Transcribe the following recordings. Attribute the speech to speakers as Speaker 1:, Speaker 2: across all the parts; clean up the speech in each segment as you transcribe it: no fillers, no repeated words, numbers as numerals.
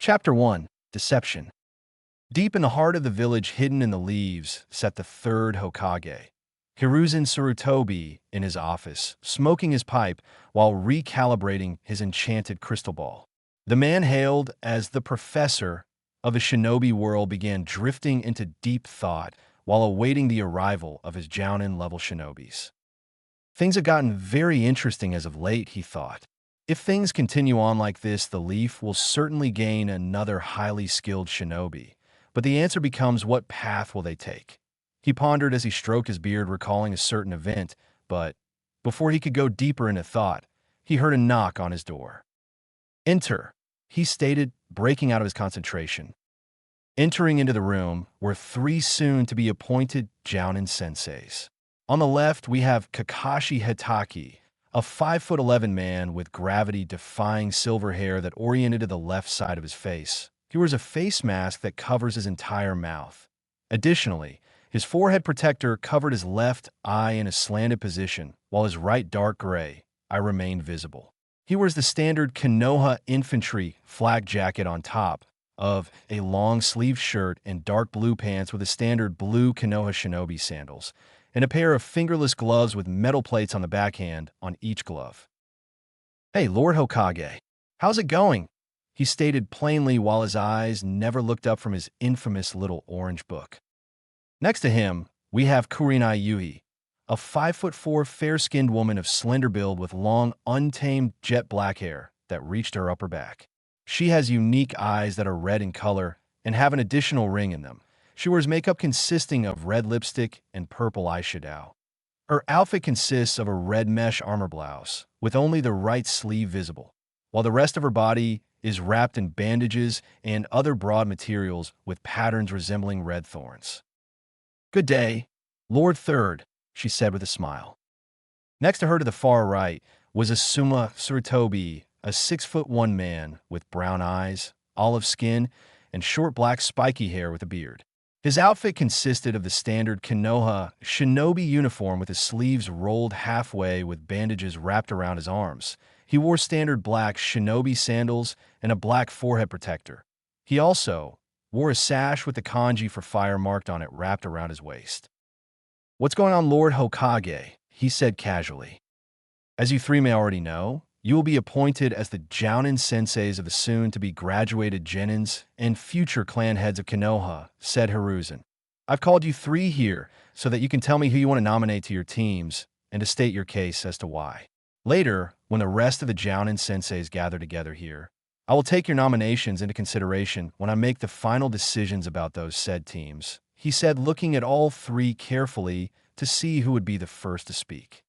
Speaker 1: Chapter 1. Deception. Deep in the heart of the village hidden in the leaves sat the third Hokage, Hiruzen Sarutobi, in his office, smoking his pipe while recalibrating his enchanted crystal ball. The man hailed as the professor of a shinobi world began drifting into deep thought while awaiting the arrival of his Jounin-level shinobis. Things have gotten very interesting as of late, he thought. If things continue on like this, the Leaf will certainly gain another highly skilled shinobi. But the answer becomes, what path will they take? He pondered as he stroked his beard, recalling a certain event, but before he could go deeper into thought, he heard a knock on his door. "Enter," he stated, breaking out of his concentration. Entering into the room were three soon-to-be-appointed Jounin senseis. On the left, we have Kakashi Hitaki, a 5'11" man with gravity-defying silver hair that oriented to the left side of his face. He wears a face mask that covers his entire mouth. Additionally, his forehead protector covered his left eye in a slanted position, while his right dark gray eye remained visible. He wears the standard Konoha infantry flak jacket on top of a long-sleeved shirt and dark blue pants with a standard blue Konoha shinobi sandals, and a pair of fingerless gloves with metal plates on the backhand on each glove. "Hey, Lord Hokage, how's it going?" he stated plainly while his eyes never looked up from his infamous little orange book. Next to him, we have Kurinai Yui, a 5'4" fair-skinned woman of slender build with long, untamed jet black hair that reached her upper back. She has unique eyes that are red in color and have an additional ring in them. She wears makeup consisting of red lipstick and purple eyeshadow. Her outfit consists of a red mesh armor blouse with only the right sleeve visible, while the rest of her body is wrapped in bandages and other broad materials with patterns resembling red thorns. "Good day, Lord Third," she said with a smile. Next to her to the far right was Asuma Sarutobi, a 6'1" man with brown eyes, olive skin, and short black spiky hair with a beard. His outfit consisted of the standard Konoha shinobi uniform with his sleeves rolled halfway with bandages wrapped around his arms. He wore standard black shinobi sandals and a black forehead protector. He also wore a sash with the kanji for fire marked on it wrapped around his waist. "What's going on, Lord Hokage?" he said casually. "As you three may already know, you will be appointed as the Jounin senseis of the soon-to-be graduated genins and future clan heads of Konoha," said Hiruzen. "I've called you three here so that you can tell me who you want to nominate to your teams and to state your case as to why. Later, when the rest of the Jounin senseis gather together here, I will take your nominations into consideration when I make the final decisions about those said teams," he said, looking at all three carefully to see who would be the first to speak.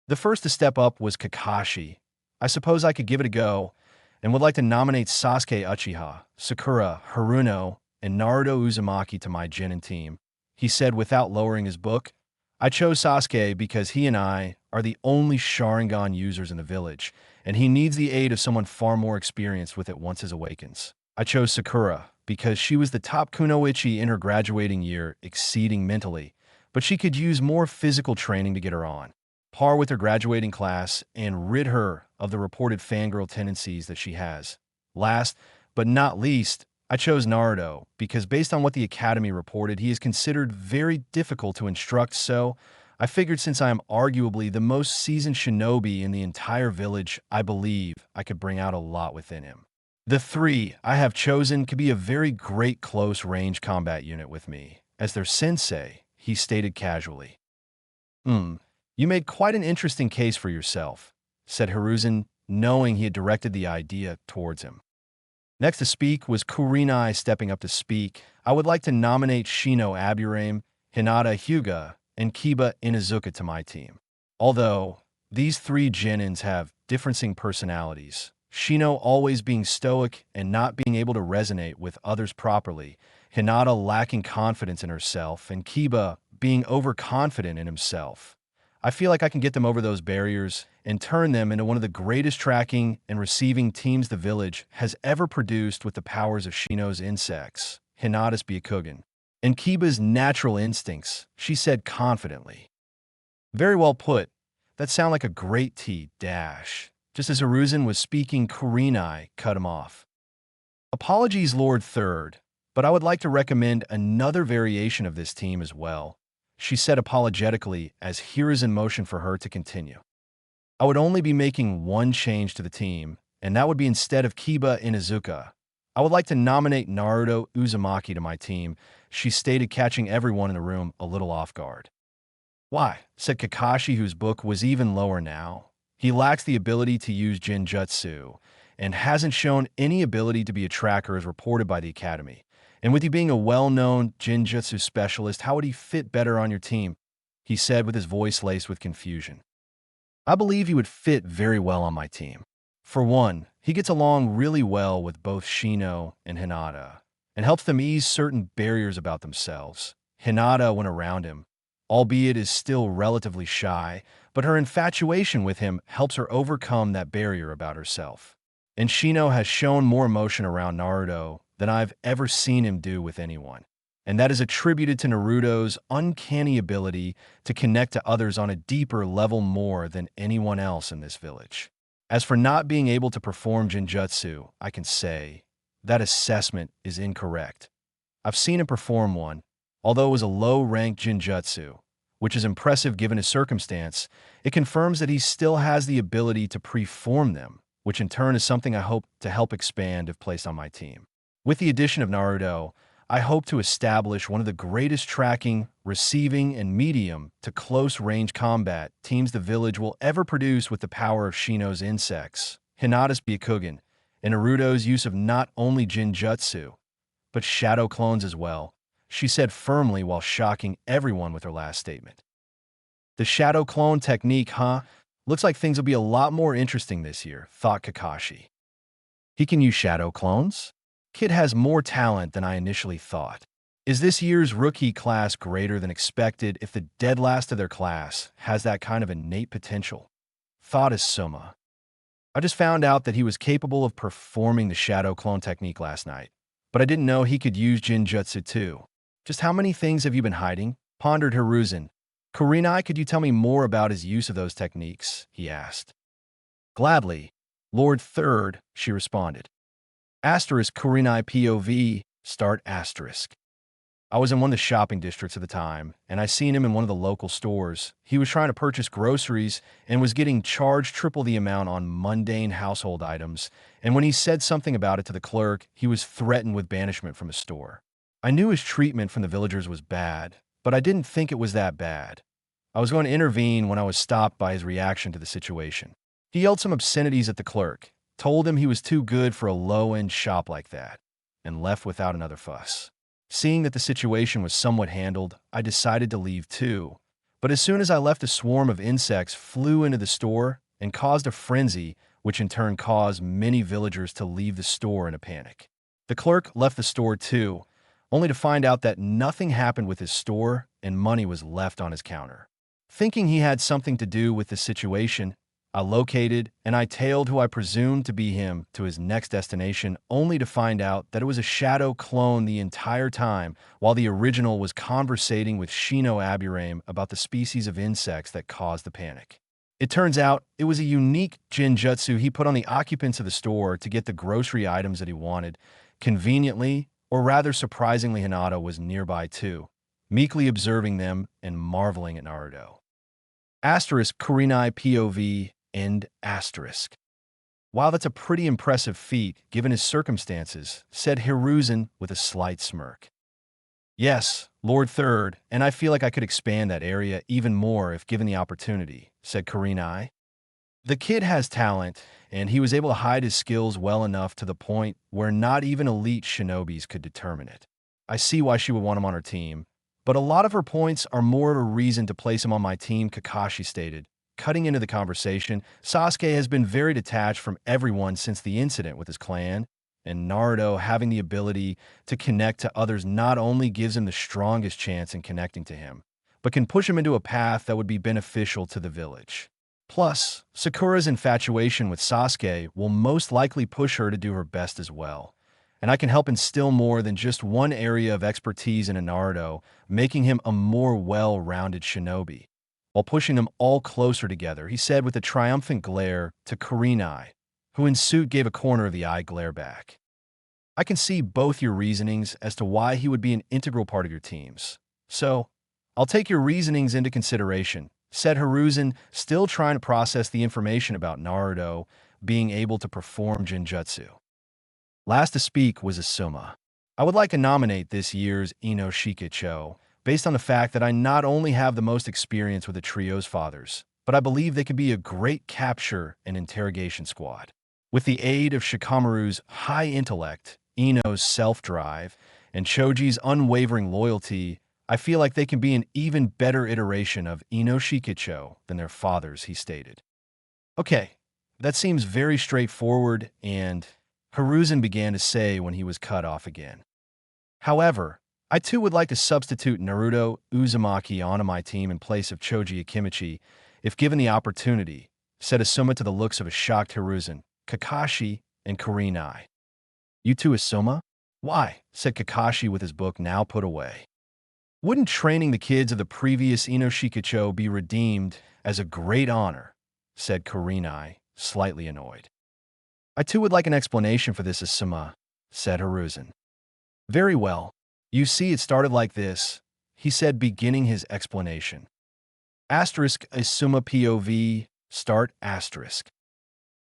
Speaker 1: The first to step up was Kakashi. "I suppose I could give it a go, and would like to nominate Sasuke Uchiha, Sakura, Haruno, and Naruto Uzumaki to my Genin team," he said without lowering his book. "I chose Sasuke because he and I are the only Sharingan users in the village, and he needs the aid of someone far more experienced with it once it awakens. I chose Sakura because she was the top kunoichi in her graduating year, exceeding mentally, but she could use more physical training to get her on par with her graduating class and rid her of the reported fangirl tendencies that she has. Last but not least, I chose Naruto because based on what the Academy reported, he is considered very difficult to instruct, so I figured since I am arguably the most seasoned shinobi in the entire village, I believe I could bring out a lot within him. The three I have chosen could be a very great close-range combat unit with me as their sensei," he stated casually. You made quite an interesting case for yourself," said Hiruzen, knowing he had directed the idea towards him. Next to speak was Kurinai stepping up to speak. "I would like to nominate Shino Aburame, Hinata Hyuga, and Kiba Inuzuka to my team. Although these three genins have differing personalities, Shino always being stoic and not being able to resonate with others properly, Hinata lacking confidence in herself, and Kiba being overconfident in himself. I feel like I can get them over those barriers and turn them into one of the greatest tracking and receiving teams the village has ever produced with the powers of Shino's insects, Hinata's Byakugan, and Kiba's natural instincts," she said confidently. "Very well put. That sounds like a great tea dash." Just as Hiruzen was speaking, Kurinai cut him off. Apologies, Lord Third, but I would like to recommend another variation of this team as well, she said apologetically as here is in motion for her to continue. I would only be making one change to the team, and that would be instead of Kiba Inuzuka, I would like to nominate Naruto Uzumaki to my team, she stated, catching everyone in the room a little off guard. Why? Said Kakashi, whose book was even lower now. He lacks the ability to use Jinjutsu, and hasn't shown any ability to be a tracker as reported by the Academy. And with you being a well-known Jinjutsu specialist, how would he fit better on your team? He said with his voice laced with confusion. I believe he would fit very well on my team. For one, he gets along really well with both Shino and Hinata, and helps them ease certain barriers about themselves. Hinata, when around him, albeit is still relatively shy, but her infatuation with him helps her overcome that barrier about herself. And Shino has shown more emotion around Naruto than I've ever seen him do with anyone. And that is attributed to Naruto's uncanny ability to connect to others on a deeper level more than anyone else in this village. As for not being able to perform Jinjutsu, I can say that assessment is incorrect. I've seen him perform one, although it was a low-ranked Jinjutsu, which is impressive given his circumstance. It confirms that he still has the ability to preform them, which in turn is something I hope to help expand if placed on my team. With the addition of Naruto, I hope to establish one of the greatest tracking, receiving, and medium to close-range combat teams the village will ever produce with the power of Shino's insects, Hinata's Byakugan, and Naruto's use of not only Jinjutsu, but shadow clones as well, she said firmly while shocking everyone with her last statement. The shadow clone technique, huh? Looks like things will be a lot more interesting this year, thought Kakashi. He can use shadow clones? Kid has more talent than I initially thought. Is this year's rookie class greater than expected if the dead last of their class has that kind of innate potential? Thought is Soma. I just found out that he was capable of performing the shadow clone technique last night, but I didn't know he could use Jinjutsu too. Just how many things have you been hiding? Pondered Hiruzen. Kurenai, could you tell me more about his use of those techniques? He asked. Gladly, Lord Third, she responded. Asterisk Kurenai POV, start asterisk. I was in one of the shopping districts at the time, and I seen him in one of the local stores. He was trying to purchase groceries and was getting charged triple the amount on mundane household items, and when he said something about it to the clerk, he was threatened with banishment from his store. I knew his treatment from the villagers was bad, but I didn't think it was that bad. I was going to intervene when I was stopped by his reaction to the situation. He yelled some obscenities at the clerk, told him he was too good for a low-end shop like that, and left without another fuss. Seeing that the situation was somewhat handled, I decided to leave too. But as soon as I left, a swarm of insects flew into the store and caused a frenzy, which in turn caused many villagers to leave the store in a panic. The clerk left the store too, only to find out that nothing happened with his store and money was left on his counter. Thinking he had something to do with the situation, I located and I tailed who I presumed to be him to his next destination, only to find out that it was a shadow clone the entire time, while the original was conversating with Shino Aburame about the species of insects that caused the panic. It turns out it was a unique Jinjutsu he put on the occupants of the store to get the grocery items that he wanted. Conveniently, or rather surprisingly, Hinata was nearby too, meekly observing them and marveling at Naruto. Asterisk Kurenai POV end asterisk. Wow, that's a pretty impressive feat, given his circumstances, said Hiruzen with a slight smirk. Yes, Lord Third, and I feel like I could expand that area even more if given the opportunity, said Kurenai. The kid has talent, and he was able to hide his skills well enough to the point where not even elite shinobis could determine it. I see why she would want him on her team, but a lot of her points are more of a reason to place him on my team, Kakashi stated. Cutting into the conversation, Sasuke has been very detached from everyone since the incident with his clan, and Naruto having the ability to connect to others not only gives him the strongest chance in connecting to him, but can push him into a path that would be beneficial to the village. Plus, Sakura's infatuation with Sasuke will most likely push her to do her best as well, and I can help instill more than just one area of expertise in a Naruto, making him a more well-rounded shinobi. While pushing them all closer together, he said with a triumphant glare to Kurenai, who in suit gave a corner of the eye glare back. I can see both your reasonings as to why he would be an integral part of your teams. So, I'll take your reasonings into consideration, said Hiruzen, still trying to process the information about Naruto being able to perform Genjutsu. Last to speak was Asuma. I would like to nominate this year's Ino Shikicho, based on the fact that I not only have the most experience with the trio's fathers, but I believe they could be a great capture and interrogation squad. With the aid of Shikamaru's high intellect, Ino's self-drive, and Choji's unwavering loyalty, I feel like they can be an even better iteration of Ino Shikicho than their fathers, he stated. Okay, that seems very straightforward, and Hiruzen began to say when he was cut off again. However, I too would like to substitute Naruto Uzumaki onto my team in place of Choji Akimichi, if given the opportunity, said Asuma to the looks of a shocked Hiruzen, Kakashi, and Kurenai. You too, Asuma? Why? Said Kakashi with his book now put away. Wouldn't training the kids of the previous Ino Shikicho be redeemed as a great honor? Said Kurenai, slightly annoyed. I too would like an explanation for this, Asuma, said Hiruzen. Very well. You see, it started like this, he said, beginning his explanation. Asterisk Asuma POV, start asterisk.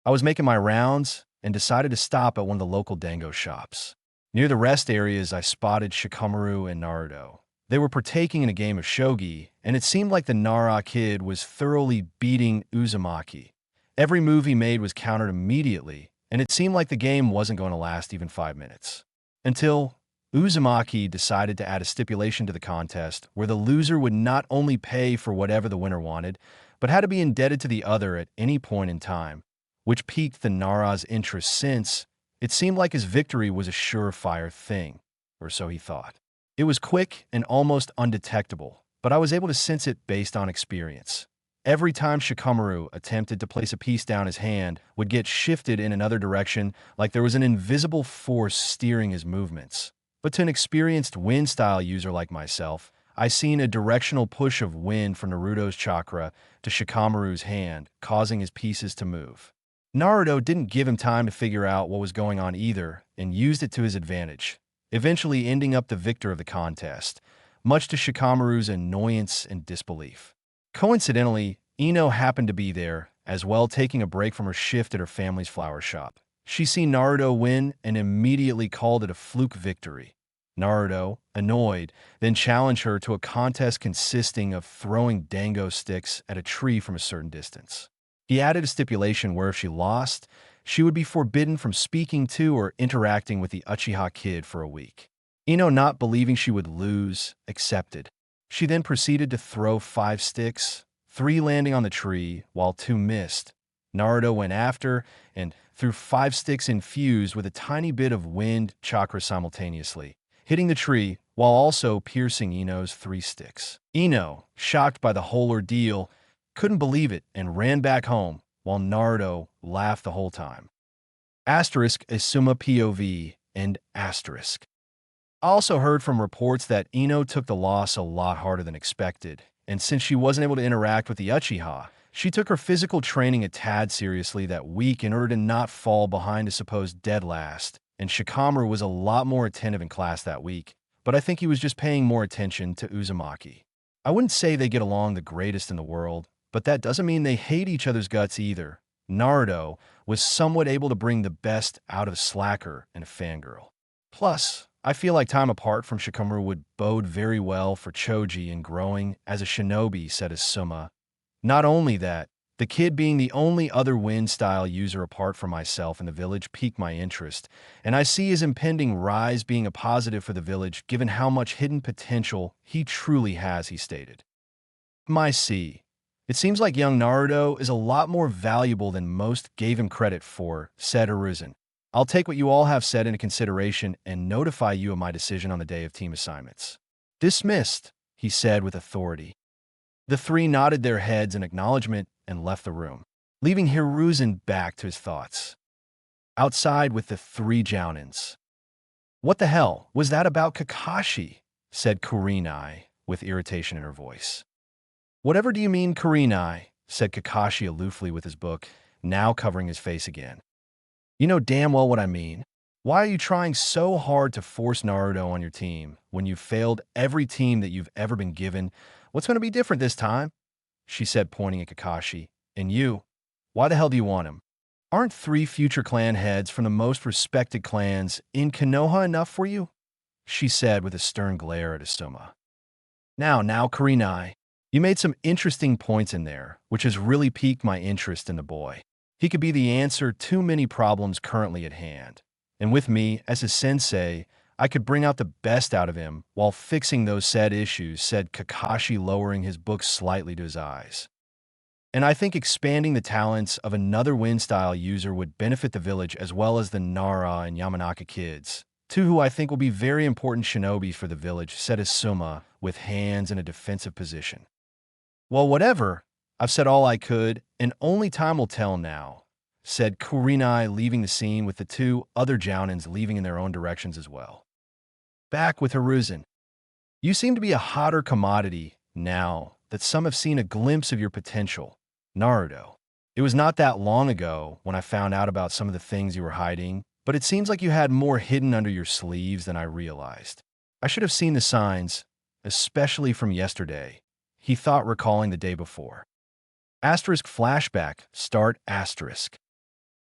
Speaker 1: I was making my rounds and decided to stop at one of the local dango shops. Near the rest areas, I spotted Shikamaru and Naruto. They were partaking in a game of shogi, and it seemed like the Nara kid was thoroughly beating Uzumaki. Every move he made was countered immediately, and it seemed like the game wasn't going to last even 5 minutes. Until Uzumaki decided to add a stipulation to the contest where the loser would not only pay for whatever the winner wanted, but had to be indebted to the other at any point in time, which piqued the Nara's interest since it seemed like his victory was a surefire thing, or so he thought. It was quick and almost undetectable, but I was able to sense it based on experience. Every time Shikamaru attempted to place a piece down, his hand would get shifted in another direction like there was an invisible force steering his movements. But to an experienced wind-style user like myself, I seen a directional push of wind from Naruto's chakra to Shikamaru's hand, causing his pieces to move. Naruto didn't give him time to figure out what was going on either, and used it to his advantage, eventually ending up the victor of the contest, much to Shikamaru's annoyance and disbelief. Coincidentally, Ino happened to be there, as well, taking a break from her shift at her family's flower shop. She seen Naruto win and immediately called it a fluke victory. Naruto, annoyed, then challenged her to a contest consisting of throwing dango sticks at a tree from a certain distance. He added a stipulation where if she lost, she would be forbidden from speaking to or interacting with the Uchiha kid for a week. Ino, not believing she would lose, accepted. She then proceeded to throw 5 sticks, 3 landing on the tree, while 2 missed. Naruto went after and threw 5 sticks infused with a tiny bit of wind chakra simultaneously, hitting the tree while also piercing Ino's 3 sticks. Ino, shocked by the whole ordeal, couldn't believe it and ran back home, while Naruto laughed the whole time. Asterisk Asuma POV and asterisk. I also heard from reports that Ino took the loss a lot harder than expected, and since she wasn't able to interact with the Uchiha, she took her physical training a tad seriously that week in order to not fall behind a supposed dead last, and Shikamaru was a lot more attentive in class that week, but I think he was just paying more attention to Uzumaki. I wouldn't say they get along the greatest in the world, but that doesn't mean they hate each other's guts either. Naruto was somewhat able to bring the best out of a slacker and a fangirl. Plus, I feel like time apart from Shikamaru would bode very well for Choji in growing as a shinobi, said Asuma. Not only that, the kid being the only other wind-style user apart from myself in the village piqued my interest, and I see his impending rise being a positive for the village given how much hidden potential he truly has, he stated. It seems like young Naruto is a lot more valuable than most gave him credit for, said Hiruzen. I'll take what you all have said into consideration and notify you of my decision on the day of team assignments. Dismissed, he said with authority. The 3 nodded their heads in acknowledgement and left the room, leaving Hiruzen back to his thoughts. Outside with the 3 Jounins. What the hell was that about Kakashi? Said Kurenai with irritation in her voice. Whatever do you mean, Kurenai? Said Kakashi aloofly with his book, now covering his face again. You know damn well what I mean. Why are you trying so hard to force Naruto on your team when you've failed every team that you've ever been given? What's going to be different this time? She said, pointing at Kakashi. And you? Why the hell do you want him? Aren't 3 future clan heads from the most respected clans in Konoha enough for you? She said with a stern glare at Asuma. Now, Kurenai, you made some interesting points in there, which has really piqued my interest in the boy. He could be the answer to many problems currently at hand. And with me, as a sensei, I could bring out the best out of him while fixing those said issues, said Kakashi, lowering his book slightly to his eyes. And I think expanding the talents of another wind-style user would benefit the village as well as the Nara and Yamanaka kids, two who I think will be very important shinobi for the village, said Asuma, with hands in a defensive position. Well, whatever. I've said all I could, and only time will tell now, said Kurenai, leaving the scene with the 2 other Jounins leaving in their own directions as well. Back with Hiruzen. You seem to be a hotter commodity now that some have seen a glimpse of your potential, Naruto. It was not that long ago when I found out about some of the things you were hiding, but it seems like you had more hidden under your sleeves than I realized. I should have seen the signs, especially from yesterday, he thought, recalling the day before. Asterisk flashback, start asterisk.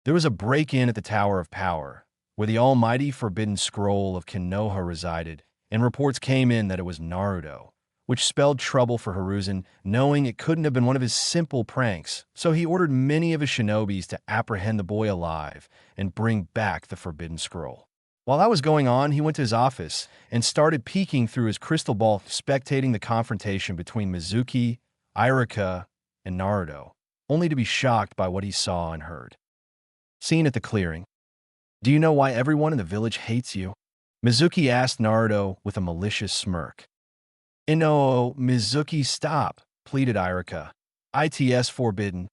Speaker 1: There was a break-in at the Tower of Power, where the almighty forbidden scroll of Konoha resided, and reports came in that it was Naruto, which spelled trouble for Hiruzen, knowing it couldn't have been one of his simple pranks, so he ordered many of his shinobis to apprehend the boy alive and bring back the forbidden scroll. While that was going on, he went to his office and started peeking through his crystal ball, spectating the confrontation between Mizuki, Iruka, and Naruto, only to be shocked by what he saw and heard. Seen at the clearing. Do you know why everyone in the village hates you? Mizuki asked Naruto with a malicious smirk. No, Mizuki, stop, pleaded Iruka. It's forbidden.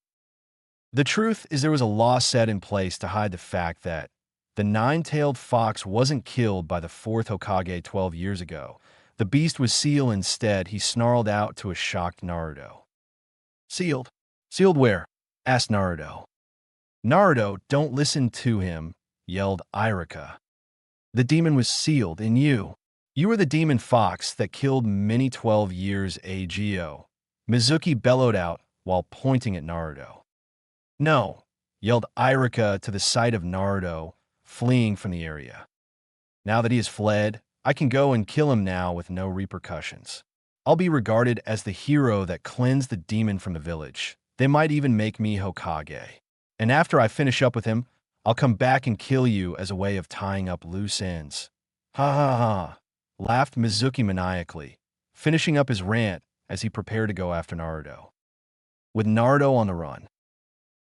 Speaker 1: The truth is there was a law set in place to hide the fact that the 9-tailed fox wasn't killed by the 4th Hokage 12 years ago. The beast was sealed instead, he snarled out to a shocked Naruto. Sealed? Sealed where? Asked Naruto. Naruto, don't listen to him, yelled Iruka. The demon was sealed in you. You were the demon fox that killed many 12 years ago. Mizuki bellowed out while pointing at Naruto. No, yelled Iruka to the sight of Naruto, fleeing from the area. Now that he has fled, I can go and kill him now with no repercussions. I'll be regarded as the hero that cleansed the demon from the village. They might even make me Hokage. And after I finish up with him, I'll come back and kill you as a way of tying up loose ends. Ha ha ha, laughed Mizuki maniacally, finishing up his rant as he prepared to go after Naruto. With Naruto on the run.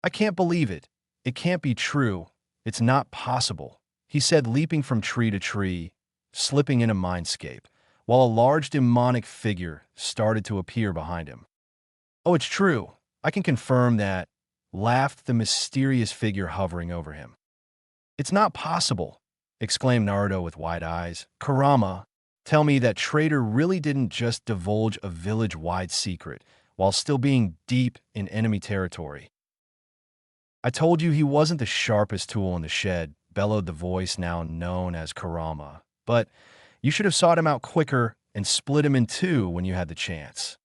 Speaker 1: I can't believe it. It can't be true. It's not possible, he said, leaping from tree to tree, slipping in a mindscape, while a large demonic figure started to appear behind him. Oh, it's true. I can confirm that, laughed the mysterious figure hovering over him. It's not possible, exclaimed Naruto with wide eyes. Kurama, tell me that traitor really didn't just divulge a village-wide secret while still being deep in enemy territory. I told you he wasn't the sharpest tool in the shed, bellowed the voice now known as Kurama, but you should have sought him out quicker and split him in 2 when you had the chance.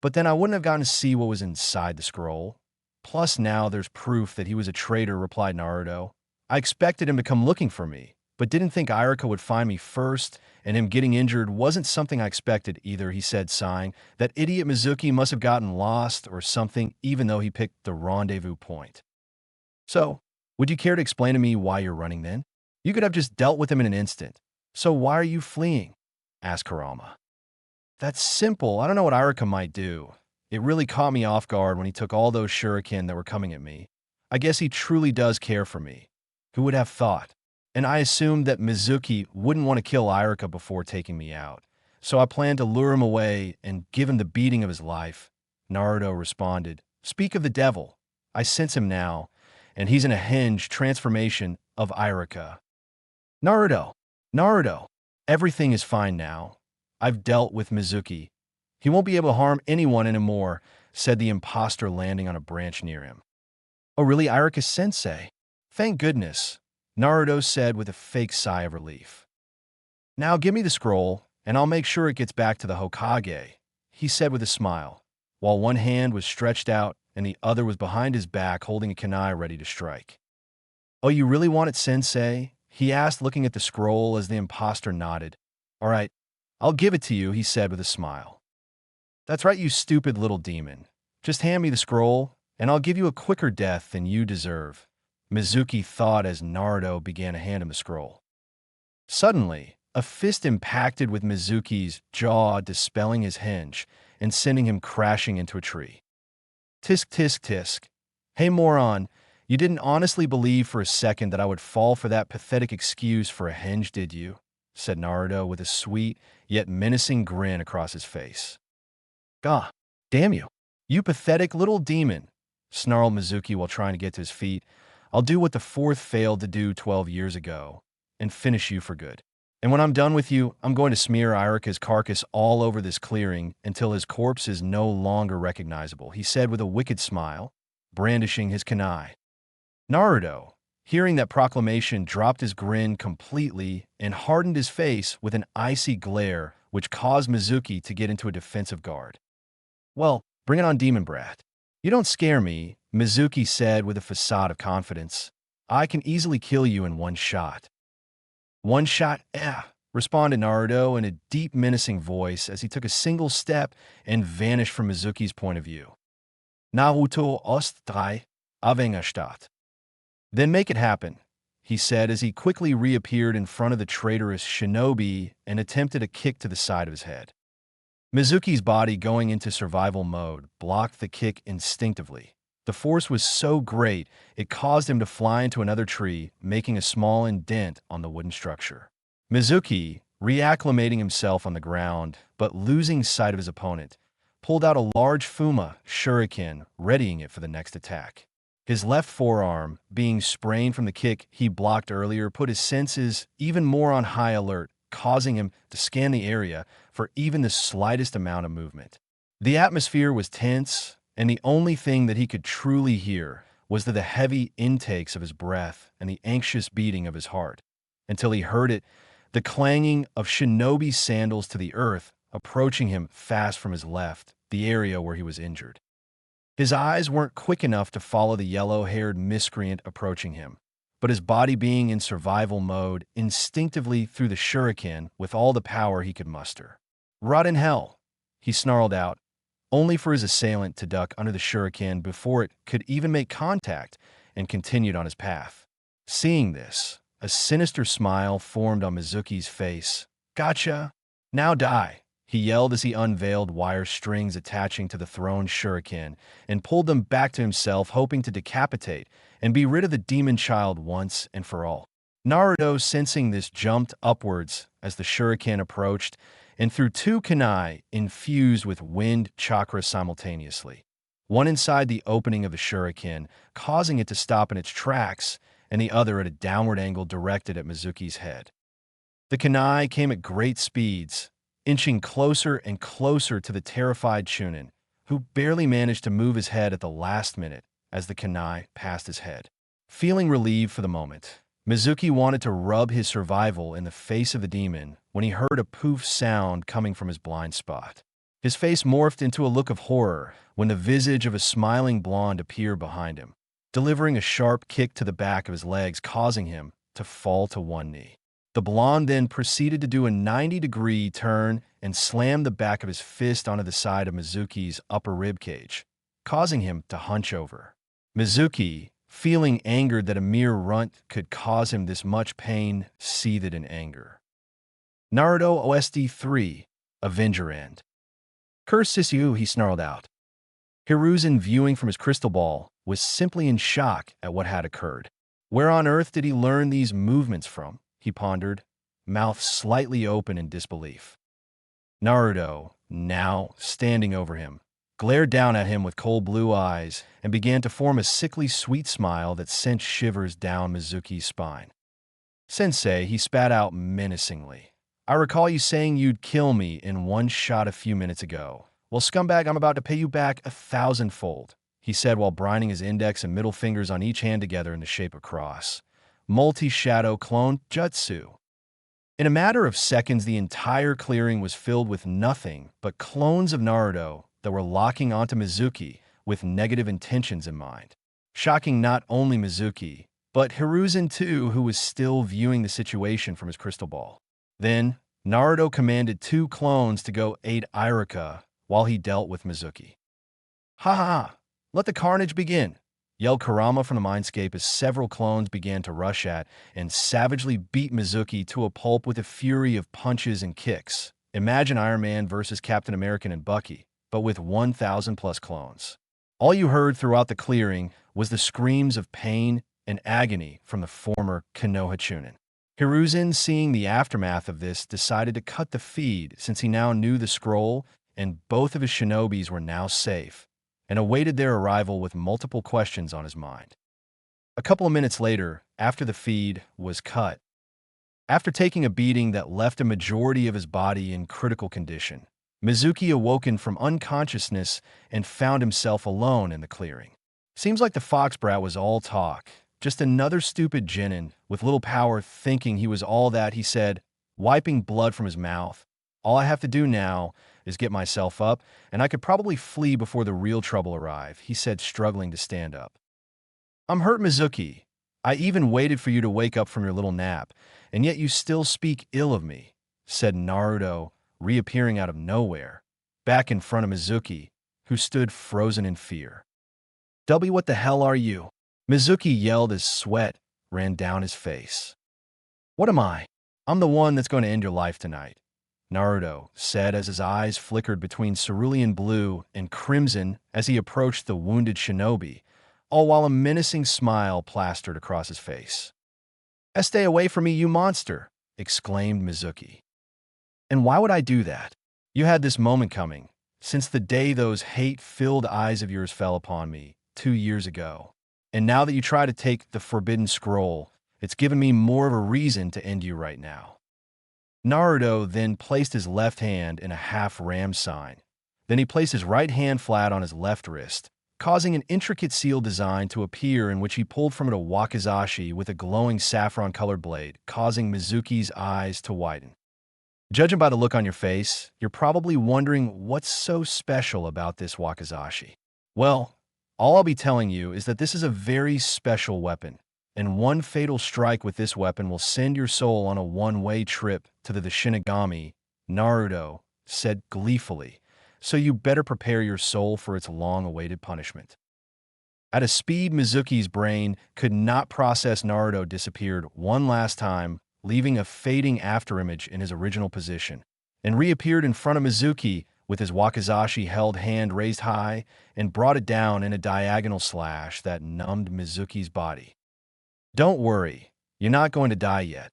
Speaker 1: But then I wouldn't have gotten to see what was inside the scroll. Plus now there's proof that he was a traitor, replied Naruto. I expected him to come looking for me, but didn't think Iruka would find me first, and him getting injured wasn't something I expected either, he said, sighing. That idiot Mizuki must have gotten lost or something, even though he picked the rendezvous point. So, would you care to explain to me why you're running then? You could have just dealt with him in an instant. So why are you fleeing? Asked Kurama. That's simple. I don't know what Iruka might do. It really caught me off guard when he took all those shuriken that were coming at me. I guess he truly does care for me. Who would have thought? And I assumed that Mizuki wouldn't want to kill Iruka before taking me out. So I planned to lure him away and give him the beating of his life. Naruto responded. Speak of the devil. I sense him now, and he's in a henge transformation of Iruka. Naruto, everything is fine now. I've dealt with Mizuki. He won't be able to harm anyone anymore, said the imposter, landing on a branch near him. Oh really, Iruka-sensei? Thank goodness. Naruto said with a fake sigh of relief. Now give me the scroll, and I'll make sure it gets back to the Hokage, he said with a smile, while one hand was stretched out and the other was behind his back holding a kunai ready to strike. Oh, you really want it, Sensei? He asked, looking at the scroll as the imposter nodded. All right, I'll give it to you, he said with a smile. That's right, you stupid little demon. Just hand me the scroll, and I'll give you a quicker death than you deserve, Mizuki thought as Naruto began to hand him the scroll. Suddenly, a fist impacted with Mizuki's jaw, dispelling his hinge and sending him crashing into a tree. Tisk tisk tisk. Hey moron, you didn't honestly believe for a second that I would fall for that pathetic excuse for a hinge, did you? Said Naruto with a sweet yet menacing grin across his face. Gah, damn you. You pathetic little demon, snarled Mizuki while trying to get to his feet. I'll do what the fourth failed to do 12 years ago, and finish you for good. And when I'm done with you, I'm going to smear Irika's carcass all over this clearing until his corpse is no longer recognizable, he said with a wicked smile, brandishing his kunai. Naruto, hearing that proclamation, dropped his grin completely and hardened his face with an icy glare which caused Mizuki to get into a defensive guard. Well, bring it on, Demon Brat. You don't scare me, Mizuki said with a facade of confidence. I can easily kill you in one shot. One shot, responded Naruto in a deep, menacing voice as he took a single step and vanished from Mizuki's point of view. Naruto Ost 3, Avengestadt. Then make it happen, he said as he quickly reappeared in front of the traitorous shinobi and attempted a kick to the side of his head. Mizuki's body, going into survival mode, blocked the kick instinctively. The force was so great, it caused him to fly into another tree, making a small indent on the wooden structure. Mizuki, reacclimating himself on the ground, but losing sight of his opponent, pulled out a large Fuma shuriken, readying it for the next attack. His left forearm, being sprained from the kick he blocked earlier, put his senses even more on high alert, causing him to scan the area for even the slightest amount of movement. The atmosphere was tense, and the only thing that he could truly hear was the heavy intakes of his breath and the anxious beating of his heart, until he heard it, the clanging of shinobi sandals to the earth, approaching him fast from his left, the area where he was injured. His eyes weren't quick enough to follow the yellow-haired miscreant approaching him, but his body, being in survival mode, instinctively threw the shuriken with all the power he could muster. Rot in hell, he snarled out, only for his assailant to duck under the shuriken before it could even make contact, and continued on his path. Seeing this, a sinister smile formed on Mizuki's face. Gotcha! Now die, he yelled as he unveiled wire strings attaching to the thrown shuriken and pulled them back to himself, hoping to decapitate and be rid of the demon child once and for all. Naruto, sensing this, jumped upwards as the shuriken approached and threw two kunai infused with wind chakra simultaneously, one inside the opening of the shuriken, causing it to stop in its tracks, and the other at a downward angle directed at Mizuki's head. The kunai came at great speeds, inching closer and closer to the terrified Chunin, who barely managed to move his head at the last minute as the kunai passed his head. Feeling relieved for the moment, Mizuki wanted to rub his survival in the face of the demon when he heard a poof sound coming from his blind spot. His face morphed into a look of horror when the visage of a smiling blonde appeared behind him, delivering a sharp kick to the back of his legs, causing him to fall to one knee. The blonde then proceeded to do a 90-degree turn and slammed the back of his fist onto the side of Mizuki's upper ribcage, causing him to hunch over. Mizuki, feeling angered that a mere runt could cause him this much pain, seethed in anger. Naruto OSD 3, Avenger End. Curse you, he snarled out. Hiruzen, viewing from his crystal ball, was simply in shock at what had occurred. Where on earth did he learn these movements from? He pondered, mouth slightly open in disbelief. Naruto, now standing over him, glared down at him with cold blue eyes and began to form a sickly sweet smile that sent shivers down Mizuki's spine. Sensei, he spat out menacingly. I recall you saying you'd kill me in one shot a few minutes ago. Well, scumbag, I'm about to pay you back 1,000-fold, he said while brining his index and middle fingers on each hand together in the shape of a cross. multi-shadow clone jutsu. In a matter of seconds, the entire clearing was filled with nothing but clones of Naruto that were locking onto Mizuki with negative intentions in mind. Shocking not only Mizuki, but Hiruzen too, who was still viewing the situation from his crystal ball. Then, Naruto commanded 2 clones to go aid Iruka while he dealt with Mizuki. "Ha ha ha! Let the carnage begin!" yelled Kurama from the mindscape as several clones began to rush at and savagely beat Mizuki to a pulp with a fury of punches and kicks. Imagine Iron Man versus Captain America and Bucky, but with 1,000 plus clones. All you heard throughout the clearing was the screams of pain and agony from the former Konoha Chunin. Hiruzen, seeing the aftermath of this, decided to cut the feed since he now knew the scroll and both of his shinobis were now safe, and awaited their arrival with multiple questions on his mind. A couple of minutes later, after the feed was cut, after taking a beating that left a majority of his body in critical condition, Mizuki awoken from unconsciousness and found himself alone in the clearing. Seems like the fox brat was all talk, just another stupid genin with little power thinking he was all that, he said, wiping blood from his mouth. "All I have to do now is get myself up, and I could probably flee before the real trouble arrive," he said, struggling to stand up. "I'm hurt, Mizuki. I even waited for you to wake up from your little nap, and yet you still speak ill of me," said Naruto, reappearing out of nowhere, back in front of Mizuki, who stood frozen in fear. What the hell are you?" Mizuki yelled as sweat ran down his face. "What am I? I'm the one that's going to end your life tonight," Naruto said as his eyes flickered between cerulean blue and crimson as he approached the wounded shinobi, all while a menacing smile plastered across his face. "Stay away from me, you monster!" exclaimed Mizuki. "And why would I do that? You had this moment coming, since the day those hate-filled eyes of yours fell upon me 2 years ago. And now that you try to take the forbidden scroll, it's given me more of a reason to end you right now." Naruto then placed his left hand in a half-ram sign. Then he placed his right hand flat on his left wrist, causing an intricate seal design to appear in which he pulled from it a wakizashi with a glowing saffron-colored blade, causing Mizuki's eyes to widen. Judging by the look on your face, you're probably wondering what's so special about this wakizashi. Well, all I'll be telling you is that this is a very special weapon, and one fatal strike with this weapon will send your soul on a one-way trip to the Shinigami, Naruto said gleefully, so you better prepare your soul for its long-awaited punishment. At a speed Mizuki's brain could not process, Naruto disappeared one last time, leaving a fading afterimage in his original position, and reappeared in front of Mizuki with his wakizashi held hand raised high and brought it down in a diagonal slash that numbed Mizuki's body. "Don't worry, you're not going to die yet.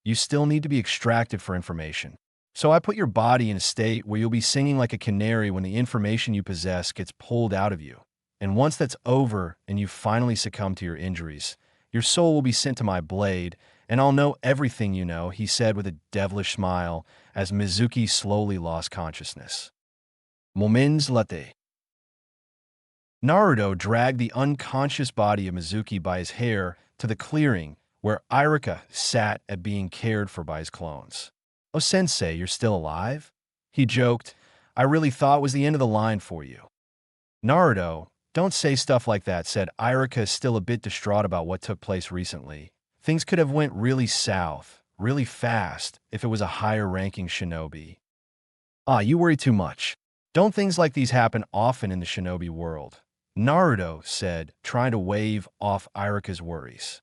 Speaker 1: You still need to be extracted for information. So I put your body in a state where you'll be singing like a canary when the information you possess gets pulled out of you. And once that's over and you finally succumb to your injuries, your soul will be sent to my blade, and I'll know everything you know," he said with a devilish smile as Mizuki slowly lost consciousness. Moments later, Naruto dragged the unconscious body of Mizuki by his hair to the clearing where Iruka sat at being cared for by his clones. "Oh, Sensei, you're still alive?" he joked. "I really thought it was the end of the line for you." "Naruto, don't say stuff like that," said Iruka, still a bit distraught about what took place recently. "Things could have went really south, really fast, if it was a higher-ranking shinobi." "Ah, you worry too much. Don't things like these happen often in the shinobi world?" Naruto said, trying to wave off Iruka's worries.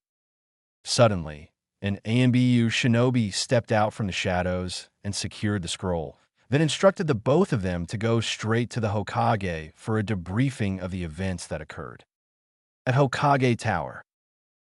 Speaker 1: Suddenly, an ANBU shinobi stepped out from the shadows and secured the scroll, then instructed the both of them to go straight to the Hokage for a debriefing of the events that occurred. At Hokage Tower,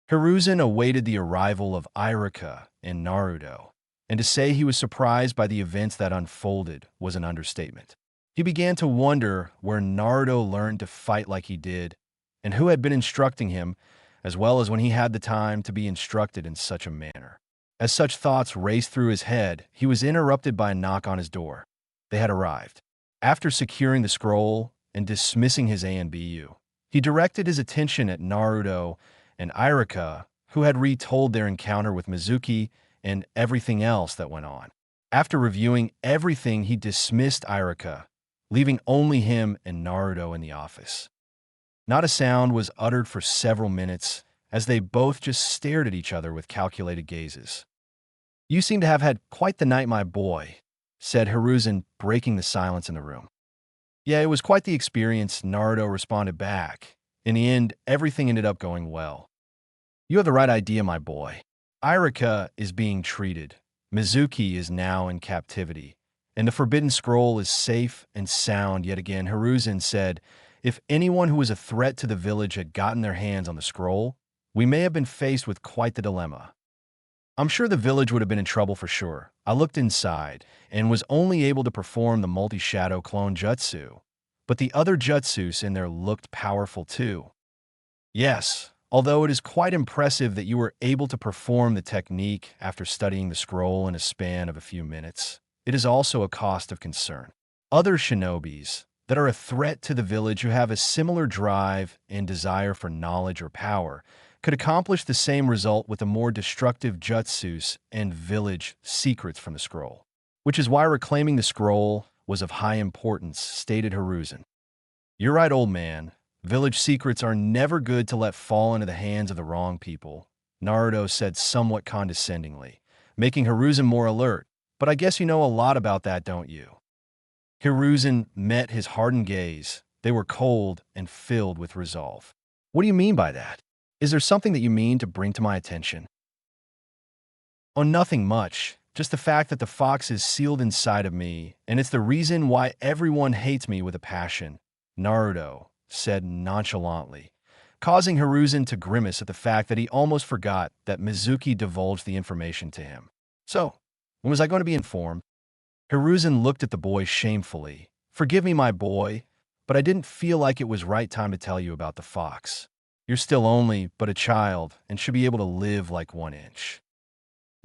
Speaker 1: Hiruzen awaited the arrival of Iruka and Naruto, and to say he was surprised by the events that unfolded was an understatement. He began to wonder where Naruto learned to fight like he did, and who had been instructing him, as well as when he had the time to be instructed in such a manner. As such thoughts raced through his head, he was interrupted by a knock on his door. They had arrived. After securing the scroll and dismissing his ANBU, he directed his attention at Naruto and Iruka, who had retold their encounter with Mizuki and everything else that went on. After reviewing everything, he dismissed Irika, leaving only him and Naruto in the office. Not a sound was uttered for several minutes, as they both just stared at each other with calculated gazes. "You seem to have had quite the night, my boy," said Hiruzen, breaking the silence in the room. "Yeah, it was quite the experience," Naruto responded back. "In the end, everything ended up going well." "You have the right idea, my boy. Irika is being treated. Mizuki is now in captivity, and the Forbidden Scroll is safe and sound yet again." Hiruzen said, "If anyone who was a threat to the village had gotten their hands on the scroll, we may have been faced with quite the dilemma. I'm sure the village would have been in trouble for sure. I looked inside and was only able to perform the multi-shadow clone jutsu, but the other jutsus in there looked powerful too. Yes, although it is quite impressive that you were able to perform the technique after studying the scroll in a span of a few minutes, it is also a cause of concern. Other shinobis that are a threat to the village who have a similar drive and desire for knowledge or power could accomplish the same result with a more destructive jutsus and village secrets from the scroll, which is why reclaiming the scroll was of high importance," stated Hiruzen. "You're right, old man. Village secrets are never good to let fall into the hands of the wrong people," Naruto said somewhat condescendingly, making Hiruzen more alert. "But I guess you know a lot about that, don't you?" Hiruzen met his hardened gaze. They were cold and filled with resolve. "What do you mean by that? Is there something that you mean to bring to my attention?" "Oh, nothing much. Just the fact that the fox is sealed inside of me, and it's the reason why everyone hates me with a passion," Naruto said nonchalantly, causing Hiruzen to grimace at the fact that he almost forgot that Mizuki divulged the information to him. "So, when was I going to be informed?" Hiruzen looked at the boy shamefully. "Forgive me, my boy, but I didn't feel like it was right time to tell you about the fox. You're still only but a child and should be able to live like 1 inch."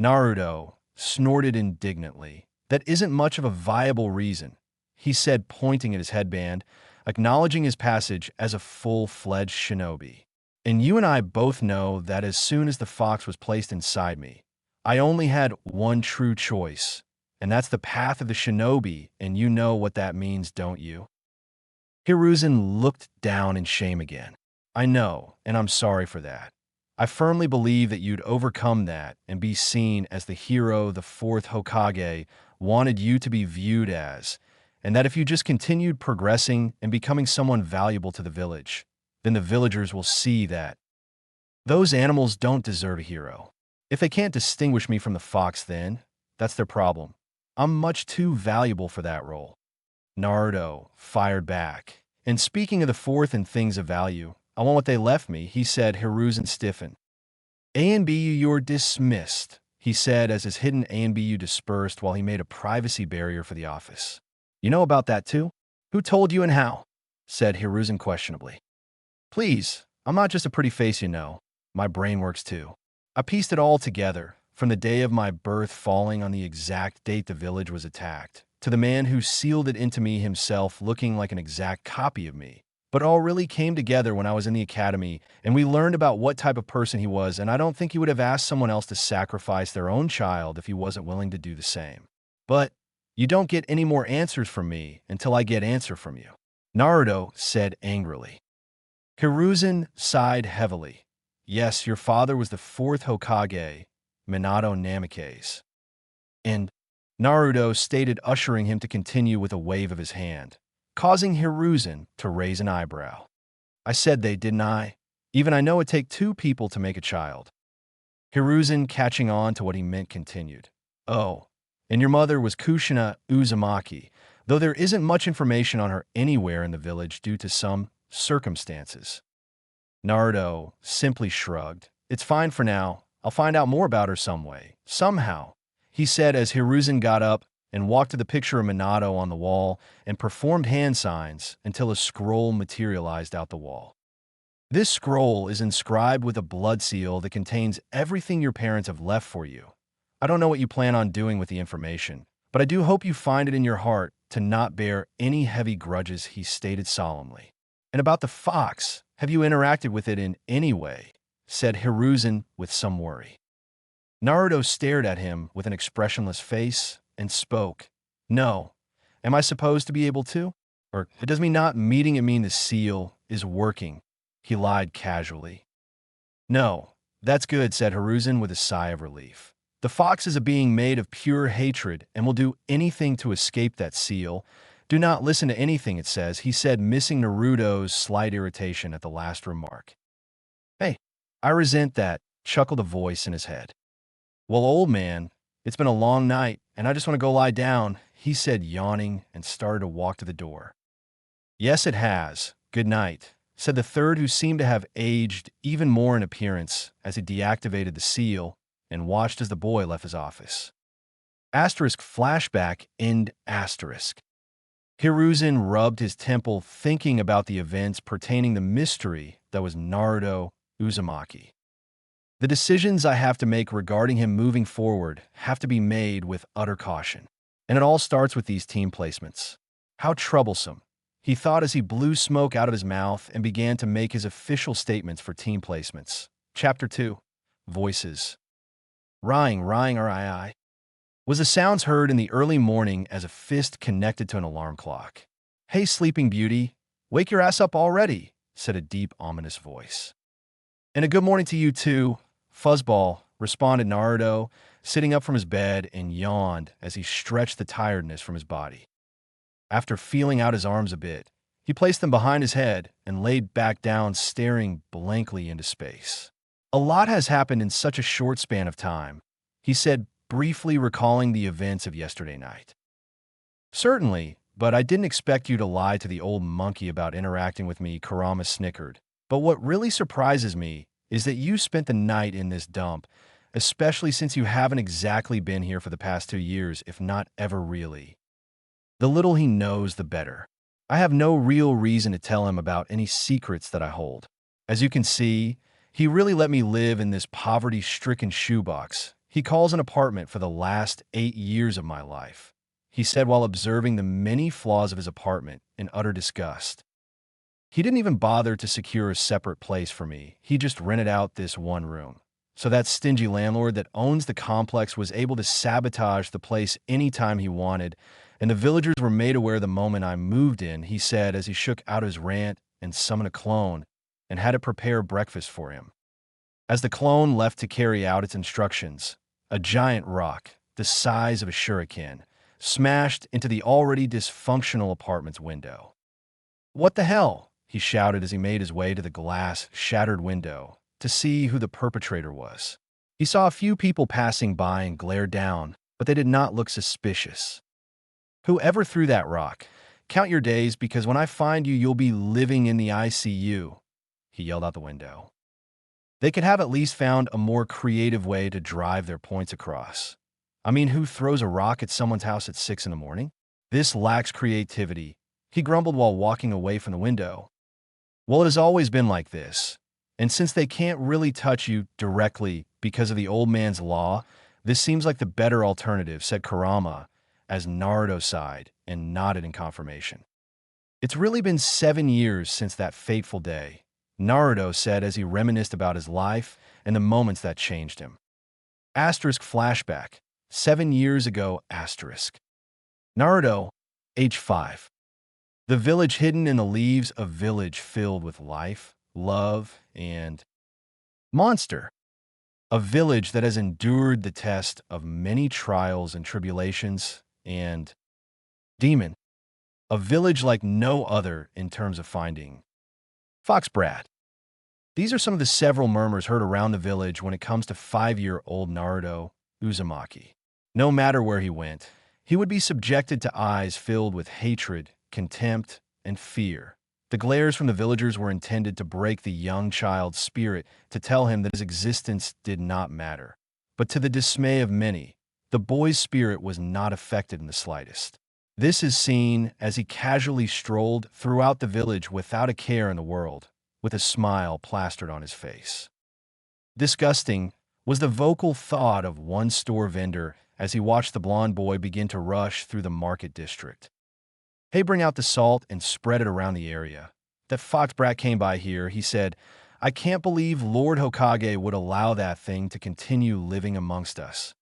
Speaker 1: Naruto snorted indignantly. "That isn't much of a viable reason," he said, pointing at his headband, acknowledging his passage as a full-fledged shinobi. "And you and I both know that as soon as the fox was placed inside me, I only had one true choice, and that's the path of the shinobi, and you know what that means, don't you?" Hiruzen looked down in shame again. "I know, and I'm sorry for that. I firmly believe that you'd overcome that and be seen as the hero the fourth Hokage wanted you to be viewed as, and that if you just continued progressing and becoming someone valuable to the village, then the villagers will see that those animals don't deserve a hero. If they can't distinguish me from the fox, then that's their problem. I'm much too valuable for that role." Naruto fired back. "And speaking of the fourth and things of value, I want what they left me," he said. Hiruzen stiffened. "A and BU, you're dismissed," he said as his hidden A and BU dispersed while he made a privacy barrier for the office. "You know about that too? Who told you and how?" said Hiruzen questionably. "Please, I'm not just a pretty face, you know. My brain works too. I pieced it all together, from the day of my birth falling on the exact date the village was attacked, to the man who sealed it into me himself looking like an exact copy of me. But all really came together when I was in the academy, and we learned about what type of person he was, and I don't think he would have asked someone else to sacrifice their own child if he wasn't willing to do the same. But you don't get any more answers from me until I get answer from you," Naruto said angrily. Hiruzen sighed heavily. "Yes, your father was the fourth Hokage, Minato Namikaze." And Naruto stated, ushering him to continue with a wave of his hand, causing Hiruzen to raise an eyebrow. "I said they, didn't I? Even I know it take two people to make a child." Hiruzen, catching on to what he meant, continued. "Oh, and your mother was Kushina Uzumaki, though there isn't much information on her anywhere in the village due to some circumstances." Naruto simply shrugged. "It's fine for now. I'll find out more about her some way, somehow," he said as Hiruzen got up and walked to the picture of Minato on the wall and performed hand signs until a scroll materialized out the wall. "This scroll is inscribed with a blood seal that contains everything your parents have left for you. I don't know what you plan on doing with the information, but I do hope you find it in your heart to not bear any heavy grudges," he stated solemnly. "And about the fox, have you interacted with it in any way?" said Hiruzen with some worry. Naruto stared at him with an expressionless face and spoke. No. Am I supposed to be able to? Or does me not meeting it mean the seal is working? He lied casually. No. That's good, said Hiruzen with a sigh of relief. The fox is a being made of pure hatred and will do anything to escape that seal. Do not listen to anything it says, he said, missing Naruto's slight irritation at the last remark. Hey, I resent that, chuckled a voice in his head. Well, old man, it's been a long night, and I just want to go lie down, he said, yawning, and started to walk to the door. Yes, it has. Good night, said the third, who seemed to have aged even more in appearance as he deactivated the seal and watched as the boy left his office. Asterisk flashback end asterisk. Hiruzen rubbed his temple thinking about the events pertaining the mystery that was Naruto Uzumaki. The decisions I have to make regarding him moving forward have to be made with utter caution. And it all starts with these team placements. How troublesome, he thought as he blew smoke out of his mouth and began to make his official statements for team placements. Chapter 2. Voices. Rying, R-I-I. Was the sounds heard in the early morning as a fist connected to an alarm clock. Hey, Sleeping Beauty, wake your ass up already, said a deep, ominous voice. And a good morning to you too, Fuzzball, responded Naruto, sitting up from his bed and yawned as he stretched the tiredness from his body. After feeling out his arms a bit, he placed them behind his head and laid back down, staring blankly into space. A lot has happened in such a short span of time, he said, briefly recalling the events of yesterday night. Certainly, but I didn't expect you to lie to the old monkey about interacting with me, Kurama snickered. But what really surprises me is that you spent the night in this dump, especially since you haven't exactly been here for the past 2 years, if not ever really. The little he knows, the better. I have no real reason to tell him about any secrets that I hold. As you can see, he really let me live in this poverty-stricken shoebox he calls an apartment for the last 8 years of my life, he said while observing the many flaws of his apartment in utter disgust. He didn't even bother to secure a separate place for me. He just rented out this one room. So that stingy landlord that owns the complex was able to sabotage the place anytime he wanted, and the villagers were made aware the moment I moved in, he said as he shook out his rant and summoned a clone and had it prepare breakfast for him. As the clone left to carry out its instructions, a giant rock, the size of a shuriken, smashed into the already dysfunctional apartment's window. What the hell? He shouted as he made his way to the glass-shattered window to see who the perpetrator was. He saw a few people passing by and glared down, but they did not look suspicious. Whoever threw that rock, count your days because when I find you, you'll be living in the ICU, he yelled out the window. They could have at least found a more creative way to drive their points across. I mean, who throws a rock at someone's house at 6 in the morning? This lacks creativity, he grumbled while walking away from the window. Well, it has always been like this. And since they can't really touch you directly because of the old man's law, this seems like the better alternative, said Kurama, as Naruto sighed and nodded in confirmation. It's really been 7 years since that fateful day, Naruto said as he reminisced about his life and the moments that changed him. Asterisk flashback, 7 years ago, asterisk. Naruto, age 5. The village hidden in the leaves, a village filled with life, love, and monster. A village that has endured the test of many trials and tribulations, and demon. A village like no other in terms of finding Fox Brat. These are some of the several murmurs heard around the village when it comes to 5-year-old Naruto Uzumaki. No matter where he went, he would be subjected to eyes filled with hatred, contempt, and fear. The glares from the villagers were intended to break the young child's spirit, to tell him that his existence did not matter. But to the dismay of many, the boy's spirit was not affected in the slightest. This is seen as he casually strolled throughout the village without a care in the world, with a smile plastered on his face. Disgusting was the vocal thought of one store vendor as he watched the blond boy begin to rush through the market district. Hey, bring out the salt and spread it around the area. That fox brat came by here, he said. I can't believe Lord Hokage would allow that thing to continue living amongst us.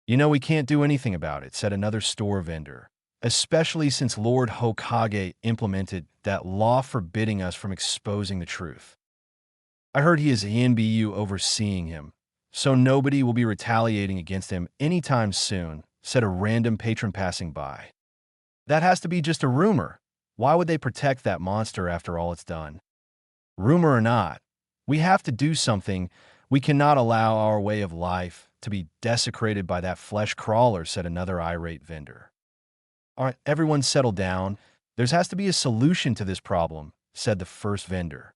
Speaker 1: You know, we can't do anything about it, said another store vendor, especially since Lord Hokage implemented that law forbidding us from exposing the truth. I heard he is ENBU overseeing him, so nobody will be retaliating against him anytime soon, said a random patron passing by. That has to be just a rumor. Why would they protect that monster after all it's done? Rumor or not, we have to do something. We cannot allow our way of life to be desecrated by that flesh crawler, said another irate vendor. All right, everyone settle down. There has to be a solution to this problem, said the first vendor.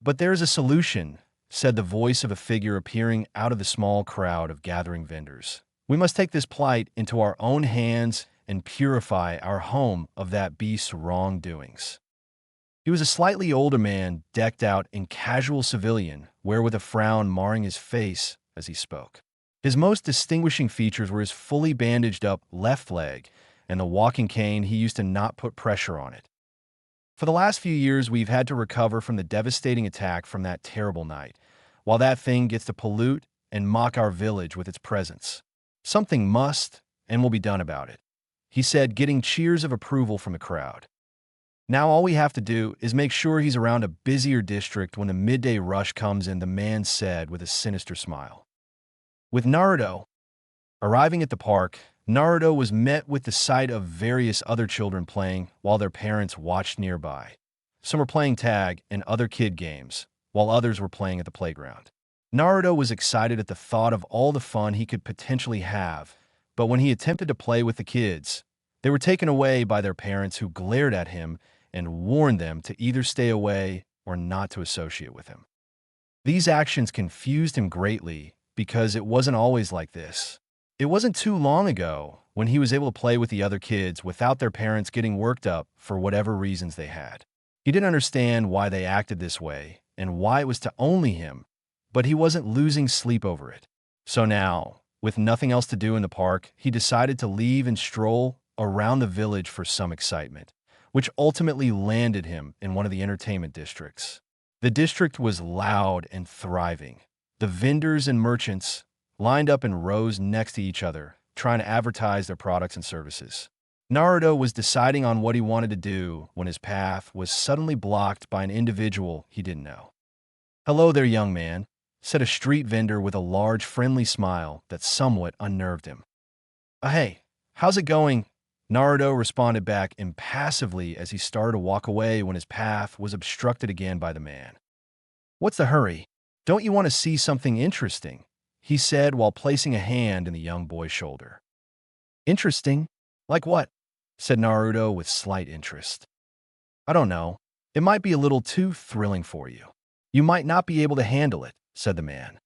Speaker 1: But there is a solution, said the voice of a figure appearing out of the small crowd of gathering vendors. We must take this plight into our own hands and purify our home of that beast's wrongdoings. He was a slightly older man, decked out in casual civilian wear with a frown marring his face as he spoke. His most distinguishing features were his fully bandaged up left leg and the walking cane he used to not put pressure on it. For the last few years, we've had to recover from the devastating attack from that terrible night, while that thing gets to pollute and mock our village with its presence. Something must and will be done about it, he said, getting cheers of approval from the crowd. Now all we have to do is make sure he's around a busier district when the midday rush comes in, the man said with a sinister smile. With Naruto arriving at the park, Naruto was met with the sight of various other children playing while their parents watched nearby. Some were playing tag and other kid games, while others were playing at the playground. Naruto was excited at the thought of all the fun he could potentially have, but when he attempted to play with the kids, they were taken away by their parents, who glared at him and warned them to either stay away or not to associate with him. These actions confused him greatly because it wasn't always like this. It wasn't too long ago when he was able to play with the other kids without their parents getting worked up for whatever reasons they had. He didn't understand why they acted this way and why it was to only him, but he wasn't losing sleep over it. So now, with nothing else to do in the park, he decided to leave and stroll around the village for some excitement, which ultimately landed him in one of the entertainment districts. The district was loud and thriving. The vendors and merchants lined up in rows next to each other, trying to advertise their products and services. Naruto was deciding on what he wanted to do when his path was suddenly blocked by an individual he didn't know. "Hello there, young man," said a street vendor with a large, friendly smile that somewhat unnerved him. Hey, how's it going?" Naruto responded back impassively as he started to walk away when his path was obstructed again by the man. "What's the hurry? Don't you want to see something interesting?" he said while placing a hand in the young boy's shoulder. "Interesting? Like what?" said Naruto with slight interest. "I don't know. It might be a little too thrilling for you. You might not be able to handle it," said the man.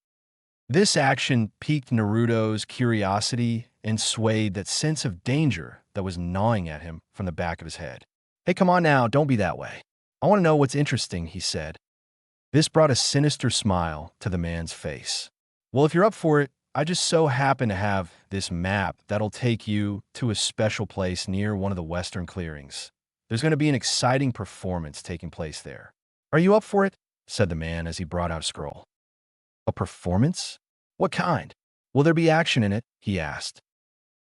Speaker 1: This action piqued Naruto's curiosity and swayed that sense of danger that was gnawing at him from the back of his head. "Hey, come on now, don't be that way. I want to know what's interesting," he said. This brought a sinister smile to the man's face. "Well, if you're up for it, I just so happen to have this map that'll take you to a special place near one of the western clearings. There's going to be an exciting performance taking place there. Are you up for it?" said the man as he brought out a scroll. "A performance? What kind? Will there be action in it?" he asked.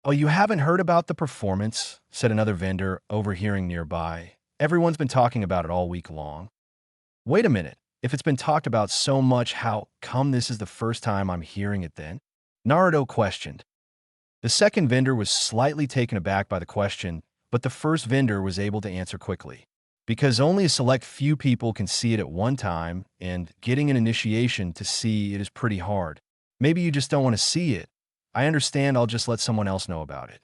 Speaker 1: "Oh, you haven't heard about the performance?" said another vendor, overhearing nearby. "Everyone's been talking about it all week long." "Wait a minute. If it's been talked about so much, how come this is the first time I'm hearing it then?" Naruto questioned. The second vendor was slightly taken aback by the question, but the first vendor was able to answer quickly. "Because only a select few people can see it at one time, and getting an initiation to see it is pretty hard. Maybe you just don't want to see it. I understand. I'll just let someone else know about it."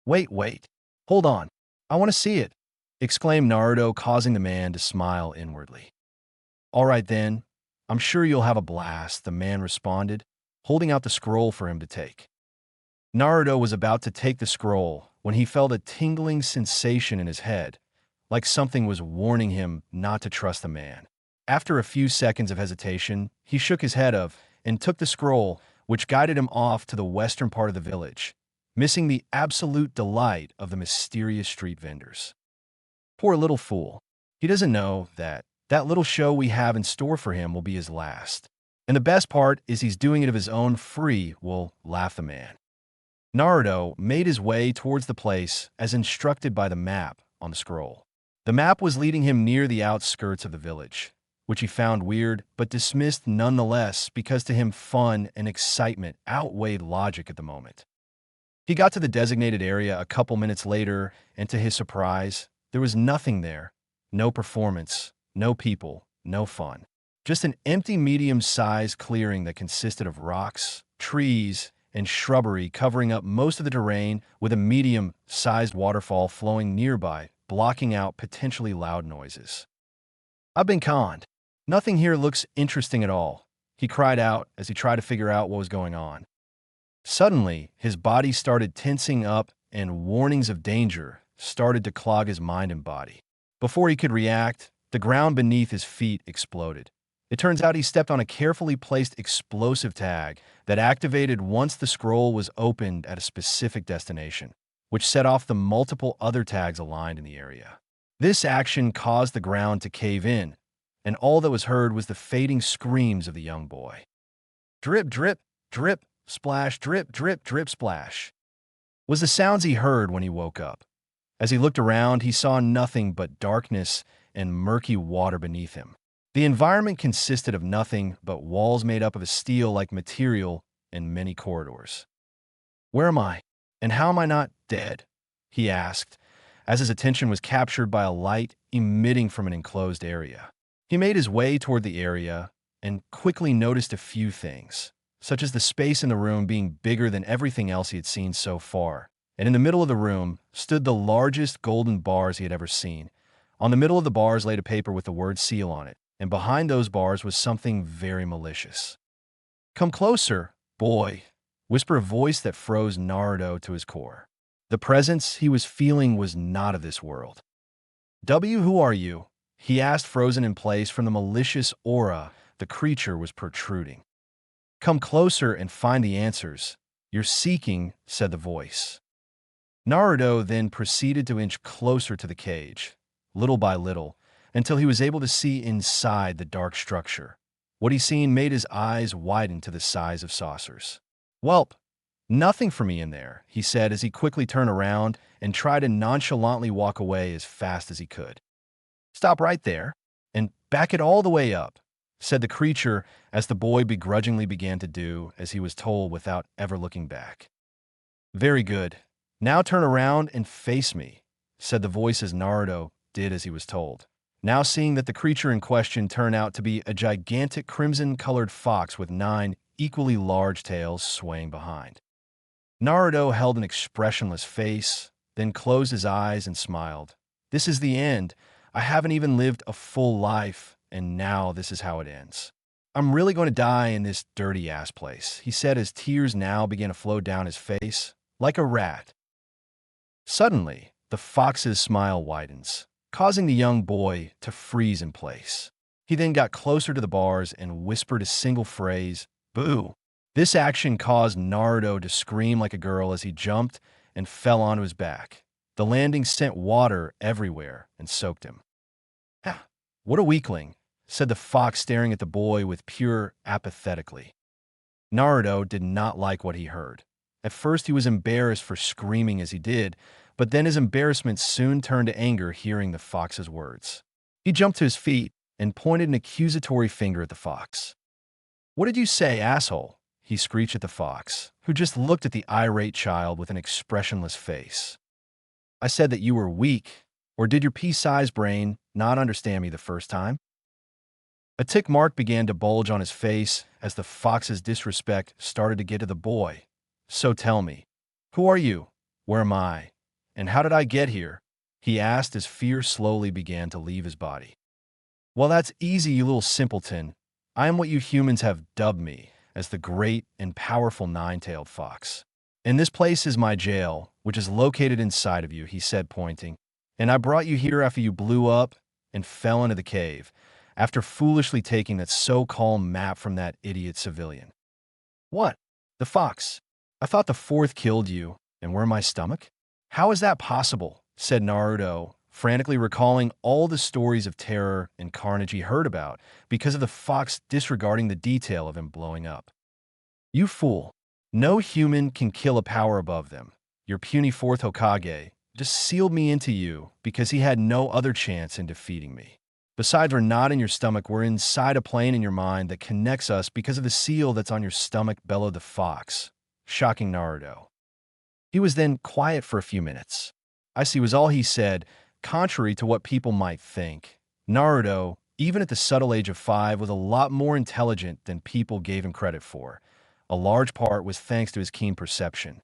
Speaker 1: Wait. Hold on. I want to see it," exclaimed Naruto, causing the man to smile inwardly. "All right then. I'm sure you'll have a blast," the man responded, holding out the scroll for him to take. Naruto was about to take the scroll when he felt a tingling sensation in his head, like something was warning him not to trust the man. After a few seconds of hesitation, he shook his head up and took the scroll, which guided him off to the western part of the village, missing the absolute delight of the mysterious street vendors. Poor little fool. He doesn't know that That little show we have in store for him will be his last. And the best part is he's doing it of his own free will, laugh the man. Naruto made his way towards the place as instructed by the map on the scroll. The map was leading him near the outskirts of the village, which he found weird but dismissed nonetheless because to him fun and excitement outweighed logic at the moment. He got to the designated area a couple minutes later, and to his surprise, there was nothing there. No performance, no people, no fun. Just an empty medium-sized clearing that consisted of rocks, trees, and shrubbery covering up most of the terrain, with a medium-sized waterfall flowing nearby, blocking out potentially loud noises. "I've been conned. Nothing here looks interesting at all," he cried out as he tried to figure out what was going on. Suddenly, his body started tensing up and warnings of danger started to clog his mind and body. Before he could react, the ground beneath his feet exploded. It turns out he stepped on a carefully placed explosive tag that activated once the scroll was opened at a specific destination, which set off the multiple other tags aligned in the area. This action caused the ground to cave in, and all that was heard was the fading screams of the young boy. Drip, drip, drip, splash, drip, drip, drip, splash, was the sounds he heard when he woke up. As he looked around, he saw nothing but darkness and murky water beneath him. The environment consisted of nothing but walls made up of a steel-like material and many corridors. "Where am I? And how am I not dead?" he asked, as his attention was captured by a light emitting from an enclosed area. He made his way toward the area and quickly noticed a few things, such as the space in the room being bigger than everything else he had seen so far. And in the middle of the room stood the largest golden bars he had ever seen. On the middle of the bars laid a paper with the word seal on it, and behind those bars was something very malicious. "Come closer, boy," whispered a voice that froze Naruto to his core. The presence he was feeling was not of this world. Who are you?" he asked, frozen in place from the malicious aura the creature was protruding. "Come closer and find the answers you're seeking," said the voice. Naruto then proceeded to inch closer to the cage, little by little, until he was able to see inside the dark structure. What he seen made his eyes widen to the size of saucers. "Welp, nothing for me in there," he said as he quickly turned around and tried to nonchalantly walk away as fast as he could. "Stop right there and back it all the way up," said the creature as the boy begrudgingly began to do as he was told without ever looking back. "Very good. Now turn around and face me," said the voice as Naruto did as he was told, now seeing that the creature in question turned out to be a gigantic crimson-colored fox with 9 equally large tails swaying behind. Naruto held an expressionless face, then closed his eyes and smiled. "This is the end. I haven't even lived a full life, and now this is how it ends. I'm really going to die in this dirty-ass place," he said as tears now began to flow down his face, like a rat. Suddenly, the fox's smile widens, causing the young boy to freeze in place. He then got closer to the bars and whispered a single phrase, "Boo." This action caused Naruto to scream like a girl as he jumped and fell onto his back. The landing sent water everywhere and soaked him. "Ah, what a weakling," said the fox, staring at the boy with pure apathetically. Naruto did not like what he heard. At first, he was embarrassed for screaming as he did, but then his embarrassment soon turned to anger hearing the fox's words. He jumped to his feet and pointed an accusatory finger at the fox. "What did you say, asshole?" he screeched at the fox, who just looked at the irate child with an expressionless face. "I said that you were weak, or did your pea-sized brain not understand me the first time?" A tick mark began to bulge on his face as the fox's disrespect started to get to the boy. "So tell me, who are you? Where am I? And how did I get here?" he asked as fear slowly began to leave his body. "Well, that's easy, you little simpleton. I am what you humans have dubbed me, as the great and powerful nine-tailed fox. And this place is my jail, which is located inside of you," he said, pointing. "And I brought you here after you blew up and fell into the cave, after foolishly taking that so-called map from that idiot civilian." "What? The fox? I thought the fourth killed you and were in my stomach?" "How is that possible?" said Naruto, frantically recalling all the stories of terror and carnage he heard about because of the fox disregarding the detail of him blowing up. You fool. No human can kill a power above them. Your puny fourth Hokage just sealed me into you because he had no other chance in defeating me. Besides, we're not in your stomach, we're inside a plane in your mind that connects us because of the seal that's on your stomach, bellowed the fox, shocking Naruto. He was then quiet for a few minutes. I see was all he said, contrary to what people might think. Naruto, even at the subtle age of 5, was a lot more intelligent than people gave him credit for. A large part was thanks to his keen perception.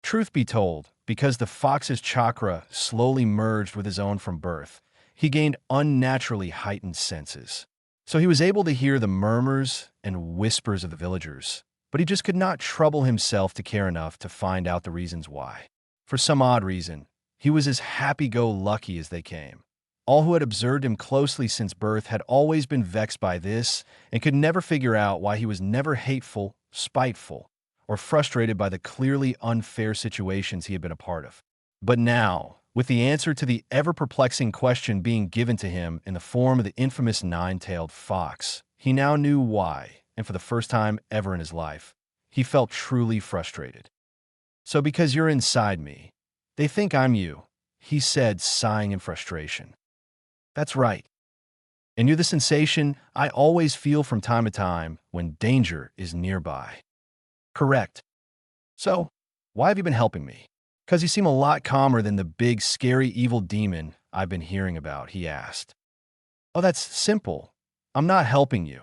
Speaker 1: Truth be told, because the fox's chakra slowly merged with his own from birth, he gained unnaturally heightened senses. So he was able to hear the murmurs and whispers of the villagers, but he just could not trouble himself to care enough to find out the reasons why. For some odd reason, he was as happy-go-lucky as they came. All who had observed him closely since birth had always been vexed by this and could never figure out why he was never hateful, spiteful, or frustrated by the clearly unfair situations he had been a part of. But now, with the answer to the ever-perplexing question being given to him in the form of the infamous nine-tailed fox, he now knew why, and for the first time ever in his life, he felt truly frustrated. So because you're inside me, they think I'm you, he said, sighing in frustration. That's right. And you're the sensation I always feel from time to time when danger is nearby. Correct. So, why have you been helping me? Because you seem a lot calmer than the big, scary, evil demon I've been hearing about, he asked. Oh, that's simple. I'm not helping you.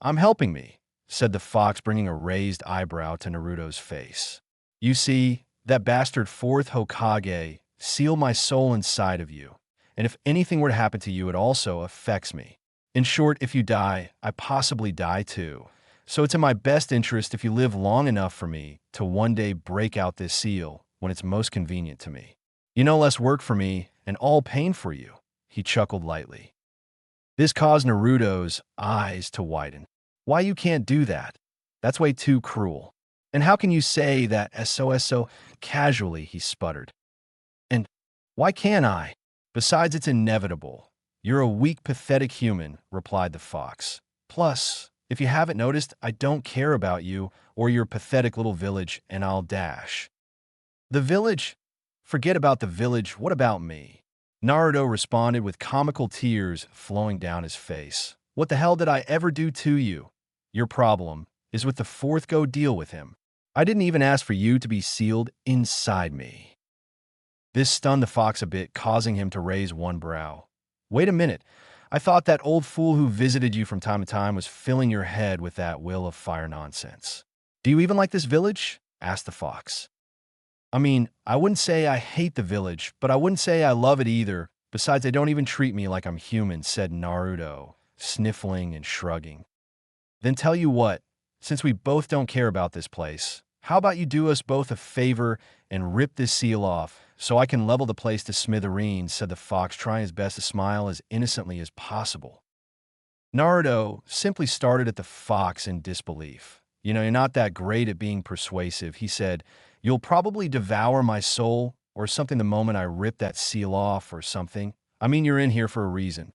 Speaker 1: I'm helping me, said the fox, bringing a raised eyebrow to Naruto's face. You see, that bastard fourth Hokage sealed my soul inside of you, and if anything were to happen to you, it also affects me. In short, if you die, I possibly die too. So it's in my best interest if you live long enough for me to one day break out this seal when it's most convenient to me. You know, less work for me and all pain for you, he chuckled lightly. This caused Naruto's eyes to widen. Why you can't do that? That's way too cruel. And how can you say that so casually, he sputtered. And why can't I? Besides, it's inevitable. You're a weak, pathetic human, replied the fox. Plus, if you haven't noticed, I don't care about you or your pathetic little village, and I'll dash. The village? Forget about the village, what about me? Naruto responded with comical tears flowing down his face. What the hell did I ever do to you? Your problem is with the fourth, go deal with him. I didn't even ask for you to be sealed inside me. This stunned the fox a bit, causing him to raise one brow. Wait a minute. I thought that old fool who visited you from time to time was filling your head with that will of fire nonsense. Do you even like this village? Asked the fox. I mean, I wouldn't say I hate the village, but I wouldn't say I love it either. Besides, they don't even treat me like I'm human, said Naruto, sniffling and shrugging. Then tell you what, since we both don't care about this place, how about you do us both a favor and rip this seal off so I can level the place to smithereens, said the fox, trying his best to smile as innocently as possible. Naruto simply started at the fox in disbelief. You know, you're not that great at being persuasive, he said. You'll probably devour my soul or something the moment I rip that seal off or something. I mean, you're in here for a reason.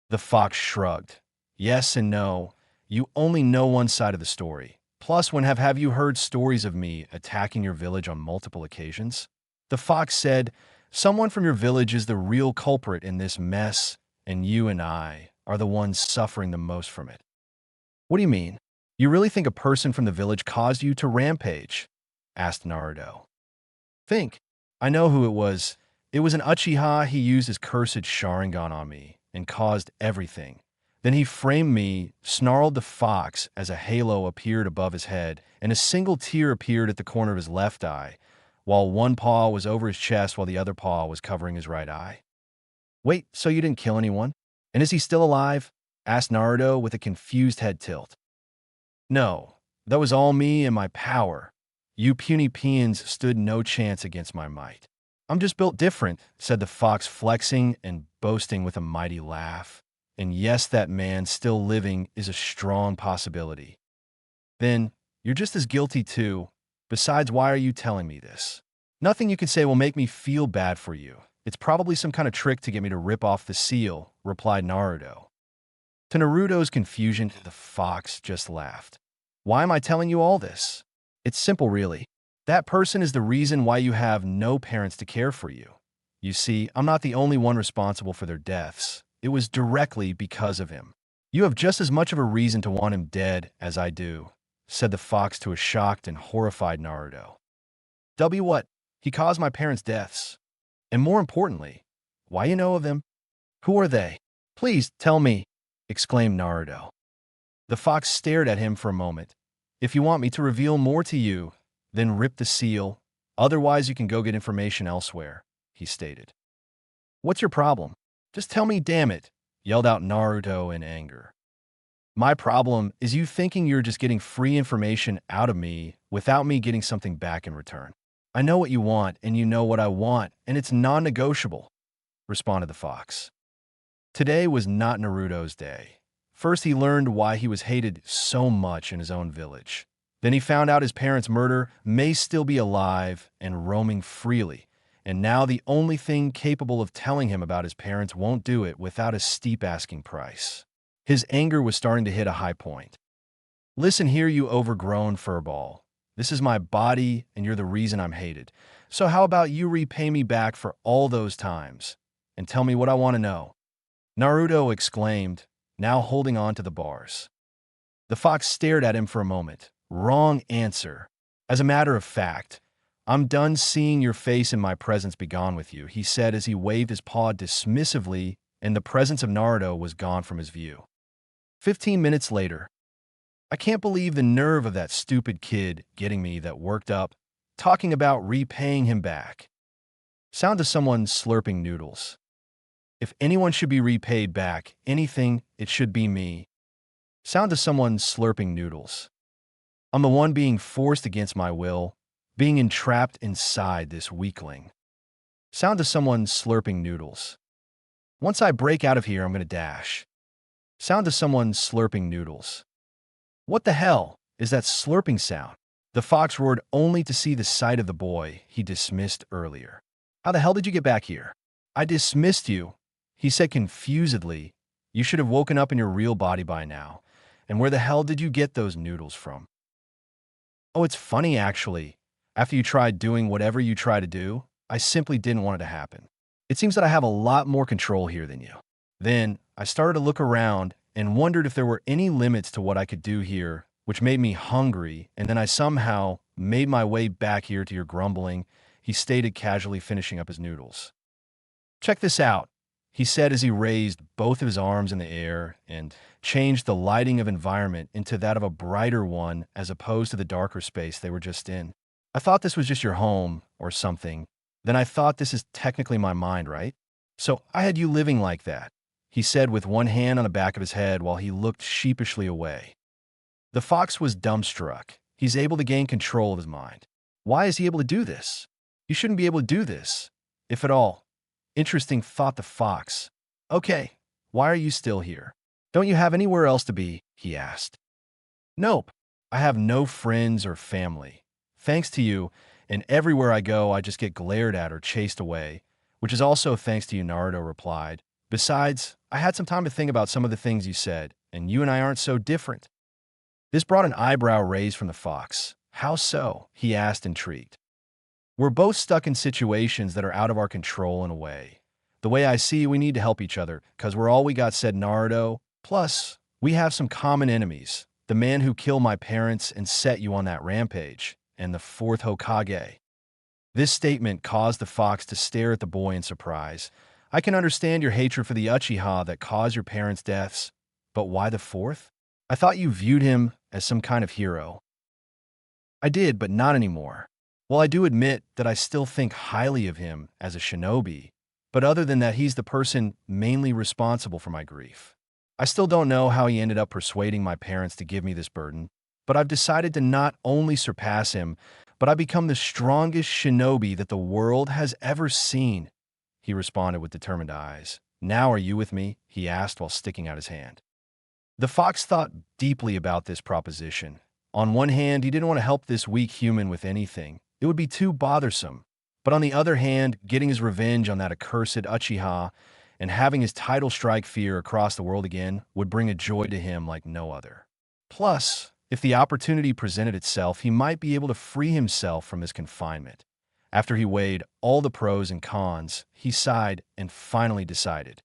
Speaker 1: The fox shrugged. Yes and no. You only know one side of the story. Plus, when have you heard stories of me attacking your village on multiple occasions? The fox said, someone from your village is the real culprit in this mess, and you and I are the ones suffering the most from it. What do you mean? You really think a person from the village caused you to rampage? Asked Naruto. Think. I know who it was. It was an Uchiha. He used his cursed Sharingan on me and caused everything. Then he framed me, snarled the fox as a halo appeared above his head, and a single tear appeared at the corner of his left eye, while one paw was over his chest while the other paw was covering his right eye. Wait, so you didn't kill anyone? And is he still alive? Asked Naruto with a confused head tilt. No, that was all me and my power. You puny peons stood no chance against my might. I'm just built different, said the fox, flexing and boasting with a mighty laugh. And yes, that man still living is a strong possibility. Then, you're just as guilty too. Besides, why are you telling me this? Nothing you can say will make me feel bad for you. It's probably some kind of trick to get me to rip off the seal, replied Naruto. To Naruto's confusion, the fox just laughed. Why am I telling you all this? It's simple, really. That person is the reason why you have no parents to care for you. You see, I'm not the only one responsible for their deaths. It was directly because of him. You have just as much of a reason to want him dead as I do, said the fox to a shocked and horrified Naruto. What? He caused my parents' deaths. And more importantly, why you know of them? Who are they? Please tell me, exclaimed Naruto. The fox stared at him for a moment. If you want me to reveal more to you, then rip the seal. Otherwise, you can go get information elsewhere, he stated. What's your problem? Just tell me, damn it, yelled out Naruto in anger. My problem is you thinking you're just getting free information out of me without me getting something back in return. I know what you want, and you know what I want, and it's non-negotiable, responded the fox. Today was not Naruto's day. First, he learned why he was hated so much in his own village. Then he found out his parents' murderer may still be alive and roaming freely, and now the only thing capable of telling him about his parents won't do it without a steep asking price. His anger was starting to hit a high point. Listen here, you overgrown furball. This is my body, and you're the reason I'm hated. So how about you repay me back for all those times, and tell me what I want to know? Naruto exclaimed, now holding on to the bars. The fox stared at him for a moment. Wrong answer. As a matter of fact, I'm done seeing your face in my presence be gone with you, he said as he waved his paw dismissively, and the presence of Naruto was gone from his view. 15 minutes later. I can't believe the nerve of that stupid kid getting me that worked up, talking about repaying him back. Sound of someone slurping noodles. If anyone should be repaid back anything, it should be me. Sound of someone slurping noodles. I'm the one being forced against my will, being entrapped inside this weakling. Sound of someone slurping noodles. Once I break out of here, I'm going to dash. Sound of someone slurping noodles. What the hell is that slurping sound? The fox roared only to see the sight of the boy he dismissed earlier. How the hell did you get back here? I dismissed you, he said confusedly. You should have woken up in your real body by now. And where the hell did you get those noodles from? Oh, it's funny actually. After you tried doing whatever you try to do, I simply didn't want it to happen. It seems that I have a lot more control here than you. Then I started to look around and wondered if there were any limits to what I could do here, which made me hungry, and then I somehow made my way back here to your grumbling, he stated casually, finishing up his noodles. Check this out, he said as he raised both of his arms in the air and changed the lighting of environment into that of a brighter one as opposed to the darker space they were just in. I thought this was just your home or something. Then I thought this is technically my mind, right? So I had you living like that, he said with one hand on the back of his head while he looked sheepishly away. The fox was dumbstruck. He's able to gain control of his mind. Why is he able to do this? You shouldn't be able to do this, if at all. Interesting, thought the fox. Okay, why are you still here? Don't you have anywhere else to be? He asked. Nope, I have no friends or family. Thanks to you, and everywhere I go I just get glared at or chased away, which is also thanks to you, Naruto replied. Besides, I had some time to think about some of the things you said, and you and I aren't so different. This brought an eyebrow raise from the fox. How so? He asked, intrigued. We're both stuck in situations that are out of our control in a way. The way I see, we need to help each other, 'cause we're all we got, said Naruto. Plus, we have some common enemies. The man who killed my parents and set you on that rampage, and the fourth Hokage. This statement caused the fox to stare at the boy in surprise. I can understand your hatred for the Uchiha that caused your parents' deaths, but why the fourth? I thought you viewed him as some kind of hero. I did, but not anymore. Well, I do admit that I still think highly of him as a shinobi, but other than that, he's the person mainly responsible for my grief. I still don't know how he ended up persuading my parents to give me this burden, but I've decided to not only surpass him, but I become the strongest shinobi that the world has ever seen, he responded with determined eyes. Now are you with me? He asked while sticking out his hand. The fox thought deeply about this proposition. On one hand, he didn't want to help this weak human with anything. It would be too bothersome. But on the other hand, getting his revenge on that accursed Uchiha and having his title strike fear across the world again would bring a joy to him like no other. Plus, if the opportunity presented itself, he might be able to free himself from his confinement. After he weighed all the pros and cons, he sighed and finally decided.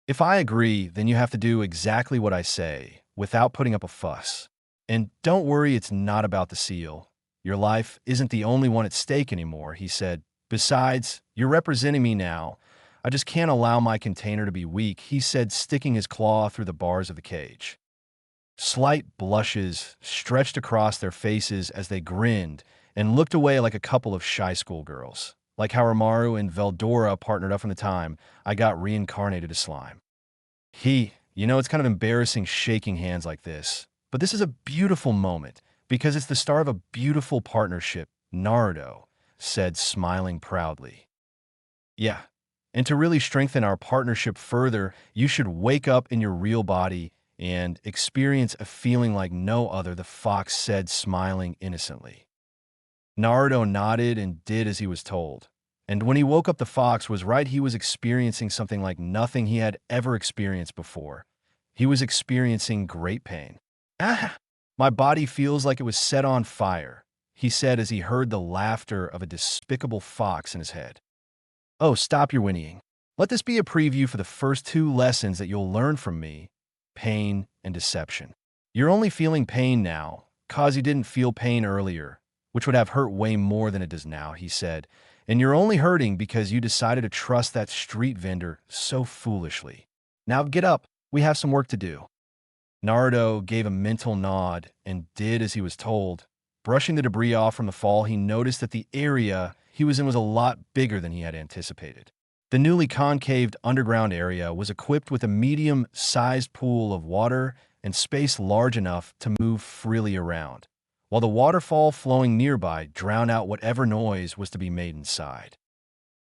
Speaker 1: If I agree, then you have to do exactly what I say, without putting up a fuss. And don't worry, it's not about the seal. Your life isn't the only one at stake anymore, he said. Besides, you're representing me now. I just can't allow my container to be weak, he said, sticking his claw through the bars of the cage. Slight blushes stretched across their faces as they grinned and looked away like a couple of shy schoolgirls. Like how Amaru and Veldora partnered up from the time I got reincarnated as slime. It's kind of embarrassing shaking hands like this, but this is a beautiful moment because it's the start of a beautiful partnership, Naruto said, smiling proudly. Yeah, and to really strengthen our partnership further, you should wake up in your real body and experience a feeling like no other, the fox said, smiling innocently. Naruto nodded and did as he was told. And when he woke up, the fox was right. He was experiencing something like nothing he had ever experienced before. He was experiencing great pain. Ah, my body feels like it was set on fire, he said as he heard the laughter of a despicable fox in his head. Oh, stop your whinnying. Let this be a preview for the first 2 lessons that you'll learn from me: pain and deception. You're only feeling pain now, 'cause you didn't feel pain earlier, which would have hurt way more than it does now, he said. And you're only hurting because you decided to trust that street vendor so foolishly. Now get up, we have some work to do. Naruto gave a mental nod and did as he was told. Brushing the debris off from the fall, he noticed that the area he was in was a lot bigger than he had anticipated. The newly concaved underground area was equipped with a medium-sized pool of water and space large enough to move freely around, while the waterfall flowing nearby drowned out whatever noise was to be made inside.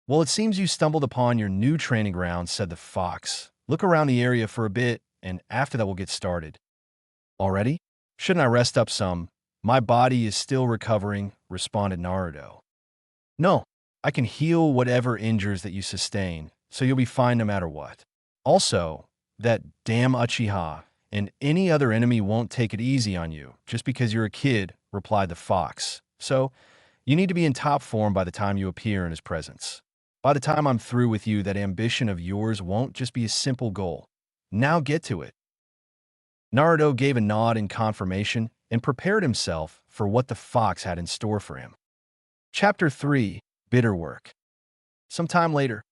Speaker 1: Well, it seems you stumbled upon your new training ground, said the fox. Look around the area for a bit, and after that we'll get started. Already? Shouldn't I rest up some? My body is still recovering, responded Naruto. No, I can heal whatever injuries that you sustain, so you'll be fine no matter what. Also, that damn Uchiha and any other enemy won't take it easy on you just because you're a kid, replied the fox. So, you need to be in top form by the time you appear in his presence. By the time I'm through with you, that ambition of yours won't just be a simple goal. Now get to it. Naruto gave a nod in confirmation and prepared himself for what the fox had in store for him. Chapter 3: Bitter Work. Sometime later,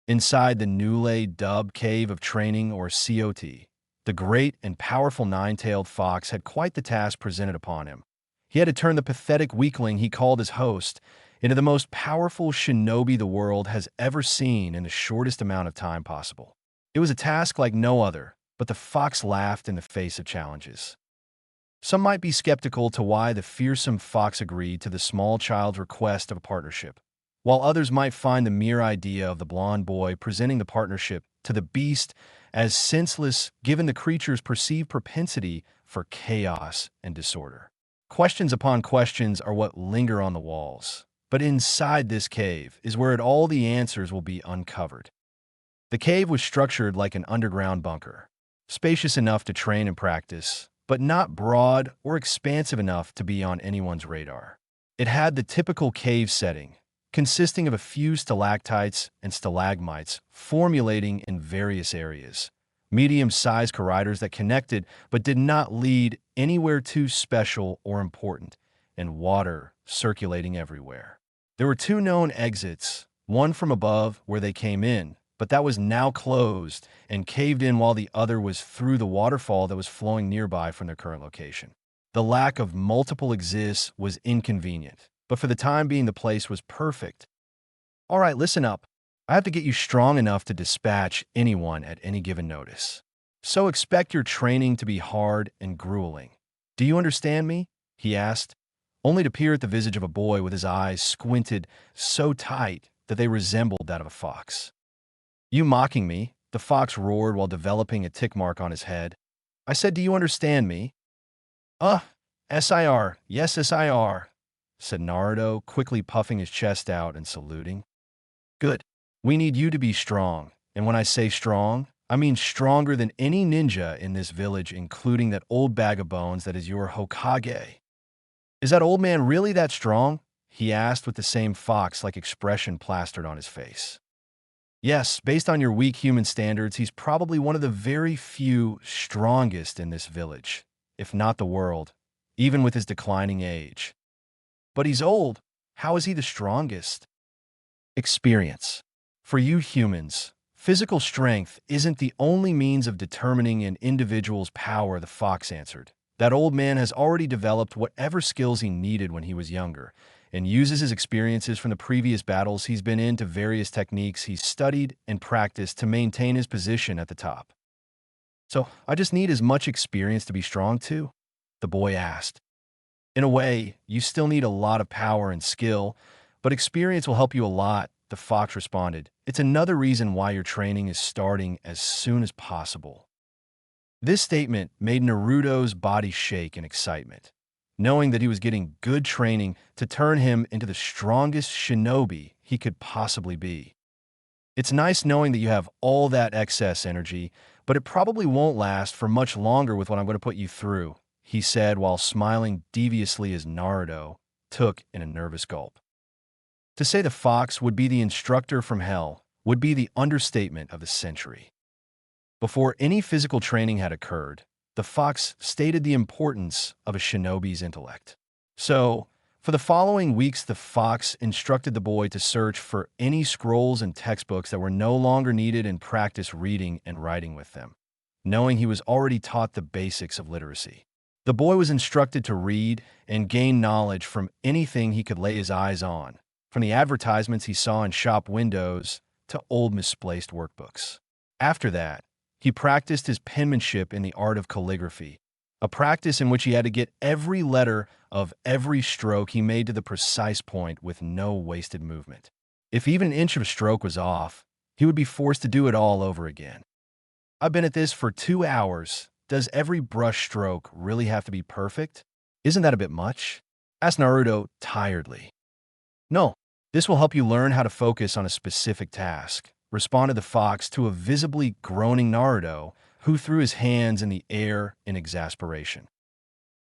Speaker 1: inside the newly dubbed Cave of Training, or COT, the great and powerful nine-tailed fox had quite the task presented upon him. He had to turn the pathetic weakling he called his host into the most powerful shinobi the world has ever seen in the shortest amount of time possible. It was a task like no other, but the fox laughed in the face of challenges. Some might be skeptical to why the fearsome fox agreed to the small child's request of a partnership, while others might find the mere idea of the blonde boy presenting the partnership to the beast as senseless given the creature's perceived propensity for chaos and disorder. Questions upon questions are what linger on the walls, but inside this cave is where all the answers will be uncovered. The cave was structured like an underground bunker, spacious enough to train and practice, but not broad or expansive enough to be on anyone's radar. It had the typical cave setting, consisting of a few stalactites and stalagmites formulating in various areas, medium-sized corridors that connected but did not lead anywhere too special or important, and water circulating everywhere. There were 2 known exits, one from above where they came in, but that was now closed and caved in, while the other was through the waterfall that was flowing nearby from their current location. The lack of multiple exits was inconvenient, but for the time being the place was perfect. All right, listen up. I have to get you strong enough to dispatch anyone at any given notice. So expect your training to be hard and grueling. Do you understand me? He asked, only to peer at the visage of a boy with his eyes squinted so tight that they resembled that of a fox. You mocking me? The fox roared while developing a tick mark on his head. I said, do you understand me? SIR, yes, SIR, said Naruto, quickly puffing his chest out and saluting. Good. We need you to be strong. And when I say strong, I mean stronger than any ninja in this village, including that old bag of bones that is your Hokage. Is that old man really that strong? He asked with the same fox-like expression plastered on his face. Yes, based on your weak human standards, he's probably one of the very few strongest in this village, if not the world, even with his declining age. But he's old. How is he the strongest? Experience. For you humans, physical strength isn't the only means of determining an individual's power, the fox answered. That old man has already developed whatever skills he needed when he was younger, and uses his experiences from the previous battles he's been in to various techniques he's studied and practiced to maintain his position at the top. So, I just need as much experience to be strong too? The boy asked. In a way, you still need a lot of power and skill, but experience will help you a lot, the fox responded. It's another reason why your training is starting as soon as possible. This statement made Naruto's body shake in excitement, knowing that he was getting good training to turn him into the strongest shinobi he could possibly be. It's nice knowing that you have all that excess energy, but it probably won't last for much longer with what I'm going to put you through, he said while smiling deviously as Naruto took in a nervous gulp. To say the fox would be the instructor from hell would be the understatement of the century. Before any physical training had occurred, the fox stated the importance of a shinobi's intellect. So, for the following weeks, the fox instructed the boy to search for any scrolls and textbooks that were no longer needed and practice reading and writing with them, knowing he was already taught the basics of literacy. The boy was instructed to read and gain knowledge from anything he could lay his eyes on, from the advertisements he saw in shop windows to old misplaced workbooks. After that, he practiced his penmanship in the art of calligraphy, a practice in which he had to get every letter of every stroke he made to the precise point with no wasted movement. If even an inch of a stroke was off, he would be forced to do it all over again. I've been at this for 2 hours. Does every brush stroke really have to be perfect? Isn't that a bit much? Asked Naruto tiredly. No, this will help you learn how to focus on a specific task, responded the fox to a visibly groaning Naruto, who threw his hands in the air in exasperation.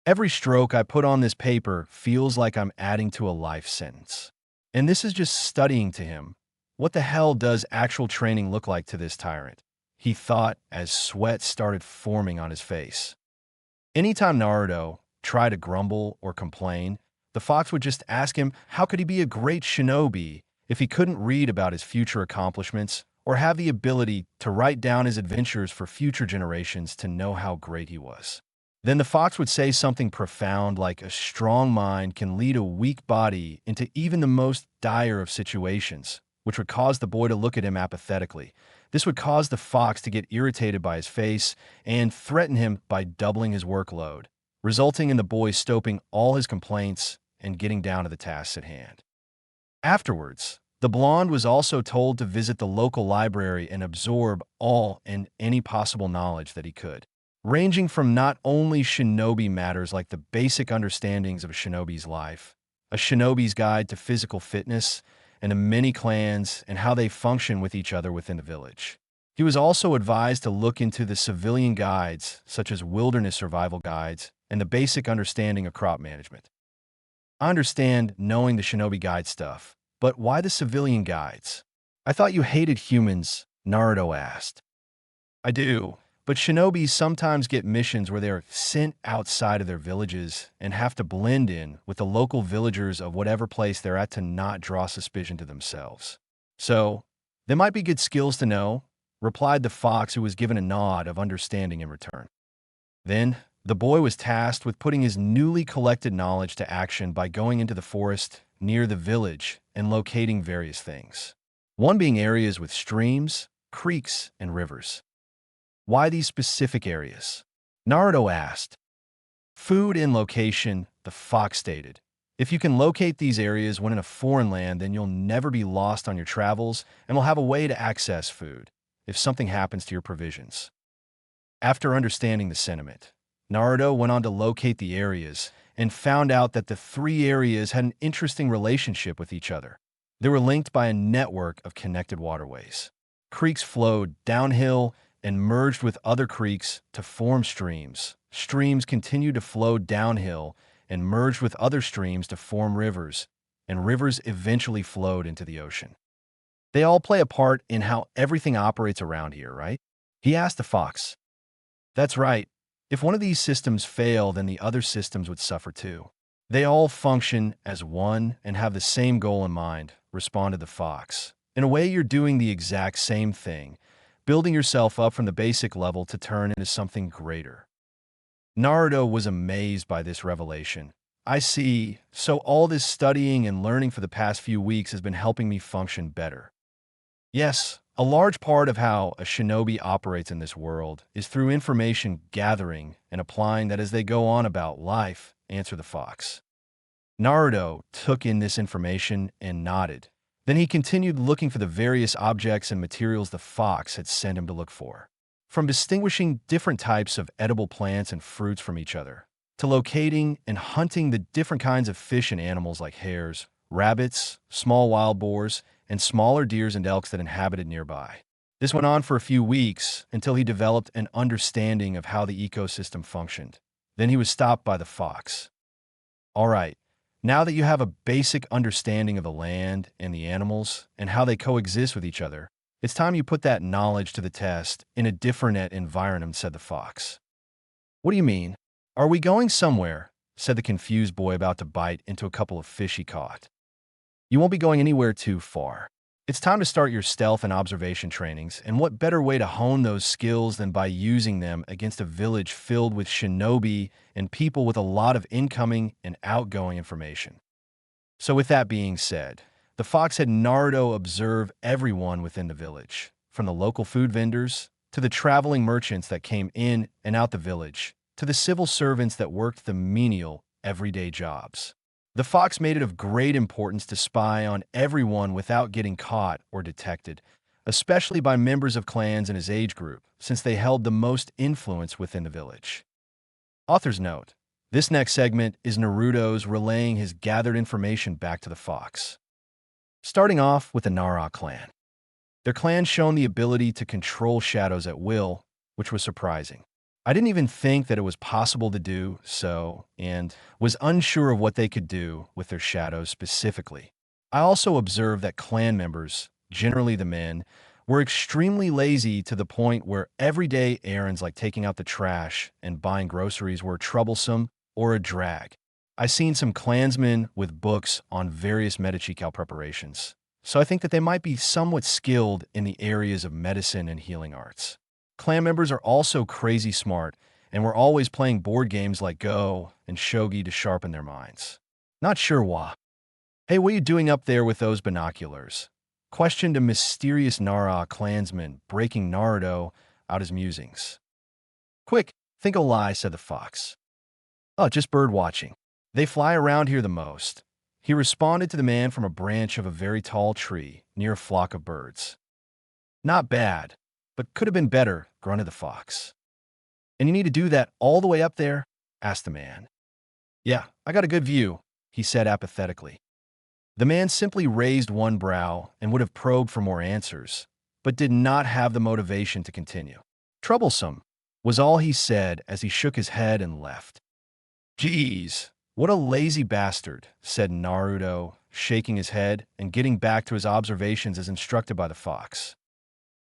Speaker 1: Every stroke I put on this paper feels like I'm adding to a life sentence. And this is just studying to him. What the hell does actual training look like to this tyrant? He thought as sweat started forming on his face. Anytime Naruto tried to grumble or complain, the fox would just ask him how could he be a great shinobi if he couldn't read about his future accomplishments or have the ability to write down his adventures for future generations to know how great he was. Then the fox would say something profound like a strong mind can lead a weak body into even the most dire of situations, which would cause the boy to look at him apathetically. This would cause the fox to get irritated by his face and threaten him by doubling his workload, resulting in the boy stopping all his complaints and getting down to the tasks at hand. Afterwards, the blonde was also told to visit the local library and absorb all and any possible knowledge that he could, ranging from not only shinobi matters like the basic understandings of a shinobi's life, a shinobi's guide to physical fitness, and the many clans and how they function with each other within the village. He was also advised to look into the civilian guides, such as wilderness survival guides, and the basic understanding of crop management. I understand knowing the shinobi guide stuff, but why the civilian guides? I thought you hated humans, Naruto asked. I do, but shinobis sometimes get missions where they are sent outside of their villages and have to blend in with the local villagers of whatever place they're at to not draw suspicion to themselves. So, they might be good skills to know, replied the fox, who was given a nod of understanding in return. Then, the boy was tasked with putting his newly collected knowledge to action by going into the forest near the village and locating various things. One being areas with streams, creeks, and rivers. Why these specific areas? Naruto asked. Food and location, the fox stated. If you can locate these areas when in a foreign land, then you'll never be lost on your travels and will have a way to access food if something happens to your provisions. After understanding the sentiment, Naruto went on to locate the areas and found out that the three areas had an interesting relationship with each other. They were linked by a network of connected waterways. Creeks flowed downhill and merged with other creeks to form streams. Streams continued to flow downhill and merged with other streams to form rivers, and rivers eventually flowed into the ocean. They all play a part in how everything operates around here, right? He asked the fox. That's right. If one of these systems fail, then the other systems would suffer too. They all function as one and have the same goal in mind, responded the fox. In a way, you're doing the exact same thing, building yourself up from the basic level to turn into something greater. Naruto was amazed by this revelation. I see. So all this studying and learning for the past few weeks has been helping me function better. Yes, a large part of how a shinobi operates in this world is through information gathering and applying that as they go on about life, answered the fox. Naruto took in this information and nodded. Then he continued looking for the various objects and materials the fox had sent him to look for. From distinguishing different types of edible plants and fruits from each other, to locating and hunting the different kinds of fish and animals like hares, rabbits, small wild boars, and smaller deers and elks that inhabited nearby. This went on for a few weeks until he developed an understanding of how the ecosystem functioned. Then he was stopped by the fox. All right, now that you have a basic understanding of the land and the animals and how they coexist with each other, it's time you put that knowledge to the test in a different environment, said the fox. What do you mean? Are we going somewhere? Said the confused boy about to bite into a couple of fish he caught. You won't be going anywhere too far. It's time to start your stealth and observation trainings, and what better way to hone those skills than by using them against a village filled with shinobi and people with a lot of incoming and outgoing information. So with that being said, the fox had Naruto observe everyone within the village, from the local food vendors to the traveling merchants that came in and out the village, to the civil servants that worked the menial, everyday jobs. The fox made it of great importance to spy on everyone without getting caught or detected, especially by members of clans in his age group, since they held the most influence within the village. Author's note: this next segment is Naruto's relaying his gathered information back to the fox. Starting off with the Nara clan. Their clan shone the ability to control shadows at will, which was surprising. I didn't even think that it was possible to do so, and was unsure of what they could do with their shadows specifically. I also observed that clan members, generally the men, were extremely lazy to the point where everyday errands like taking out the trash and buying groceries were troublesome or a drag. I seen some clansmen with books on various medicinal preparations, so I think that they might be somewhat skilled in the areas of medicine and healing arts. Clan members are also crazy smart and were always playing board games like Go and Shogi to sharpen their minds. Not sure why. Hey, what are you doing up there with those binoculars? Questioned a mysterious Nara clansman, breaking Naruto out his musings. Quick, think a lie, said the fox. Oh, just bird watching. They fly around here the most. He responded to the man from a branch of a very tall tree near a flock of birds. Not bad, but could have been better, grunted the fox. And you need to do that all the way up there? Asked the man. Yeah, I got a good view, he said apathetically. The man simply raised one brow and would have probed for more answers, but did not have the motivation to continue. Troublesome, was all he said as he shook his head and left. Geez, what a lazy bastard, said Naruto, shaking his head and getting back to his observations as instructed by the fox.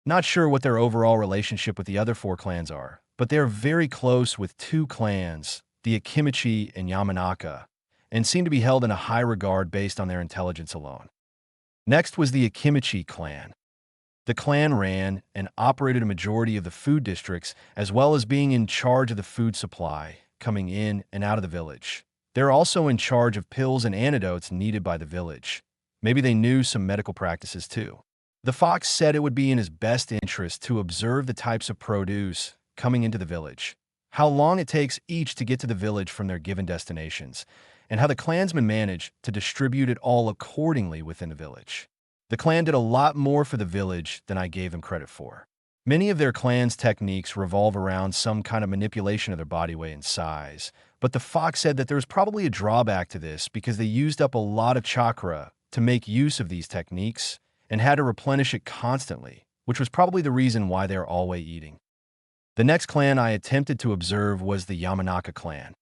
Speaker 1: Not sure what their overall relationship with the other four clans are, but they are very close with two clans, the Akimichi and Yamanaka, and seem to be held in a high regard based on their intelligence alone. Next was the Akimichi clan. The clan ran and operated a majority of the food districts, as well as being in charge of the food supply, coming in and out of the village. They're also in charge of pills and antidotes needed by the village. Maybe they knew some medical practices too. The fox said it would be in his best interest to observe the types of produce coming into the village, how long it takes each to get to the village from their given destinations, and how the clansmen manage to distribute it all accordingly within the village. The clan did a lot more for the village than I gave them credit for. Many of their clan's techniques revolve around some kind of manipulation of their body weight and size, but the fox said that there was probably a drawback to this because they used up a lot of chakra to make use of these techniques and had to replenish it constantly, which was probably the reason why they're always eating. The next clan I attempted to observe was the Yamanaka clan.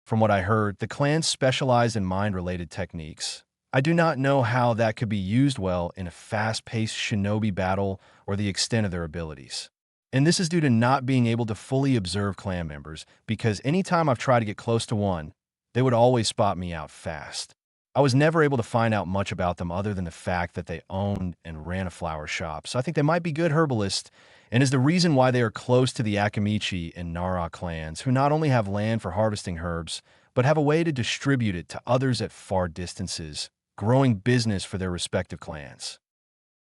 Speaker 1: From what I heard, the clan specialized in mind-related techniques. I do not know how that could be used well in a fast-paced shinobi battle or the extent of their abilities. And this is due to not being able to fully observe clan members, because anytime I've tried to get close to one, they would always spot me out fast. I was never able to find out much about them other than the fact that they owned and ran a flower shop, so I think they might be good herbalists, and is the reason why they are close to the Akamichi and Nara clans, who not only have land for harvesting herbs, but have a way to distribute it to others at far distances, growing business for their respective clans.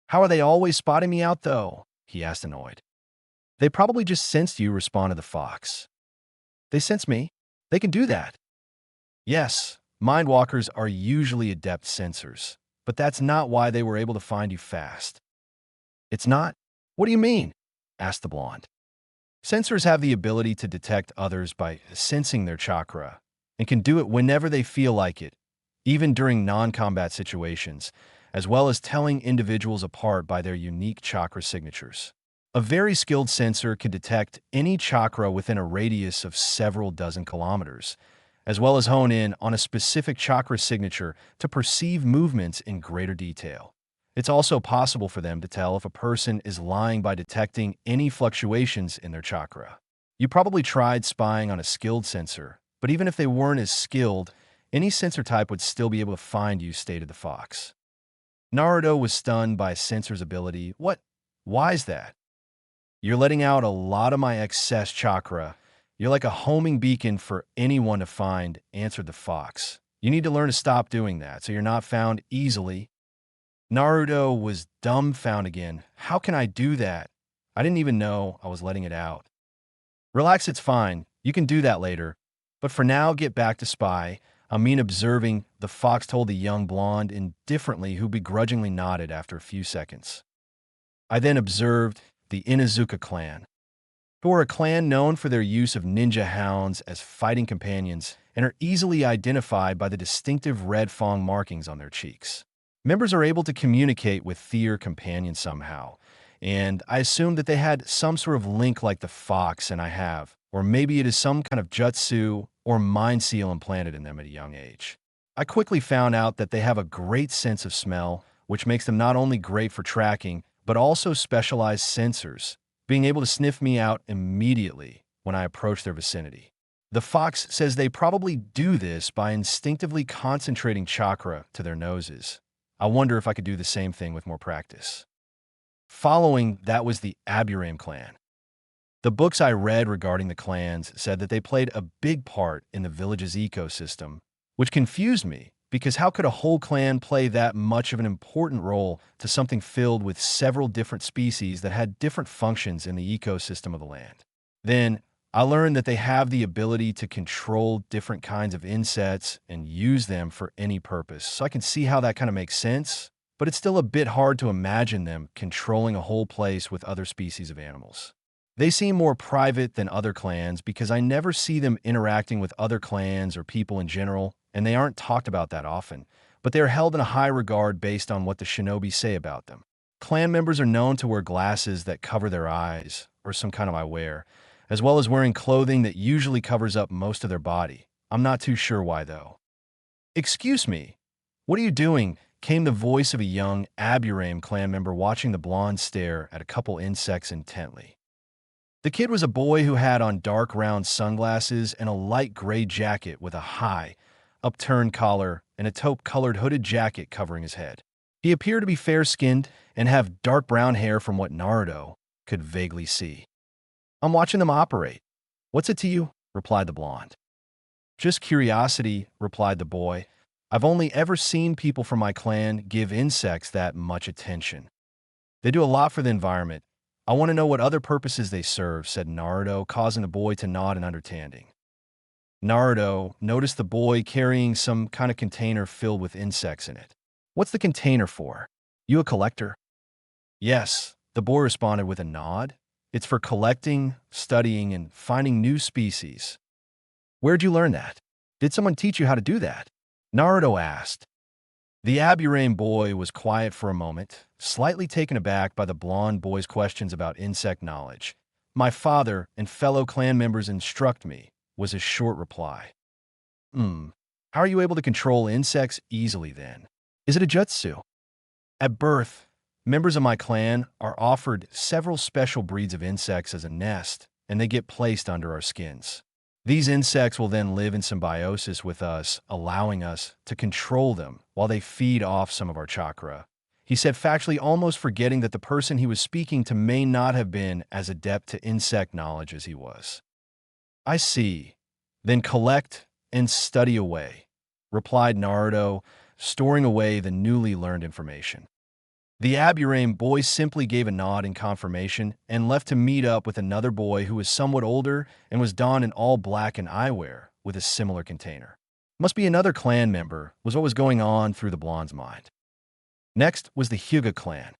Speaker 1: "How are they always spotting me out, though?" he asked, annoyed. "They probably just sensed you," responded the fox. "They sense me? They can do that." "Yes, mindwalkers are usually adept sensors, but that's not why they were able to find you fast." "It's not? What do you mean?" asked the blonde. "Sensors have the ability to detect others by sensing their chakra, and can do it whenever they feel like it, even during non-combat situations, as well as telling individuals apart by their unique chakra signatures. A very skilled sensor can detect any chakra within a radius of several dozen kilometers, as well as hone in on a specific chakra signature to perceive movements in greater detail. It's also possible for them to tell if a person is lying by detecting any fluctuations in their chakra. You probably tried spying on a skilled sensor, but even if they weren't as skilled, any sensor type would still be able to find you," stated the fox. Naruto was stunned by Sensor's ability. "What? Why is that?" "You're letting out a lot of my excess chakra. You're like a homing beacon for anyone to find," answered the fox. "You need to learn to stop doing that so you're not found easily." Naruto was dumbfounded again. "How can I do that? I didn't even know I was letting it out." "Relax, it's fine. You can do that later. But for now, get back to spy. Observing," the fox told the young blonde indifferently, who begrudgingly nodded after a few seconds. I then observed the Inazuka clan, who are a clan known for their use of ninja hounds as fighting companions and are easily identified by the distinctive red fang markings on their cheeks. Members are able to communicate with their companions somehow, and I assumed that they had some sort of link like the fox and I have, or maybe it is some kind of jutsu or mind seal implanted in them at a young age. I quickly found out that they have a great sense of smell, which makes them not only great for tracking, but also specialized sensors, being able to sniff me out immediately when I approach their vicinity. The fox says they probably do this by instinctively concentrating chakra to their noses. I wonder if I could do the same thing with more practice. Following that was the Aburame clan. The books I read regarding the clans said that they played a big part in the village's ecosystem, which confused me because how could a whole clan play that much of an important role to something filled with several different species that had different functions in the ecosystem of the land? Then I learned that they have the ability to control different kinds of insects and use them for any purpose, so I can see how that kind of makes sense, but it's still a bit hard to imagine them controlling a whole place with other species of animals. They seem more private than other clans because I never see them interacting with other clans or people in general, and they aren't talked about that often, but they are held in a high regard based on what the shinobi say about them. Clan members are known to wear glasses that cover their eyes, or some kind of eyewear, as well as wearing clothing that usually covers up most of their body. I'm not too sure why, though. "Excuse me, what are you doing?" came the voice of a young Aburame clan member watching the blonde stare at a couple insects intently. The kid was a boy who had on dark round sunglasses and a light gray jacket with a high, upturned collar and a taupe-colored hooded jacket covering his head. He appeared to be fair-skinned and have dark brown hair from what Naruto could vaguely see. "I'm watching them operate. What's it to you?" replied the blonde. "Just curiosity," replied the boy. "I've only ever seen people from my clan give insects that much attention. They do a lot for the environment. I want to know what other purposes they serve," said Naruto, causing the boy to nod in understanding. Naruto noticed the boy carrying some kind of container filled with insects in it. "What's the container for? You a collector?" "Yes," The boy responded with a nod. It's for collecting, studying, and finding new species. Where'd you learn that? Did someone teach you how to do that? Naruto asked. The Aburame boy was quiet for a moment, slightly taken aback by the blonde boy's questions about insect knowledge. My father and fellow clan members instruct me, was his short reply. How are you able to control insects easily then? Is it a jutsu? At birth, members of my clan are offered several special breeds of insects as a nest, and they get placed under our skins. These insects will then live in symbiosis with us, allowing us to control them while they feed off some of our chakra. He said factually, almost forgetting that the person he was speaking to may not have been as adept to insect knowledge as he was. I see. Then collect and study away, replied Naruto, storing away the newly learned information. The Aburame boy simply gave a nod in confirmation and left to meet up with another boy who was somewhat older and was donned in all black and eyewear with a similar container. Must be another clan member, was what was going on through the blonde's mind. Next was the Hyuga clan.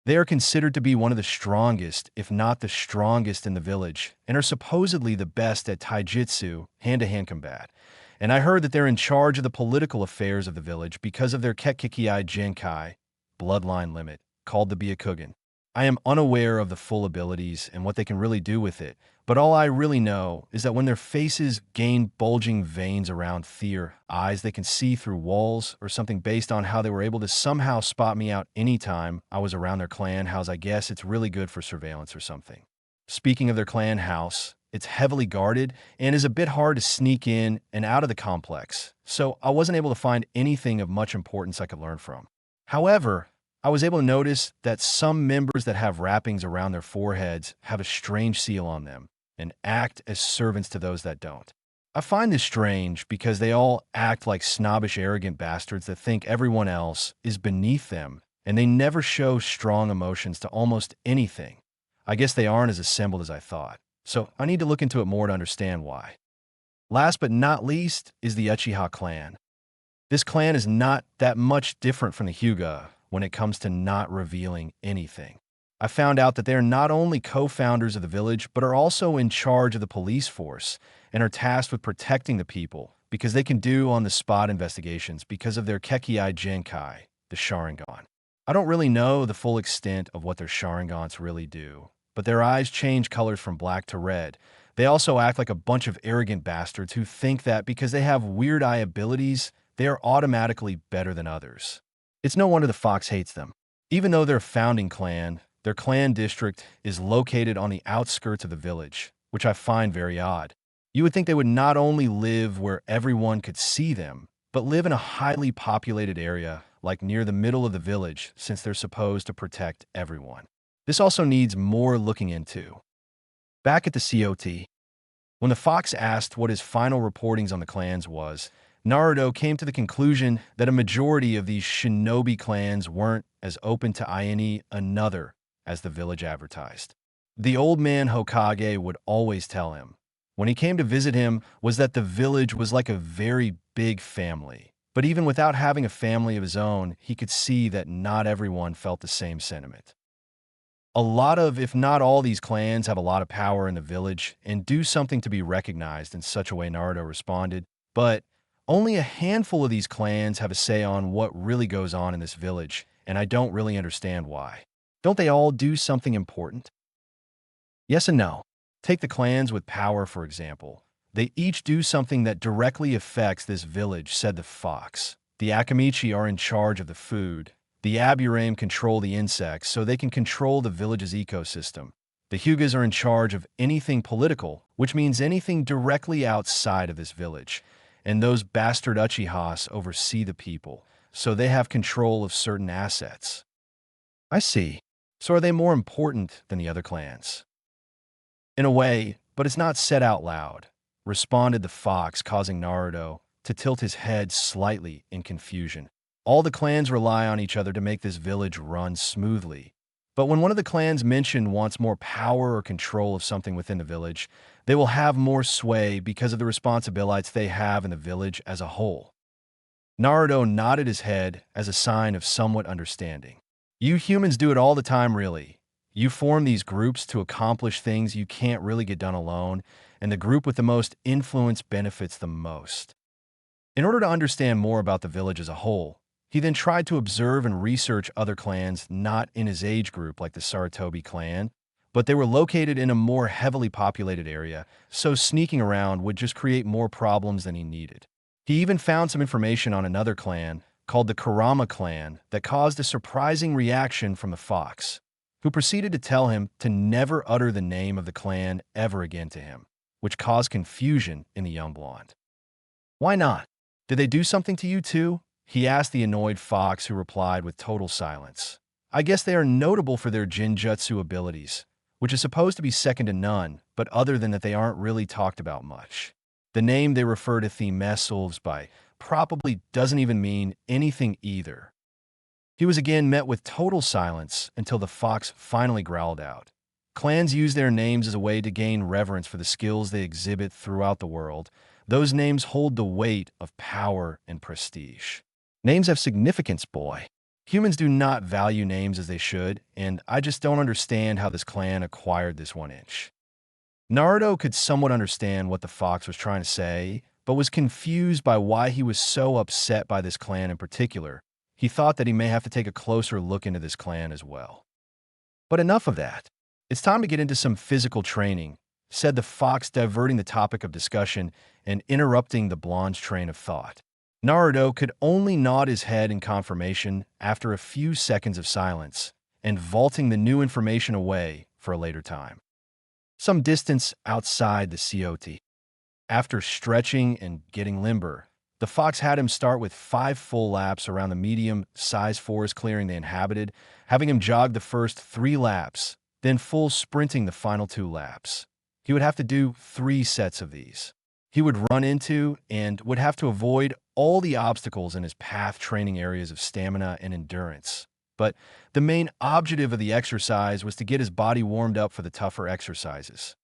Speaker 1: They are considered to be one of the strongest, if not the strongest in the village, and are supposedly the best at taijutsu, hand-to-hand combat. And I heard that they're in charge of the political affairs of the village because of their Ketkikai Genkai, bloodline limit, called the Byakugan. I am unaware of the full abilities and what they can really do with it, but all I really know is that when their faces gain bulging veins around their eyes, they can see through walls or something based on how they were able to somehow spot me out anytime I was around their clan house. I guess it's really good for surveillance or something. Speaking of their clan house, it's heavily guarded and is a bit hard to sneak in and out of the complex, so I wasn't able to find anything of much importance I could learn from. However, I was able to notice that some members that have wrappings around their foreheads have a strange seal on them and act as servants to those that don't. I find this strange because they all act like snobbish, arrogant bastards that think everyone else is beneath them, and they never show strong emotions to almost anything. I guess they aren't as assembled as I thought, so I need to look into it more to understand why. Last but not least is the Uchiha clan. This clan is not that much different from the Hyuga when it comes to not revealing anything. I found out that they are not only co-founders of the village, but are also in charge of the police force and are tasked with protecting the people because they can do on-the-spot investigations because of their Kekkei Genkai, the Sharingan. I don't really know the full extent of what their Sharingans really do, but their eyes change colors from black to red. They also act like a bunch of arrogant bastards who think that because they have weird eye abilities, they are automatically better than others. It's no wonder the Fox hates them. Even though they're a founding clan, their clan district is located on the outskirts of the village, which I find very odd. You would think they would not only live where everyone could see them, but live in a highly populated area, like near the middle of the village, since they're supposed to protect everyone. This also needs more looking into. Back at the COT, when the Fox asked what his final reportings on the clans was, Naruto came to the conclusion that a majority of these shinobi clans weren't as open to any another as the village advertised. The old man Hokage would always tell him, when he came to visit him, was that the village was like a very big family. But even without having a family of his own, he could see that not everyone felt the same sentiment. A lot of, if not all, these clans have a lot of power in the village and do something to be recognized in such a way, Naruto responded, but only a handful of these clans have a say on what really goes on in this village, and I don't really understand why. Don't they all do something important? Yes and no. Take the clans with power, for example. They each do something that directly affects this village, said the Fox. The Akamichi are in charge of the food. The Aburame control the insects so they can control the village's ecosystem. The Hyugas are in charge of anything political, which means anything directly outside of this village. And those bastard Uchihas oversee the people, so they have control of certain assets. I see. So are they more important than the other clans? In a way, but it's not said out loud, responded the Fox, causing Naruto to tilt his head slightly in confusion. All the clans rely on each other to make this village run smoothly. But when one of the clans mentioned wants more power or control of something within the village, they will have more sway because of the responsibilities they have in the village as a whole. Naruto nodded his head as a sign of somewhat understanding. You humans do it all the time, really. You form these groups to accomplish things you can't really get done alone, and the group with the most influence benefits the most. In order to understand more about the village as a whole, he then tried to observe and research other clans not in his age group like the Sarutobi clan, but they were located in a more heavily populated area, so sneaking around would just create more problems than he needed. He even found some information on another clan, called the Kurama clan, that caused a surprising reaction from the fox, who proceeded to tell him to never utter the name of the clan ever again to him, which caused confusion in the young blonde. "Why not? Did they do something to you too?" he asked the annoyed fox, who replied with total silence. "I guess they are notable for their jinjutsu abilities, which is supposed to be second to none, but other than that they aren't really talked about much. The name they refer to themselves by probably doesn't even mean anything either." He was again met with total silence until the fox finally growled out. Clans use their names as a way to gain reverence for the skills they exhibit throughout the world. Those names hold the weight of power and prestige. Names have significance, boy. Humans do not value names as they should, and I just don't understand how this clan acquired this 1 inch. Naruto could somewhat understand what the fox was trying to say, but was confused by why he was so upset by this clan in particular. He thought that he may have to take a closer look into this clan as well. But enough of that. It's time to get into some physical training, said the fox, diverting the topic of discussion and interrupting the blonde's train of thought. Naruto could only nod his head in confirmation after a few seconds of silence and vaulting the new information away for a later time. Some distance outside the COT. After stretching and getting limber, the fox had him start with 5 full laps around the medium-sized forest clearing they inhabited, having him jog the first 3 laps, then full sprinting the final 2 laps. He would have to do 3 sets of these. He would run into and would have to avoid all the obstacles in his path training areas of stamina and endurance. But the main objective of the exercise was to get his body warmed up for the tougher exercises.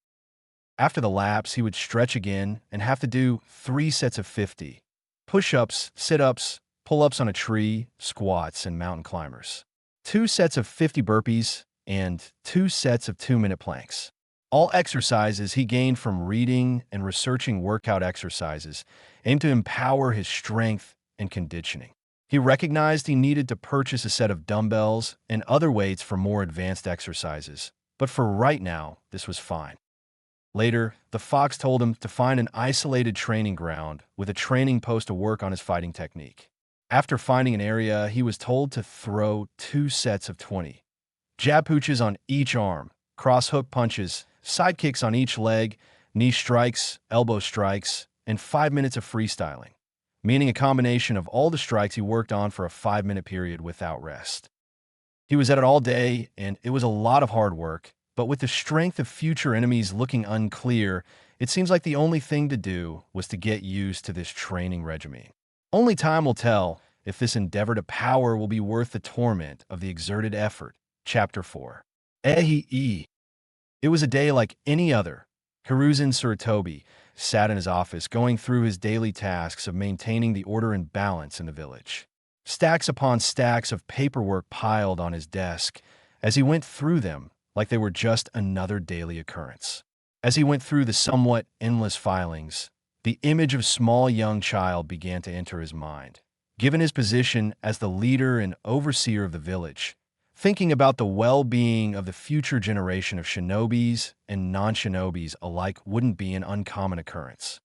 Speaker 1: After the laps, he would stretch again and have to do 3 sets of 50. Push-ups, sit-ups, pull-ups on a tree, squats, and mountain climbers. 2 sets of 50 burpees and 2 sets of 2-minute planks. All exercises he gained from reading and researching workout exercises aimed to empower his strength and conditioning. He recognized he needed to purchase a set of dumbbells and other weights for more advanced exercises, but for right now, this was fine. Later, the fox told him to find an isolated training ground with a training post to work on his fighting technique. After finding an area, he was told to throw 2 sets of 20. Jab pooches on each arm, cross hook punches, side kicks on each leg, knee strikes, elbow strikes, and 5 minutes of freestyling, meaning a combination of all the strikes he worked on for a 5-minute period without rest. He was at it all day, and it was a lot of hard work, but with the strength of future enemies looking unclear, it seems like the only thing to do was to get used to this training regimen. Only time will tell if this endeavor to power will be worth the torment of the exerted effort. Chapter 4. Ehi. It was a day like any other. Hiruzen Sarutobi sat in his office going through his daily tasks of maintaining the order and balance in the village. Stacks upon stacks of paperwork piled on his desk as he went through them like they were just another daily occurrence. As he went through the somewhat endless filings, the image of small young child began to enter his mind. Given his position as the leader and overseer of the village, thinking about the well-being of the future generation of shinobis and non-shinobis alike wouldn't be an uncommon occurrence.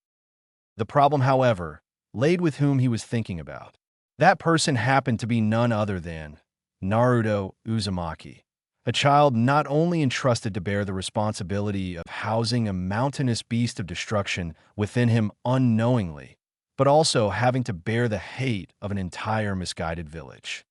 Speaker 1: The problem, however, laid with whom he was thinking about. That person happened to be none other than Naruto Uzumaki, a child not only entrusted to bear the responsibility of housing a mountainous beast of destruction within him unknowingly, but also having to bear the hate of an entire misguided village.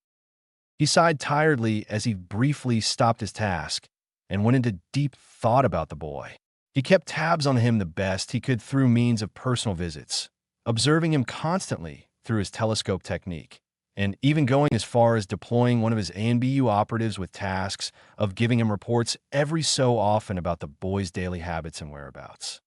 Speaker 1: He sighed tiredly as he briefly stopped his task and went into deep thought about the boy. He kept tabs on him the best he could through means of personal visits, observing him constantly through his telescope technique, and even going as far as deploying one of his ANBU operatives with tasks of giving him reports every so often about the boy's daily habits and whereabouts.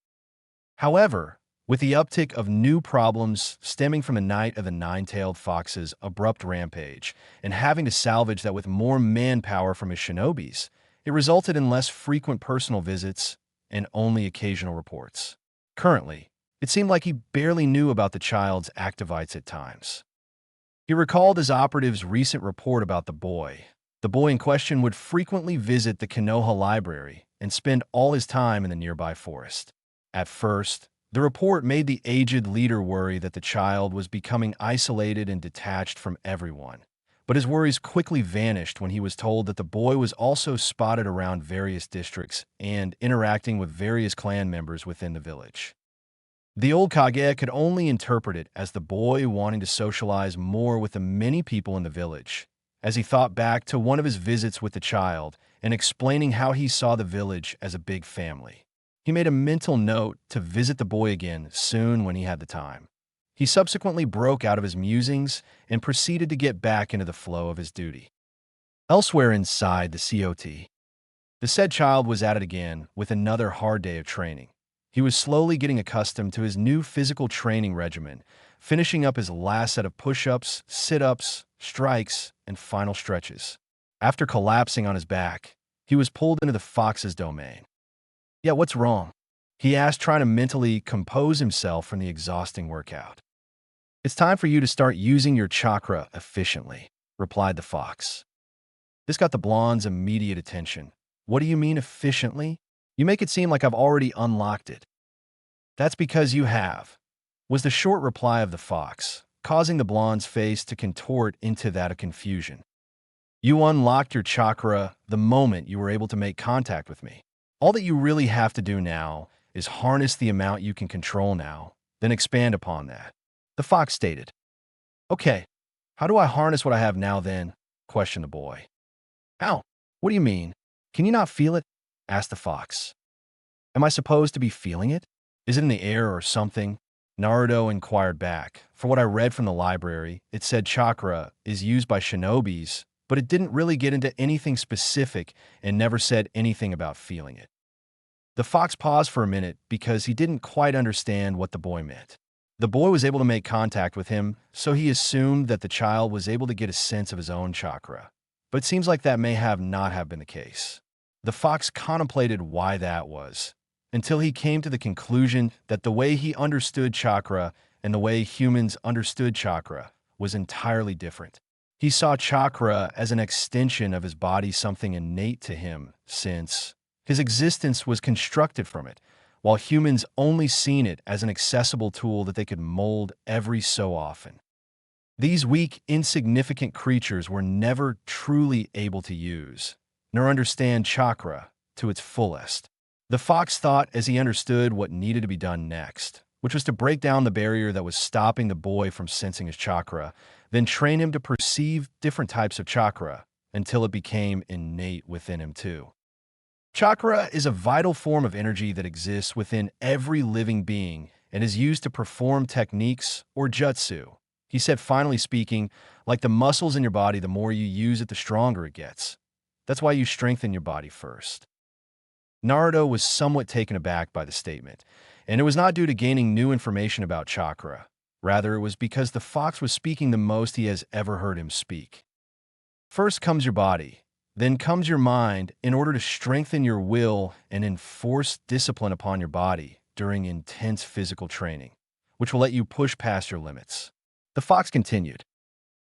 Speaker 1: However, with the uptick of new problems stemming from the night of the nine-tailed fox's abrupt rampage and having to salvage that with more manpower from his shinobis, It resulted in less frequent personal visits and only occasional reports. Currently, it seemed like he barely knew about the child's activites at times. He recalled his operative's recent report about the boy. The boy in question would frequently visit the Konoha library and spend all his time in the nearby forest. At first, the report made the aged leader worry that the child was becoming isolated and detached from everyone. But his worries quickly vanished when he was told that the boy was also spotted around various districts and interacting with various clan members within the village. The old Kage could only interpret it as the boy wanting to socialize more with the many people in the village, as he thought back to one of his visits with the child and explaining how he saw the village as a big family. He made a mental note to visit the boy again soon when he had the time. He subsequently broke out of his musings and proceeded to get back into the flow of his duty. Elsewhere inside the COT, the said child was at it again with another hard day of training. He was slowly getting accustomed to his new physical training regimen, finishing up his last set of push-ups, sit-ups, strikes, and final stretches. After collapsing on his back, he was pulled into the Fox's domain. "Yeah, what's wrong?" he asked, trying to mentally compose himself from the exhausting workout. "It's time for you to start using your chakra efficiently," replied the Fox. This got the blonde's immediate attention. "What do you mean efficiently? You make it seem like I've already unlocked it." "That's because you have," was the short reply of the Fox, causing the blonde's face to contort into that of confusion. "You unlocked your chakra the moment you were able to make contact with me. All that you really have to do now is harness the amount you can control now, then expand upon that," the Fox stated. "Okay, how do I harness what I have now then?" questioned the boy. "How? What do you mean? Can you not feel it?" asked the Fox. "Am I supposed to be feeling it? Is it in the air or something?" Naruto inquired back. "For what I read from the library, it said chakra is used by shinobis, but it didn't really get into anything specific and never said anything about feeling it." The Fox paused for a minute because he didn't quite understand what the boy meant. The boy was able to make contact with him, so he assumed that the child was able to get a sense of his own chakra. But it seems like that may have not have been the case. The Fox contemplated why that was, until he came to the conclusion that the way he understood chakra and the way humans understood chakra was entirely different. He saw chakra as an extension of his body, something innate to him, since his existence was constructed from it, while humans only seen it as an accessible tool that they could mold every so often. These weak, insignificant creatures were never truly able to use nor understand chakra to its fullest. The Fox thought as he understood what needed to be done next, which was to break down the barrier that was stopping the boy from sensing his chakra, then train him to perceive different types of chakra until it became innate within him too. Chakra is a vital form of energy that exists within every living being and is used to perform techniques or jutsu. He said, finally speaking, like the muscles in your body, the more you use it, the stronger it gets. That's why you strengthen your body first. Naruto was somewhat taken aback by the statement, and it was not due to gaining new information about chakra. Rather, it was because the Fox was speaking the most he has ever heard him speak. First comes your body, then comes your mind in order to strengthen your will and enforce discipline upon your body during intense physical training, which will let you push past your limits. The Fox continued.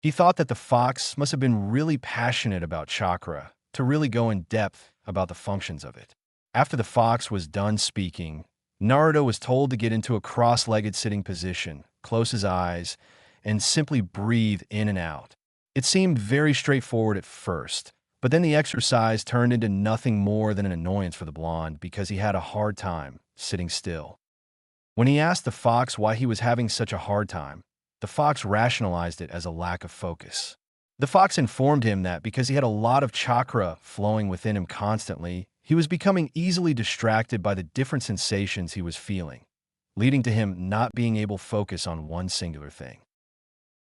Speaker 1: He thought that the Fox must have been really passionate about chakra to really go in depth about the functions of it. After the Fox was done speaking, Naruto was told to get into a cross-legged sitting position, close his eyes, and simply breathe in and out. It seemed very straightforward at first, but then the exercise turned into nothing more than an annoyance for the blonde because he had a hard time sitting still. When he asked the Fox why he was having such a hard time, the Fox rationalized it as a lack of focus. The Fox informed him that because he had a lot of chakra flowing within him constantly, he was becoming easily distracted by the different sensations he was feeling, leading to him not being able to focus on one singular thing.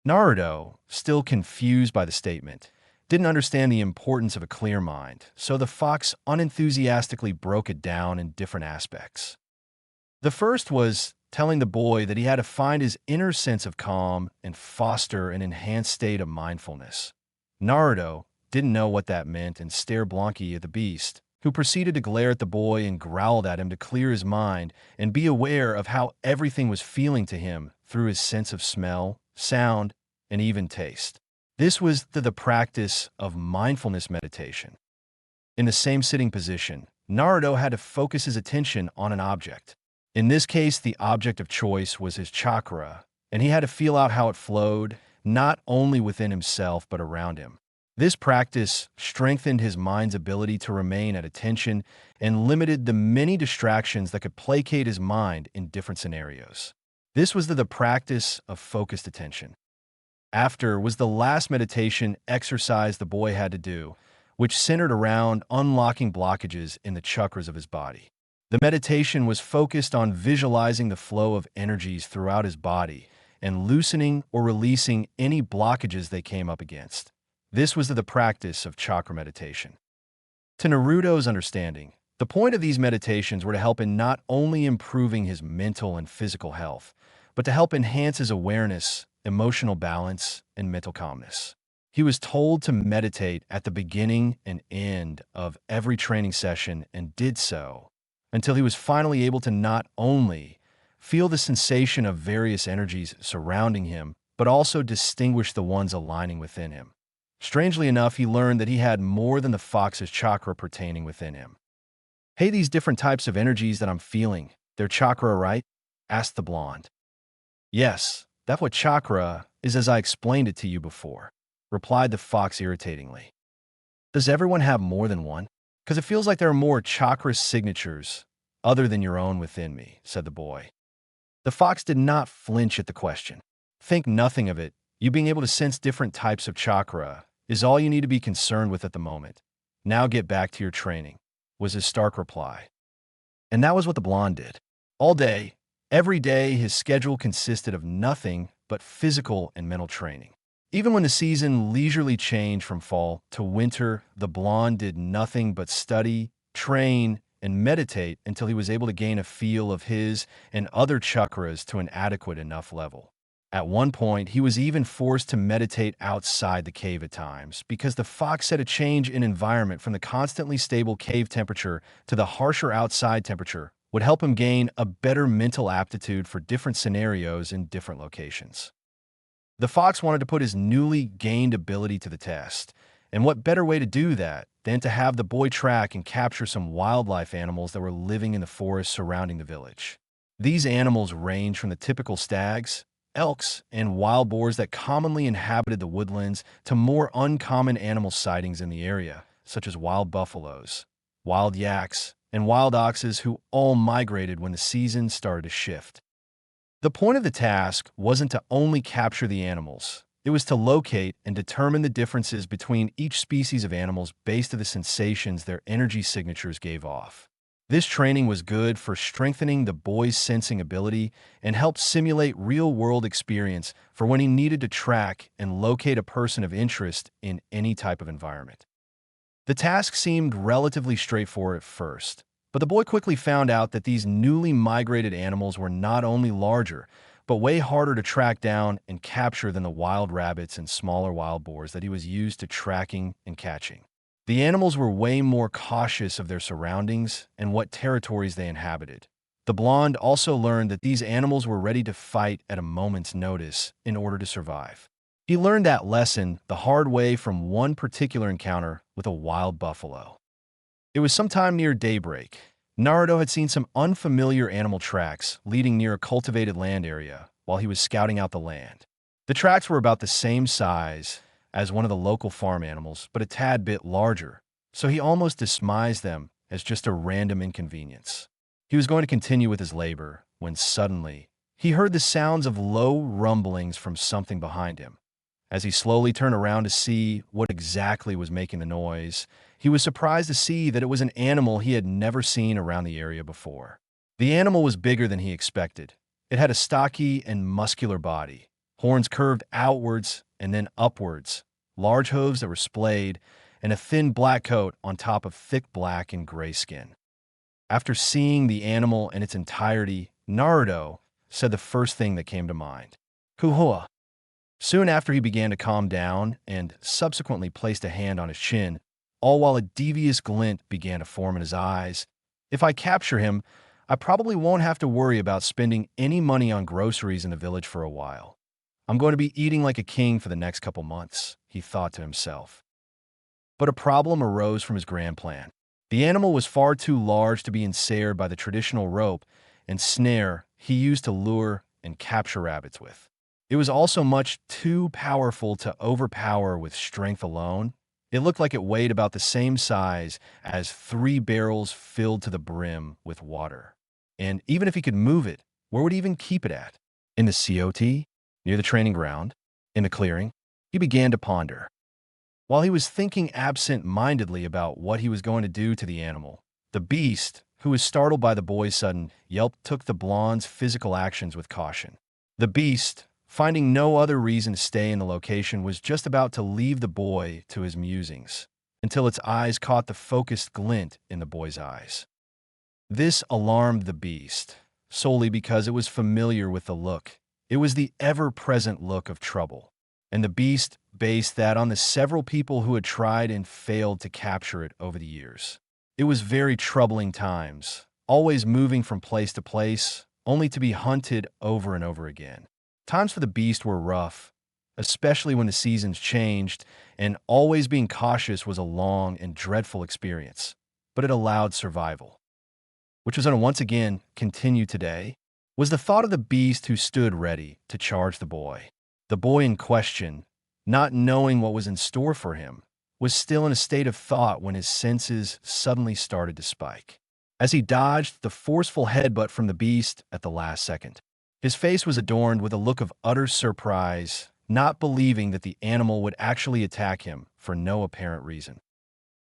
Speaker 1: Naruto, still confused by the statement, didn't understand the importance of a clear mind, so the Fox unenthusiastically broke it down in different aspects. The first was telling the boy that he had to find his inner sense of calm and foster an enhanced state of mindfulness. Naruto, didn't know what that meant and stared blankly at the beast, who proceeded to glare at the boy and growled at him to clear his mind and be aware of how everything was feeling to him through his sense of smell, sound, and even taste. This was the practice of mindfulness meditation. In the same sitting position, Naruto had to focus his attention on an object. In this case, the object of choice was his chakra, and he had to feel out how it flowed, not only within himself but around him. This practice strengthened his mind's ability to remain at attention and limited the many distractions that could placate his mind in different scenarios. This was the practice of focused attention. After was the last meditation exercise the boy had to do, which centered around unlocking blockages in the chakras of his body. The meditation was focused on visualizing the flow of energies throughout his body and loosening or releasing any blockages they came up against. This was the practice of chakra meditation. To Naruto's understanding, the point of these meditations were to help in not only improving his mental and physical health, but to help enhance his awareness, emotional balance, and mental calmness. He was told to meditate at the beginning and end of every training session and did so until he was finally able to not only feel the sensation of various energies surrounding him, but also distinguish the ones aligning within him. Strangely enough, he learned that he had more than the fox's chakra pertaining within him. "Hey, these different types of energies that I'm feeling, they're chakra, right?" asked the blonde. "Yes, that's what chakra is, as I explained it to you before," replied the fox irritatingly. "Does everyone have more than one? Because it feels like there are more chakra signatures other than your own within me," said the boy. The fox did not flinch at the question. "Think nothing of it. You being able to sense different types of chakra is all you need to be concerned with at the moment. Now get back to your training," was his stark reply. And that was what the blonde did. All day, every day, his schedule consisted of nothing but physical and mental training. Even when the season leisurely changed from fall to winter, the blonde did nothing but study, train, and meditate until he was able to gain a feel of his and other chakras to an adequate enough level. At one point, he was even forced to meditate outside the cave at times because the fox said a change in environment from the constantly stable cave temperature to the harsher outside temperature would help him gain a better mental aptitude for different scenarios in different locations. The fox wanted to put his newly gained ability to the test, and what better way to do that than to have the boy track and capture some wildlife animals that were living in the forest surrounding the village. These animals range from the typical stags, elks, and wild boars that commonly inhabited the woodlands to more uncommon animal sightings in the area, such as wild buffaloes, wild yaks, and wild oxes who all migrated when the season started to shift. The point of the task wasn't to only capture the animals. It was to locate and determine the differences between each species of animals based on the sensations their energy signatures gave off. This training was good for strengthening the boy's sensing ability and helped simulate real-world experience for when he needed to track and locate a person of interest in any type of environment. The task seemed relatively straightforward at first, but the boy quickly found out that these newly migrated animals were not only larger, but way harder to track down and capture than the wild rabbits and smaller wild boars that he was used to tracking and catching. The animals were way more cautious of their surroundings and what territories they inhabited. The blonde also learned that these animals were ready to fight at a moment's notice in order to survive. He learned that lesson the hard way from one particular encounter with a wild buffalo. It was sometime near daybreak. Naruto had seen some unfamiliar animal tracks leading near a cultivated land area while he was scouting out the land. The tracks were about the same size as one of the local farm animals, but a tad bit larger, so he almost dismissed them as just a random inconvenience. He was going to continue with his labor when suddenly he heard the sounds of low rumblings from something behind him. As he slowly turned around to see what exactly was making the noise, he was surprised to see that it was an animal he had never seen around the area before. The animal was bigger than he expected. It had a stocky and muscular body, horns curved outwards and then upwards, large hooves that were splayed, and a thin black coat on top of thick black and gray skin. After seeing the animal in its entirety, Naruto said the first thing that came to mind. "Kuhua." Soon after, he began to calm down and subsequently placed a hand on his chin, all while a devious glint began to form in his eyes. If I capture him, I probably won't have to worry about spending any money on groceries in the village for a while. I'm going to be eating like a king for the next couple months, he thought to himself. But a problem arose from his grand plan. The animal was far too large to be ensnared by the traditional rope and snare he used to lure and capture rabbits with. It was also much too powerful to overpower with strength alone. It looked like it weighed about the same size as 3 barrels filled to the brim with water. And even if he could move it, where would he even keep it at? In the COT? Near the training ground? In the clearing? He began to ponder. While he was thinking absent-mindedly about what he was going to do to the animal, the beast, who was startled by the boy's sudden yelp, took the blonde's physical actions with caution. The beast, finding no other reason to stay in the location, was just about to leave the boy to his musings, until its eyes caught the focused glint in the boy's eyes. This alarmed the beast, solely because it was familiar with the look. It was the ever-present look of trouble, and the beast based that on the several people who had tried and failed to capture it over the years. It was very troubling times, always moving from place to place, only to be hunted over and over again. Times for the beast were rough, especially when the seasons changed, and always being cautious was a long and dreadful experience, but it allowed survival. Which was going to once again continue today, was the thought of the beast who stood ready to charge the boy. The boy in question, not knowing what was in store for him, was still in a state of thought when his senses suddenly started to spike, as he dodged the forceful headbutt from the beast at the last second. His face was adorned with a look of utter surprise, not believing that the animal would actually attack him for no apparent reason.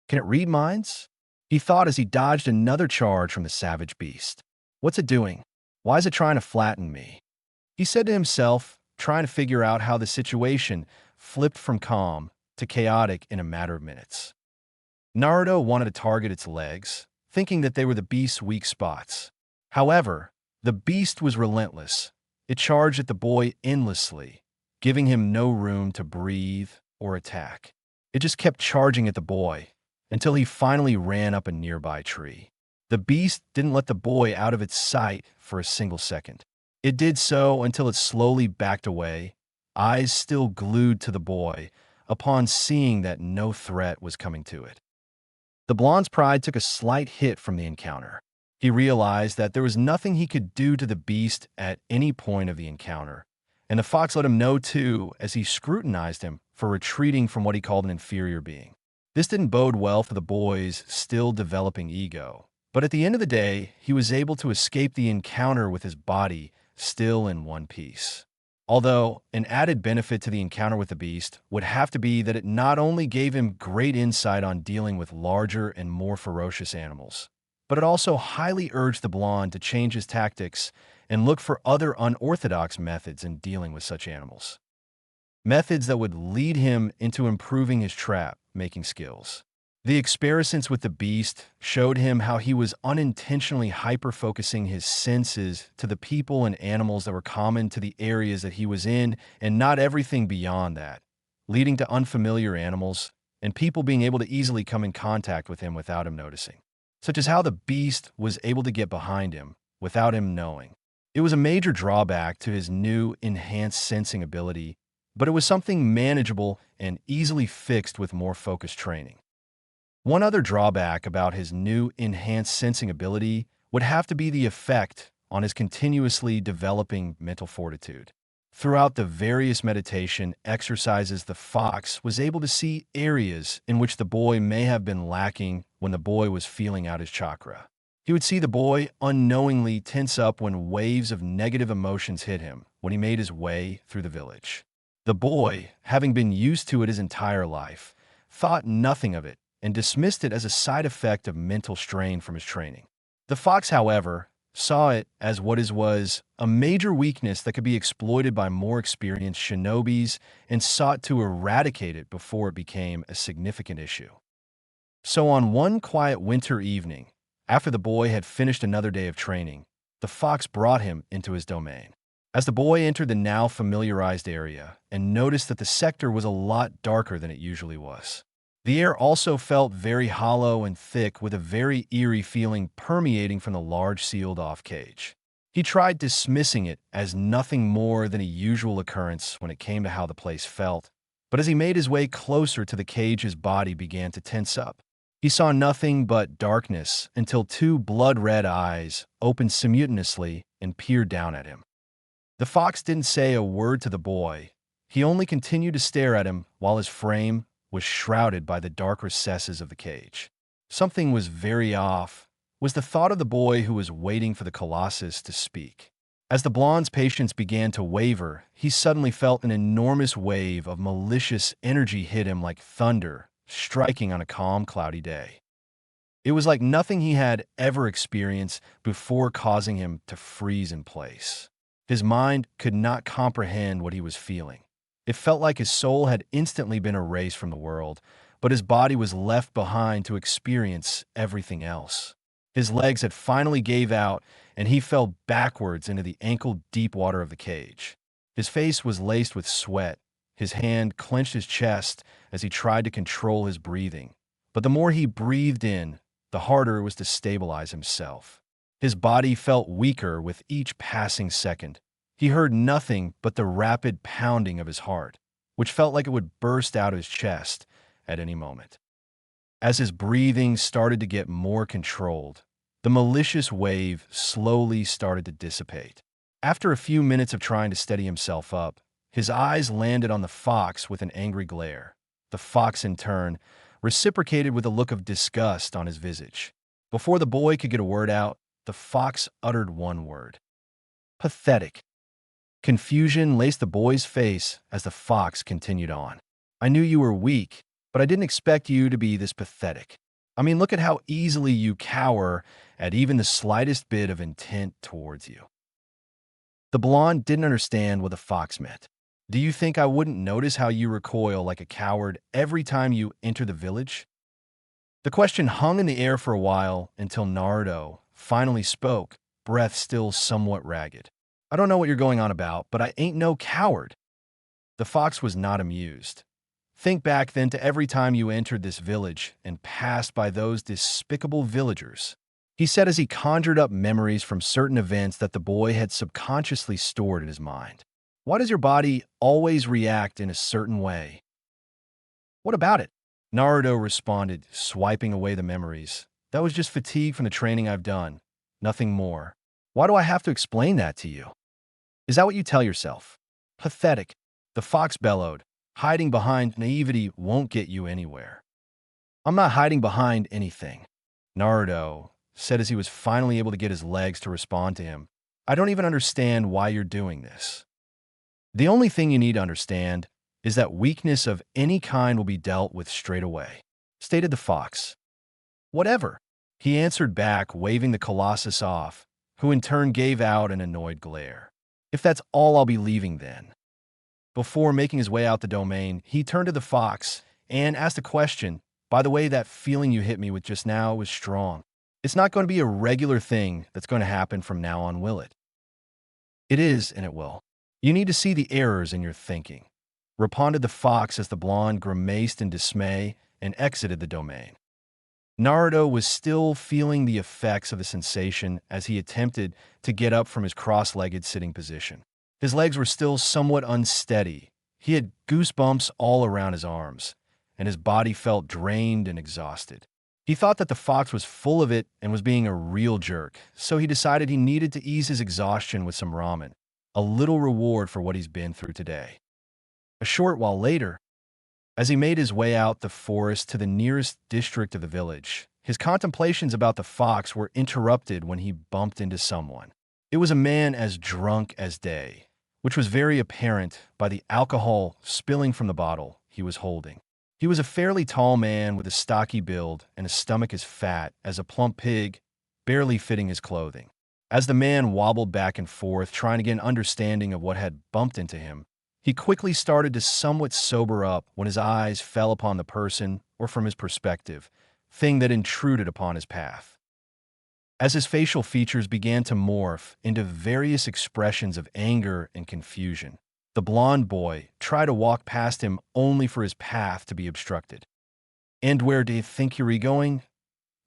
Speaker 1: Can it read minds? He thought as he dodged another charge from the savage beast. What's it doing? Why is it trying to flatten me? He said to himself, trying to figure out how the situation flipped from calm to chaotic in a matter of minutes. Naruto wanted to target its legs, thinking that they were the beast's weak spots. However, the beast was relentless. It charged at the boy endlessly, giving him no room to breathe or attack. It just kept charging at the boy until he finally ran up a nearby tree. The beast didn't let the boy out of its sight for a single second. It did so until it slowly backed away, eyes still glued to the boy, upon seeing that no threat was coming to it. The blonde's pride took a slight hit from the encounter. He realized that there was nothing he could do to the beast at any point of the encounter, and the fox let him know too as he scrutinized him for retreating from what he called an inferior being. This didn't bode well for the boy's still developing ego, but at the end of the day, he was able to escape the encounter with his body still in one piece. Although, an added benefit to the encounter with the beast would have to be that it not only gave him great insight on dealing with larger and more ferocious animals, but it also highly urged the blonde to change his tactics and look for other unorthodox methods in dealing with such animals. Methods that would lead him into improving his trap-making skills. The experiments with the beast showed him how he was unintentionally hyper-focusing his senses to the people and animals that were common to the areas that he was in, and not everything beyond that, leading to unfamiliar animals and people being able to easily come in contact with him without him noticing, such as how the beast was able to get behind him without him knowing. It was a major drawback to his new enhanced sensing ability, but it was something manageable and easily fixed with more focused training. One other drawback about his new enhanced sensing ability would have to be the effect on his continuously developing mental fortitude. Throughout the various meditation exercises, the fox was able to see areas in which the boy may have been lacking when the boy was feeling out his chakra. He would see the boy unknowingly tense up when waves of negative emotions hit him when he made his way through the village. The boy, having been used to it his entire life, thought nothing of it and dismissed it as a side effect of mental strain from his training. The fox, however, saw it as what was a major weakness that could be exploited by more experienced shinobis and sought to eradicate it before it became a significant issue. So on one quiet winter evening, after the boy had finished another day of training, the fox brought him into his domain. As the boy entered the now familiarized area and noticed that the sector was a lot darker than it usually was. The air also felt very hollow and thick, with a very eerie feeling permeating from the large sealed-off cage. He tried dismissing it as nothing more than a usual occurrence when it came to how the place felt, but as he made his way closer to the cage, his body began to tense up. He saw nothing but darkness until two blood-red eyes opened simultaneously and peered down at him. The fox didn't say a word to the boy. He only continued to stare at him while his frame was shrouded by the dark recesses of the cage. Something was very off, was the thought of the boy who was waiting for the colossus to speak. As the blonde's patience began to waver, he suddenly felt an enormous wave of malicious energy hit him like thunder, striking on a calm, cloudy day. It was like nothing he had ever experienced before, causing him to freeze in place. His mind could not comprehend what he was feeling. It felt like his soul had instantly been erased from the world, but his body was left behind to experience everything else. His legs had finally gave out, and he fell backwards into the ankle-deep water of the cage. His face was laced with sweat. His hand clenched his chest as he tried to control his breathing. But the more he breathed in, the harder it was to stabilize himself. His body felt weaker with each passing second. He heard nothing but the rapid pounding of his heart, which felt like it would burst out of his chest at any moment. As his breathing started to get more controlled, the malicious wave slowly started to dissipate. After a few minutes of trying to steady himself up, his eyes landed on the fox with an angry glare. The fox, in turn, reciprocated with a look of disgust on his visage. Before the boy could get a word out, the fox uttered one word: pathetic. Confusion laced the boy's face as the fox continued on. I knew you were weak, but I didn't expect you to be this pathetic. I mean, look at how easily you cower at even the slightest bit of intent towards you. The blonde didn't understand what the fox meant. Do you think I wouldn't notice how you recoil like a coward every time you enter the village? The question hung in the air for a while until Naruto finally spoke, breath still somewhat ragged. I don't know what you're going on about, but I ain't no coward. The fox was not amused. Think back then to every time you entered this village and passed by those despicable villagers, he said as he conjured up memories from certain events that the boy had subconsciously stored in his mind. Why does your body always react in a certain way? What about it? Naruto responded, swiping away the memories. That was just fatigue from the training I've done. Nothing more. Why do I have to explain that to you? Is that what you tell yourself? Pathetic. The fox bellowed. Hiding behind naivety won't get you anywhere. I'm not hiding behind anything, Naruto said as he was finally able to get his legs to respond to him. I don't even understand why you're doing this. The only thing you need to understand is that weakness of any kind will be dealt with straight away, stated the fox. Whatever, he answered back, waving the colossus off, who in turn gave out an annoyed glare. If that's all, I'll be leaving then. Before making his way out the domain, he turned to the fox and asked a question. By the way, that feeling you hit me with just now was strong. It's not going to be a regular thing that's going to happen from now on, will it? It is, and it will. You need to see the errors in your thinking, responded the fox as the blonde grimaced in dismay and exited the domain. Naruto was still feeling the effects of the sensation as he attempted to get up from his cross-legged sitting position. His legs were still somewhat unsteady. He had goosebumps all around his arms, and his body felt drained and exhausted. He thought that the fox was full of it and was being a real jerk, so he decided he needed to ease his exhaustion with some ramen, a little reward for what he's been through today. A short while later, as he made his way out the forest to the nearest district of the village, his contemplations about the fox were interrupted when he bumped into someone. It was a man as drunk as day, which was very apparent by the alcohol spilling from the bottle he was holding. He was a fairly tall man with a stocky build and a stomach as fat as a plump pig, barely fitting his clothing. As the man wobbled back and forth, trying to get an understanding of what had bumped into him, he quickly started to somewhat sober up when his eyes fell upon the person, or from his perspective, thing that intruded upon his path. as his facial features began to morph into various expressions of anger and confusion. The blond boy tried to walk past him only for his path to be obstructed. "And where do you think you're going?"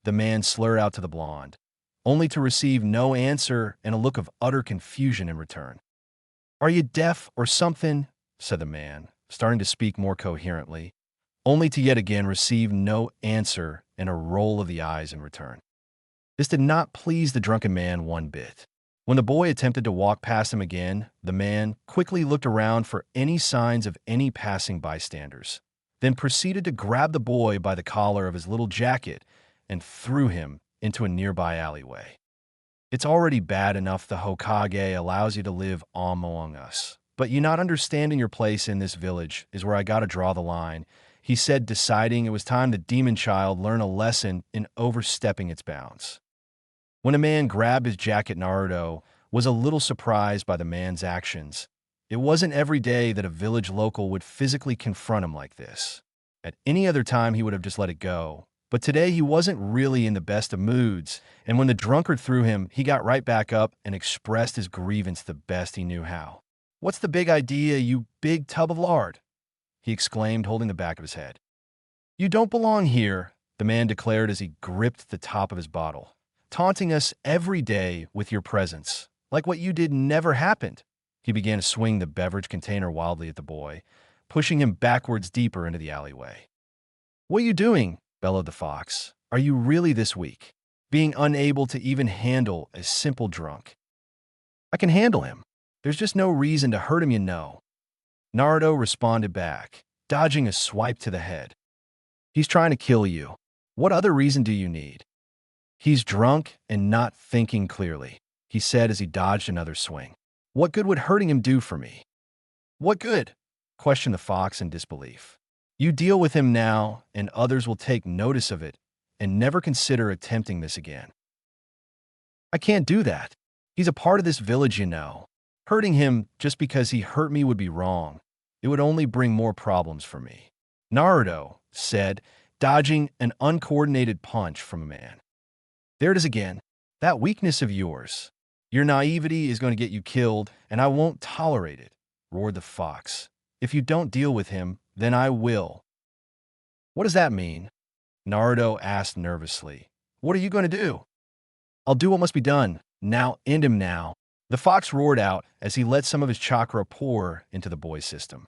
Speaker 1: the man slurred out to the blonde, only to receive no answer and a look of utter confusion in return. "Are you deaf or something?" said the man, starting to speak more coherently, only to yet again receive no answer and a roll of the eyes in return. This did not please the drunken man one bit. When the boy attempted to walk past him again, the man quickly looked around for any signs of any passing bystanders, then proceeded to grab the boy by the collar of his little jacket and threw him into a nearby alleyway. "It's already bad enough the Hokage allows you to live among us, but you not understanding your place in this village is where I gotta draw the line," he said, deciding it was time the demon child learn a lesson in overstepping its bounds. When a man grabbed his jacket, Naruto was a little surprised by the man's actions. It wasn't every day that a village local would physically confront him like this. At any other time, he would have just let it go. But today, he wasn't really in the best of moods, and when the drunkard threw him, he got right back up and expressed his grievance the best he knew how. "What's the big idea, you big tub of lard?" he exclaimed, holding the back of his head. "You don't belong here," the man declared as he gripped the top of his bottle, "taunting us every day with your presence, like what you did never happened." He began to swing the beverage container wildly at the boy, pushing him backwards deeper into the alleyway. "What are you doing?" bellowed the fox. "Are you really this weak, being unable to even handle a simple drunk?" "I can handle him. There's just no reason to hurt him, you know," Naruto responded back, dodging a swipe to the head. "He's trying to kill you. What other reason do you need?" "He's drunk and not thinking clearly," he said as he dodged another swing. "What good would hurting him do for me?" "What good?" questioned the fox in disbelief. "You deal with him now, and others will take notice of it and never consider attempting this again." "I can't do that. He's a part of this village, you know. Hurting him just because he hurt me would be wrong. It would only bring more problems for me," Naruto said, dodging an uncoordinated punch from a man. "There it is again. That weakness of yours. Your naivety is going to get you killed, and I won't tolerate it," roared the fox. "If you don't deal with him, then I will." "What does that mean?" Naruto asked nervously. "What are you going to do?" "I'll do what must be done. Now end him now," the fox roared out as he let some of his chakra pour into the boy's system.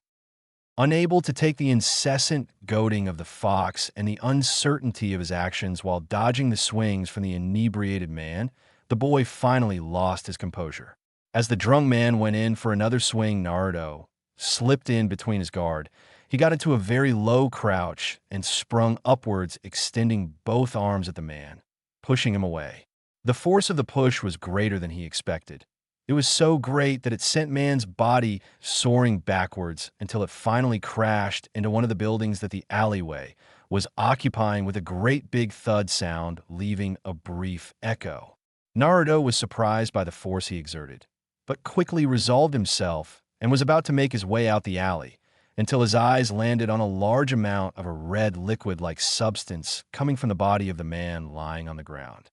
Speaker 1: Unable to take the incessant goading of the fox and the uncertainty of his actions while dodging the swings from the inebriated man, the boy finally lost his composure. As the drunk man went in for another swing, Naruto slipped in between his guard. He got into a very low crouch and sprung upwards, extending both arms at the man, pushing him away. The force of the push was greater than he expected. It was so great that it sent man's body soaring backwards until it finally crashed into one of the buildings that the alleyway was occupying with a great big thud sound, leaving a brief echo. Naruto was surprised by the force he exerted, but quickly resolved himself and was about to make his way out the alley until his eyes landed on a large amount of a red liquid-like substance coming from the body of the man lying on the ground.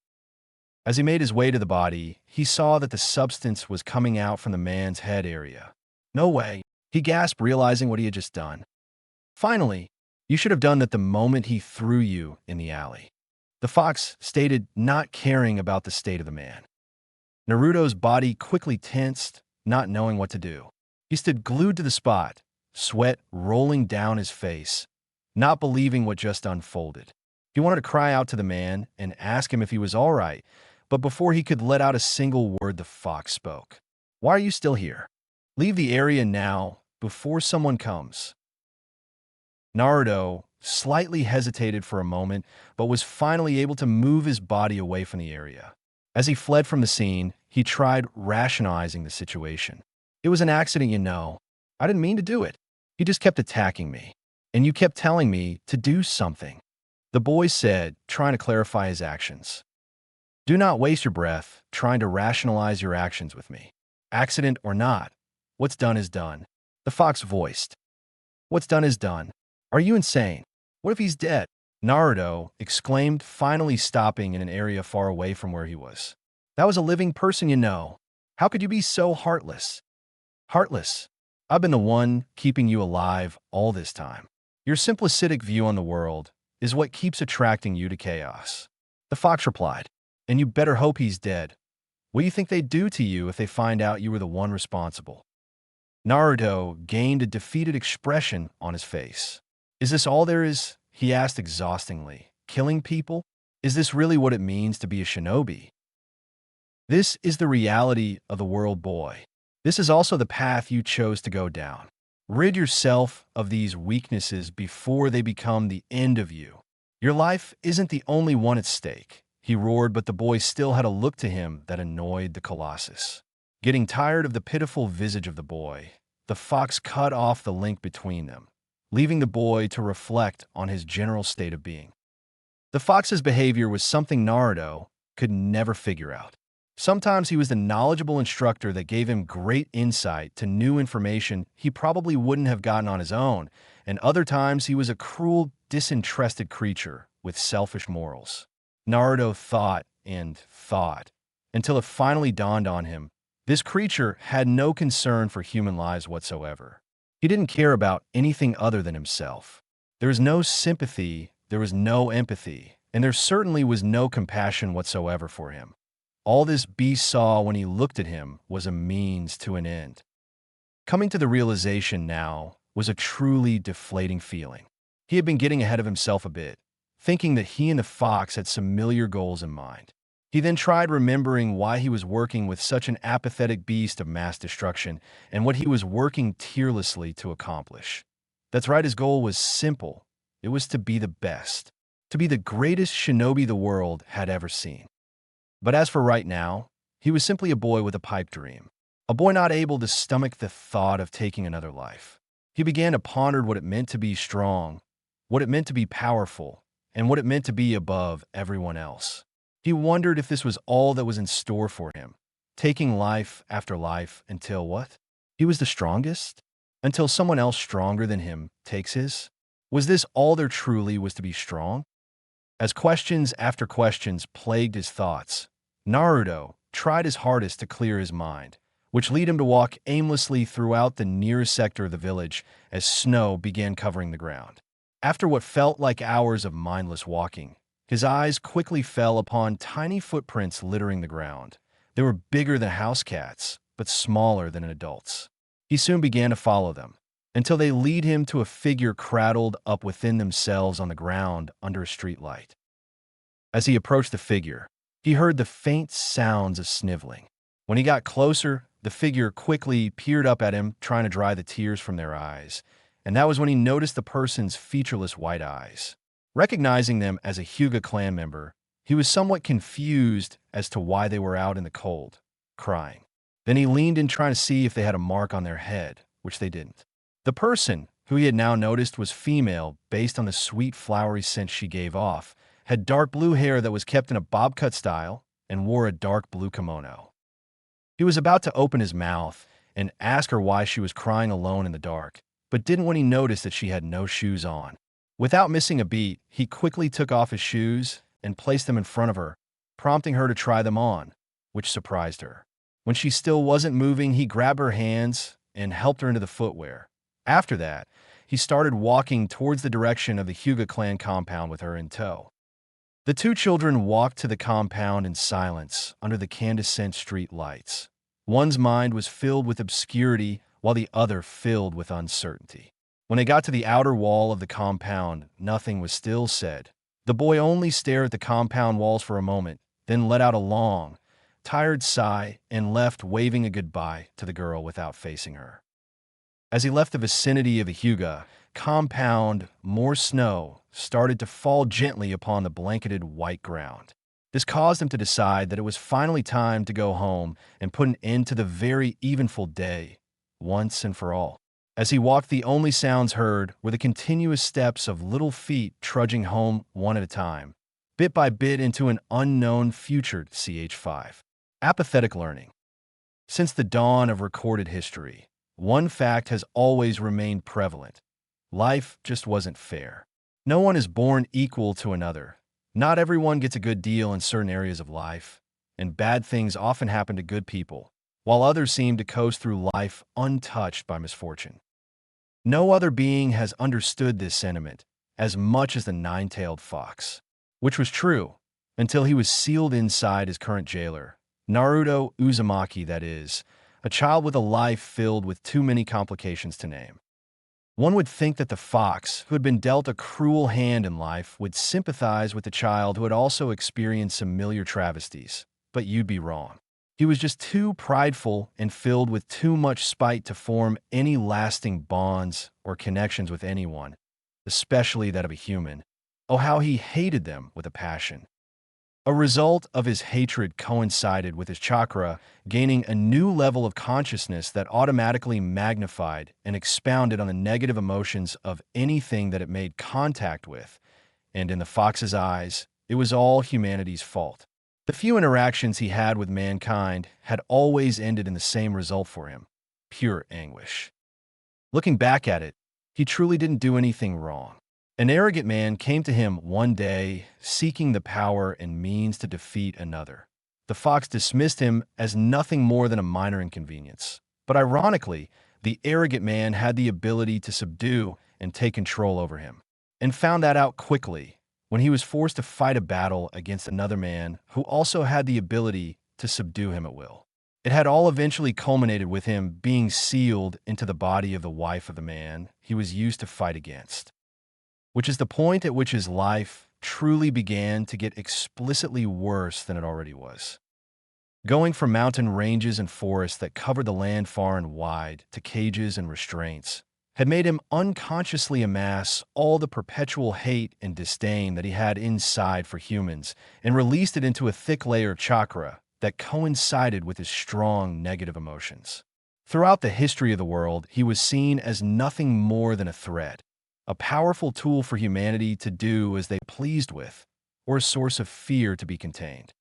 Speaker 1: As he made his way to the body, he saw that the substance was coming out from the man's head area. "No way," he gasped, realizing what he had just done. "Finally, you should have done that the moment he threw you in the alley," the fox stated, not caring about the state of the man. Naruto's body quickly tensed, not knowing what to do. He stood glued to the spot, sweat rolling down his face, not believing what just unfolded. He wanted to cry out to the man and ask him if he was all right, but before he could let out a single word, the fox spoke. "Why are you still here? Leave the area now, before someone comes." Naruto slightly hesitated for a moment, but was finally able to move his body away from the area. As he fled from the scene, he tried rationalizing the situation. "It was an accident, you know. I didn't mean to do it. He just kept attacking me, and you kept telling me to do something," the boy said, trying to clarify his actions. "Do not waste your breath trying to rationalize your actions with me. Accident or not, what's done is done," the fox voiced. "What's done is done. Are you insane? What if he's dead?" Naruto exclaimed, finally stopping in an area far away from where he was. That was a living person, you know. How could you be so heartless? Heartless. I've been the one keeping you alive all this time. Your simplistic view on the world is what keeps attracting you to chaos. The fox replied, and you better hope he's dead. What do you think they'd do to you if they find out you were the one responsible? Naruto gained a defeated expression on his face. Is this all there is? He asked exhaustingly. Killing people? Is this really what it means to be a shinobi? This is the reality of the world, boy. This is also the path you chose to go down. Rid yourself of these weaknesses before they become the end of you. Your life isn't the only one at stake, he roared, but the boy still had a look to him that annoyed the Colossus. Getting tired of the pitiful visage of the boy, the fox cut off the link between them, leaving the boy to reflect on his general state of being. The fox's behavior was something Naruto could never figure out. Sometimes he was the knowledgeable instructor that gave him great insight to new information he probably wouldn't have gotten on his own, and other times he was a cruel, disinterested creature with selfish morals. Naruto thought and thought, until it finally dawned on him. This creature had no concern for human lives whatsoever. He didn't care about anything other than himself. There was no sympathy, there was no empathy, and there certainly was no compassion whatsoever for him. All this beast saw when he looked at him was a means to an end. Coming to the realization now was a truly deflating feeling. He had been getting ahead of himself a bit, thinking that he and the fox had similar goals in mind. He then tried remembering why he was working with such an apathetic beast of mass destruction and what he was working tirelessly to accomplish. That's right, his goal was simple. It was to be the best, to be the greatest shinobi the world had ever seen. But as for right now, he was simply a boy with a pipe dream, a boy not able to stomach the thought of taking another life. He began to ponder what it meant to be strong, what it meant to be powerful, and what it meant to be above everyone else. He wondered if this was all that was in store for him, taking life after life until what? He was the strongest? Until someone else stronger than him takes his? Was this all there truly was to be strong? As questions after questions plagued his thoughts, Naruto tried his hardest to clear his mind, which led him to walk aimlessly throughout the nearest sector of the village as snow began covering the ground. After what felt like hours of mindless walking, his eyes quickly fell upon tiny footprints littering the ground. They were bigger than house cats, but smaller than an adult's. He soon began to follow them, until they lead him to a figure cradled up within themselves on the ground under a streetlight. As he approached the figure, he heard the faint sounds of sniveling. When he got closer, the figure quickly peered up at him, trying to dry the tears from their eyes, and that was when he noticed the person's featureless white eyes. Recognizing them as a Hyuga clan member, he was somewhat confused as to why they were out in the cold, crying. Then he leaned in trying to see if they had a mark on their head, which they didn't. The person, who he had now noticed was female based on the sweet flowery scent she gave off, had dark blue hair that was kept in a bob cut style, and wore a dark blue kimono. He was about to open his mouth and ask her why she was crying alone in the dark, but didn't when he noticed that she had no shoes on. Without missing a beat, he quickly took off his shoes and placed them in front of her, prompting her to try them on, which surprised her. When she still wasn't moving, he grabbed her hands and helped her into the footwear. After that, he started walking towards the direction of the Hyuga clan compound with her in tow. The two children walked to the compound in silence under the incandescent street lights. One's mind was filled with obscurity, while the other filled with uncertainty. When they got to the outer wall of the compound, nothing was still said. The boy only stared at the compound walls for a moment, then let out a long, tired sigh and left, waving a goodbye to the girl without facing her. As he left the vicinity of the Hyuga compound, more snow started to fall gently upon the blanketed white ground. This caused him to decide that it was finally time to go home and put an end to the very eventful day, once and for all. As he walked, the only sounds heard were the continuous steps of little feet trudging home one at a time, bit by bit into an unknown future. Ch5. Apathetic learning. Since the dawn of recorded history, one fact has always remained prevalent. Life just wasn't fair. No one is born equal to another. Not everyone gets a good deal in certain areas of life, and bad things often happen to good people, while others seem to coast through life untouched by misfortune. No other being has understood this sentiment as much as the nine-tailed fox, which was true until he was sealed inside his current jailer, Naruto Uzumaki, that is, a child with a life filled with too many complications to name. One would think that the fox, who had been dealt a cruel hand in life, would sympathize with the child who had also experienced similar travesties, but you'd be wrong. He was just too prideful and filled with too much spite to form any lasting bonds or connections with anyone, especially that of a human. Oh, how he hated them with a passion. A result of his hatred coincided with his chakra gaining a new level of consciousness that automatically magnified and expounded on the negative emotions of anything that it made contact with, and in the fox's eyes, it was all humanity's fault. The few interactions he had with mankind had always ended in the same result for him: pure anguish. Looking back at it, he truly didn't do anything wrong. An arrogant man came to him one day, seeking the power and means to defeat another. The fox dismissed him as nothing more than a minor inconvenience. But ironically, the arrogant man had the ability to subdue and take control over him, and found that out quickly when he was forced to fight a battle against another man who also had the ability to subdue him at will. It had all eventually culminated with him being sealed into the body of the wife of the man he was used to fight against, which is the point at which his life truly began to get explicitly worse than it already was. Going from mountain ranges and forests that covered the land far and wide to cages and restraints had made him unconsciously amass all the perpetual hate and disdain that he had inside for humans and released it into a thick layer of chakra that coincided with his strong negative emotions. Throughout the history of the world, he was seen as nothing more than a threat, a powerful tool for humanity to do as they pleased with, or a source of fear to be contained.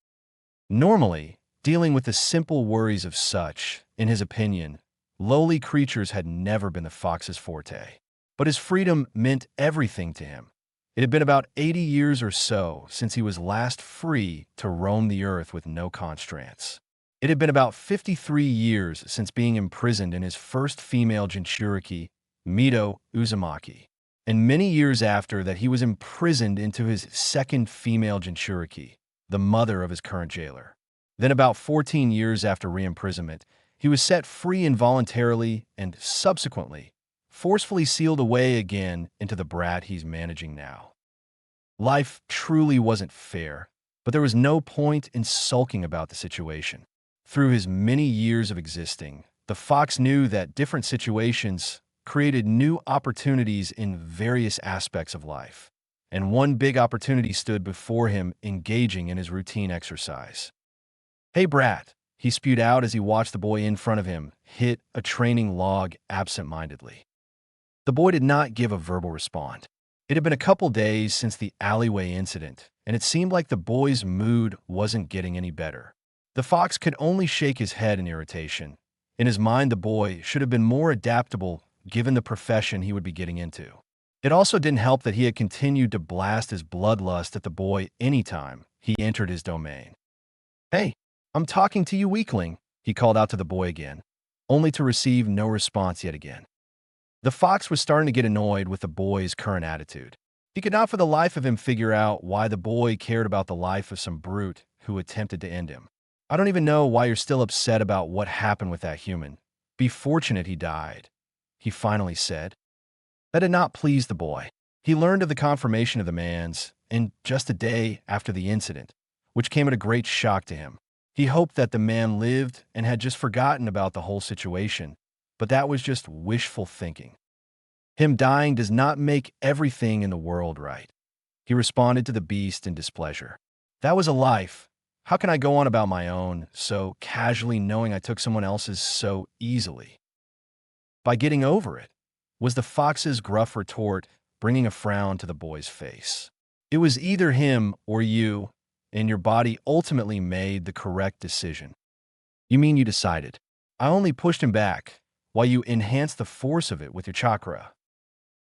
Speaker 1: Normally, dealing with the simple worries of such, in his opinion, lowly creatures had never been the fox's forte. But his freedom meant everything to him. It had been about 80 years or so since he was last free to roam the earth with no constraints. It had been about 53 years since being imprisoned in his first female Jinchuriki, Mito Uzumaki, and many years after that he was imprisoned into his second female Jinchuriki, the mother of his current jailer. Then about 14 years after re-imprisonment, he was set free involuntarily and subsequently forcefully sealed away again into the brat he's managing now. Life truly wasn't fair, but there was no point in sulking about the situation. Through his many years of existing, the fox knew that different situations created new opportunities in various aspects of life, and one big opportunity stood before him engaging in his routine exercise. "Hey, brat," he spewed out as he watched the boy in front of him hit a training log absent-mindedly. The boy did not give a verbal response. It had been a couple days since the alleyway incident, and it seemed like the boy's mood wasn't getting any better. The fox could only shake his head in irritation. In his mind, the boy should have been more adaptable given the profession he would be getting into. It also didn't help that he had continued to blast his bloodlust at the boy anytime he entered his domain. "Hey, I'm talking to you, weakling," he called out to the boy again, only to receive no response yet again. The fox was starting to get annoyed with the boy's current attitude. He could not for the life of him figure out why the boy cared about the life of some brute who attempted to end him. "I don't even know why you're still upset about what happened with that human. Be fortunate he died," he finally said. That did not please the boy. He learned of the confirmation of the man's, in just a day after the incident, which came at a great shock to him. He hoped that the man lived and had just forgotten about the whole situation, but that was just wishful thinking. Him dying does not make everything in the world right. He responded to the beast in displeasure. "That was a life. How can I go on about my own so casually knowing I took someone else's so easily?" "By getting over it," was the fox's gruff retort, bringing a frown to the boy's face. "It was either him or you, and your body ultimately made the correct decision." "You mean you decided?" "I only pushed him back, while you enhanced the force of it with your chakra."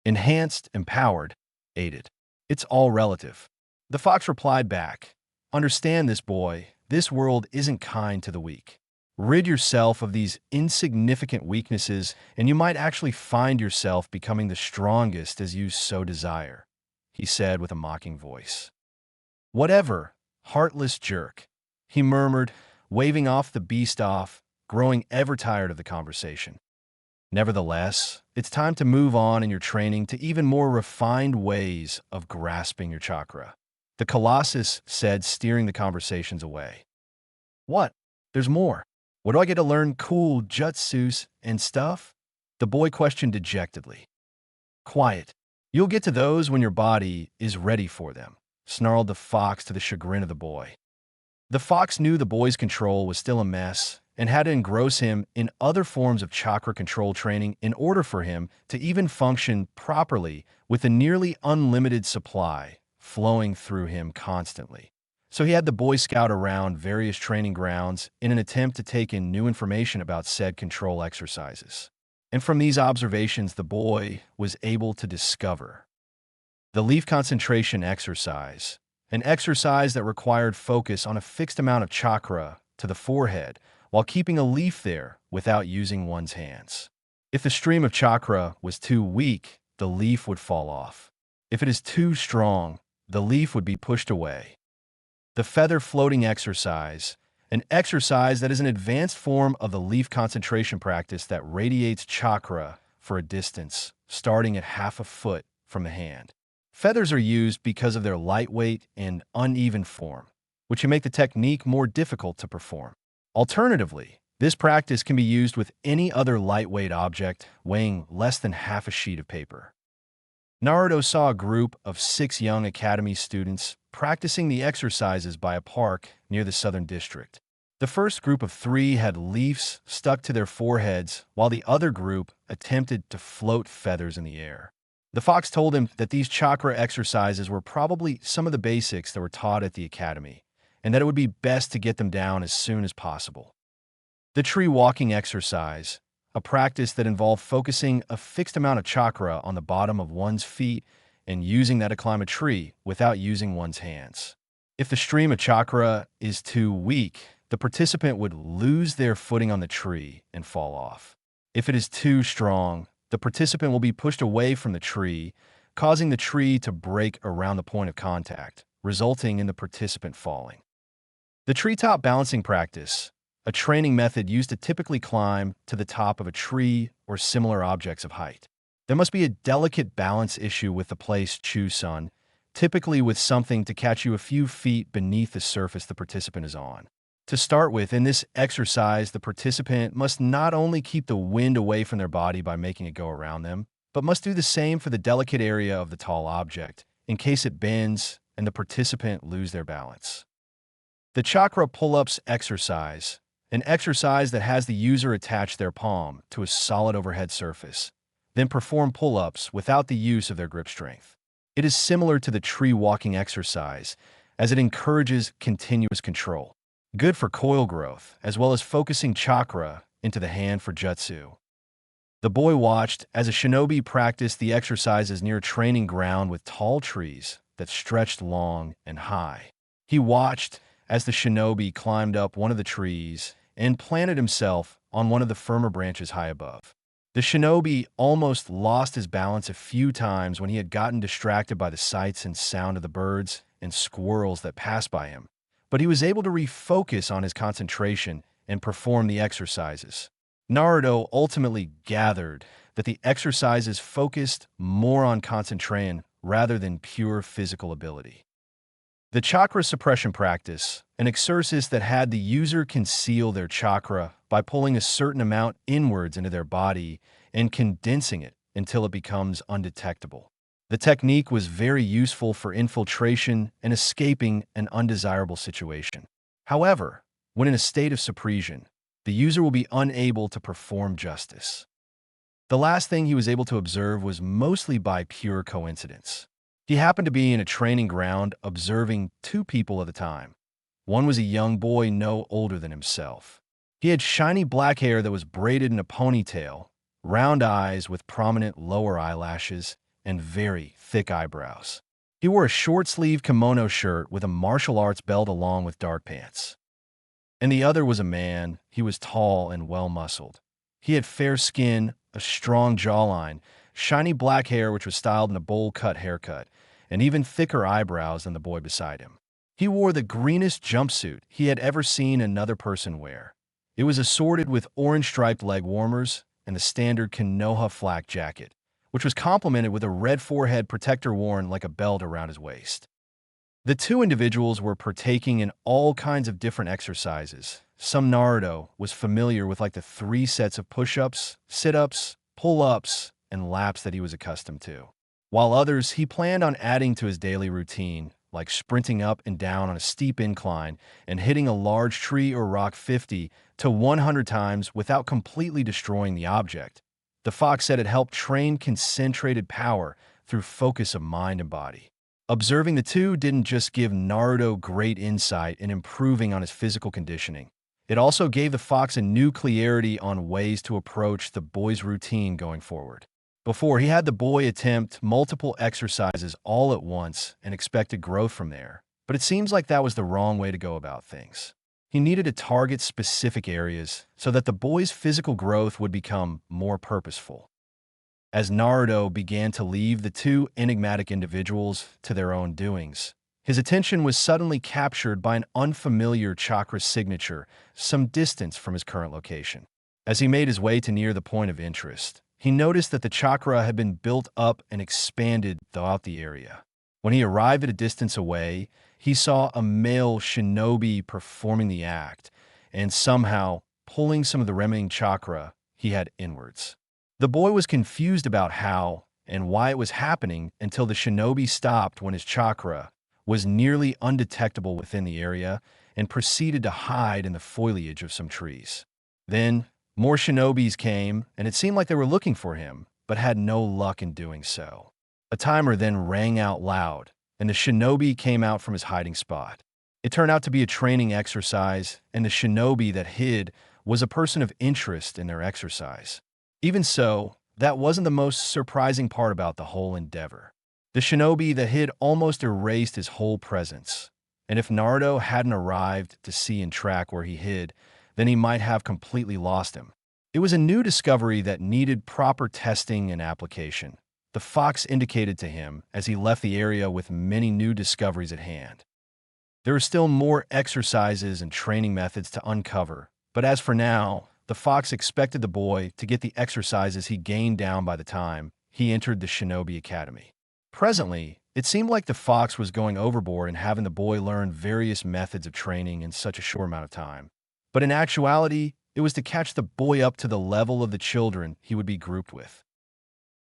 Speaker 1: "Enhanced, empowered, aided." It's all relative. The fox replied back, "Understand this, boy. This world isn't kind to the weak. Rid yourself of these insignificant weaknesses, and you might actually find yourself becoming the strongest as you so desire," he said with a mocking voice. "Whatever, heartless jerk," he murmured, waving off the beast off, growing ever tired of the conversation. Nevertheless, it's time to move on in your training to even more refined ways of grasping your chakra, the Colossus said, steering the conversations away. "What? There's more. What do I get to learn cool jutsus and stuff?" the boy questioned dejectedly. "Quiet. You'll get to those when your body is ready for them," snarled the fox to the chagrin of the boy. The fox knew the boy's control was still a mess and had to engross him in other forms of chakra control training in order for him to even function properly with a nearly unlimited supply flowing through him constantly. So he had the boy scout around various training grounds in an attempt to take in new information about said control exercises. And from these observations, the boy was able to discover the leaf concentration exercise, an exercise that required focus on a fixed amount of chakra to the forehead while keeping a leaf there without using one's hands. If the stream of chakra was too weak, the leaf would fall off. If it is too strong, the leaf would be pushed away. The feather floating exercise, an exercise that is an advanced form of the leaf concentration practice that radiates chakra for a distance, starting at half a foot from the hand. Feathers are used because of their lightweight and uneven form, which can make the technique more difficult to perform. Alternatively, this practice can be used with any other lightweight object weighing less than half a sheet of paper. Naruto saw a group of 6 young academy students practicing the exercises by a park near the southern district. The first group of 3 had leaves stuck to their foreheads, while the other group attempted to float feathers in the air. The fox told him that these chakra exercises were probably some of the basics that were taught at the academy, and that it would be best to get them down as soon as possible. The tree walking exercise, a practice that involved focusing a fixed amount of chakra on the bottom of one's feet and using that to climb a tree without using one's hands. If the stream of chakra is too weak, the participant would lose their footing on the tree and fall off. If it is too strong, the participant will be pushed away from the tree, causing the tree to break around the point of contact, resulting in the participant falling. The treetop balancing practice, a training method used to typically climb to the top of a tree or similar objects of height. There must be a delicate balance issue with the place choose on, typically with something to catch you a few feet beneath the surface the participant is on. To start with, in this exercise, the participant must not only keep the wind away from their body by making it go around them, but must do the same for the delicate area of the tall object, in case it bends and the participant lose their balance. The chakra pull-ups exercise, an exercise that has the user attach their palm to a solid overhead surface, then perform pull-ups without the use of their grip strength. It is similar to the tree walking exercise, as it encourages continuous control, good for coil growth, as well as focusing chakra into the hand for jutsu. The boy watched as a shinobi practiced the exercises near a training ground with tall trees that stretched long and high. He watched as the shinobi climbed up one of the trees and planted himself on one of the firmer branches high above. The shinobi almost lost his balance a few times when he had gotten distracted by the sights and sound of the birds and squirrels that passed by him, but he was able to refocus on his concentration and perform the exercises. Naruto ultimately gathered that the exercises focused more on concentration rather than pure physical ability. The chakra suppression practice, an exercise that had the user conceal their chakra by pulling a certain amount inwards into their body and condensing it until it becomes undetectable. The technique was very useful for infiltration and escaping an undesirable situation. However, when in a state of suppression, the user will be unable to perform justice. The last thing he was able to observe was mostly by pure coincidence. He happened to be in a training ground observing 2 people at a time. One was a young boy no older than himself. He had shiny black hair that was braided in a ponytail, round eyes with prominent lower eyelashes, and very thick eyebrows. He wore a short-sleeved kimono shirt with a martial arts belt along with dark pants. And the other was a man. He was tall and well-muscled. He had fair skin, a strong jawline, shiny black hair which was styled in a bowl-cut haircut, and even thicker eyebrows than the boy beside him. He wore the greenest jumpsuit he had ever seen another person wear. It was assorted with orange-striped leg warmers and the standard Konoha flak jacket, which was complemented with a red forehead protector worn like a belt around his waist. The two individuals were partaking in all kinds of different exercises. Some Naruto was familiar with like the 3 sets of push-ups, sit-ups, pull-ups, and laps that he was accustomed to. While others he planned on adding to his daily routine, like sprinting up and down on a steep incline and hitting a large tree or rock 50 to 100 times without completely destroying the object. The Fox said it helped train concentrated power through focus of mind and body. Observing the two didn't just give Naruto great insight in improving on his physical conditioning. It also gave the Fox a new clarity on ways to approach the boy's routine going forward. Before, he had the boy attempt multiple exercises all at once and expected growth from there, but it seems like that was the wrong way to go about things. He needed to target specific areas so that the boy's physical growth would become more purposeful. As Naruto began to leave the two enigmatic individuals to their own doings, his attention was suddenly captured by an unfamiliar chakra signature some distance from his current location. As he made his way to near the point of interest, he noticed that the chakra had been built up and expanded throughout the area. When he arrived at a distance away, he saw a male shinobi performing the act and somehow pulling some of the remaining chakra he had inwards. The boy was confused about how and why it was happening until the shinobi stopped when his chakra was nearly undetectable within the area and proceeded to hide in the foliage of some trees. Then, more shinobis came, and it seemed like they were looking for him, but had no luck in doing so. A timer then rang out loud, and the shinobi came out from his hiding spot. It turned out to be a training exercise, and the shinobi that hid was a person of interest in their exercise. Even so, that wasn't the most surprising part about the whole endeavor. The shinobi that hid almost erased his whole presence, and if Naruto hadn't arrived to see and track where he hid, then he might have completely lost him. It was a new discovery that needed proper testing and application. The Fox indicated to him as he left the area with many new discoveries at hand. There are still more exercises and training methods to uncover, but as for now, the Fox expected the boy to get the exercises he gained down by the time he entered the Shinobi Academy. Presently, it seemed like the Fox was going overboard in having the boy learn various methods of training in such a short amount of time. But in actuality, it was to catch the boy up to the level of the children he would be grouped with.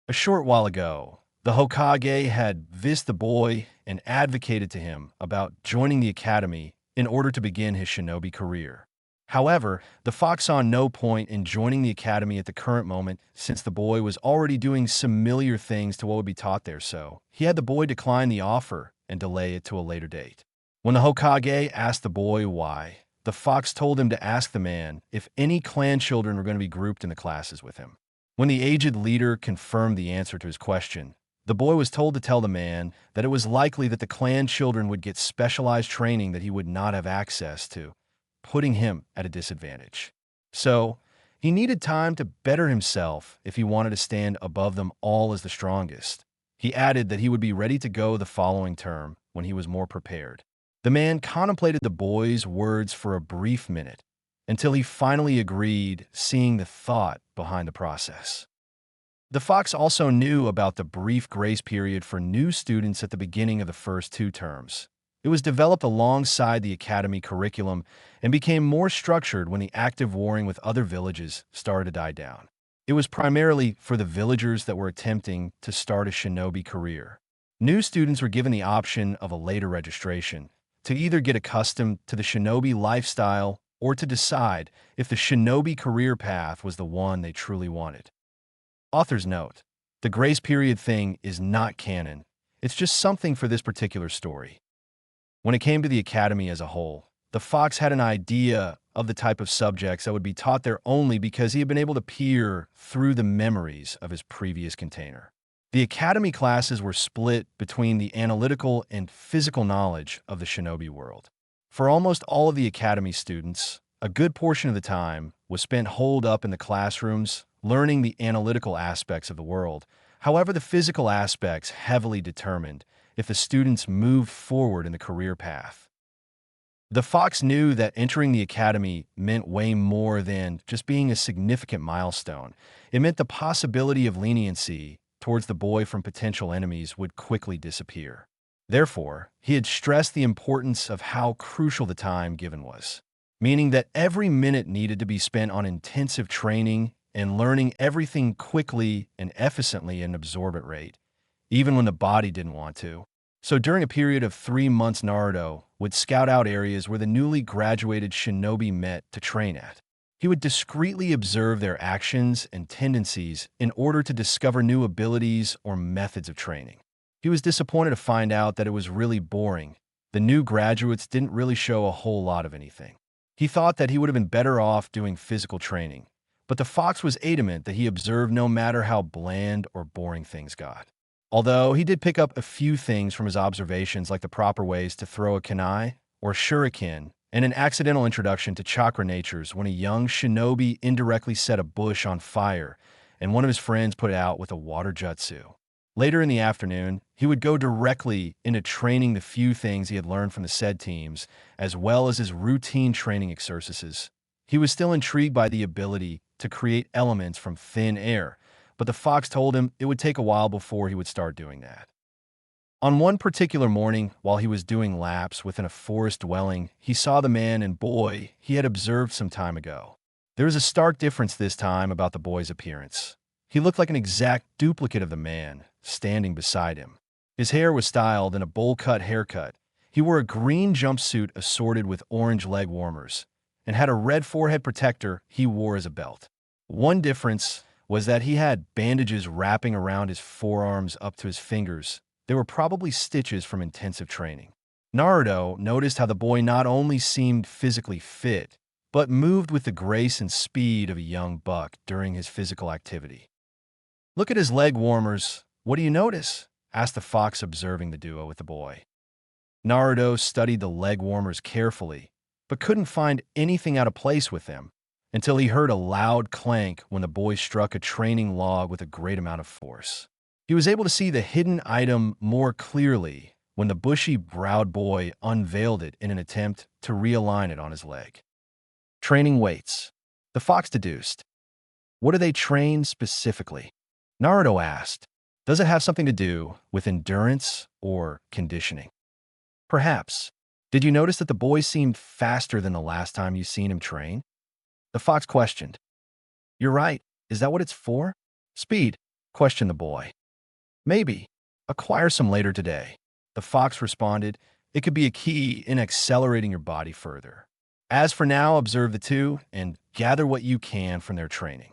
Speaker 1: A short while ago, the Hokage had visited the boy and advocated to him about joining the academy in order to begin his shinobi career. However, the Fox saw no point in joining the academy at the current moment since the boy was already doing similar things to what would be taught there, so he had the boy decline the offer and delay it to a later date. When the Hokage asked the boy why, the Fox told him to ask the man if any clan children were going to be grouped in the classes with him. When the aged leader confirmed the answer to his question, the boy was told to tell the man that it was likely that the clan children would get specialized training that he would not have access to, putting him at a disadvantage. So, he needed time to better himself if he wanted to stand above them all as the strongest. He added that he would be ready to go the following term when he was more prepared. The man contemplated the boy's words for a brief minute, until he finally agreed, seeing the thought behind the process. The Fox also knew about the brief grace period for new students at the beginning of the first 2 terms. It was developed alongside the academy curriculum and became more structured when the active warring with other villages started to die down. It was primarily for the villagers that were attempting to start a shinobi career. New students were given the option of a later registration to either get accustomed to the shinobi lifestyle or to decide if the shinobi career path was the one they truly wanted. Author's note: the grace period thing is not canon. It's just something for this particular story. When it came to the academy as a whole, the Fox had an idea of the type of subjects that would be taught there only because he had been able to peer through the memories of his previous container. The academy classes were split between the analytical and physical knowledge of the shinobi world. For almost all of the academy students, a good portion of the time was spent holed up in the classrooms, learning the analytical aspects of the world. However, the physical aspects heavily determined if the students moved forward in the career path. The Fox knew that entering the academy meant way more than just being a significant milestone. It meant the possibility of leniency towards the boy from potential enemies would quickly disappear. Therefore, he had stressed the importance of how crucial the time given was, meaning that every minute needed to be spent on intensive training and learning everything quickly and efficiently at an absorbent rate, even when the body didn't want to. So during a period of 3 months, Naruto would scout out areas where the newly graduated shinobi met to train at. He would discreetly observe their actions and tendencies in order to discover new abilities or methods of training. He was disappointed to find out that it was really boring. The new graduates didn't really show a whole lot of anything. He thought that he would have been better off doing physical training, but the Fox was adamant that he observed no matter how bland or boring things got. Although he did pick up a few things from his observations, like the proper ways to throw a kunai or shuriken, and an accidental introduction to chakra natures when a young shinobi indirectly set a bush on fire and one of his friends put it out with a water jutsu. Later in the afternoon, he would go directly into training the few things he had learned from the said teams, as well as his routine training exercises. He was still intrigued by the ability to create elements from thin air, but the Fox told him it would take a while before he would start doing that. On one particular morning, while he was doing laps within a forest dwelling, he saw the man and boy he had observed some time ago. There was a stark difference this time about the boy's appearance. He looked like an exact duplicate of the man standing beside him. His hair was styled in a bowl-cut haircut. He wore a green jumpsuit assorted with orange leg warmers and had a red forehead protector he wore as a belt. One difference was that he had bandages wrapping around his forearms up to his fingers. They were probably stitches from intensive training. Naruto noticed how the boy not only seemed physically fit, but moved with the grace and speed of a young buck during his physical activity. "Look at his leg warmers. What do you notice?" asked the Fox, observing the duo with the boy. Naruto studied the leg warmers carefully, but couldn't find anything out of place with them until he heard a loud clank when the boy struck a training log with a great amount of force. He was able to see the hidden item more clearly when the bushy-browed boy unveiled it in an attempt to realign it on his leg. Training weights. The Fox deduced. What do they train specifically? Naruto asked. Does it have something to do with endurance or conditioning? Perhaps. Did you notice that the boy seemed faster than the last time you seen him train? The Fox questioned. You're right. Is that what it's for? Speed, questioned the boy. Maybe. Acquire some later today. The Fox responded. It could be a key in accelerating your body further. As for now, observe the two and gather what you can from their training.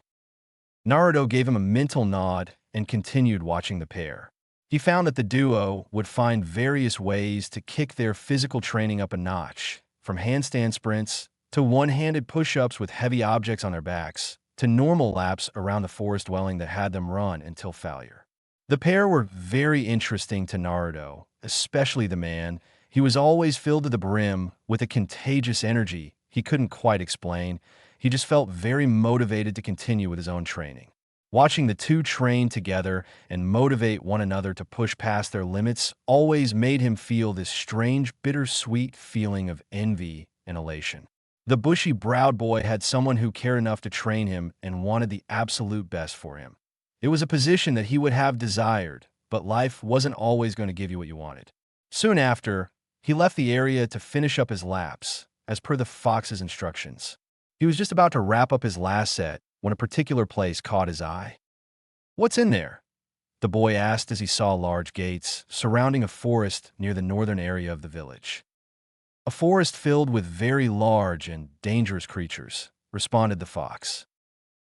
Speaker 1: Naruto gave him a mental nod and continued watching the pair. He found that the duo would find various ways to kick their physical training up a notch, from handstand sprints to one-handed push-ups with heavy objects on their backs, to normal laps around the forest dwelling that had them run until failure. The pair were very interesting to Naruto, especially the man. He was always filled to the brim with a contagious energy he couldn't quite explain. He just felt very motivated to continue with his own training. Watching the two train together and motivate one another to push past their limits always made him feel this strange, bittersweet feeling of envy and elation. The bushy-browed boy had someone who cared enough to train him and wanted the absolute best for him. It was a position that he would have desired, but life wasn't always going to give you what you wanted. Soon after, he left the area to finish up his laps, as per the Fox's instructions. He was just about to wrap up his last set when a particular place caught his eye. What's in there? The boy asked as he saw large gates surrounding a forest near the northern area of the village. A forest filled with very large and dangerous creatures, responded the Fox.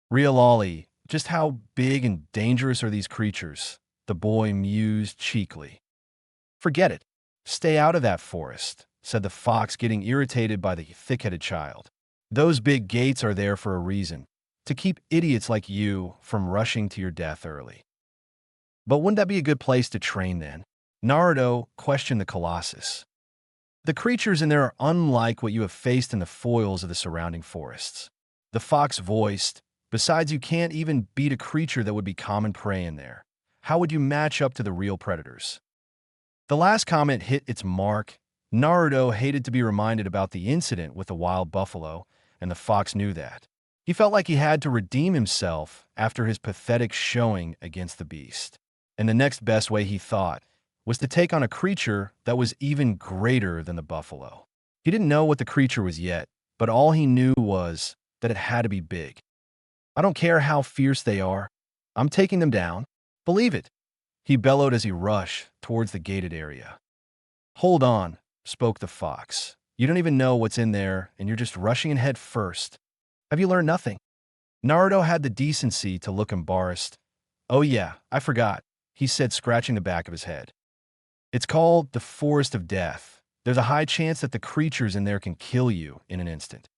Speaker 1: Really, just how big and dangerous are these creatures? The boy mused cheekily. Forget it. Stay out of that forest, said the Fox, getting irritated by the thick-headed child. Those big gates are there for a reason, to keep idiots like you from rushing to your death early. But wouldn't that be a good place to train then? Naruto questioned the Colossus. The creatures in there are unlike what you have faced in the foils of the surrounding forests. The fox voiced, besides you can't even beat a creature that would be common prey in there. How would you match up to the real predators? The last comment hit its mark. Naruto hated to be reminded about the incident with the wild buffalo, and the fox knew that. He felt like he had to redeem himself after his pathetic showing against the beast. And the next best way, he thought, was to take on a creature that was even greater than the buffalo. He didn't know what the creature was yet, but all he knew was that it had to be big. I don't care how fierce they are. I'm taking them down. Believe it. He bellowed as he rushed towards the gated area. Hold on, spoke the fox. You don't even know what's in there, and you're just rushing in head first. Have you learned nothing? Naruto had the decency to look embarrassed. Oh yeah, I forgot, he said, scratching the back of his head. It's called the Forest of Death. There's a high chance that the creatures in there can kill you in an instant.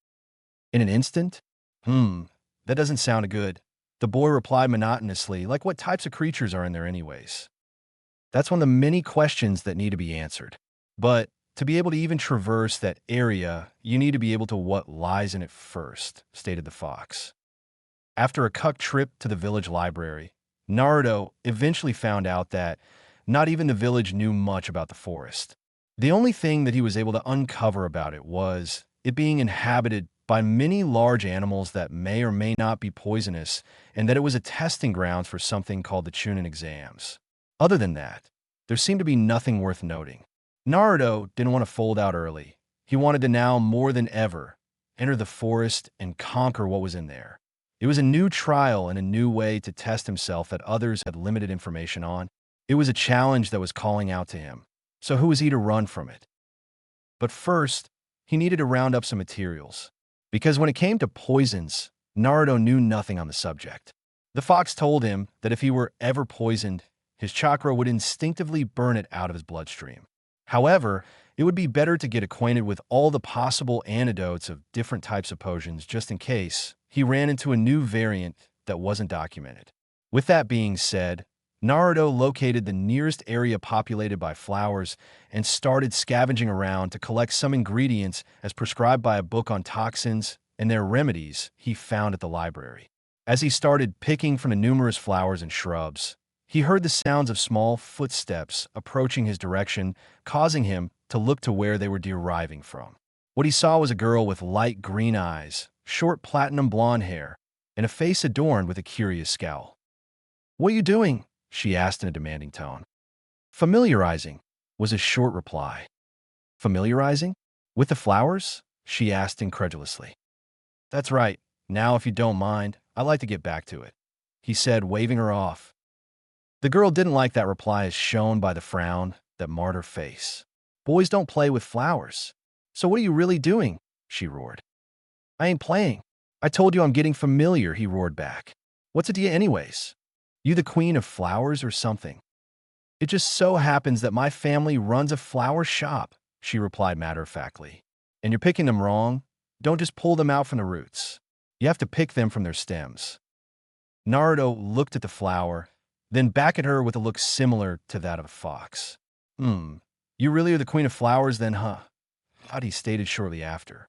Speaker 1: In an instant? That doesn't sound good. The boy replied monotonously, like what types of creatures are in there anyways? That's one of the many questions that need to be answered. But to be able to even traverse that area, you need to be able to what lies in it first, stated the fox. After a quick trip to the village library, Naruto eventually found out that not even the village knew much about the forest. The only thing that he was able to uncover about it was it being inhabited by many large animals that may or may not be poisonous, and that it was a testing ground for something called the Chunin exams. Other than that, there seemed to be nothing worth noting. Naruto didn't want to fold out early. He wanted to now, more than ever, enter the forest and conquer what was in there. It was a new trial and a new way to test himself that others had limited information on. It was a challenge that was calling out to him. So who was he to run from it? But first, he needed to round up some materials. Because when it came to poisons, Naruto knew nothing on the subject. The fox told him that if he were ever poisoned, his chakra would instinctively burn it out of his bloodstream. However, it would be better to get acquainted with all the possible antidotes of different types of potions just in case he ran into a new variant that wasn't documented. With that being said, Naruto located the nearest area populated by flowers and started scavenging around to collect some ingredients as prescribed by a book on toxins and their remedies he found at the library. As he started picking from the numerous flowers and shrubs, he heard the sounds of small footsteps approaching his direction, causing him to look to where they were deriving from. What he saw was a girl with light green eyes, short platinum blonde hair, and a face adorned with a curious scowl. "What are you doing?" she asked in a demanding tone. "Familiarizing," was his short reply. "Familiarizing? With the flowers?" she asked incredulously. "That's right. Now, if you don't mind, I'd like to get back to it," he said, waving her off. The girl didn't like that reply as shown by the frown that marred her face. "Boys don't play with flowers. So what are you really doing?" she roared. "I ain't playing. I told you I'm getting familiar," he roared back. "What's it to you anyways? You the queen of flowers or something?" "It just so happens that my family runs a flower shop," she replied matter-of-factly. "And you're picking them wrong. Don't just pull them out from the roots. You have to pick them from their stems." Naruto looked at the flower, then back at her with a look similar to that of a fox. You really are the queen of flowers then, huh?" he stated shortly after.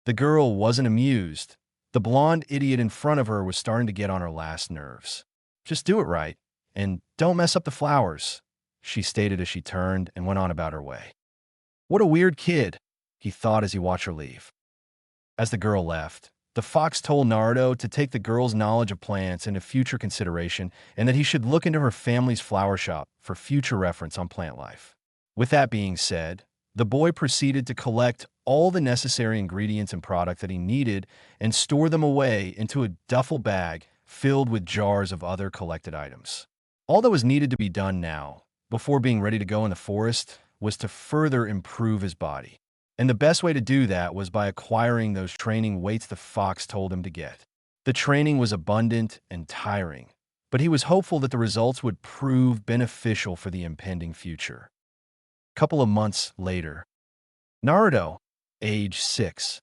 Speaker 1: The girl wasn't amused. The blonde idiot in front of her was starting to get on her last nerves. "Just do it right, and don't mess up the flowers," she stated as she turned and went on about her way. What a weird kid, he thought as he watched her leave. As the girl left, the fox told Naruto to take the girl's knowledge of plants into future consideration and that he should look into her family's flower shop for future reference on plant life. With that being said, the boy proceeded to collect all the necessary ingredients and product that he needed and store them away into a duffel bag filled with jars of other collected items. All that was needed to be done now, before being ready to go in the forest, was to further improve his body. And the best way to do that was by acquiring those training weights the fox told him to get. The training was abundant and tiring, but he was hopeful that the results would prove beneficial for the impending future. A couple of months later, Naruto, age 6.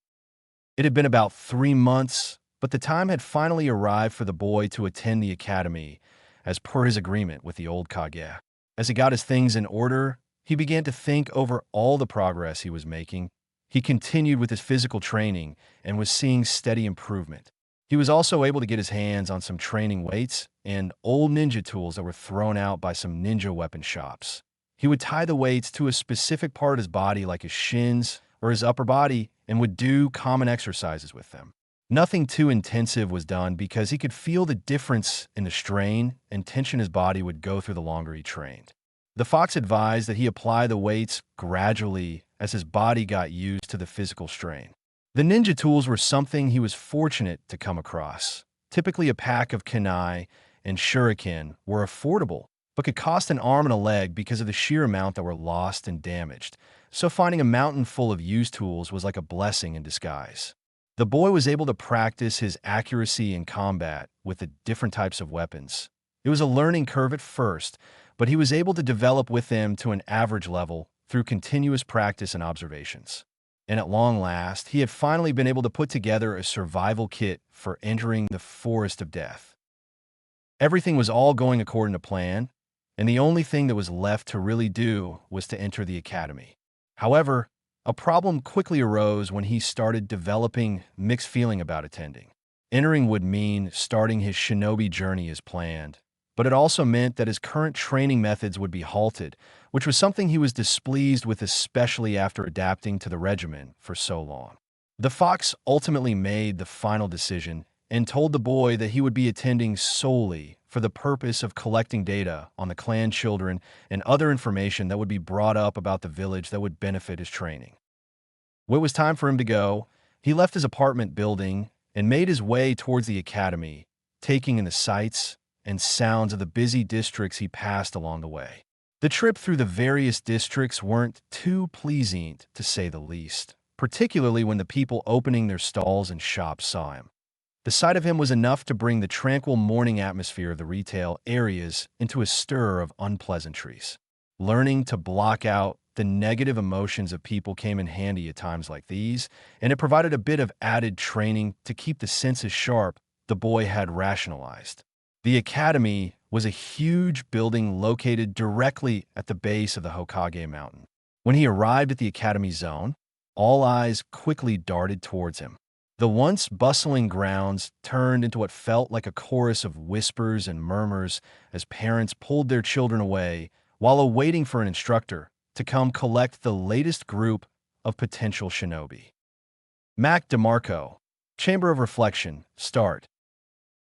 Speaker 1: It had been about 3 months, but the time had finally arrived for the boy to attend the academy, as per his agreement with the old Kage. As he got his things in order, he began to think over all the progress he was making. He continued with his physical training and was seeing steady improvement. He was also able to get his hands on some training weights and old ninja tools that were thrown out by some ninja weapon shops. He would tie the weights to a specific part of his body like his shins or his upper body and would do common exercises with them. Nothing too intensive was done because he could feel the difference in the strain and tension his body would go through the longer he trained. The fox advised that he apply the weights gradually as his body got used to the physical strain. The ninja tools were something he was fortunate to come across. Typically, a pack of kunai and shuriken were affordable, but could cost an arm and a leg because of the sheer amount that were lost and damaged. So finding a mountain full of used tools was like a blessing in disguise. The boy was able to practice his accuracy in combat with the different types of weapons. It was a learning curve at first, but he was able to develop with them to an average level through continuous practice and observations. And at long last, he had finally been able to put together a survival kit for entering the forest of death. Everything was all going according to plan, and the only thing that was left to really do was to enter the academy. However, a problem quickly arose when he started developing mixed feeling about attending. Entering would mean starting his shinobi journey as planned, but it also meant that his current training methods would be halted, which was something he was displeased with, especially after adapting to the regimen for so long. The fox ultimately made the final decision and told the boy that he would be attending solely for the purpose of collecting data on the clan children and other information that would be brought up about the village that would benefit his training. When it was time for him to go, he left his apartment building and made his way towards the academy, taking in the sights and sounds of the busy districts he passed along the way. The trip through the various districts weren't too pleasing, to say the least, particularly when the people opening their stalls and shops saw him. The sight of him was enough to bring the tranquil morning atmosphere of the retail areas into a stir of unpleasantries. Learning to block out the negative emotions of people came in handy at times like these, and it provided a bit of added training to keep the senses sharp, the boy had rationalized. The academy was a huge building located directly at the base of the Hokage mountain. When he arrived at the academy zone, all eyes quickly darted towards him. The once bustling grounds turned into what felt like a chorus of whispers and murmurs as parents pulled their children away while awaiting for an instructor to come collect the latest group of potential shinobi. Mac DeMarco, Chamber of Reflection, start.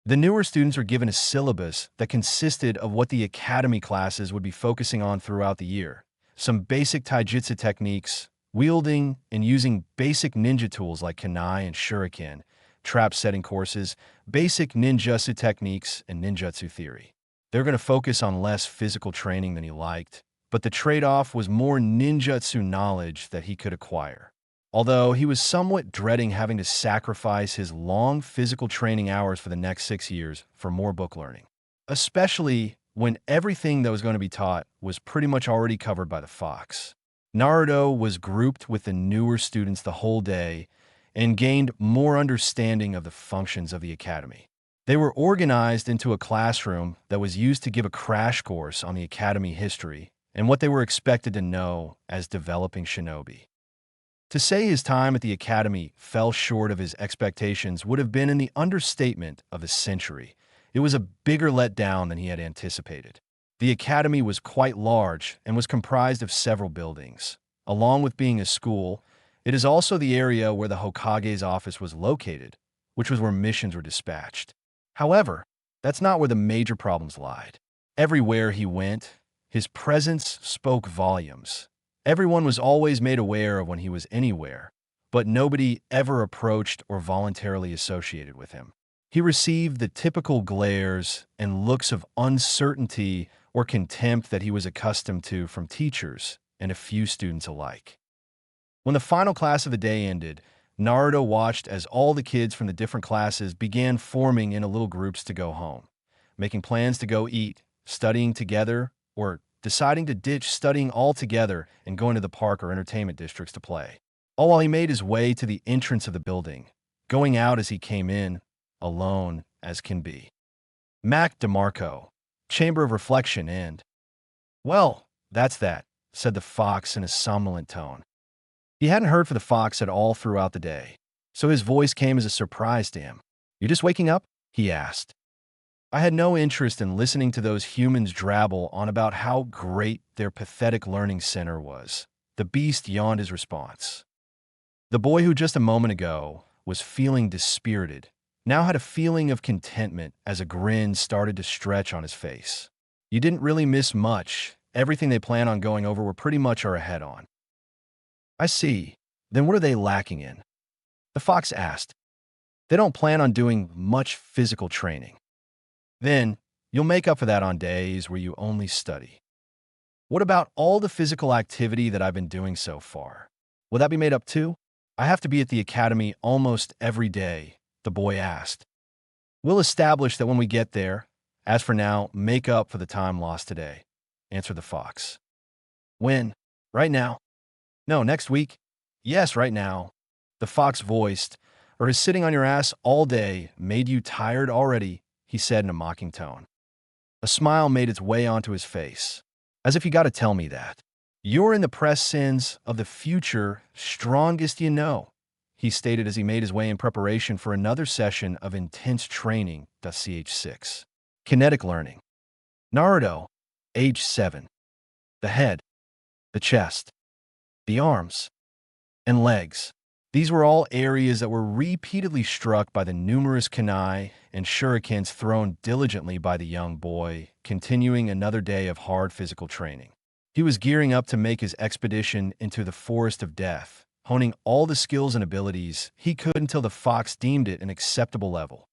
Speaker 1: The newer students were given a syllabus that consisted of what the academy classes would be focusing on throughout the year. Some basic taijutsu techniques, wielding and using basic ninja tools like kunai and shuriken, trap setting courses, basic ninjutsu techniques, and ninjutsu theory. They were going to focus on less physical training than he liked, but the trade-off was more ninjutsu knowledge that he could acquire. Although he was somewhat dreading having to sacrifice his long physical training hours for the next 6 years for more book learning, especially when everything that was going to be taught was pretty much already covered by the fox. Naruto was grouped with the newer students the whole day and gained more understanding of the functions of the academy. They were organized into a classroom that was used to give a crash course on the academy history and what they were expected to know as developing shinobi. To say his time at the academy fell short of his expectations would have been in the understatement of the century. It was a bigger letdown than he had anticipated. The academy was quite large and was comprised of several buildings. Along with being a school, it is also the area where the Hokage's office was located, which was where missions were dispatched. However, that's not where the major problems lied. Everywhere he went, his presence spoke volumes. Everyone was always made aware of when he was anywhere, but nobody ever approached or voluntarily associated with him. He received the typical glares and looks of uncertainty or contempt that he was accustomed to from teachers and a few students alike. When the final class of the day ended, Naruto watched as all the kids from the different classes began forming into little groups to go home, making plans to go eat, studying together, or deciding to ditch studying altogether and go into the park or entertainment districts to play. All while he made his way to the entrance of the building, going out as he came in, alone as can be. Mac DeMarco, chamber of reflection and, "Well, that's that," said the fox in a somnolent tone. He hadn't heard from the fox at all throughout the day, so his voice came as a surprise to him. "You just waking up?" he asked. I had no interest in listening to those humans drabble on about how great their pathetic learning center was. The beast yawned his response. The boy who just a moment ago was feeling dispirited now had a feeling of contentment as a grin started to stretch on his face. "You didn't really miss much. Everything they plan on going over we're pretty much are ahead on." "I see. Then what are they lacking in?" the fox asked. "They don't plan on doing much physical training." "Then you'll make up for that on days where you only study." "What about all the physical activity that I've been doing so far? Will that be made up too?" "I have to be at the academy almost every day," the boy asked. "We'll establish that when we get there. As for now, make up for the time lost today," answered the fox. "When? Right now?" "No, next week." "Yes, right now." The fox voiced, "Or has sitting on your ass all day made you tired already?" he said in a mocking tone. A smile made its way onto his face. "As if you got to tell me that. You're in the presence of the future strongest you know," he stated as he made his way in preparation for another session of intense training. Ch6. Kinetic learning. Naruto, age 7. The head, the chest, the arms, and legs. These were all areas that were repeatedly struck by the numerous kunai and shurikens thrown diligently by the young boy, continuing another day of hard physical training. He was gearing up to make his expedition into the forest of death, honing all the skills and abilities he could until the fox deemed it an acceptable level.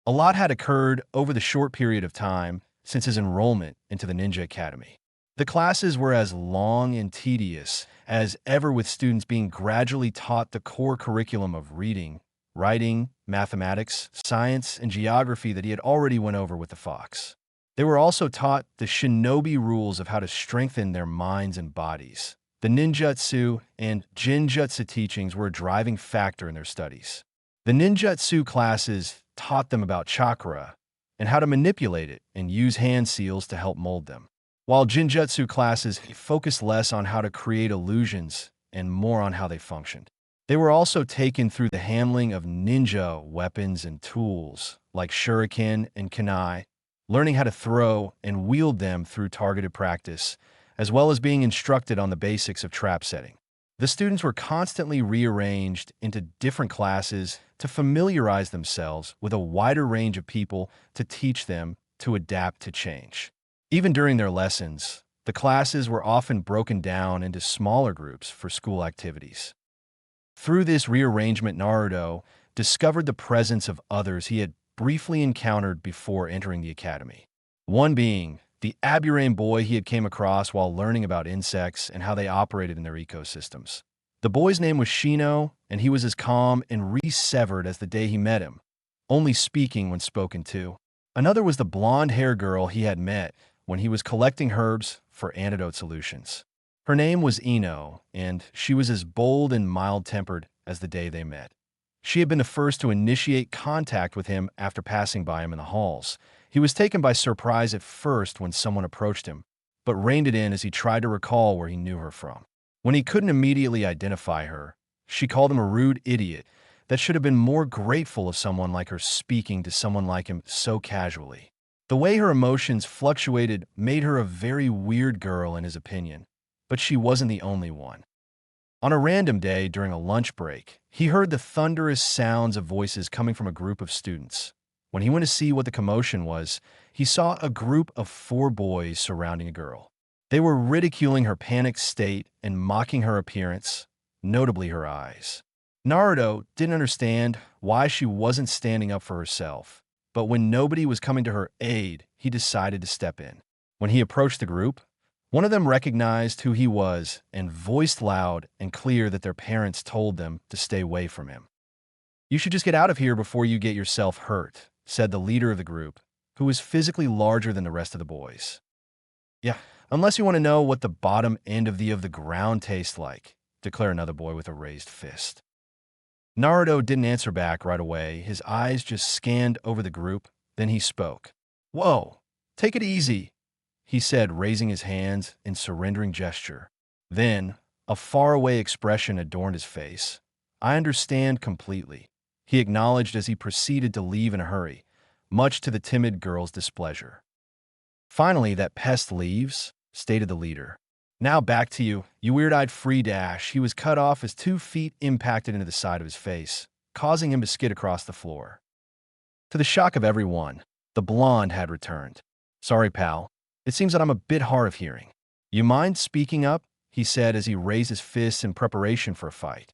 Speaker 1: A lot had occurred over the short period of time since his enrollment into the Ninja Academy. The classes were as long and tedious as ever, with students being gradually taught the core curriculum of reading, writing, mathematics, science, and geography that he had already went over with the fox. They were also taught the shinobi rules of how to strengthen their minds and bodies. The ninjutsu and jinjutsu teachings were a driving factor in their studies. The ninjutsu classes taught them about chakra and how to manipulate it and use hand seals to help mold them, while jinjutsu classes focused less on how to create illusions and more on how they functioned. They were also taken through the handling of ninja weapons and tools like shuriken and kunai, learning how to throw and wield them through targeted practice, as well as being instructed on the basics of trap setting. The students were constantly rearranged into different classes to familiarize themselves with a wider range of people to teach them to adapt to change. Even during their lessons, the classes were often broken down into smaller groups for school activities. Through this rearrangement, Naruto discovered the presence of others he had briefly encountered before entering the academy. One being the Aburame boy he had came across while learning about insects and how they operated in their ecosystems. The boy's name was Shino, and he was as calm and resevered as the day he met him, only speaking when spoken to. Another was the blonde-haired girl he had met when he was collecting herbs for antidote solutions. Her name was Ino, and she was as bold and mild-tempered as the day they met. She had been the first to initiate contact with him after passing by him in the halls. He was taken by surprise at first when someone approached him, but reined it in as he tried to recall where he knew her from. When he couldn't immediately identify her, she called him a rude idiot that should have been more grateful of someone like her speaking to someone like him so casually. The way her emotions fluctuated made her a very weird girl in his opinion, but she wasn't the only one. On a random day during a lunch break, he heard the thunderous sounds of voices coming from a group of students. When he went to see what the commotion was, he saw a group of 4 boys surrounding a girl. They were ridiculing her panicked state and mocking her appearance, notably her eyes. Naruto didn't understand why she wasn't standing up for herself, but when nobody was coming to her aid, he decided to step in. When he approached the group, one of them recognized who he was and voiced loud and clear that their parents told them to stay away from him. "You should just get out of here before you get yourself hurt," said the leader of the group, who was physically larger than the rest of the boys. "Yeah, unless you want to know what the bottom end of the ground tastes like," declared another boy with a raised fist. Naruto didn't answer back right away. His eyes just scanned over the group. Then he spoke. "Whoa, "Take it easy," he said, raising his hands in surrendering gesture. Then, a faraway expression adorned his face. "I understand completely," he acknowledged as he proceeded to leave in a hurry, much to the timid girl's displeasure. "Finally, that pest leaves," stated the leader. "Now back to you, you weird-eyed free dash." He was cut off as 2 feet impacted into the side of his face, causing him to skid across the floor. To the shock of everyone, the blonde had returned. "Sorry, pal. It seems that I'm a bit hard of hearing. You mind speaking up?" he said as he raised his fists in preparation for a fight.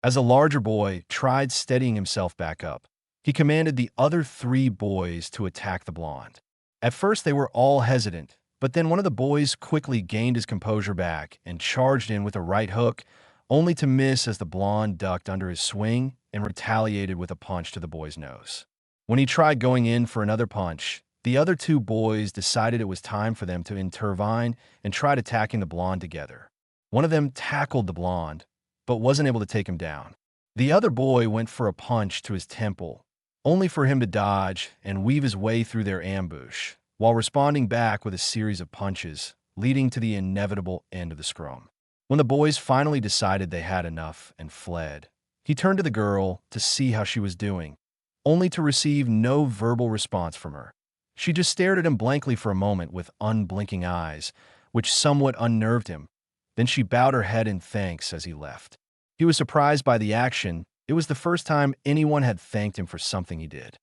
Speaker 1: As the larger boy tried steadying himself back up, he commanded the other 3 boys to attack the blonde. At first, they were all hesitant, but then one of the boys quickly gained his composure back and charged in with a right hook, only to miss as the blonde ducked under his swing and retaliated with a punch to the boy's nose. When he tried going in for another punch, the other 2 boys decided it was time for them to intervene and tried attacking the blonde together. One of them tackled the blonde, but wasn't able to take him down. The other boy went for a punch to his temple, only for him to dodge and weave his way through their ambush, while responding back with a series of punches, leading to the inevitable end of the scrum. When the boys finally decided they had enough and fled, he turned to the girl to see how she was doing, only to receive no verbal response from her. She just stared at him blankly for a moment with unblinking eyes, which somewhat unnerved him. Then she bowed her head in thanks as he left. He was surprised by the action. It was the first time anyone had thanked him for something he did.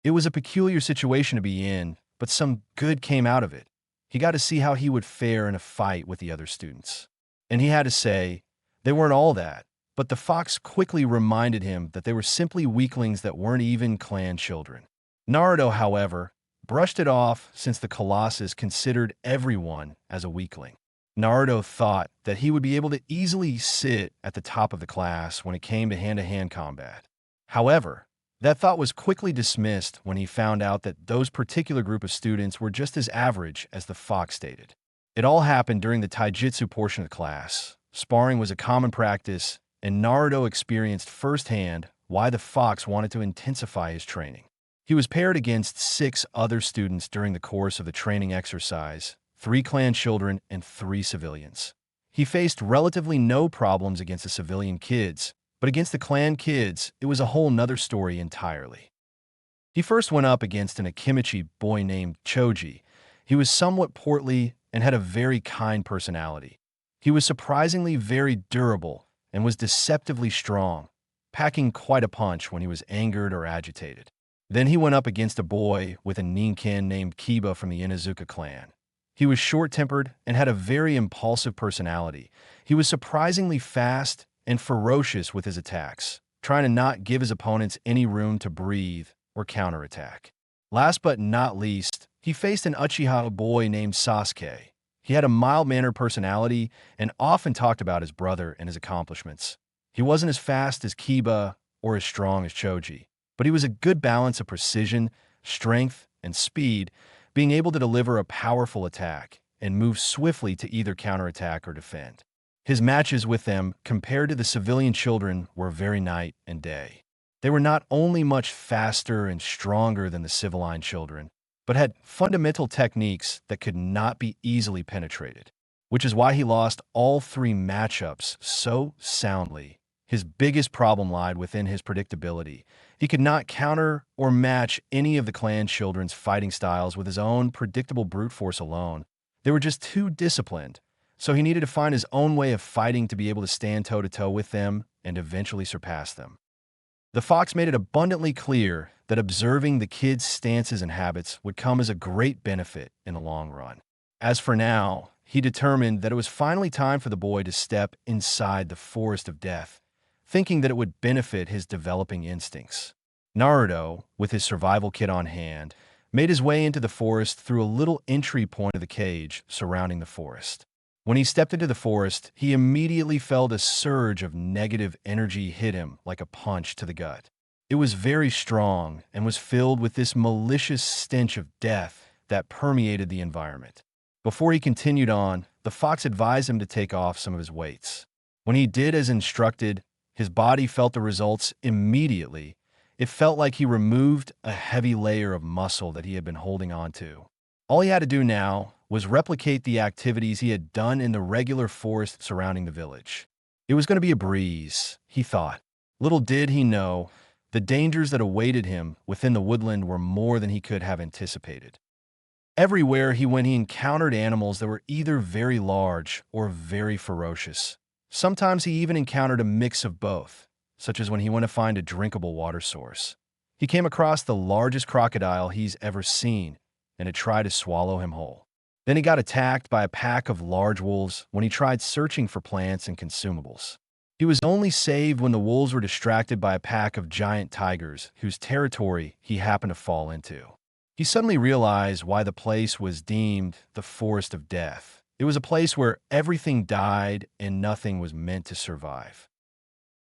Speaker 1: It was a peculiar situation to be in, but some good came out of it. He got to see how he would fare in a fight with the other students. And he had to say, they weren't all that, but the fox quickly reminded him that they were simply weaklings that weren't even clan children. Naruto, however, brushed it off since the Colossus considered everyone as a weakling. Naruto thought that he would be able to easily sit at the top of the class when it came to hand-to-hand combat. However, that thought was quickly dismissed when he found out that those particular group of students were just as average as the fox stated. It all happened during the taijutsu portion of the class. Sparring was a common practice, and Naruto experienced firsthand why the fox wanted to intensify his training. He was paired against 6 other students during the course of the training exercise, 3 clan children and 3 civilians. He faced relatively no problems against the civilian kids, but against the clan kids, it was a whole nother story entirely. He first went up against an Akimichi boy named Choji. He was somewhat portly and had a very kind personality. He was surprisingly very durable and was deceptively strong, packing quite a punch when he was angered or agitated. Then he went up against a boy with a Ninkin named Kiba from the Inuzuka clan. He was short-tempered and had a very impulsive personality. He was surprisingly fast and ferocious with his attacks, trying to not give his opponents any room to breathe or counterattack. Last but not least, he faced an Uchiha boy named Sasuke. He had a mild-mannered personality and often talked about his brother and his accomplishments. He wasn't as fast as Kiba or as strong as Choji, but he was a good balance of precision, strength, and speed, being able to deliver a powerful attack and move swiftly to either counterattack or defend. His matches with them, compared to the civilian children, were very night and day. They were not only much faster and stronger than the civilian children, but had fundamental techniques that could not be easily penetrated, which is why he lost all 3 matchups so soundly. His biggest problem lied within his predictability. He could not counter or match any of the clan children's fighting styles with his own predictable brute force alone. They were just too disciplined, so he needed to find his own way of fighting to be able to stand toe-to-toe with them and eventually surpass them. The fox made it abundantly clear that observing the kids' stances and habits would come as a great benefit in the long run. As for now, he determined that it was finally time for the boy to step inside the forest of death, thinking that it would benefit his developing instincts. Naruto, with his survival kit on hand, made his way into the forest through a little entry point of the cage surrounding the forest. When he stepped into the forest, he immediately felt a surge of negative energy hit him like a punch to the gut. It was very strong and was filled with this malicious stench of death that permeated the environment. Before he continued on, the fox advised him to take off some of his weights. When he did as instructed, his body felt the results immediately. It felt like he removed a heavy layer of muscle that he had been holding on to. All he had to do now was replicate the activities he had done in the regular forest surrounding the village. It was going to be a breeze, he thought. Little did he know, the dangers that awaited him within the woodland were more than he could have anticipated. Everywhere he went, he encountered animals that were either very large or very ferocious. Sometimes he even encountered a mix of both, such as when he went to find a drinkable water source. He came across the largest crocodile he's ever seen, and it tried to swallow him whole. Then he got attacked by a pack of large wolves when he tried searching for plants and consumables. He was only saved when the wolves were distracted by a pack of giant tigers whose territory he happened to fall into. He suddenly realized why the place was deemed the Forest of Death. It was a place where everything died and nothing was meant to survive.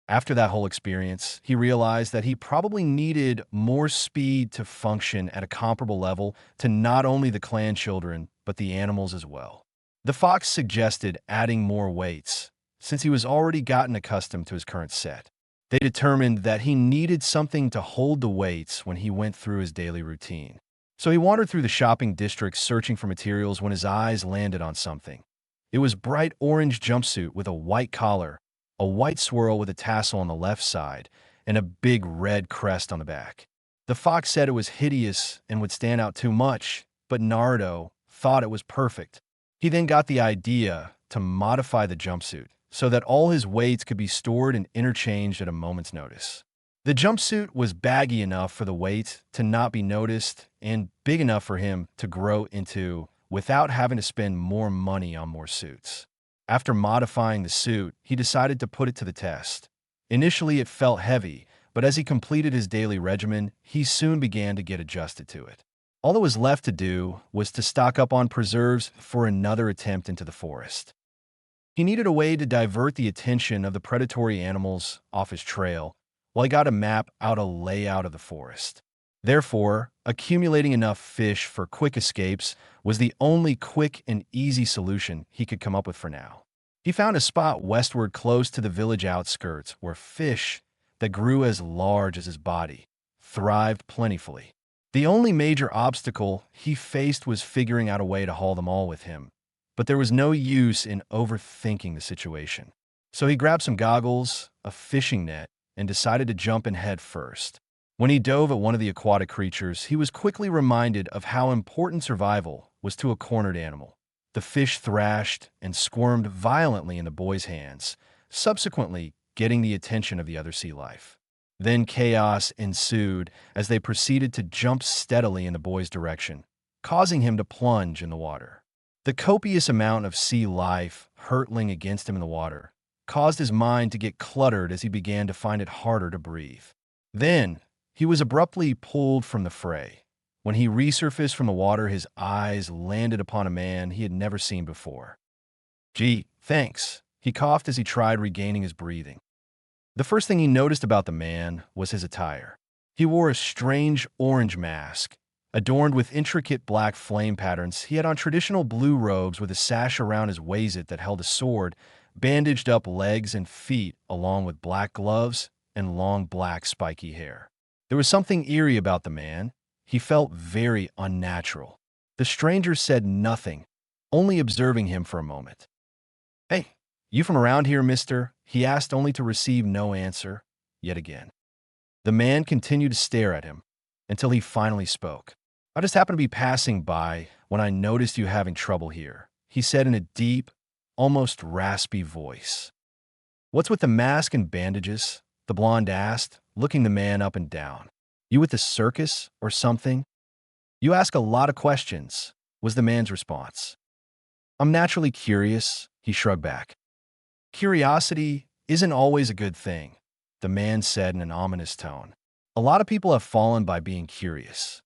Speaker 1: After that whole experience, he realized that he probably needed more speed to function at a comparable level to not only the clan children, but the animals as well. The fox suggested adding more weights, since he was already gotten accustomed to his current set. They determined that he needed something to hold the weights when he went through his daily routine. So he wandered through the shopping district searching for materials when his eyes landed on something. It was a bright orange jumpsuit with a white collar, a white swirl with a tassel on the left side, and a big red crest on the back. The fox said it was hideous and would stand out too much, but Naruto thought it was perfect. He then got the idea to modify the jumpsuit so that all his weights could be stored and interchanged at a moment's notice. The jumpsuit was baggy enough for the weight to not be noticed and big enough for him to grow into without having to spend more money on more suits. After modifying the suit, he decided to put it to the test. Initially, it felt heavy, but as he completed his daily regimen, he soon began to get adjusted to it. All that was left to do was to stock up on preserves for another attempt into the forest. He needed a way to divert the attention of the predatory animals off his trail, while he got to map out a layout of the forest. Therefore, accumulating enough fish for quick escapes was the only quick and easy solution he could come up with for now. He found a spot westward close to the village outskirts where fish that grew as large as his body thrived plentifully. The only major obstacle he faced was figuring out a way to haul them all with him, but there was no use in overthinking the situation. So he grabbed some goggles, a fishing net, and decided to jump in head first. When he dove at one of the aquatic creatures, he was quickly reminded of how important survival was to a cornered animal. The fish thrashed and squirmed violently in the boy's hands, subsequently getting the attention of the other sea life. Then chaos ensued as they proceeded to jump steadily in the boy's direction, causing him to plunge in the water. The copious amount of sea life hurtling against him in the water caused his mind to get cluttered as he began to find it harder to breathe. Then, he was abruptly pulled from the fray. When he resurfaced from the water, his eyes landed upon a man he had never seen before. "Gee, thanks," he coughed as he tried regaining his breathing. The first thing he noticed about the man was his attire. He wore a strange orange mask, adorned with intricate black flame patterns. He had on traditional blue robes with a sash around his waist that held a sword, bandaged up legs and feet, along with black gloves and long black spiky hair. There was something eerie about the man. He felt very unnatural. The stranger said nothing, only observing him for a moment. "Hey, you from around here, mister?" he asked, only to receive no answer yet again. The man continued to stare at him until he finally spoke. "I just happened to be passing by when I noticed you having trouble here," he said in a deep, almost raspy voice. "What's with the mask and bandages?" the blonde asked, looking the man up and down. "You with the circus or something?" "You ask a lot of questions," was the man's response. "I'm naturally curious," he shrugged back. "Curiosity isn't always a good thing," the man said in an ominous tone. "A lot of people have fallen by being curious."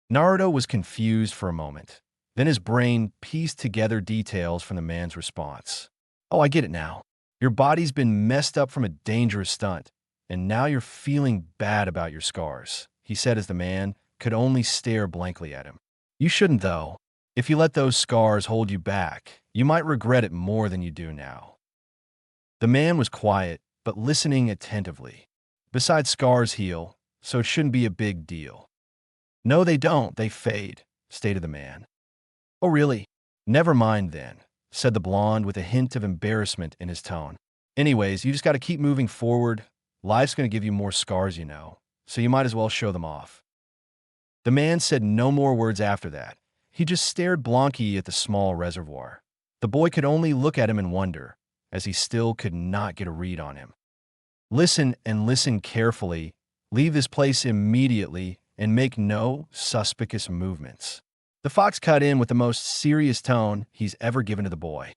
Speaker 1: Naruto was confused for a moment. Then his brain pieced together details from the man's response. "Oh, I get it now. Your body's been messed up from a dangerous stunt, and now you're feeling bad about your scars," he said as the man could only stare blankly at him. "You shouldn't, though. If you let those scars hold you back, you might regret it more than you do now." The man was quiet, but listening attentively. "Besides, scars heal, so it shouldn't be a big deal." "No, they don't. They fade. stated the man. Oh, really? Never mind then, said the blonde with a hint of embarrassment in his tone. Anyways, you just got to keep moving forward. Life's going to give you more scars, so you might as well show them off. The man said no more words after that. He just stared blankly at the small reservoir. The boy could only look at him in wonder, as he still could not get a read on him. Listen and listen carefully. Leave this place immediately and make no suspicious movements. The fox cut in with the most serious tone he's ever given to the boy.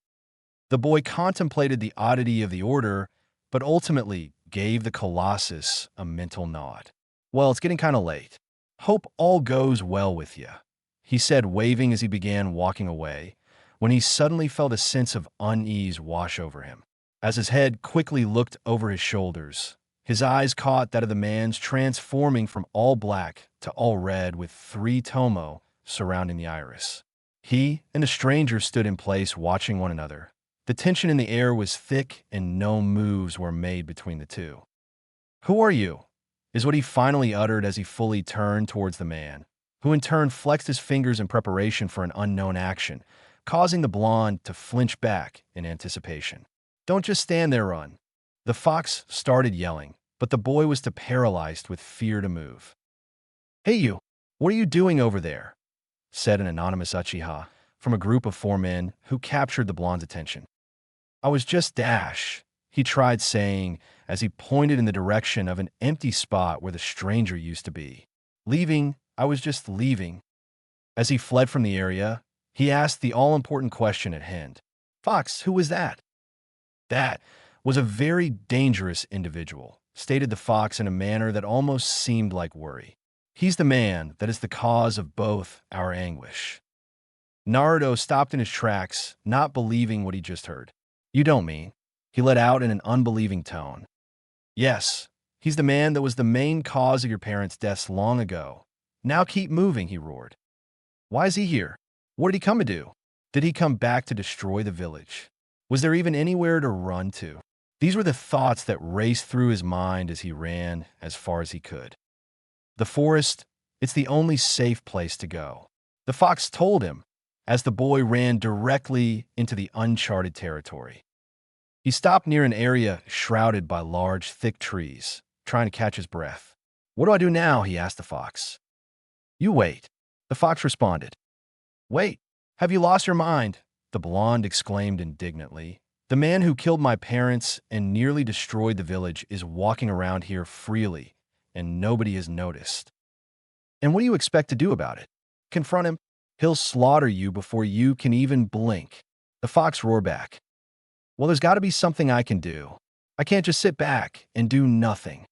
Speaker 1: The boy contemplated the oddity of the order, but ultimately gave the colossus a mental nod. Well, it's getting kind of late. Hope all goes well with you, he said, waving as he began walking away, when he suddenly felt a sense of unease wash over him. As his head quickly looked over his shoulders, his eyes caught that of the man's transforming from all black to all red with 3 tomo surrounding the iris. He and a stranger stood in place watching one another. The tension in the air was thick and no moves were made between the two. "Who are you?" is what he finally uttered as he fully turned towards the man, who in turn flexed his fingers in preparation for an unknown action, causing the blonde to flinch back in anticipation. "Don't just stand there, run." The fox started yelling, but the boy was too paralyzed with fear to move. "Hey you, what are you doing over there?" said an anonymous Uchiha from a group of 4 men who captured the blonde's attention. "I was just dash," he tried saying as he pointed in the direction of an empty spot where the stranger used to be. "Leaving, I was just leaving." As he fled from the area, he asked the all-important question at hand. "Fox, who was that?" "That was a very dangerous individual," stated the fox in a manner that almost seemed like worry. "He's the man that is the cause of both our anguish." Naruto stopped in his tracks, not believing what he just heard. "You don't mean?" he let out in an unbelieving tone. "Yes, he's the man that was the main cause of your parents' deaths long ago. Now keep moving," he roared. "Why is he here? What did he come to do? Did he come back to destroy the village? Was there even anywhere to run to?" These were the thoughts that raced through his mind as he ran as far as he could. "The forest, it's the only safe place to go," the fox told him as the boy ran directly into the uncharted territory. He stopped near an area shrouded by large, thick trees, trying to catch his breath. "What do I do now?" he asked the fox. "You wait," the fox responded. "Wait, have you lost your mind?" the blonde exclaimed indignantly. "The man who killed my parents and nearly destroyed the village is walking around here freely, and nobody has noticed. And what do you expect to do about it? Confront him? He'll slaughter you before you can even blink." The fox roared back. "Well, there's got to be something I can do. I can't just sit back and do nothing."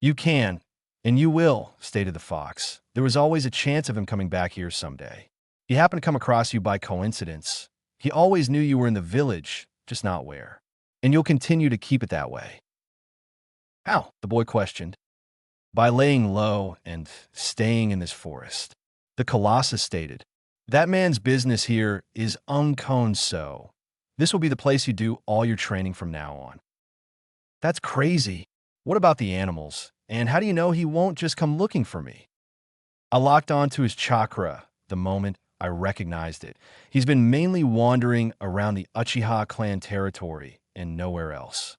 Speaker 1: "You can, and you will," stated the fox. "There was always a chance of him coming back here someday. He happened to come across you by coincidence. He always knew you were in the village, just not where. And you'll continue to keep it that way." "How?" the boy questioned. "By laying low and staying in this forest," the colossus stated. "That man's business here is unknown, so this will be the place you do all your training from now on." "That's crazy. What about the animals? And how do you know he won't just come looking for me?" "I locked onto his chakra the moment I recognized it. He's been mainly wandering around the Uchiha clan territory and nowhere else."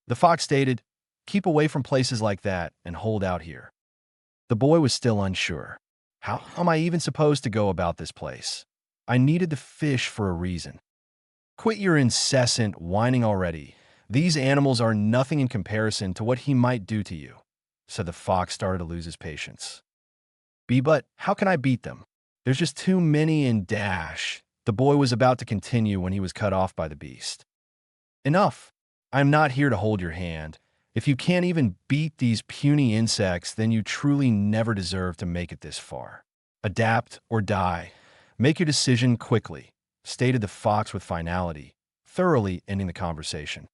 Speaker 1: The fox stated, "Keep away from places like that and hold out here." The boy was still unsure. "How am I even supposed to go about this place? I needed to fish for a reason." "Quit your incessant whining already. These animals are nothing in comparison to what he might do to you," said the fox, started to lose his patience. But how can I beat them? There's just too many in dash." The boy was about to continue when he was cut off by the beast. "Enough. I'm not here to hold your hand. If you can't even beat these puny insects, then you truly never deserve to make it this far. Adapt or die. Make your decision quickly," stated the fox with finality, thoroughly ending the conversation.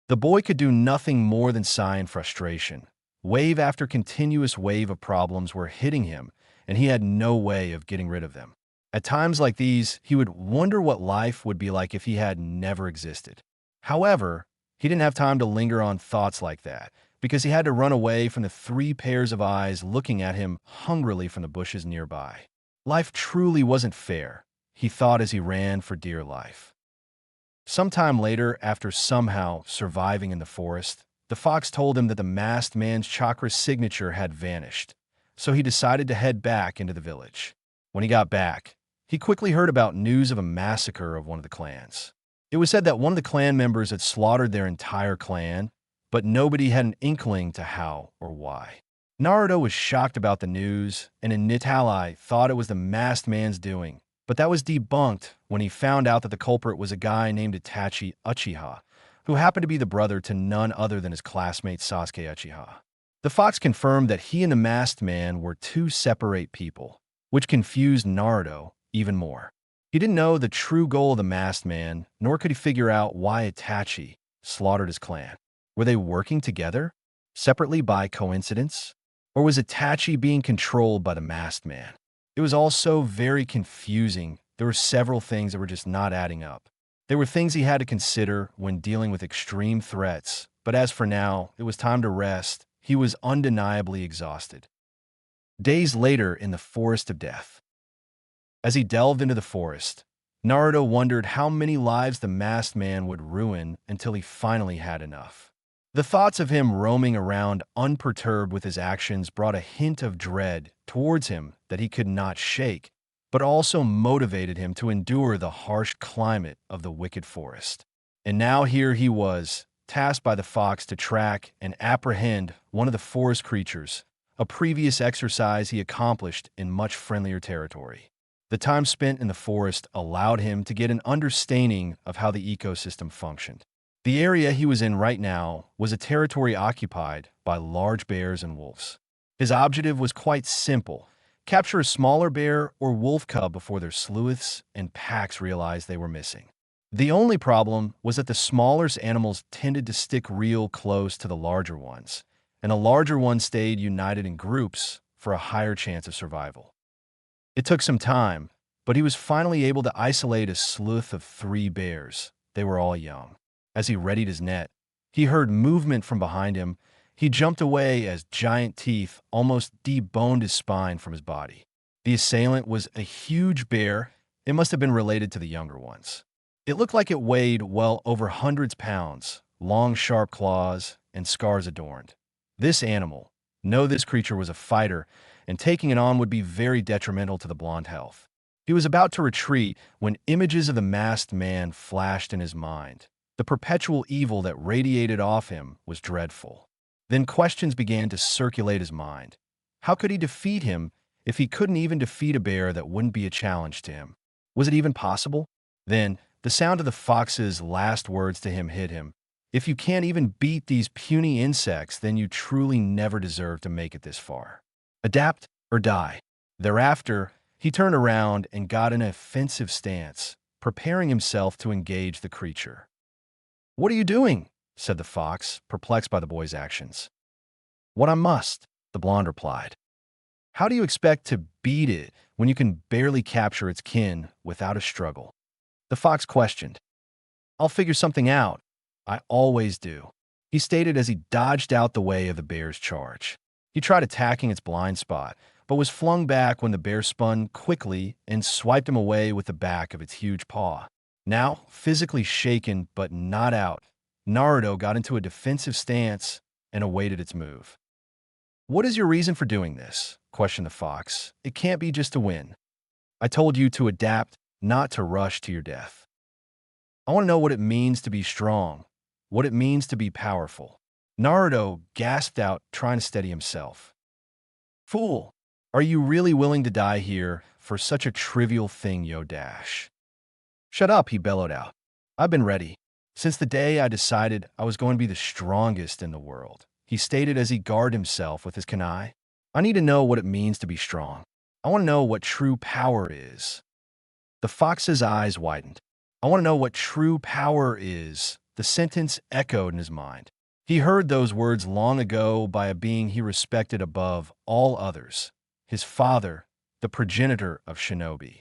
Speaker 1: The boy could do nothing more than sigh in frustration. Wave after continuous wave of problems were hitting him, and he had no way of getting rid of them. At times like these, he would wonder what life would be like if he had never existed. However, he didn't have time to linger on thoughts like that, because he had to run away from the 3 pairs of eyes looking at him hungrily from the bushes nearby. Life truly wasn't fair, he thought as he ran for dear life. Sometime later, after somehow surviving in the forest, the fox told him that the masked man's chakra signature had vanished, so he decided to head back into the village. When he got back, he quickly heard about news of a massacre of one of the clans. It was said that one of the clan members had slaughtered their entire clan, but nobody had an inkling to how or why. Naruto was shocked about the news, and in Nitalai thought it was the masked man's doing, but that was debunked when he found out that the culprit was a guy named Itachi Uchiha, who happened to be the brother to none other than his classmate Sasuke Uchiha. The fox confirmed that he and the masked man were two separate people, which confused Naruto even more. He didn't know the true goal of the masked man, nor could he figure out why Itachi slaughtered his clan. Were they working together, separately by coincidence? Or was Itachi being controlled by the masked man? It was all so very confusing. There were several things that were just not adding up. There were things he had to consider when dealing with extreme threats, but as for now, it was time to rest. He was undeniably exhausted. Days later in the Forest of Death. As he delved into the forest, Naruto wondered how many lives the masked man would ruin until he finally had enough. The thoughts of him roaming around unperturbed with his actions brought a hint of dread towards him that he could not shake, but also motivated him to endure the harsh climate of the wicked forest. And now here he was, tasked by the fox to track and apprehend one of the forest creatures, a previous exercise he accomplished in much friendlier territory. The time spent in the forest allowed him to get an understanding of how the ecosystem functioned. The area he was in right now was a territory occupied by large bears and wolves. His objective was quite simple: capture a smaller bear or wolf cub before their sleuths and packs realized they were missing. The only problem was that the smaller animals tended to stick real close to the larger ones, and the larger ones stayed united in groups for a higher chance of survival. It took some time, but he was finally able to isolate a sleuth of 3 bears. They were all young. As he readied his net, he heard movement from behind him. He jumped away as giant teeth almost deboned his spine from his body. The assailant was a huge bear. It must have been related to the younger ones. It looked like it weighed well over hundreds pounds, long sharp claws, and scars adorned. This creature was a fighter, and taking it on would be very detrimental to the blonde health. He was about to retreat when images of the masked man flashed in his mind. The perpetual evil that radiated off him was dreadful. Then questions began to circulate his mind. How could he defeat him if he couldn't even defeat a bear that wouldn't be a challenge to him? Was it even possible? Then, the sound of the fox's last words to him hit him. If you can't even beat these puny insects, then you truly never deserve to make it this far. Adapt or die. Thereafter, he turned around and got in an offensive stance, preparing himself to engage the creature. "What are you doing?" said the fox, perplexed by the boy's actions. "What I must," the blonde replied. "How do you expect to beat it when you can barely capture its kin without a struggle?" The fox questioned. "I'll figure something out. I always do," he stated as he dodged out the way of the bear's charge. He tried attacking its blind spot, but was flung back when the bear spun quickly and swiped him away with the back of its huge paw. Now, physically shaken but not out, Naruto got into a defensive stance and awaited its move. "What is your reason for doing this?" questioned the fox. "It can't be just to win. I told you to adapt, not to rush to your death. I want to know what it means to be strong, what it means to be powerful." Naruto gasped out, trying to steady himself. "Fool, are you really willing to die here for such a trivial thing, Yo Dash?" "Shut up," he bellowed out. "I've been ready since the day I decided I was going to be the strongest in the world," he stated as he guarded himself with his kunai. "I need to know what it means to be strong. I want to know what true power is." The fox's eyes widened. "I want to know what true power is," the sentence echoed in his mind. He heard those words long ago by a being he respected above all others, his father, the progenitor of shinobi.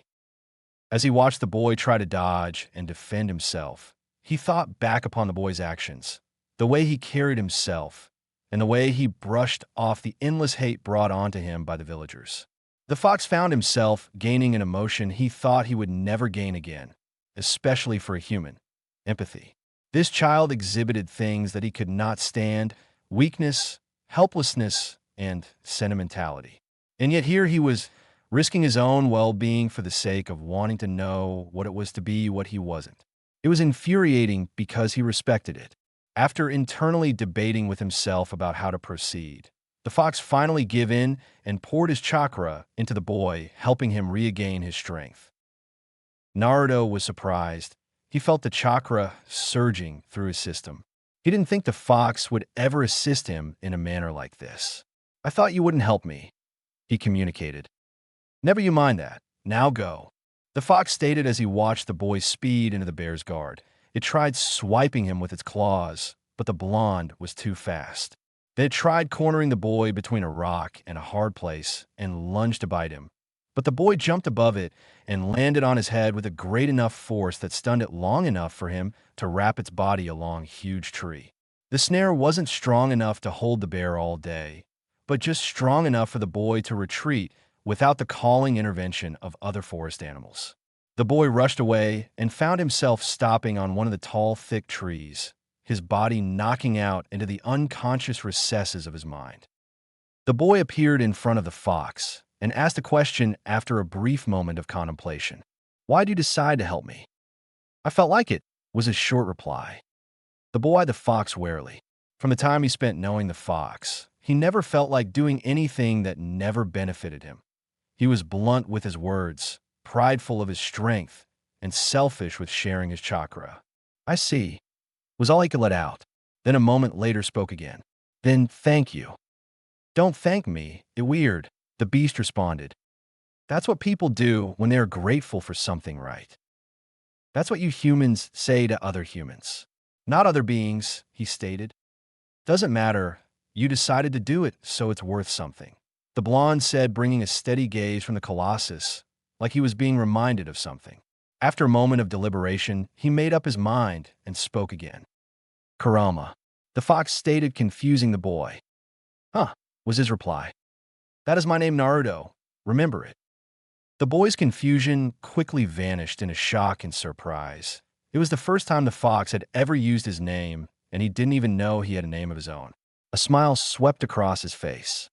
Speaker 1: As he watched the boy try to dodge and defend himself, he thought back upon the boy's actions, the way he carried himself, and the way he brushed off the endless hate brought onto him by the villagers. The fox found himself gaining an emotion he thought he would never gain again, especially for a human: empathy. This child exhibited things that he could not stand: weakness, helplessness, and sentimentality. And yet here he was, risking his own well-being for the sake of wanting to know what it was to be what he wasn't. It was infuriating because he respected it. After internally debating with himself about how to proceed, the fox finally gave in and poured his chakra into the boy, helping him regain his strength. Naruto was surprised. He felt the chakra surging through his system. He didn't think the fox would ever assist him in a manner like this. "I thought you wouldn't help me," he communicated. "Never you mind that. Now go," the fox stated as he watched the boy speed into the bear's guard. It tried swiping him with its claws, but the blonde was too fast. Then it tried cornering the boy between a rock and a hard place and lunged to bite him. But the boy jumped above it and landed on his head with a great enough force that stunned it long enough for him to wrap its body along a huge tree. The snare wasn't strong enough to hold the bear all day, but just strong enough for the boy to retreat without the calling intervention of other forest animals. The boy rushed away and found himself stopping on one of the tall, thick trees, his body knocking out into the unconscious recesses of his mind. The boy appeared in front of the fox and asked a question after a brief moment of contemplation. "Why'd you decide to help me?" "I felt like it," was his short reply. The boy eyed the fox warily. From the time he spent knowing the fox, he never felt like doing anything that never benefited him. He was blunt with his words, prideful of his strength, and selfish with sharing his chakra. "I see," was all he could let out. Then a moment later spoke again. "Then thank you." "Don't thank me, it weird," the beast responded. "That's what people do when they are grateful for something, right? That's what you humans say to other humans. Not other beings," he stated. "Doesn't matter. You decided to do it, so it's worth something," the blonde said, bringing a steady gaze from the colossus, like he was being reminded of something. After a moment of deliberation, he made up his mind and spoke again. "Kurama," the fox stated, confusing the boy. "Huh," was his reply. "That is my name, Naruto. Remember it." The boy's confusion quickly vanished in a shock and surprise. It was the first time the fox had ever used his name, and he didn't even know he had a name of his own. A smile swept across his face.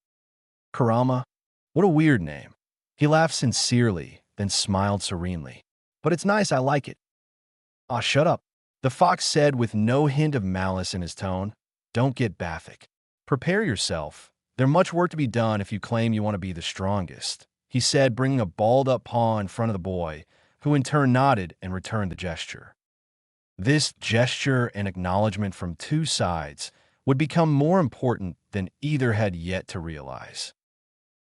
Speaker 1: "Kurama? What a weird name." He laughed sincerely, then smiled serenely. "But it's nice, I like it." "Aw, shut up," the fox said with no hint of malice in his tone. "Don't get bathic. Prepare yourself. There's much work to be done if you claim you want to be the strongest," he said, bringing a balled-up paw in front of the boy, who in turn nodded and returned the gesture. This gesture and acknowledgement from two sides would become more important than either had yet to realize.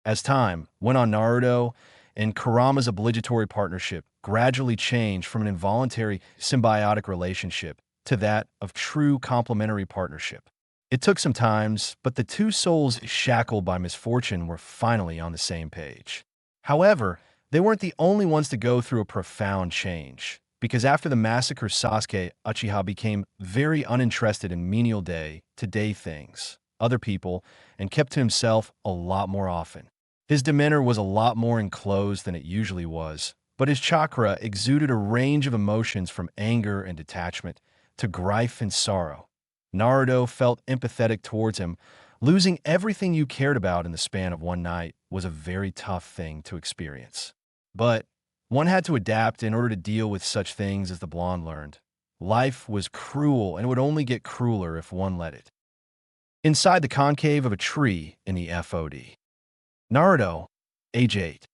Speaker 1: As time went on, Naruto and Kurama's obligatory partnership gradually changed from an involuntary symbiotic relationship to that of true complementary partnership. It took some time, but the two souls shackled by misfortune were finally on the same page. However, they weren't the only ones to go through a profound change, because after the massacre, Sasuke Uchiha became very uninterested in menial day-to-day things, other people, and kept to himself a lot more often. His demeanor was a lot more enclosed than it usually was, but his chakra exuded a range of emotions from anger and detachment to grief and sorrow. Naruto felt empathetic towards him. Losing everything you cared about in the span of one night was a very tough thing to experience. But one had to adapt in order to deal with such things, as the blonde learned. Life was cruel, and it would only get crueler if one let it. Inside the concave of a tree in the FOD. Naruto, age 8.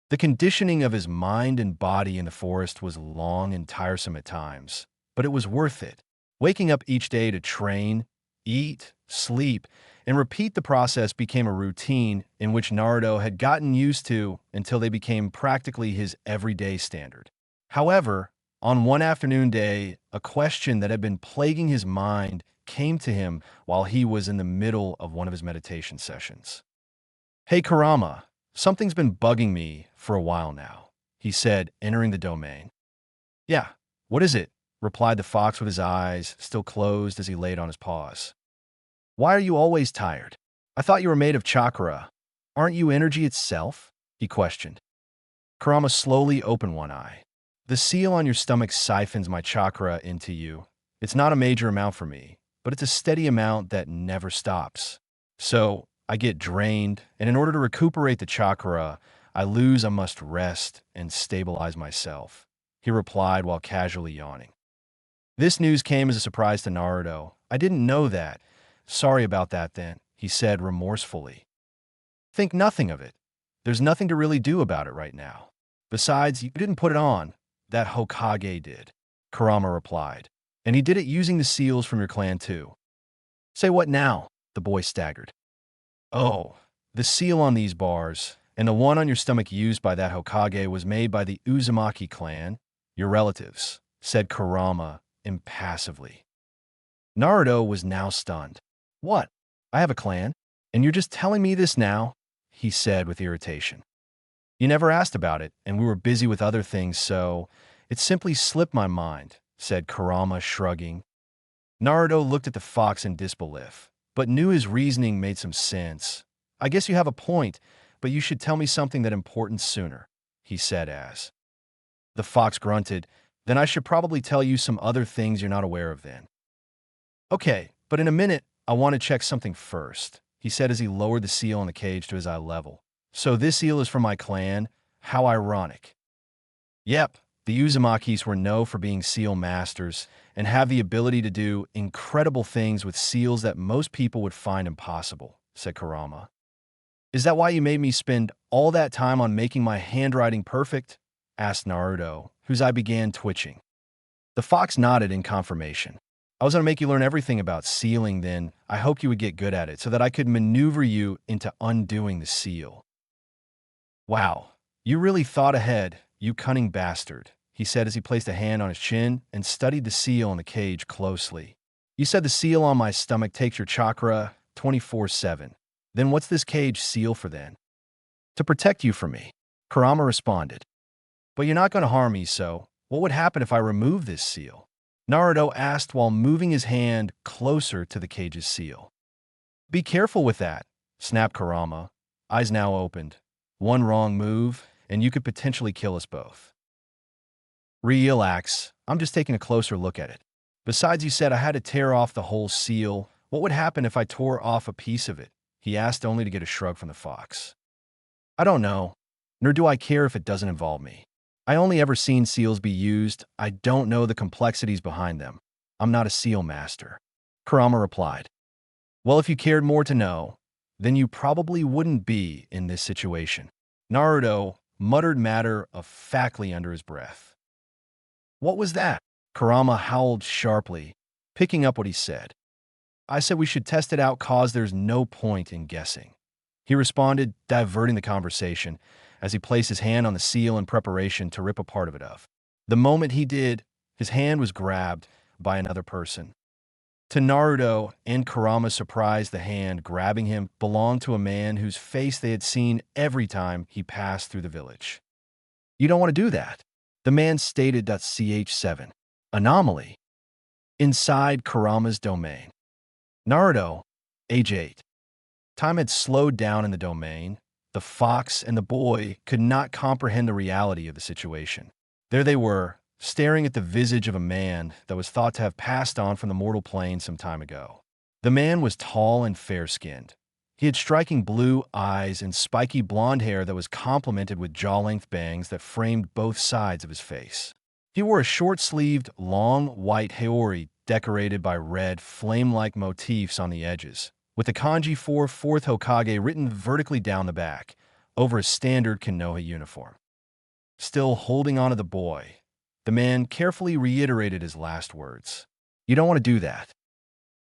Speaker 1: The conditioning of his mind and body in the forest was long and tiresome at times, but it was worth it. Waking up each day to train, eat, sleep, and repeat the process became a routine in which Naruto had gotten used to until they became practically his everyday standard. However, on one afternoon day, a question that had been plaguing his mind came to him while he was in the middle of one of his meditation sessions. "Hey Kurama, something's been bugging me for a while now," he said, entering the domain. "Yeah, what is it?" replied the fox with his eyes still closed as he laid on his paws. "Why are you always tired? I thought you were made of chakra. Aren't you energy itself?" he questioned. Kurama slowly opened one eye. The seal on your stomach siphons my chakra into you. It's not a major amount for me, but it's a steady amount that never stops. So, I get drained, and in order to recuperate the chakra I lose, I must rest and stabilize myself, he replied while casually yawning. This news came as a surprise to Naruto. I didn't know that. Sorry about that then, he said remorsefully. Think nothing of it. There's nothing to really do about it right now. Besides, you didn't put it on. That Hokage did, Kurama replied. And he did it using the seals from your clan too. Say what now? The boy staggered. Oh, the seal on these bars, and the one on your stomach used by that Hokage was made by the Uzumaki clan, your relatives, said Kurama impassively. Naruto was now stunned. What? I have a clan? And you're just telling me this now? He said with irritation. You never asked about it, and we were busy with other things, so it simply slipped my mind, said Kurama, shrugging. Naruto looked at the fox in disbelief, but knew his reasoning made some sense. I guess you have a point, but you should tell me something that important sooner, he said as. The fox grunted, then I should probably tell you some other things you're not aware of then. Okay, but in a minute, I want to check something first, he said as he lowered the seal in the cage to his eye level. So this seal is from my clan? How ironic. Yep, the Uzumakis were known for being seal masters and have the ability to do incredible things with seals that most people would find impossible, said Kurama. Is that why you made me spend all that time on making my handwriting perfect? Asked Naruto, whose eye began twitching. The fox nodded in confirmation. I was going to make you learn everything about sealing then. I hoped you would get good at it so that I could maneuver you into undoing the seal. Wow, you really thought ahead, you cunning bastard, he said as he placed a hand on his chin and studied the seal in the cage closely. You said the seal on my stomach takes your chakra 24/7. Then what's this cage seal for then? To protect you from me, Kurama responded. But you're not going to harm me, so what would happen if I remove this seal? Naruto asked while moving his hand closer to the cage's seal. Be careful with that, snapped Kurama, eyes now opened. One wrong move, and you could potentially kill us both. Relax, I'm just taking a closer look at it. Besides, you said I had to tear off the whole seal. What would happen if I tore off a piece of it? He asked only to get a shrug from the fox. I don't know, nor do I care if it doesn't involve me. I only ever seen seals be used. I don't know the complexities behind them. I'm not a seal master, Kurama replied. Well, if you cared more to know, then you probably wouldn't be in this situation. Naruto muttered matter of factly under his breath. What was that? Kurama howled sharply, picking up what he said. I said we should test it out cause there's no point in guessing. He responded, diverting the conversation, as he placed his hand on the seal in preparation to rip a part of it off. The moment he did, his hand was grabbed by another person. To Naruto and Kurama's surprise, the hand grabbing him belonged to a man whose face they had seen every time he passed through the village. You don't want to do that, the man stated. Ch7. Anomaly. Inside Kurama's domain. Naruto, age 8. Time had slowed down in the domain. The fox and the boy could not comprehend the reality of the situation. There they were, staring at the visage of a man that was thought to have passed on from the mortal plane some time ago. The man was tall and fair-skinned. He had striking blue eyes and spiky blonde hair that was complemented with jaw-length bangs that framed both sides of his face. He wore a short-sleeved, long white haori decorated by red, flame-like motifs on the edges, with the kanji for Fourth Hokage written vertically down the back, over a standard Konoha uniform. Still holding on to the boy, the man carefully reiterated his last words. You don't want to do that.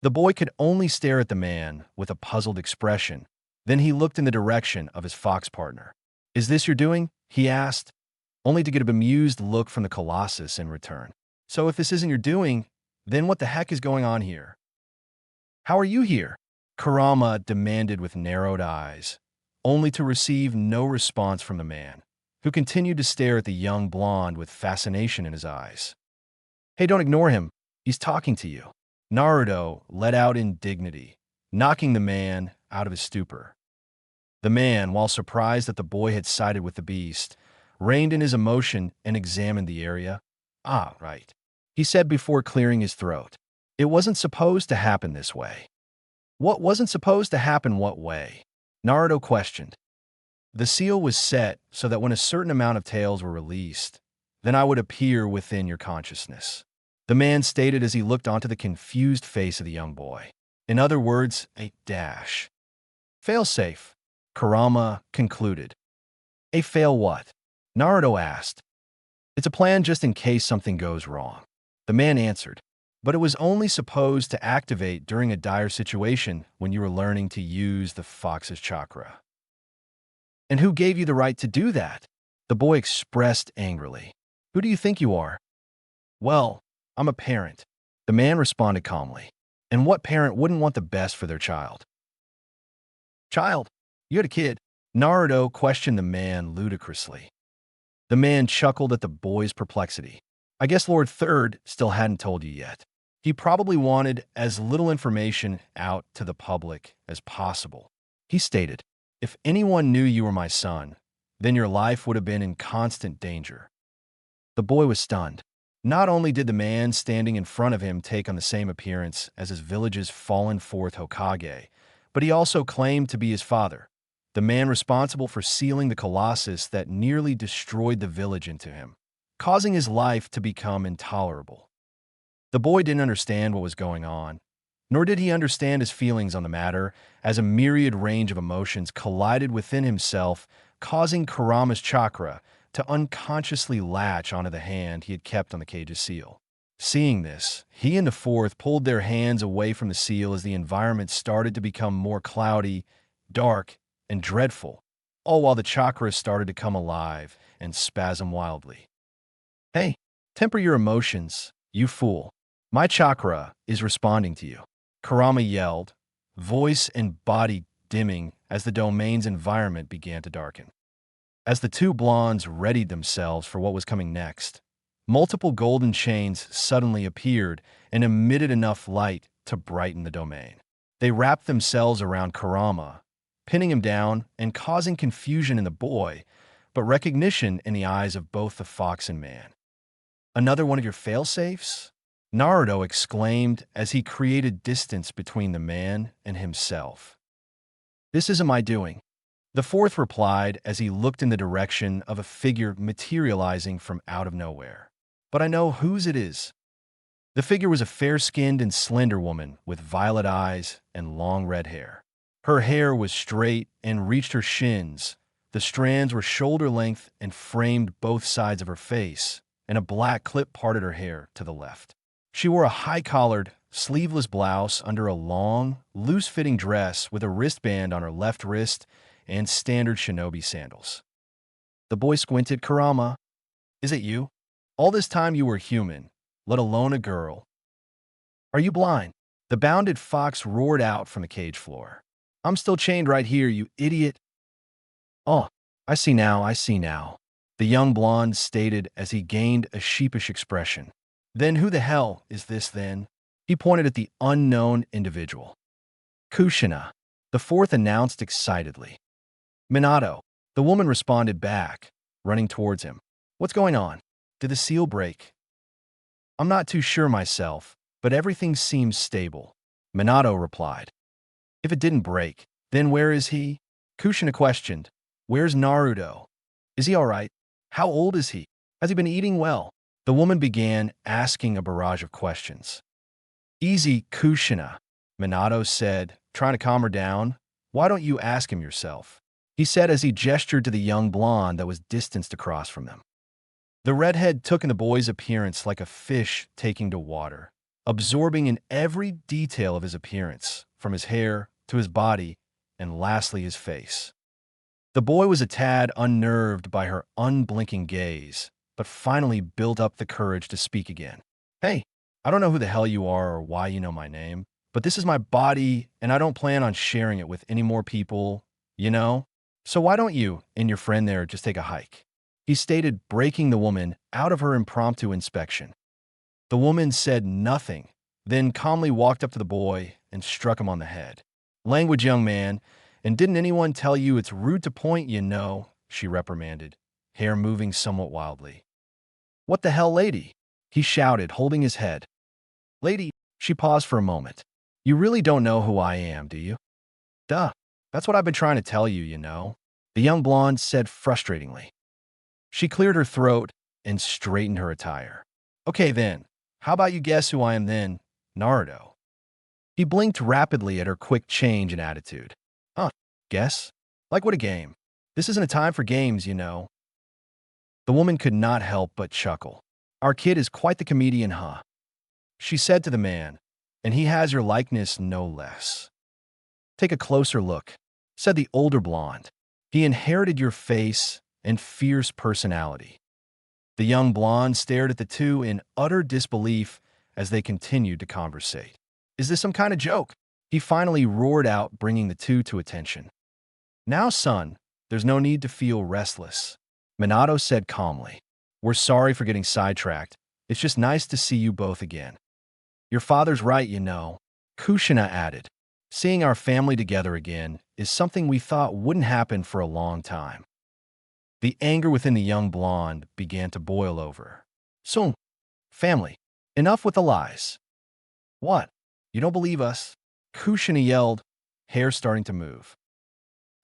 Speaker 1: The boy could only stare at the man with a puzzled expression. Then he looked in the direction of his fox partner. Is this your doing? He asked, only to get a bemused look from the Colossus in return. So if this isn't your doing, then what the heck is going on here? How are you here? Kurama demanded with narrowed eyes, only to receive no response from the man, who continued to stare at the young blonde with fascination in his eyes. Hey, don't ignore him. He's talking to you. Naruto let out in dignity, knocking the man out of his stupor. The man, while surprised that the boy had sided with the beast, reined in his emotion and examined the area. Ah, right, he said before clearing his throat. It wasn't supposed to happen this way. What wasn't supposed to happen what way? Naruto questioned. The seal was set so that when a certain amount of tails were released, then I would appear within your consciousness. The man stated as he looked onto the confused face of the young boy. In other words, a dash. Failsafe, Kurama concluded. A fail what? Naruto asked. It's a plan just in case something goes wrong. The man answered. But it was only supposed to activate during a dire situation when you were learning to use the fox's chakra. And who gave you the right to do that? The boy expressed angrily. Who do you think you are? Well, I'm a parent. The man responded calmly. And what parent wouldn't want the best for their child? Child? You had a kid? Naruto questioned the man ludicrously. The man chuckled at the boy's perplexity. I guess Lord Third still hadn't told you yet. He probably wanted as little information out to the public as possible. He stated, if anyone knew you were my son, then your life would have been in constant danger. The boy was stunned. Not only did the man standing in front of him take on the same appearance as his village's fallen fourth Hokage, but he also claimed to be his father, the man responsible for sealing the colossus that nearly destroyed the village into him, causing his life to become intolerable. The boy didn't understand what was going on, nor did he understand his feelings on the matter, as a myriad range of emotions collided within himself, causing Kurama's chakra to unconsciously latch onto the hand he had kept on the cage's seal. Seeing this, he and the fourth pulled their hands away from the seal as the environment started to become more cloudy, dark, and dreadful, all while the chakra started to come alive and spasm wildly. Hey, temper your emotions, you fool. My chakra is responding to you, Kurama yelled, voice and body dimming as the domain's environment began to darken. As the two blondes readied themselves for what was coming next, multiple golden chains suddenly appeared and emitted enough light to brighten the domain. They wrapped themselves around Kurama, pinning him down and causing confusion in the boy, but recognition in the eyes of both the fox and man. Another one of your failsafes? Naruto exclaimed as he created distance between the man and himself. This isn't my doing. The fourth replied as he looked in the direction of a figure materializing from out of nowhere. But I know whose it is. The figure was a fair-skinned and slender woman with violet eyes and long red hair. Her hair was straight and reached her shins. The strands were shoulder length and framed both sides of her face, and a black clip parted her hair to the left. She wore a high-collared, sleeveless blouse under a long, loose-fitting dress with a wristband on her left wrist and standard shinobi sandals. The boy squinted. Kurama, is it you? All this time you were human, let alone a girl. Are you blind? The bounded fox roared out from the cage floor. I'm still chained right here, you idiot. Oh, I see now, the young blonde stated as he gained a sheepish expression. Then who the hell is this then? He pointed at the unknown individual. Kushina, the fourth announced excitedly. Minato, the woman responded back, running towards him. What's going on? Did the seal break? I'm not too sure myself, but everything seems stable, Minato replied. If it didn't break, then where is he? Kushina questioned. Where's Naruto? Is he all right? How old is he? Has he been eating well? The woman began asking a barrage of questions. Easy, Kushina, Minato said, trying to calm her down. Why don't you ask him yourself? He said as he gestured to the young blonde that was distanced across from them. The redhead took in the boy's appearance like a fish taking to water, absorbing in every detail of his appearance, from his hair to his body, and lastly his face. The boy was a tad unnerved by her unblinking gaze, but finally built up the courage to speak again. Hey, I don't know who the hell you are or why you know my name, but this is my body and I don't plan on sharing it with any more people, you know? So why don't you and your friend there just take a hike? He stated, breaking the woman out of her impromptu inspection. The woman said nothing, then calmly walked up to the boy and struck him on the head. Language, young man, And didn't anyone tell you it's rude to point, she reprimanded, hair moving somewhat wildly. What the hell, lady? He shouted, holding his head. Lady, she paused for a moment. You really don't know who I am, do you? Duh, that's what I've been trying to tell you. The young blonde said frustratingly. She cleared her throat and straightened her attire. Okay then, how about you guess who I am then, Naruto? He blinked rapidly at her quick change in attitude. Huh, guess? Like what a game. This isn't a time for games. The woman could not help but chuckle. Our kid is quite the comedian, huh? She said to the man, and he has your likeness no less. Take a closer look, said the older blonde. He inherited your face and fierce personality. The young blonde stared at the two in utter disbelief as they continued to conversate. Is this some kind of joke? He finally roared out, bringing the two to attention. Now, son, there's no need to feel restless, Minato said calmly. We're sorry for getting sidetracked. It's just nice to see you both again. Your father's right, Kushina added. Seeing our family together again is something we thought wouldn't happen for a long time. The anger within the young blonde began to boil over. So, family, enough with the lies. What? You don't believe us? Kushina yelled, hair starting to move.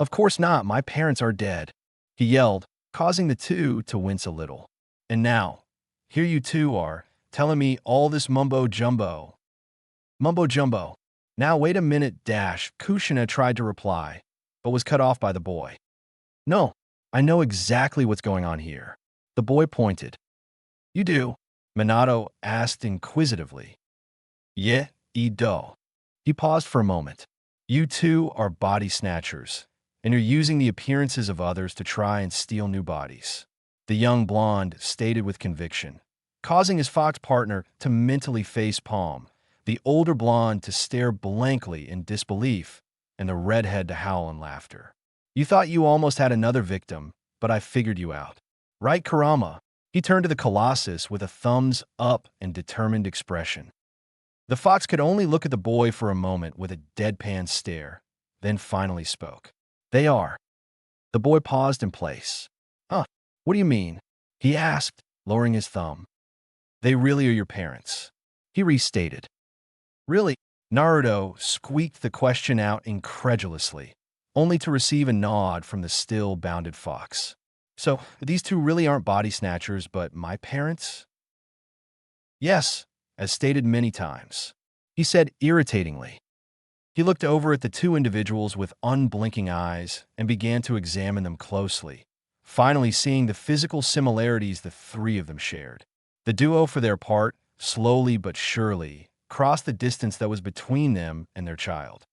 Speaker 1: Of course not, my parents are dead, he yelled, causing the two to wince a little. And now, here you two are, telling me all this mumbo-jumbo. Mumbo-jumbo. Now wait a minute, Kushina tried to reply, but was cut off by the boy. No, I know exactly what's going on here. The boy pointed. You do? Minato asked inquisitively. Yeah, do. He paused for a moment. You two are body snatchers, and you're using the appearances of others to try and steal new bodies, the young blonde stated with conviction, causing his fox partner to mentally face-palm, the older blonde to stare blankly in disbelief, and the redhead to howl in laughter. You thought you almost had another victim, but I figured you out. Right, Kurama? He turned to the Colossus with a thumbs up and determined expression. The fox could only look at the boy for a moment with a deadpan stare, then finally spoke. They are. The boy paused in place. Huh, what do you mean? He asked, lowering his thumb. They really are your parents, he restated. Really? Naruto squeaked the question out incredulously, only to receive a nod from the still bounded fox. So, these two really aren't body snatchers, but my parents? Yes, as stated many times, he said irritatingly. He looked over at the two individuals with unblinking eyes and began to examine them closely, finally seeing the physical similarities the three of them shared. The duo, for their part, slowly but surely, crossed the distance that was between them and their child.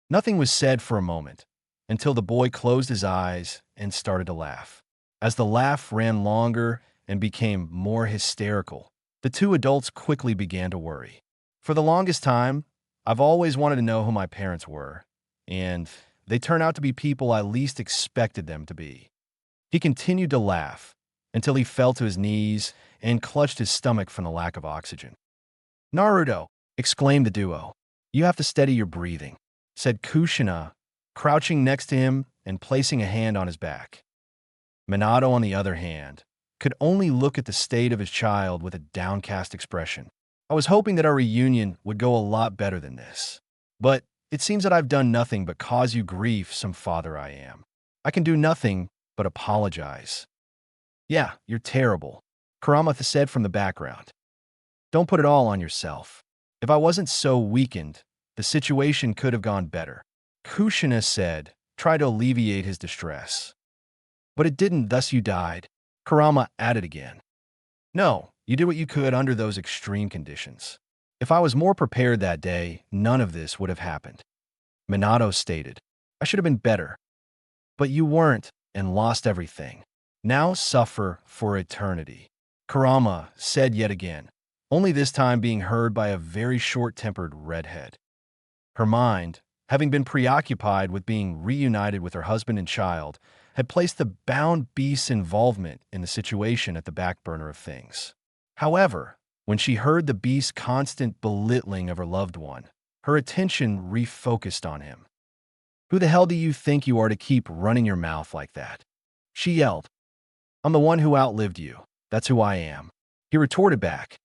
Speaker 1: Nothing was said for a moment, until the boy closed his eyes and started to laugh. As the laugh ran longer and became more hysterical, the two adults quickly began to worry. For the longest time, I've always wanted to know who my parents were, and they turn out to be people I least expected them to be. He continued to laugh until he fell to his knees and clutched his stomach from the lack of oxygen. Naruto, exclaimed the duo. You have to steady your breathing, said Kushina, crouching next to him and placing a hand on his back. Minato, on the other hand, could only look at the state of his child with a downcast expression. I was hoping that our reunion would go a lot better than this. But it seems that I've done nothing but cause you grief, some father I am. I can do nothing but apologize. Yeah, you're terrible, Kurama said from the background. Don't put it all on yourself. If I wasn't so weakened, the situation could have gone better, Kushina said, trying to alleviate his distress. But it didn't, thus you died, Kurama added again. No, you did what you could under those extreme conditions. If I was more prepared that day, none of this would have happened, Minato stated. I should have been better. But you weren't and lost everything. Now suffer for eternity, Kurama said yet again, only this time being heard by a very short-tempered redhead. Her mind, having been preoccupied with being reunited with her husband and child, had placed the bound beast's involvement in the situation at the back burner of things. However, when she heard the beast's constant belittling of her loved one, her attention refocused on him. Who the hell do you think you are to keep running your mouth like that? She yelled. I'm the one who outlived you. That's who I am. He retorted back.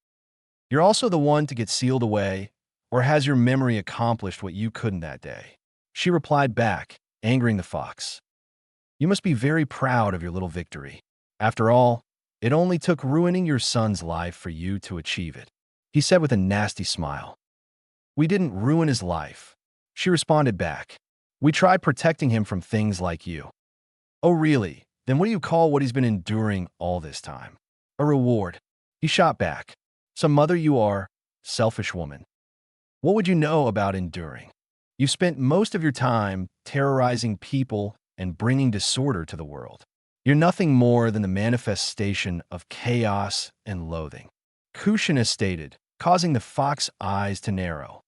Speaker 1: You're also the one to get sealed away, or has your memory accomplished what you couldn't that day? She replied back, angering the fox. You must be very proud of your little victory. After all, it only took ruining your son's life for you to achieve it, he said with a nasty smile. We didn't ruin his life. She responded back. We tried protecting him from things like you. Oh, really? Then what do you call what he's been enduring all this time? A reward. He shot back. Some mother you are, selfish woman. What would you know about enduring? You've spent most of your time terrorizing people and bringing disorder to the world. You're nothing more than the manifestation of chaos and loathing. Kushina stated, causing the fox's eyes to narrow.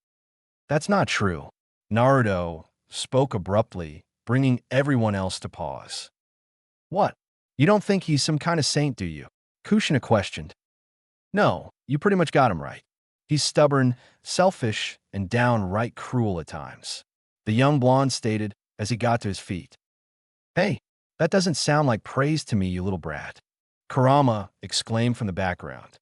Speaker 1: That's not true. Naruto spoke abruptly, bringing everyone else to pause. What? You don't think he's some kind of saint, do you? Kushina questioned. No, you pretty much got him right. He's stubborn, selfish, and downright cruel at times, the young blonde stated as he got to his feet. Hey, that doesn't sound like praise to me, you little brat. Kurama exclaimed from the background.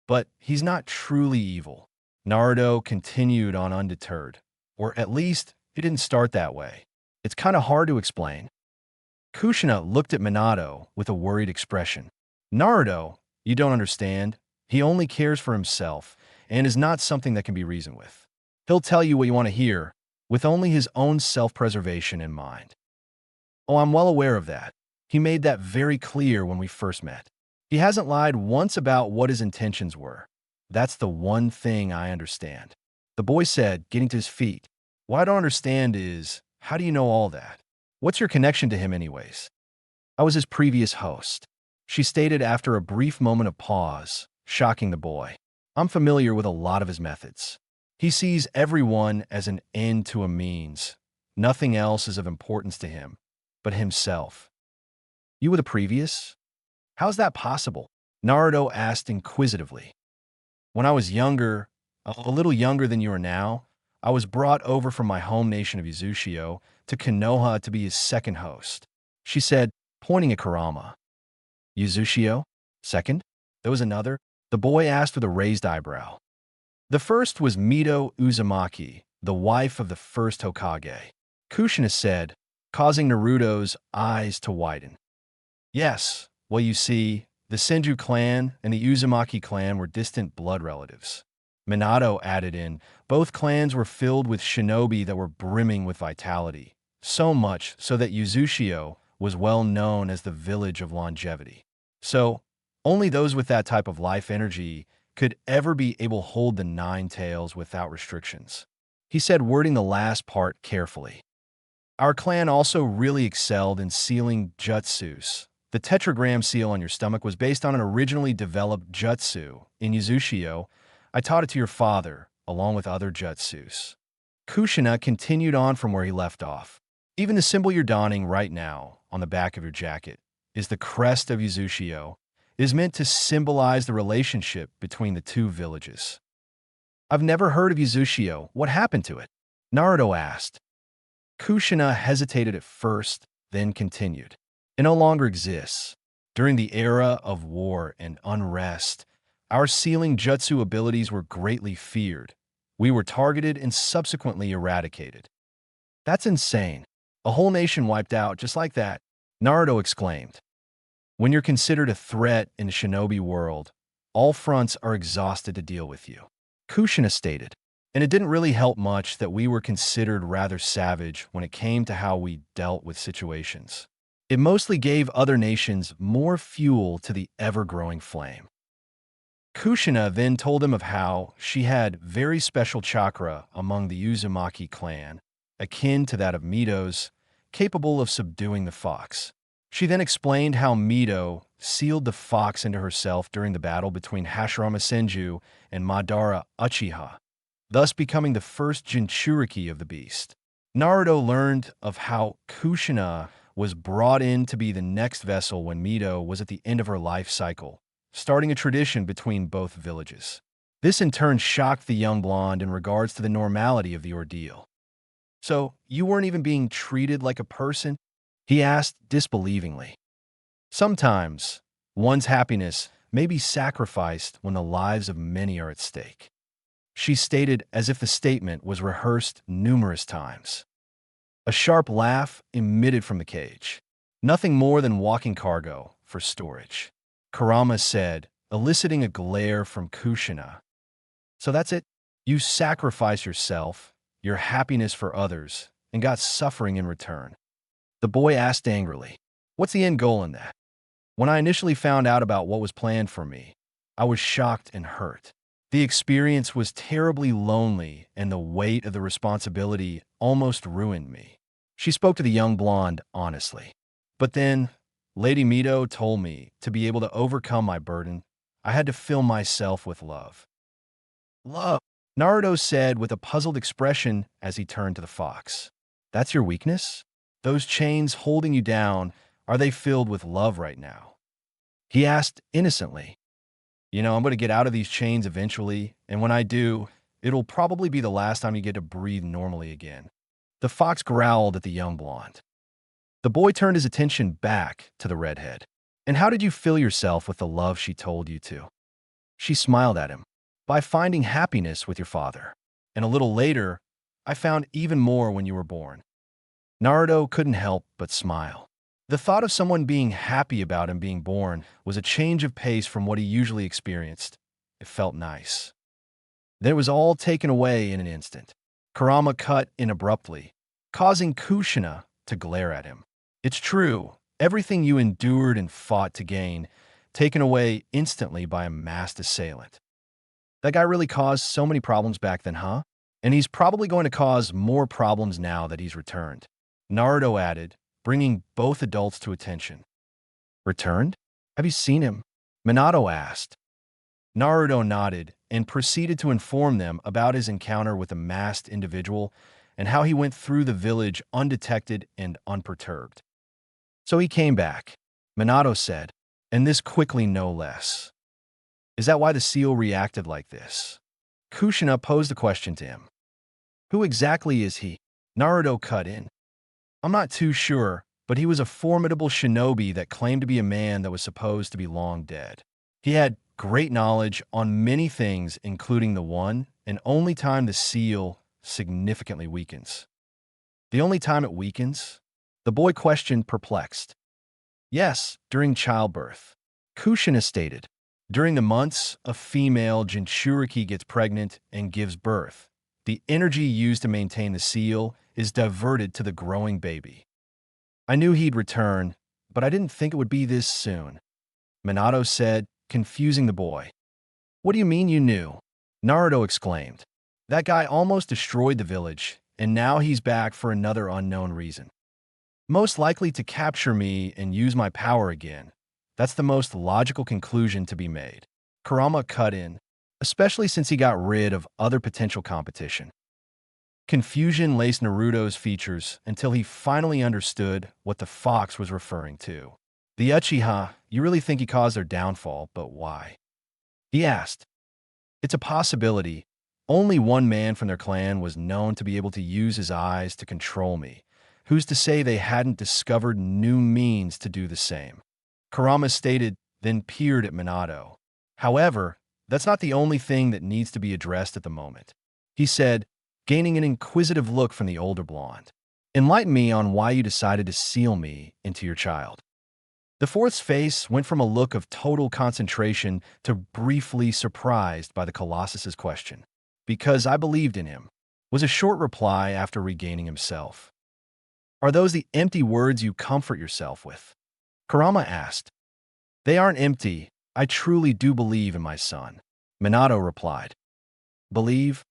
Speaker 1: But he's not truly evil. Naruto continued on undeterred. Or at least, it didn't start that way. It's kind of hard to explain. Kushina looked at Minato with a worried expression. Naruto, you don't understand. He only cares for himself and is not something that can be reasoned with. He'll tell you what you want to hear, with only his own self-preservation in mind. Oh, I'm well aware of that. He made that very clear when we first met. He hasn't lied once about what his intentions were. That's the one thing I understand. The boy said, getting to his feet. What I don't understand is, how do you know all that? What's your connection to him anyways? I was his previous host, she stated after a brief moment of pause, shocking the boy. I'm familiar with a lot of his methods. He sees everyone as an end to a means. Nothing else is of importance to him, but himself. You were the previous? How's that possible? Naruto asked inquisitively. When I was younger, a little younger than you are now, I was brought over from my home nation of Uzushio to Konoha to be his second host, she said, pointing at Kurama. Uzushio? Second? There was another? The boy asked with a raised eyebrow. The first was Mito Uzumaki, the wife of the first Hokage, Kushina said, causing Naruto's eyes to widen. Yes, well you see, the Senju clan and the Uzumaki clan were distant blood relatives. Minato added in, both clans were filled with shinobi that were brimming with vitality, so much so that Uzushio was well known as the village of longevity. So, only those with that type of life energy could ever be able to hold the nine tails without restrictions. He said, wording the last part carefully. Our clan also really excelled in sealing jutsus. The tetragram seal on your stomach was based on an originally developed jutsu. In Uzushio, I taught it to your father, along with other jutsus. Kushina continued on from where he left off. Even the symbol you're donning right now, on the back of your jacket, is the crest of Uzushio. It is meant to symbolize the relationship between the two villages. I've never heard of Uzushio. What happened to it? Naruto asked. Kushina hesitated at first, then continued. It no longer exists. During the era of war and unrest, our sealing jutsu abilities were greatly feared. We were targeted and subsequently eradicated. That's insane. A whole nation wiped out just like that, Naruto exclaimed. When you're considered a threat in the shinobi world, all fronts are exhausted to deal with you, Kushina stated. And it didn't really help much that we were considered rather savage when it came to how we dealt with situations. It mostly gave other nations more fuel to the ever-growing flame. Kushina then told him of how she had very special chakra among the Uzumaki clan, akin to that of Mito's, capable of subduing the fox. She then explained how Mito sealed the fox into herself during the battle between Hashirama Senju and Madara Uchiha, thus becoming the first Jinchuriki of the beast. Naruto learned of how Kushina was brought in to be the next vessel when Mito was at the end of her life cycle, starting a tradition between both villages. This in turn shocked the young blonde in regards to the normality of the ordeal. So you weren't even being treated like a person? He asked disbelievingly. Sometimes one's happiness may be sacrificed when the lives of many are at stake. She stated as if the statement was rehearsed numerous times. A sharp laugh emitted from the cage. Nothing more than walking cargo for storage. Karama said, eliciting a glare from Kushina. So that's it? You sacrifice yourself, your happiness for others, and got suffering in return. The boy asked angrily, what's the end goal in that? When I initially found out about what was planned for me, I was shocked and hurt. The experience was terribly lonely, and the weight of the responsibility almost ruined me. She spoke to the young blonde honestly. But then, Lady Mito told me to be able to overcome my burden, I had to fill myself with love. Love, Naruto said with a puzzled expression as he turned to the fox. That's your weakness? Those chains holding you down, are they filled with love right now? He asked innocently. I'm going to get out of these chains eventually, and when I do, it'll probably be the last time you get to breathe normally again. The fox growled at the young blonde. The boy turned his attention back to the redhead. And how did you fill yourself with the love she told you to? She smiled at him. By finding happiness with your father. And a little later, I found even more when you were born. Naruto couldn't help but smile. The thought of someone being happy about him being born was a change of pace from what he usually experienced. It felt nice. Then it was all taken away in an instant. Kurama cut in abruptly, causing Kushina to glare at him. It's true, everything you endured and fought to gain, taken away instantly by a masked assailant. That guy really caused so many problems back then, huh? And he's probably going to cause more problems now that he's returned. Naruto added, bringing both adults to attention. Returned? Have you seen him? Minato asked. Naruto nodded and proceeded to inform them about his encounter with a masked individual and how he went through the village undetected and unperturbed. So he came back, Minato said, and this quickly no less. Is that why the seal reacted like this? Kushina posed a question to him. Who exactly is he? Naruto cut in. I'm not too sure, but he was a formidable shinobi that claimed to be a man that was supposed to be long dead. He had great knowledge on many things, including the one and only time the seal significantly weakens. The only time it weakens? The boy questioned, perplexed. Yes, during childbirth. Kushina stated. During the months, a female Jinchuriki gets pregnant and gives birth. The energy used to maintain the seal is diverted to the growing baby. I knew he'd return, but I didn't think it would be this soon. Minato said, confusing the boy. What do you mean you knew? Naruto exclaimed. That guy almost destroyed the village, and now he's back for another unknown reason. Most likely to capture me and use my power again. That's the most logical conclusion to be made. Kurama cut in, especially since he got rid of other potential competition. Confusion laced Naruto's features until he finally understood what the fox was referring to. The Uchiha, you really think he caused their downfall, but why? He asked. It's a possibility. Only one man from their clan was known to be able to use his eyes to control me. Who's to say they hadn't discovered new means to do the same? Kurama stated, then peered at Minato. However, that's not the only thing that needs to be addressed at the moment. He said, gaining an inquisitive look from the older blonde. Enlighten me on why you decided to seal me into your child. The fourth's face went from a look of total concentration to briefly surprised by the Colossus's question. Because I believed in him, was a short reply after regaining himself. Are those the empty words you comfort yourself with? Kurama asked. They aren't empty. I truly do believe in my son. Minato replied. Believe?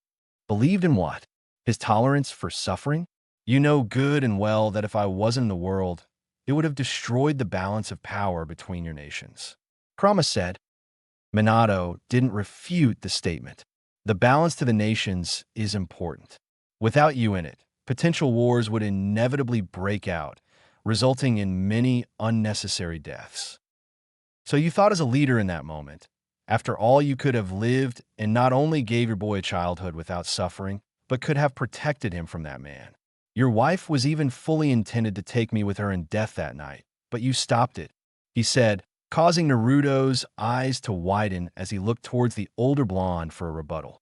Speaker 1: Believed in what? His tolerance for suffering? You know good and well that if I wasn't in the world, it would have destroyed the balance of power between your nations. Kurama said. Minato didn't refute the statement. The balance to the nations is important. Without you in it, potential wars would inevitably break out, resulting in many unnecessary deaths. So you thought as a leader in that moment, after all you could have lived and not only gave your boy a childhood without suffering, but could have protected him from that man. Your wife was even fully intended to take me with her in death that night, but you stopped it, he said, causing Naruto's eyes to widen as he looked towards the older blonde for a rebuttal.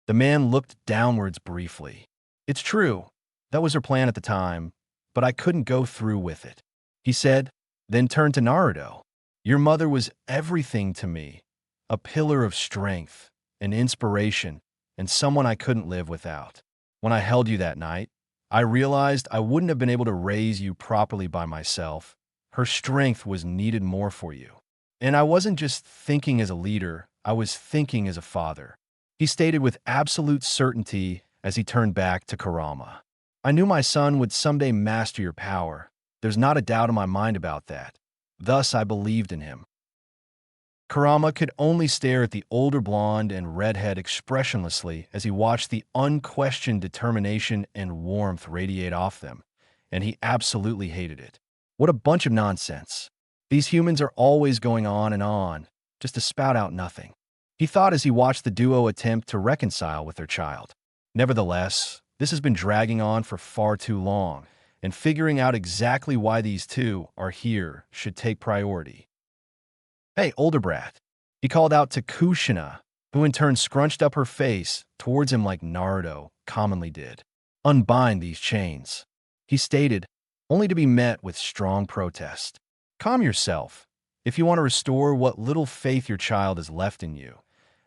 Speaker 1: The man looked downwards briefly. It's true, that was her plan at the time, but I couldn't go through with it, he said, then turned to Naruto. Your mother was everything to me, a pillar of strength, an inspiration, and someone I couldn't live without. When I held you that night, I realized I wouldn't have been able to raise you properly by myself. Her strength was needed more for you. And I wasn't just thinking as a leader, I was thinking as a father, he stated with absolute certainty as he turned back to Kurama. I knew my son would someday master your power. There's not a doubt in my mind about that. Thus, I believed in him. Kurama could only stare at the older blonde and redhead expressionlessly as he watched the unquestioned determination and warmth radiate off them, and he absolutely hated it. What a bunch of nonsense. These humans are always going on, just to spout out nothing, he thought as he watched the duo attempt to reconcile with their child. Nevertheless, this has been dragging on for far too long, and figuring out exactly why these two are here should take priority. Hey, older brat, he called out to Kushina, who in turn scrunched up her face towards him like Naruto commonly did. Unbind these chains, he stated, only to be met with strong protest. Calm yourself. If you want to restore what little faith your child has left in you,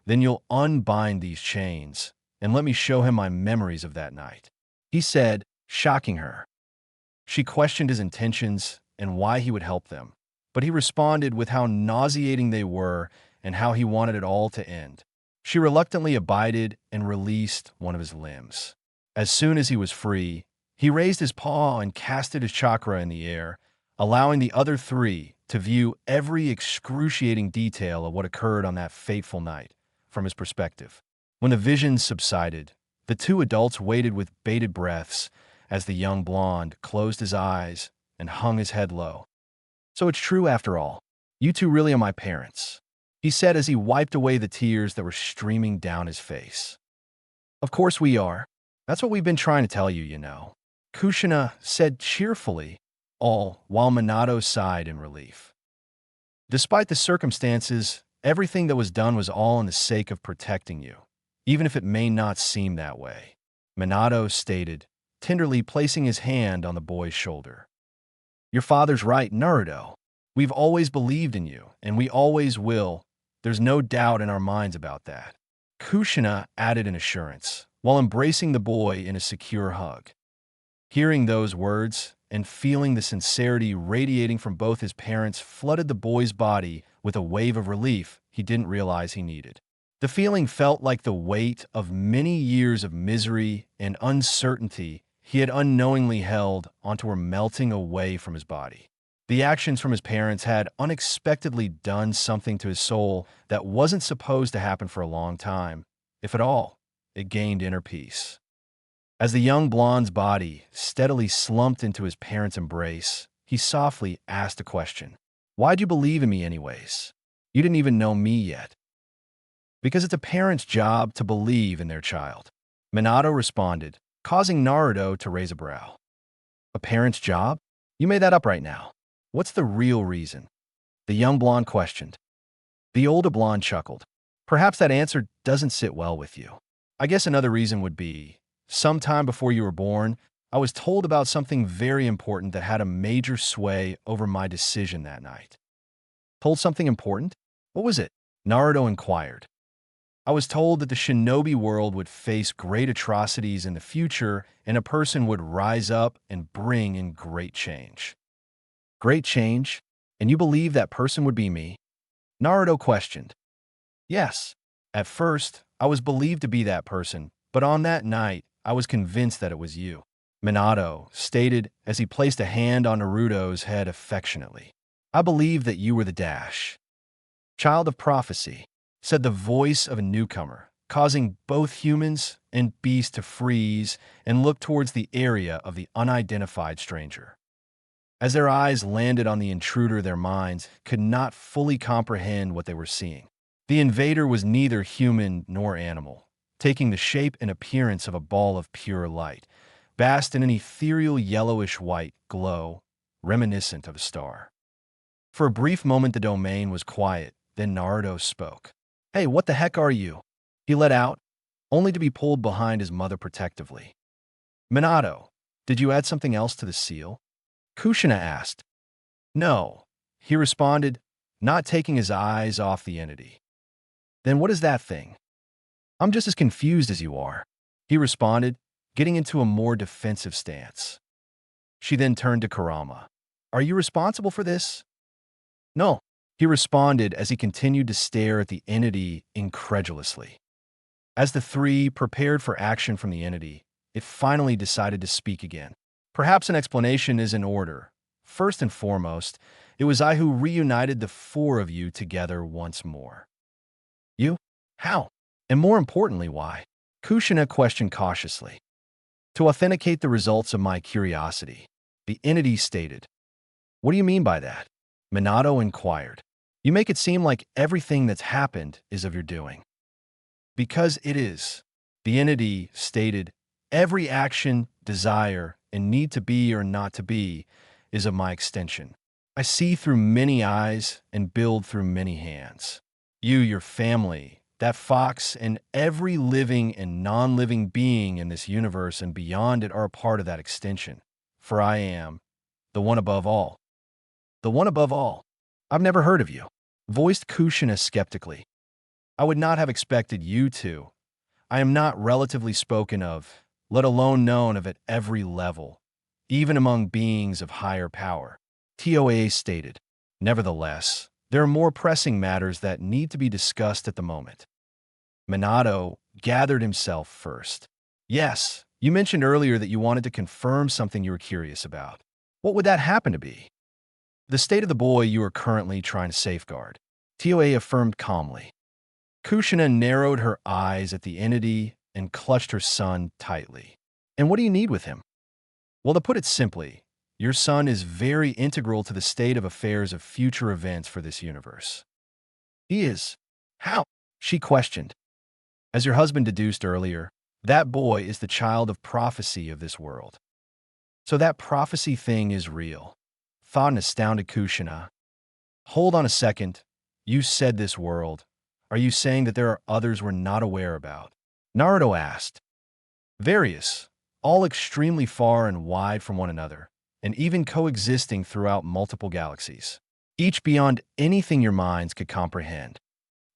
Speaker 1: then you'll unbind these chains, and let me show him my memories of that night, he said, shocking her. She questioned his intentions and why he would help them, but he responded with how nauseating they were and how he wanted it all to end. She reluctantly abided and released one of his limbs. As soon as he was free, he raised his paw and casted his chakra in the air, allowing the other three to view every excruciating detail of what occurred on that fateful night from his perspective. When the visions subsided, the two adults waited with bated breaths as the young blonde closed his eyes and hung his head low. So it's true after all. You two really are my parents, he said as he wiped away the tears that were streaming down his face. Of course we are. That's what we've been trying to tell you, you know, Kushina said cheerfully, all while Minato sighed in relief. Despite the circumstances, everything that was done was all in the sake of protecting you, even if it may not seem that way, Minato stated, tenderly placing his hand on the boy's shoulder. Your father's right, Naruto. We've always believed in you, and we always will. There's no doubt in our minds about that, Kushina added in assurance, while embracing the boy in a secure hug. Hearing those words and feeling the sincerity radiating from both his parents flooded the boy's body with a wave of relief he didn't realize he needed. The feeling felt like the weight of many years of misery and uncertainty he had unknowingly held onto were melting away from his body. The actions from his parents had unexpectedly done something to his soul that wasn't supposed to happen for a long time. If at all, it gained inner peace. As the young blonde's body steadily slumped into his parents' embrace, he softly asked a question. Why'd you believe in me anyways? You didn't even know me yet. Because it's a parent's job to believe in their child, Minato responded, causing Naruto to raise a brow. A parent's job? You made that up right now. What's the real reason? The young blonde questioned. The older blonde chuckled. Perhaps that answer doesn't sit well with you. I guess another reason would be, sometime before you were born, I was told about something very important that had a major sway over my decision that night. Told something important? What was it? Naruto inquired. I was told that the shinobi world would face great atrocities in the future and a person would rise up and bring in great change. Great change? And you believe that person would be me? Naruto questioned. Yes. At first, I was believed to be that person, but on that night, I was convinced that it was you, Minato stated as he placed a hand on Naruto's head affectionately. I believe that you were the Dash. Child of prophecy, said the voice of a newcomer, causing both humans and beasts to freeze and look towards the area of the unidentified stranger. As their eyes landed on the intruder, their minds could not fully comprehend what they were seeing. The invader was neither human nor animal, taking the shape and appearance of a ball of pure light, basked in an ethereal yellowish-white glow, reminiscent of a star. For a brief moment, the domain was quiet, then Naruto spoke. "Hey, what the heck are you?" he let out, only to be pulled behind his mother protectively. "Minato, did you add something else to the seal?" Kushina asked. "No," he responded, not taking his eyes off the entity. "Then what is that thing?" "I'm just as confused as you are," he responded, getting into a more defensive stance. She then turned to Kurama. "Are you responsible for this?" "No," he responded as he continued to stare at the entity incredulously. As the three prepared for action from the entity, it finally decided to speak again. "Perhaps an explanation is in order. First and foremost, it was I who reunited the four of you together once more." "You? How? And more importantly, why?" Kushina questioned cautiously. "To authenticate the results of my curiosity," the entity stated. "What do you mean by that?" Minato inquired. "You make it seem like everything that's happened is of your doing." "Because it is," the entity stated. "Every action, desire, and need to be or not to be is of my extension. I see through many eyes and build through many hands. You, your family, that fox, and every living and non-living being in this universe and beyond it are a part of that extension. For I am the one above all." "The one above all? I've never heard of you," voiced Kushina skeptically. "I would not have expected you to. I am not relatively spoken of, let alone known of at every level, even among beings of higher power," Toa stated. "Nevertheless, there are more pressing matters that need to be discussed at the moment." Minato gathered himself first. "Yes, you mentioned earlier that you wanted to confirm something you were curious about. What would that happen to be?" "The state of the boy you are currently trying to safeguard," Toa affirmed calmly. Kushina narrowed her eyes at the entity and clutched her son tightly. "And what do you need with him?" "Well, to put it simply, your son is very integral to the state of affairs of future events for this universe." "He is? How?" she questioned. "As your husband deduced earlier, that boy is the child of prophecy of this world." "So that prophecy thing is real," thought an astounded Kushina. "Hold on a second. You said this world. Are you saying that there are others we're not aware about?" Naruto asked. "Various, all extremely far and wide from one another, and even coexisting throughout multiple galaxies, each beyond anything your minds could comprehend.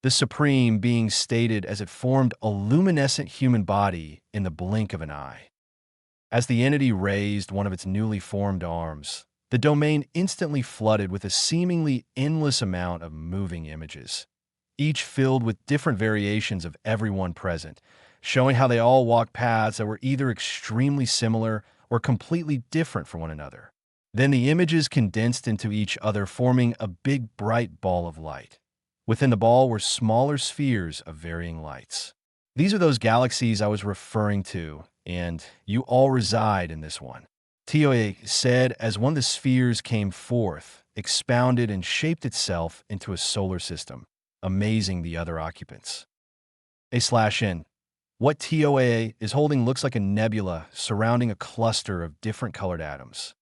Speaker 1: The Supreme being stated as it formed a luminescent human body in the blink of an eye. As the entity raised one of its newly formed arms, the domain instantly flooded with a seemingly endless amount of moving images, each filled with different variations of everyone present, showing how they all walked paths that were either extremely similar or completely different from one another. Then the images condensed into each other, forming a big bright ball of light. Within the ball were smaller spheres of varying lights. "These are those galaxies I was referring to, and you all reside in this one," Toa said as one of the spheres came forth, expounded and shaped itself into a solar system, amazing the other occupants. A/N. What Toa is holding looks like a nebula surrounding a cluster of different colored atoms.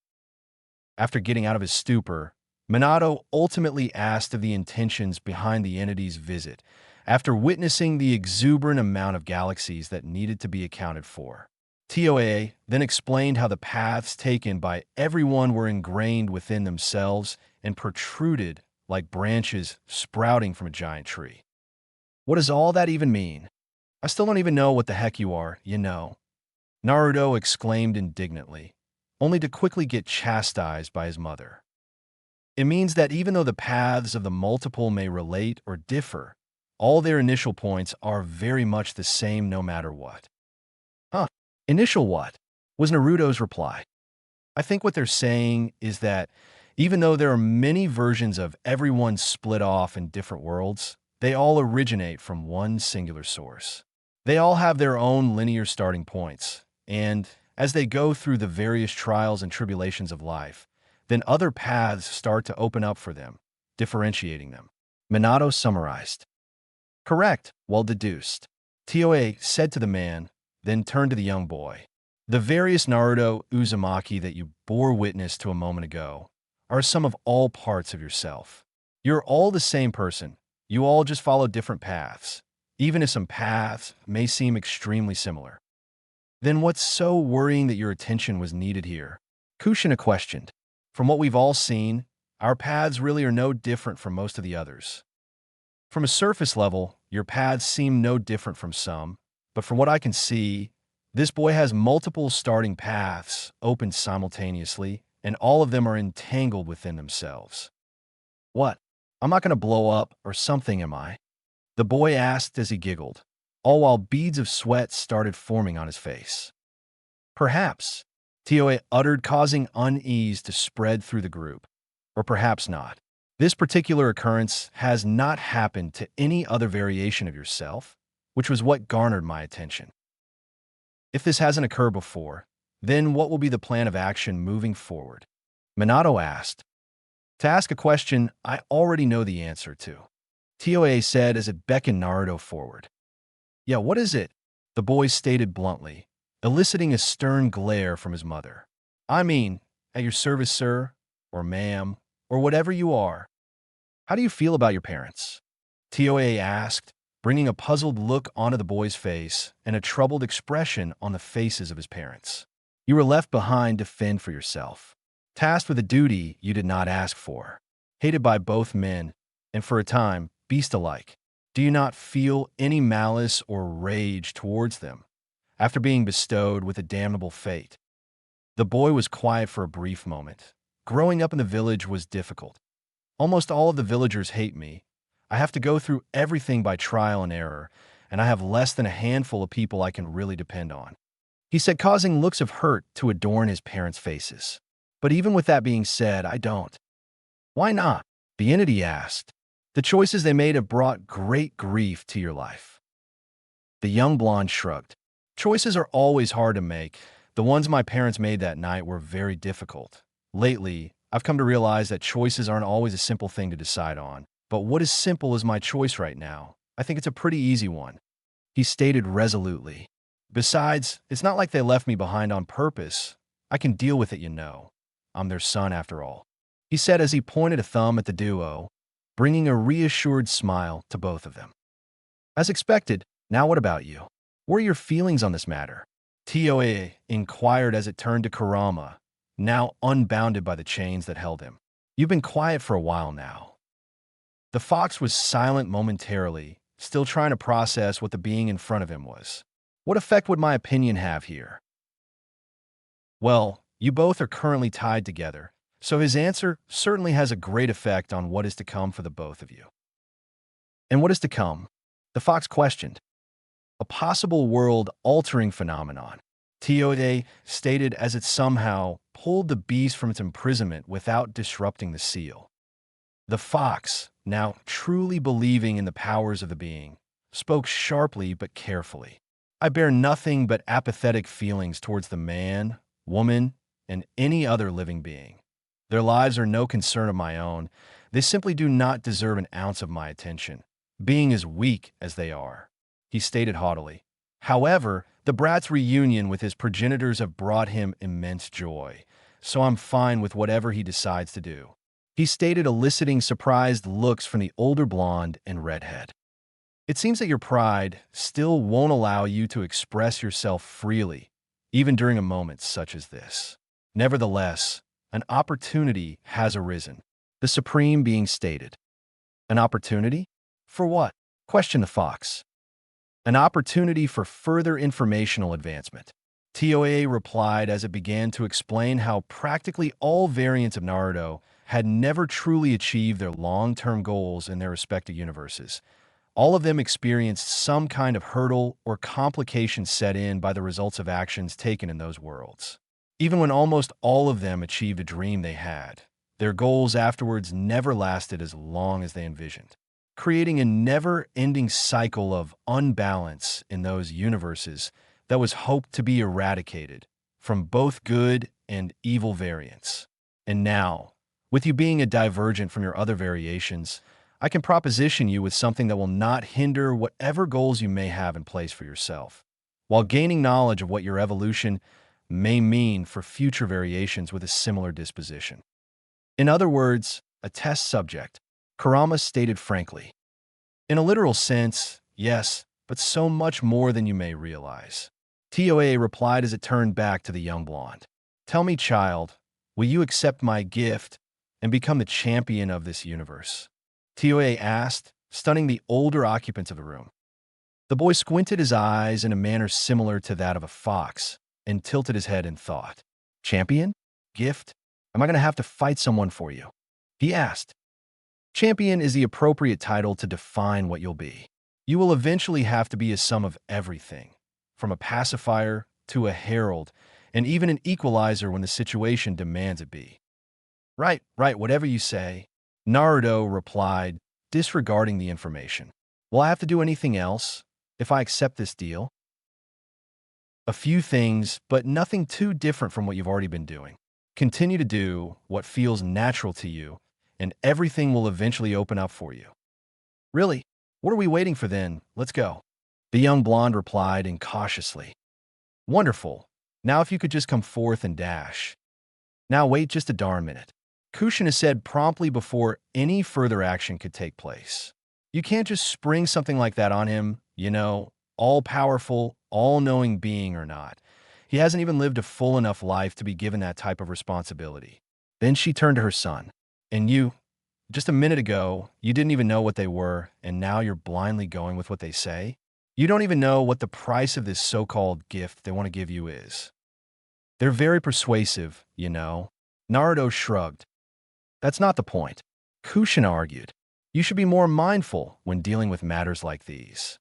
Speaker 1: After getting out of his stupor, Minato ultimately asked of the intentions behind the entity's visit, after witnessing the exuberant amount of galaxies that needed to be accounted for. Toa then explained how the paths taken by everyone were ingrained within themselves and protruded like branches sprouting from a giant tree. "What does all that even mean? I still don't even know what the heck you are, you know," Naruto exclaimed indignantly, only to quickly get chastised by his mother. "It means that even though the paths of the multiple may relate or differ, all their initial points are very much the same no matter what." "Huh? Initial what?" was Naruto's reply. "I think what they're saying is that even though there are many versions of everyone split off in different worlds, they all originate from one singular source. They all have their own linear starting points, and as they go through the various trials and tribulations of life, then other paths start to open up for them, differentiating them." Minato summarized. "Correct, well deduced," Toa said to the man, then turned to the young boy. The various Naruto Uzumaki that you bore witness to a moment ago are some of all parts of yourself. You're all the same person. You all just follow different paths, even if some paths may seem extremely similar. Then what's so worrying that your attention was needed here? Kushina questioned. From what we've all seen, our paths really are no different from most of the others. From a surface level, your paths seem no different from some, but from what I can see, this boy has multiple starting paths open simultaneously, and all of them are entangled within themselves. What? I'm not going to blow up or something, am I? The boy asked as he giggled, all while beads of sweat started forming on his face. Perhaps, Tioe uttered, causing unease to spread through the group. Or perhaps not. This particular occurrence has not happened to any other variation of yourself, which was what garnered my attention. If this hasn't occurred before, then what will be the plan of action moving forward? Minato asked. To ask a question I already know the answer to, Tioe said as it beckoned Naruto forward. Yeah, what is it? The boy stated bluntly, eliciting a stern glare from his mother. I mean, at your service, sir, or ma'am, or whatever you are. How do you feel about your parents? Tioe asked, bringing a puzzled look onto the boy's face and a troubled expression on the faces of his parents. You were left behind to fend for yourself, tasked with a duty you did not ask for, hated by both men, and for a time, beast alike. Do you not feel any malice or rage towards them, after being bestowed with a damnable fate? The boy was quiet for a brief moment. Growing up in the village was difficult. Almost all of the villagers hate me. I have to go through everything by trial and error, and I have less than a handful of people I can really depend on, he said, causing looks of hurt to adorn his parents' faces. But even with that being said, I don't. Why not? The entity asked. The choices they made have brought great grief to your life. The young blonde shrugged. Choices are always hard to make. The ones my parents made that night were very difficult. Lately, I've come to realize that choices aren't always a simple thing to decide on. But what is simple is my choice right now. I think it's a pretty easy one, he stated resolutely. Besides, it's not like they left me behind on purpose. I can deal with it, you know. I'm their son after all, he said as he pointed a thumb at the duo, bringing a reassured smile to both of them. As expected, now what about you? What are your feelings on this matter? Tioe inquired as it turned to Kurama, now unbounded by the chains that held him. You've been quiet for a while now. The fox was silent momentarily, still trying to process what the being in front of him was. What effect would my opinion have here? Well, you both are currently tied together, so his answer certainly has a great effect on what is to come for the both of you. And what is to come? The fox questioned. A possible world-altering phenomenon, Tioe stated as it somehow pulled the beast from its imprisonment without disrupting the seal. The fox, now truly believing in the powers of the being, spoke sharply but carefully. I bear nothing but apathetic feelings towards the man, woman, and any other living being. Their lives are no concern of my own. They simply do not deserve an ounce of my attention, being as weak as they are, he stated haughtily. However, the brat's reunion with his progenitors have brought him immense joy, so I'm fine with whatever he decides to do, he stated, eliciting surprised looks from the older blonde and redhead. It seems that your pride still won't allow you to express yourself freely, even during a moment such as this. Nevertheless, an opportunity has arisen, the supreme being stated. An opportunity? For what? Questioned the fox. An opportunity for further informational advancement, Tioe replied as it began to explain how practically all variants of Naruto had never truly achieved their long-term goals in their respective universes. All of them experienced some kind of hurdle or complication set in by the results of actions taken in those worlds. Even when almost all of them achieved a dream they had, their goals afterwards never lasted as long as they envisioned, creating a never-ending cycle of unbalance in those universes that was hoped to be eradicated from both good and evil variants. And now, with you being a divergent from your other variations, I can proposition you with something that will not hinder whatever goals you may have in place for yourself, while gaining knowledge of what your evolution may mean for future variations with a similar disposition. In other words, a test subject, Kurama stated frankly. In a literal sense, yes, but so much more than you may realize. Toa replied as it turned back to the young blonde. Tell me, child, will you accept my gift and become the champion of this universe? Toa asked, stunning the older occupants of the room. The boy squinted his eyes in a manner similar to that of a fox and tilted his head in thought. Champion? Gift? Am I going to have to fight someone for you? He asked. Champion is the appropriate title to define what you'll be. You will eventually have to be a sum of everything, from a pacifier to a herald, and even an equalizer when the situation demands it be. Right, whatever you say, Naruto replied, disregarding the information. Will I have to do anything else if I accept this deal? A few things, but nothing too different from what you've already been doing. Continue to do what feels natural to you, and everything will eventually open up for you. Really? What are we waiting for then? Let's go. The young blonde replied incautiously. Wonderful. Now if you could just come forth and dash. Now wait just a darn minute. Kushina said promptly before any further action could take place. You can't just spring something like that on him, all-powerful, all-knowing being or not. He hasn't even lived a full enough life to be given that type of responsibility. Then she turned to her son. And you, just a minute ago, you didn't even know what they were, and now you're blindly going with what they say? You don't even know what the price of this so-called gift they want to give you is. They're very persuasive, Naruto shrugged. That's not the point. Kushina argued. You should be more mindful when dealing with matters like these.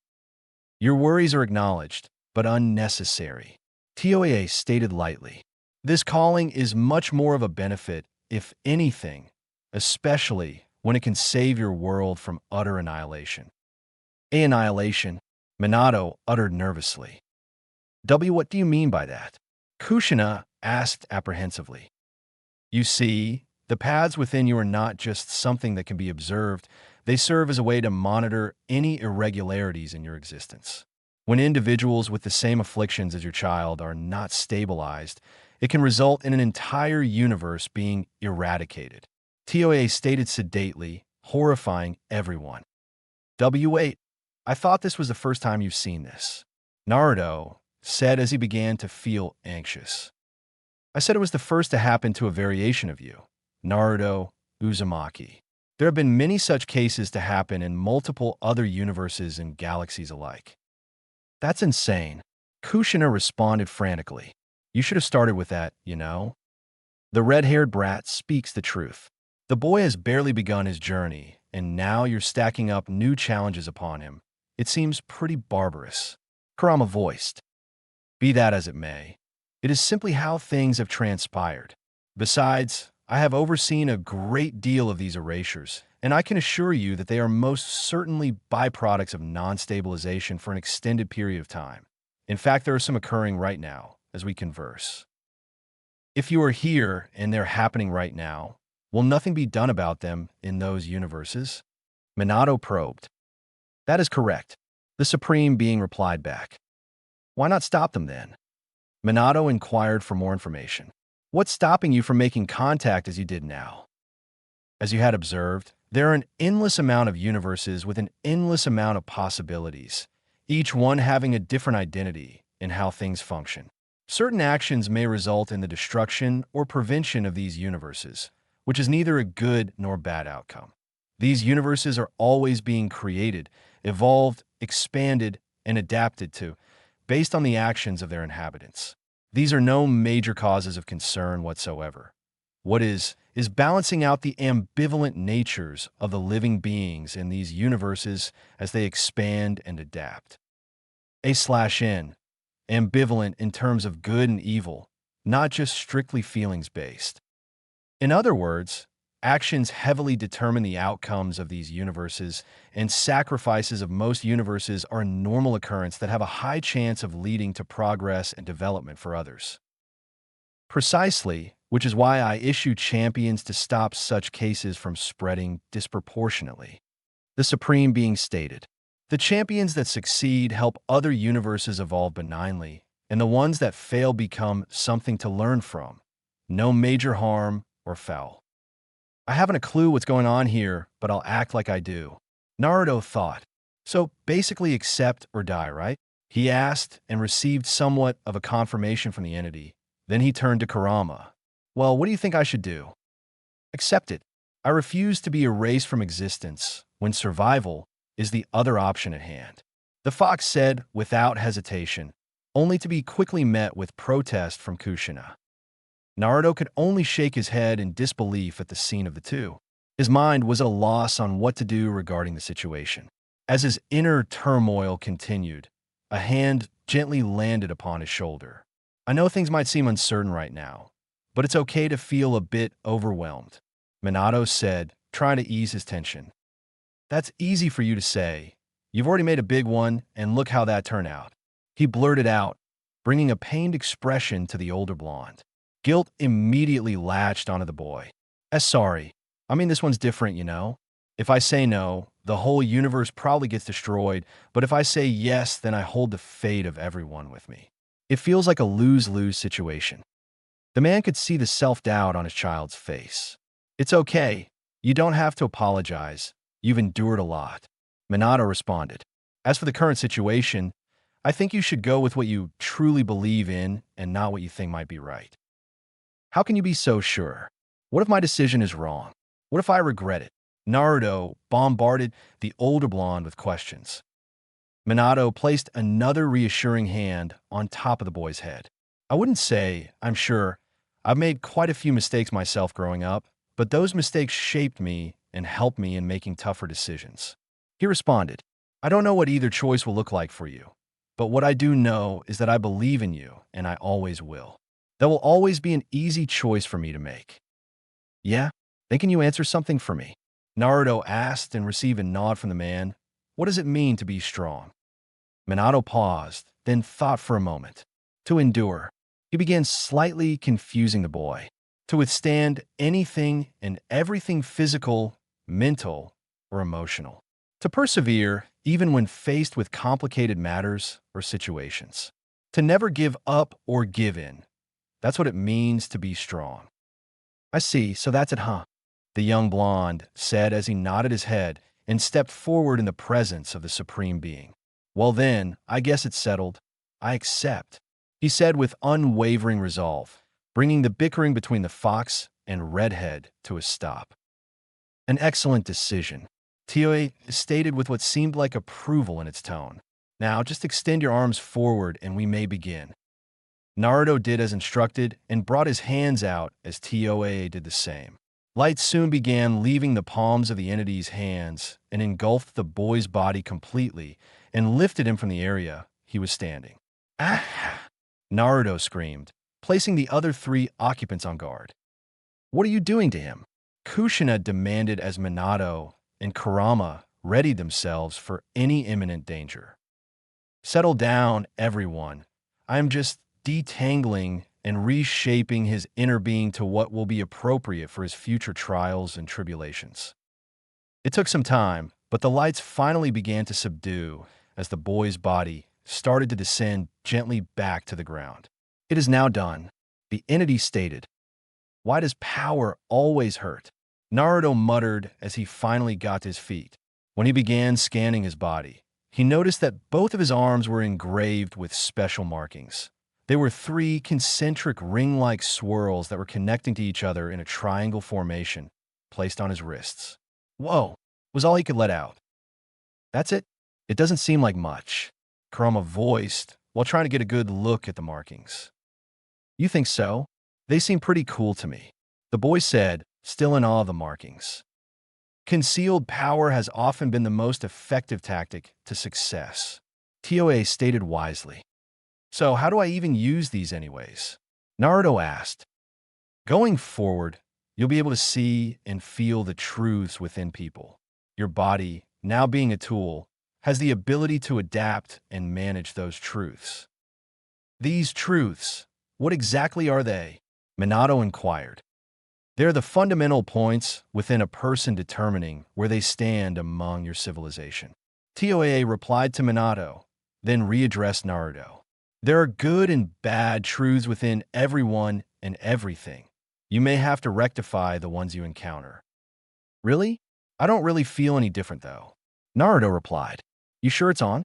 Speaker 1: Your worries are acknowledged, but unnecessary. Toa stated lightly. This calling is much more of a benefit, if anything, especially when it can save your world from utter annihilation. Annihilation, Minato uttered nervously. What do you mean by that? Kushina asked apprehensively. You see, the paths within you are not just something that can be observed, they serve as a way to monitor any irregularities in your existence. When individuals with the same afflictions as your child are not stabilized, it can result in an entire universe being eradicated. Toa stated sedately, horrifying everyone. Wait, I thought this was the first time you've seen this. Naruto said as he began to feel anxious. I said it was the first to happen to a variation of you, Naruto Uzumaki. There have been many such cases to happen in multiple other universes and galaxies alike. That's insane. Kushina responded frantically. You should have started with that, The red-haired brat speaks the truth. The boy has barely begun his journey, and now you're stacking up new challenges upon him. It seems pretty barbarous. Kurama voiced. Be that as it may, it is simply how things have transpired. Besides, I have overseen a great deal of these erasures, and I can assure you that they are most certainly byproducts of non-stabilization for an extended period of time. In fact, there are some occurring right now, as we converse. If you are here and they're happening right now, will nothing be done about them in those universes? Minato probed. That is correct. The Supreme Being replied back. Why not stop them then? Minato inquired for more information. What's stopping you from making contact as you did now? As you had observed, there are an endless amount of universes with an endless amount of possibilities, each one having a different identity in how things function. Certain actions may result in the destruction or prevention of these universes, which is neither a good nor bad outcome. These universes are always being created, evolved, expanded, and adapted to, based on the actions of their inhabitants. These are no major causes of concern whatsoever. What is balancing out the ambivalent natures of the living beings in these universes as they expand and adapt. A/N, ambivalent in terms of good and evil, not just strictly feelings-based. In other words, actions heavily determine the outcomes of these universes, and sacrifices of most universes are a normal occurrence that have a high chance of leading to progress and development for others. Precisely, which is why I issue champions to stop such cases from spreading disproportionately. The Supreme Being stated, the champions that succeed help other universes evolve benignly, and the ones that fail become something to learn from. No major harm or foul. I haven't a clue what's going on here, but I'll act like I do. Naruto thought. So basically accept or die, right? He asked and received somewhat of a confirmation from the entity. Then he turned to Kurama. Well, what do you think I should do? Accept it. I refuse to be erased from existence when survival is the other option at hand. The fox said without hesitation, only to be quickly met with protest from Kushina. Naruto could only shake his head in disbelief at the scene of the two. His mind was at a loss on what to do regarding the situation. As his inner turmoil continued, a hand gently landed upon his shoulder. I know things might seem uncertain right now, but it's okay to feel a bit overwhelmed, Minato said, trying to ease his tension. That's easy for you to say. You've already made a big one, and look how that turned out. He blurted out, bringing a pained expression to the older blonde. Guilt immediately latched onto the boy. Sorry. I mean, this one's different, you know? If I say no, the whole universe probably gets destroyed, but if I say yes, then I hold the fate of everyone with me. It feels like a lose-lose situation. The man could see the self-doubt on his child's face. It's okay. You don't have to apologize. You've endured a lot. Minato responded. As for the current situation, I think you should go with what you truly believe in and not what you think might be right. How can you be so sure? What if my decision is wrong? What if I regret it? Naruto bombarded the older blonde with questions. Minato placed another reassuring hand on top of the boy's head. I wouldn't say, I'm sure. I've made quite a few mistakes myself growing up, but those mistakes shaped me and helped me in making tougher decisions. He responded, I don't know what either choice will look like for you, but what I do know is that I believe in you, and I always will. That will always be an easy choice for me to make. Yeah? Then can you answer something for me? Naruto asked and received a nod from the man. What does it mean to be strong? Minato paused, then thought for a moment. To endure. He began slightly confusing the boy. To withstand anything and everything physical, mental, or emotional. To persevere even when faced with complicated matters or situations. To never give up or give in. That's what it means to be strong. I see, so that's it, huh? The young blonde said as he nodded his head and stepped forward in the presence of the Supreme Being. Well then, I guess it's settled. I accept, he said with unwavering resolve, bringing the bickering between the fox and redhead to a stop. An excellent decision, Tioe stated with what seemed like approval in its tone. Now just extend your arms forward and we may begin. Naruto did as instructed and brought his hands out as Tioe did the same. Light soon began leaving the palms of the entity's hands and engulfed the boy's body completely and lifted him from the area he was standing. Ah! Naruto screamed, placing the other three occupants on guard. What are you doing to him? Kushina demanded as Minato and Kurama readied themselves for any imminent danger. Settle down, everyone. I am just detangling and reshaping his inner being to what will be appropriate for his future trials and tribulations. It took some time, but the lights finally began to subdue as the boy's body started to descend gently back to the ground. It is now done, the entity stated. Why does power always hurt? Naruto muttered as he finally got to his feet. When he began scanning his body, he noticed that both of his arms were engraved with special markings. They were 3 concentric ring-like swirls that were connecting to each other in a triangle formation, placed on his wrists. Whoa, was all he could let out. That's it? It doesn't seem like much, Kurama voiced while trying to get a good look at the markings. You think so? They seem pretty cool to me, the boy said, still in awe of the markings. Concealed power has often been the most effective tactic to success, Tioe stated wisely. So how do I even use these anyways? Naruto asked. Going forward, you'll be able to see and feel the truths within people. Your body, now being a tool, has the ability to adapt and manage those truths. These truths, what exactly are they? Minato inquired. They're the fundamental points within a person determining where they stand among your civilization. Tioe replied to Minato, then readdressed Naruto. There are good and bad truths within everyone and everything. You may have to rectify the ones you encounter. Really? I don't really feel any different, though. Naruto replied. You sure it's on?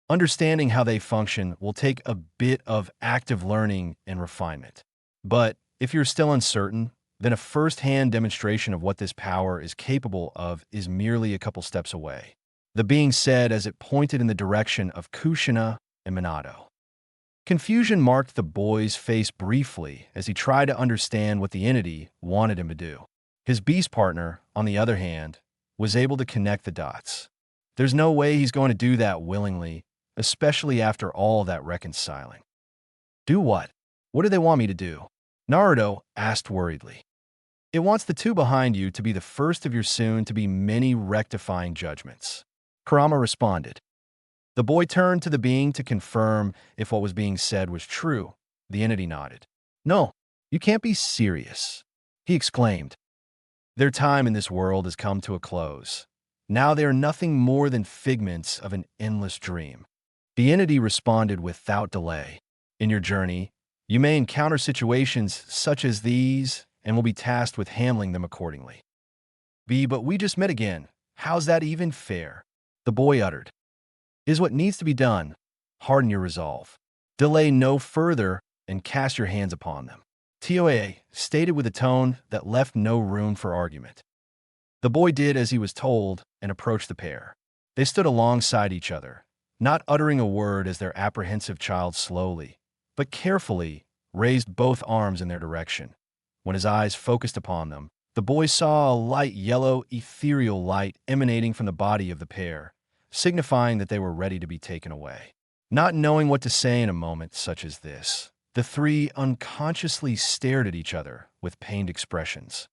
Speaker 1: Understanding how they function will take a bit of active learning and refinement. But if you're still uncertain, then a first-hand demonstration of what this power is capable of is merely a couple steps away. The being said as it pointed in the direction of Kushina and Minato. Confusion marked the boy's face briefly as he tried to understand what the entity wanted him to do. His beast partner, on the other hand, was able to connect the dots. There's no way he's going to do that willingly, especially after all that reconciling. Do what? What do they want me to do? Naruto asked worriedly. It wants the two behind you to be the first of your soon-to-be many rectifying judgments. Kurama responded. The boy turned to the being to confirm if what was being said was true. The entity nodded. No, you can't be serious, he exclaimed. Their time in this world has come to a close. Now they are nothing more than figments of an endless dream. The entity responded without delay. In your journey, you may encounter situations such as these and will be tasked with handling them accordingly. But we just met again. How's that even fair? The boy uttered. Is what needs to be done. Harden your resolve. Delay no further and cast your hands upon them. Toa stated with a tone that left no room for argument. The boy did as he was told and approached the pair. They stood alongside each other, not uttering a word as their apprehensive child slowly, but carefully raised both arms in their direction. When his eyes focused upon them, the boy saw a light yellow, ethereal light emanating from the body of the pair, signifying that they were ready to be taken away. Not knowing what to say in a moment such as this, the three unconsciously stared at each other with pained expressions.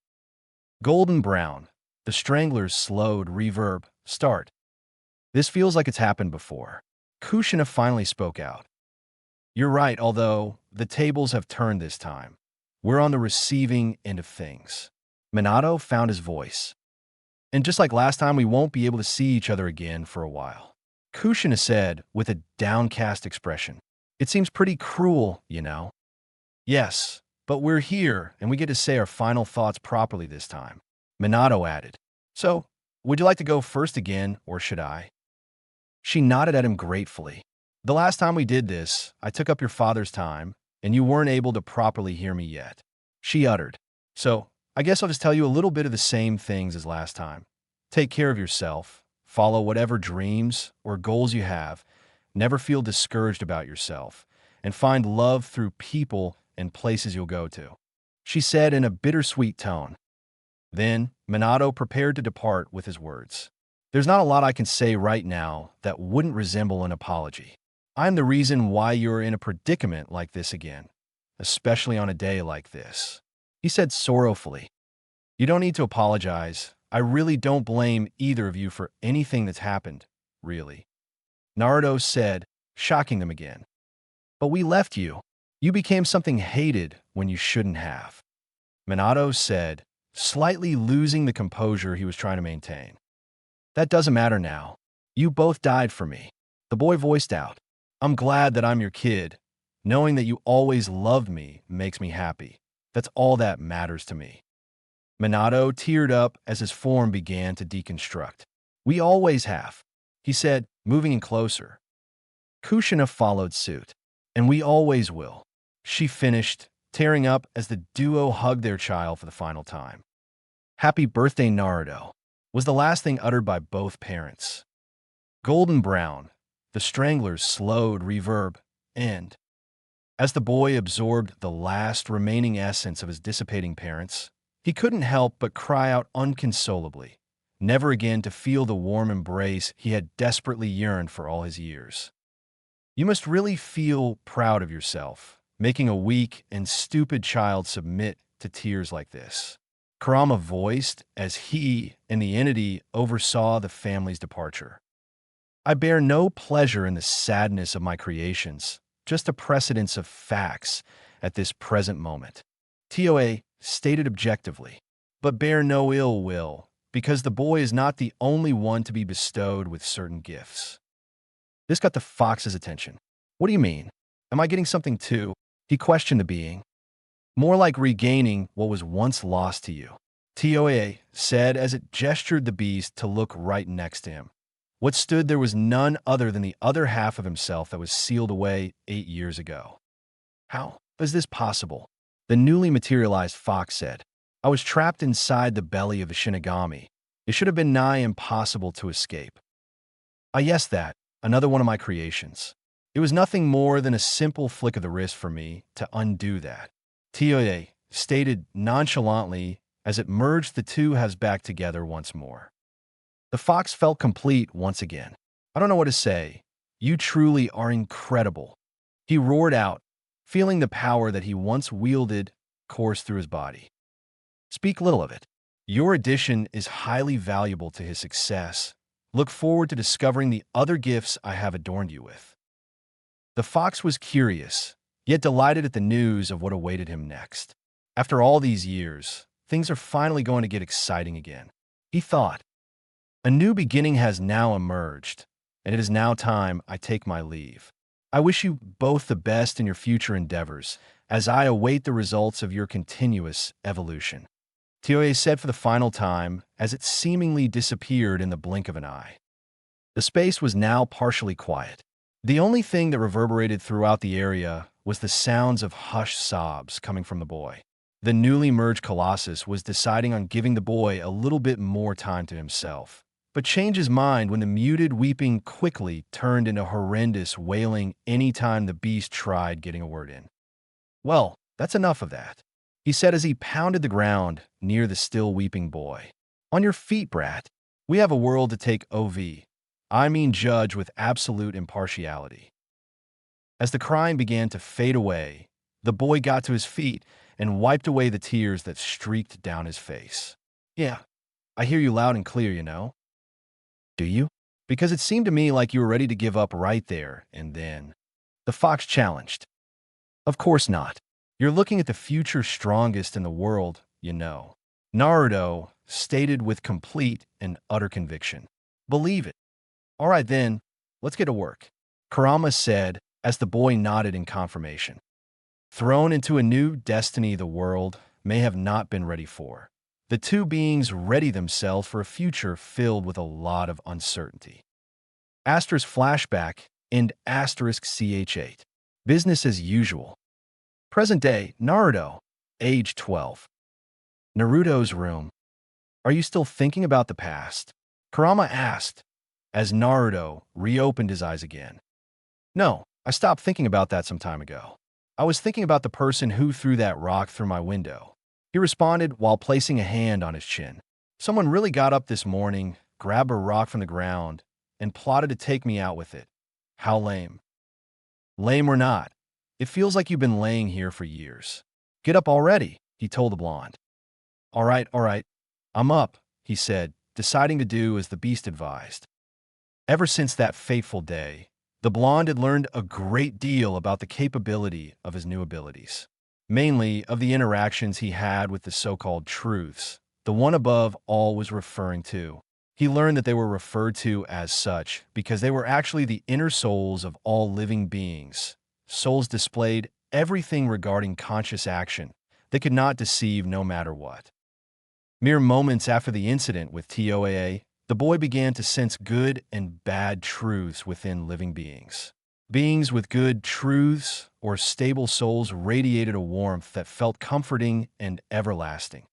Speaker 1: Golden brown, the Strangler's slowed reverb, start. This feels like it's happened before. Kushina finally spoke out. You're right, although the tables have turned this time. We're on the receiving end of things. Minato found his voice. And just like last time, we won't be able to see each other again for a while. Kushina said with a downcast expression. It seems pretty cruel, you know. Yes, but we're here and we get to say our final thoughts properly this time. Minato added. So, would you like to go first again, or should I? She nodded at him gratefully. The last time we did this, I took up your father's time, and you weren't able to properly hear me yet. She uttered. So, I guess I'll just tell you a little bit of the same things as last time. Take care of yourself, follow whatever dreams or goals you have, never feel discouraged about yourself, and find love through people and places you'll go to. She said in a bittersweet tone. Then, Minato prepared to depart with his words. There's not a lot I can say right now that wouldn't resemble an apology. I'm the reason why you're in a predicament like this again, especially on a day like this. He said sorrowfully. You don't need to apologize. I really don't blame either of you for anything that's happened, really. Naruto said, shocking them again. But we left you. You became something hated when you shouldn't have. Minato said, slightly losing the composure he was trying to maintain. That doesn't matter now. You both died for me. The boy voiced out. I'm glad that I'm your kid. Knowing that you always loved me makes me happy. That's all that matters to me. Minato teared up as his form began to deconstruct. We always have, he said, moving in closer. Kushina followed suit. And we always will. She finished, tearing up as the duo hugged their child for the final time. Happy birthday, Naruto, was the last thing uttered by both parents. Golden brown, the Strangler's slowed reverb, end. As the boy absorbed the last remaining essence of his dissipating parents, he couldn't help but cry out unconsolably, never again to feel the warm embrace he had desperately yearned for all his years. You must really feel proud of yourself, making a weak and stupid child submit to tears like this. Kurama voiced as he and the entity oversaw the family's departure. I bear no pleasure in the sadness of my creations, just a precedence of facts at this present moment. Toa stated objectively, but bear no ill will, because the boy is not the only one to be bestowed with certain gifts. This got the fox's attention. What do you mean? Am I getting something too? He questioned the being. More like regaining what was once lost to you, Toa said as it gestured the beast to look right next to him. What stood there was none other than the other half of himself that was sealed away 8 years ago. How is this possible? The newly materialized fox said. I was trapped inside the belly of a Shinigami. It should have been nigh impossible to escape. Ah, yes, that, another one of my creations. It was nothing more than a simple flick of the wrist for me to undo that. Toa stated nonchalantly as it merged the two halves back together once more. The fox felt complete once again. I don't know what to say. You truly are incredible. He roared out, feeling the power that he once wielded course through his body. Speak little of it. Your addition is highly valuable to his success. Look forward to discovering the other gifts I have adorned you with. The fox was curious, yet delighted at the news of what awaited him next. After all these years, things are finally going to get exciting again. He thought, a new beginning has now emerged, and it is now time I take my leave. I wish you both the best in your future endeavors, as I await the results of your continuous evolution. Toa said for the final time, as it seemingly disappeared in the blink of an eye. The space was now partially quiet. The only thing that reverberated throughout the area was the sounds of hushed sobs coming from the boy. The newly merged Colossus was deciding on giving the boy a little bit more time to himself, but changed his mind when the muted weeping quickly turned into horrendous wailing any time the beast tried getting a word in. Well, that's enough of that, he said as he pounded the ground near the still weeping boy. On your feet, brat. We have a world to take I mean judge with absolute impartiality. As the crying began to fade away, the boy got to his feet and wiped away the tears that streaked down his face. Yeah, I hear you loud and clear, you know. Do you? Because it seemed to me like you were ready to give up right there and then. The fox challenged. Of course not. You're looking at the future strongest in the world, you know. Naruto stated with complete and utter conviction. Believe it. All right then, let's get to work, Kurama said as the boy nodded in confirmation. Thrown into a new destiny the world may have not been ready for, the two beings ready themselves for a future filled with a lot of uncertainty. Asterisk flashback and asterisk ch8. Business as usual. Present day, Naruto, age 12. Naruto's room. Are you still thinking about the past? Kurama asked, as Naruto reopened his eyes again. No, I stopped thinking about that some time ago. I was thinking about the person who threw that rock through my window. He responded while placing a hand on his chin. Someone really got up this morning, grabbed a rock from the ground, and plotted to take me out with it. How lame. Lame or not, it feels like you've been laying here for years. Get up already, he told the blonde. All right, I'm up, he said, deciding to do as the beast advised. Ever since that fateful day, the blonde had learned a great deal about the capability of his new abilities, mainly of the interactions he had with the so-called truths, the one above all was referring to. He learned that they were referred to as such because they were actually the inner souls of all living beings. Souls displayed everything regarding conscious action. They could not deceive no matter what. Mere moments after the incident with Toa, the boy began to sense good and bad truths within living beings. Beings with good truths or stable souls radiated a warmth that felt comforting and everlasting.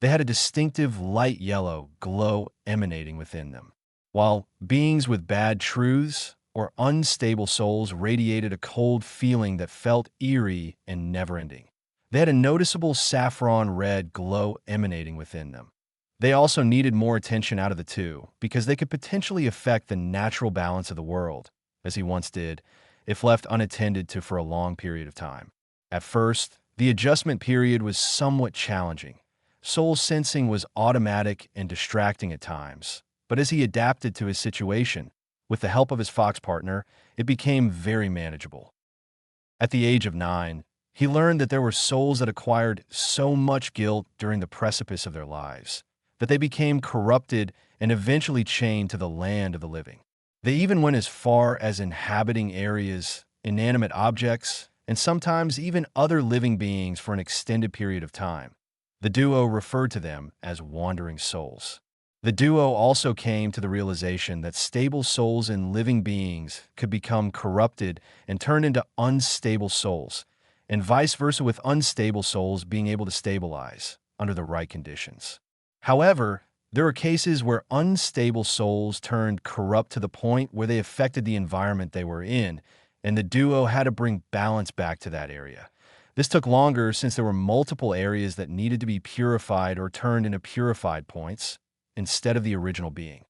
Speaker 1: They had a distinctive light yellow glow emanating within them, while beings with bad truths or unstable souls radiated a cold feeling that felt eerie and never-ending. They had a noticeable saffron red glow emanating within them. They also needed more attention out of the two because they could potentially affect the natural balance of the world, as he once did, if left unattended to for a long period of time. At first, the adjustment period was somewhat challenging. Soul sensing was automatic and distracting at times, but as he adapted to his situation, with the help of his fox partner, it became very manageable. At the age of 9, he learned that there were souls that acquired so much guilt during the precipice of their lives that they became corrupted and eventually chained to the land of the living. They even went as far as inhabiting areas inanimate objects, and sometimes even other living beings for an extended period of time. The duo referred to them as wandering souls. The duo also came to the realization that stable souls in living beings could become corrupted and turned into unstable souls, and vice versa, with unstable souls being able to stabilize under the right conditions. However, there are cases where unstable souls turned corrupt to the point where they affected the environment they were in, and the duo had to bring balance back to that area. This took longer since there were multiple areas that needed to be purified or turned into purified points instead of the original being.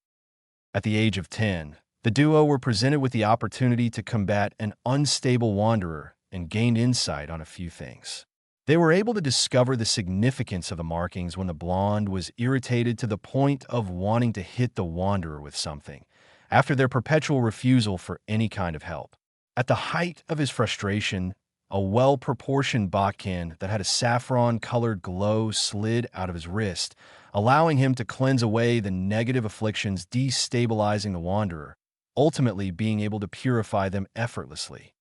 Speaker 1: At the age of 10, the duo were presented with the opportunity to combat an unstable wanderer and gained insight on a few things. They were able to discover the significance of the markings when the blonde was irritated to the point of wanting to hit the wanderer with something, after their perpetual refusal for any kind of help. At the height of his frustration, a well-proportioned bodkin that had a saffron-colored glow slid out of his wrist, allowing him to cleanse away the negative afflictions, destabilizing the wanderer, ultimately being able to purify them effortlessly.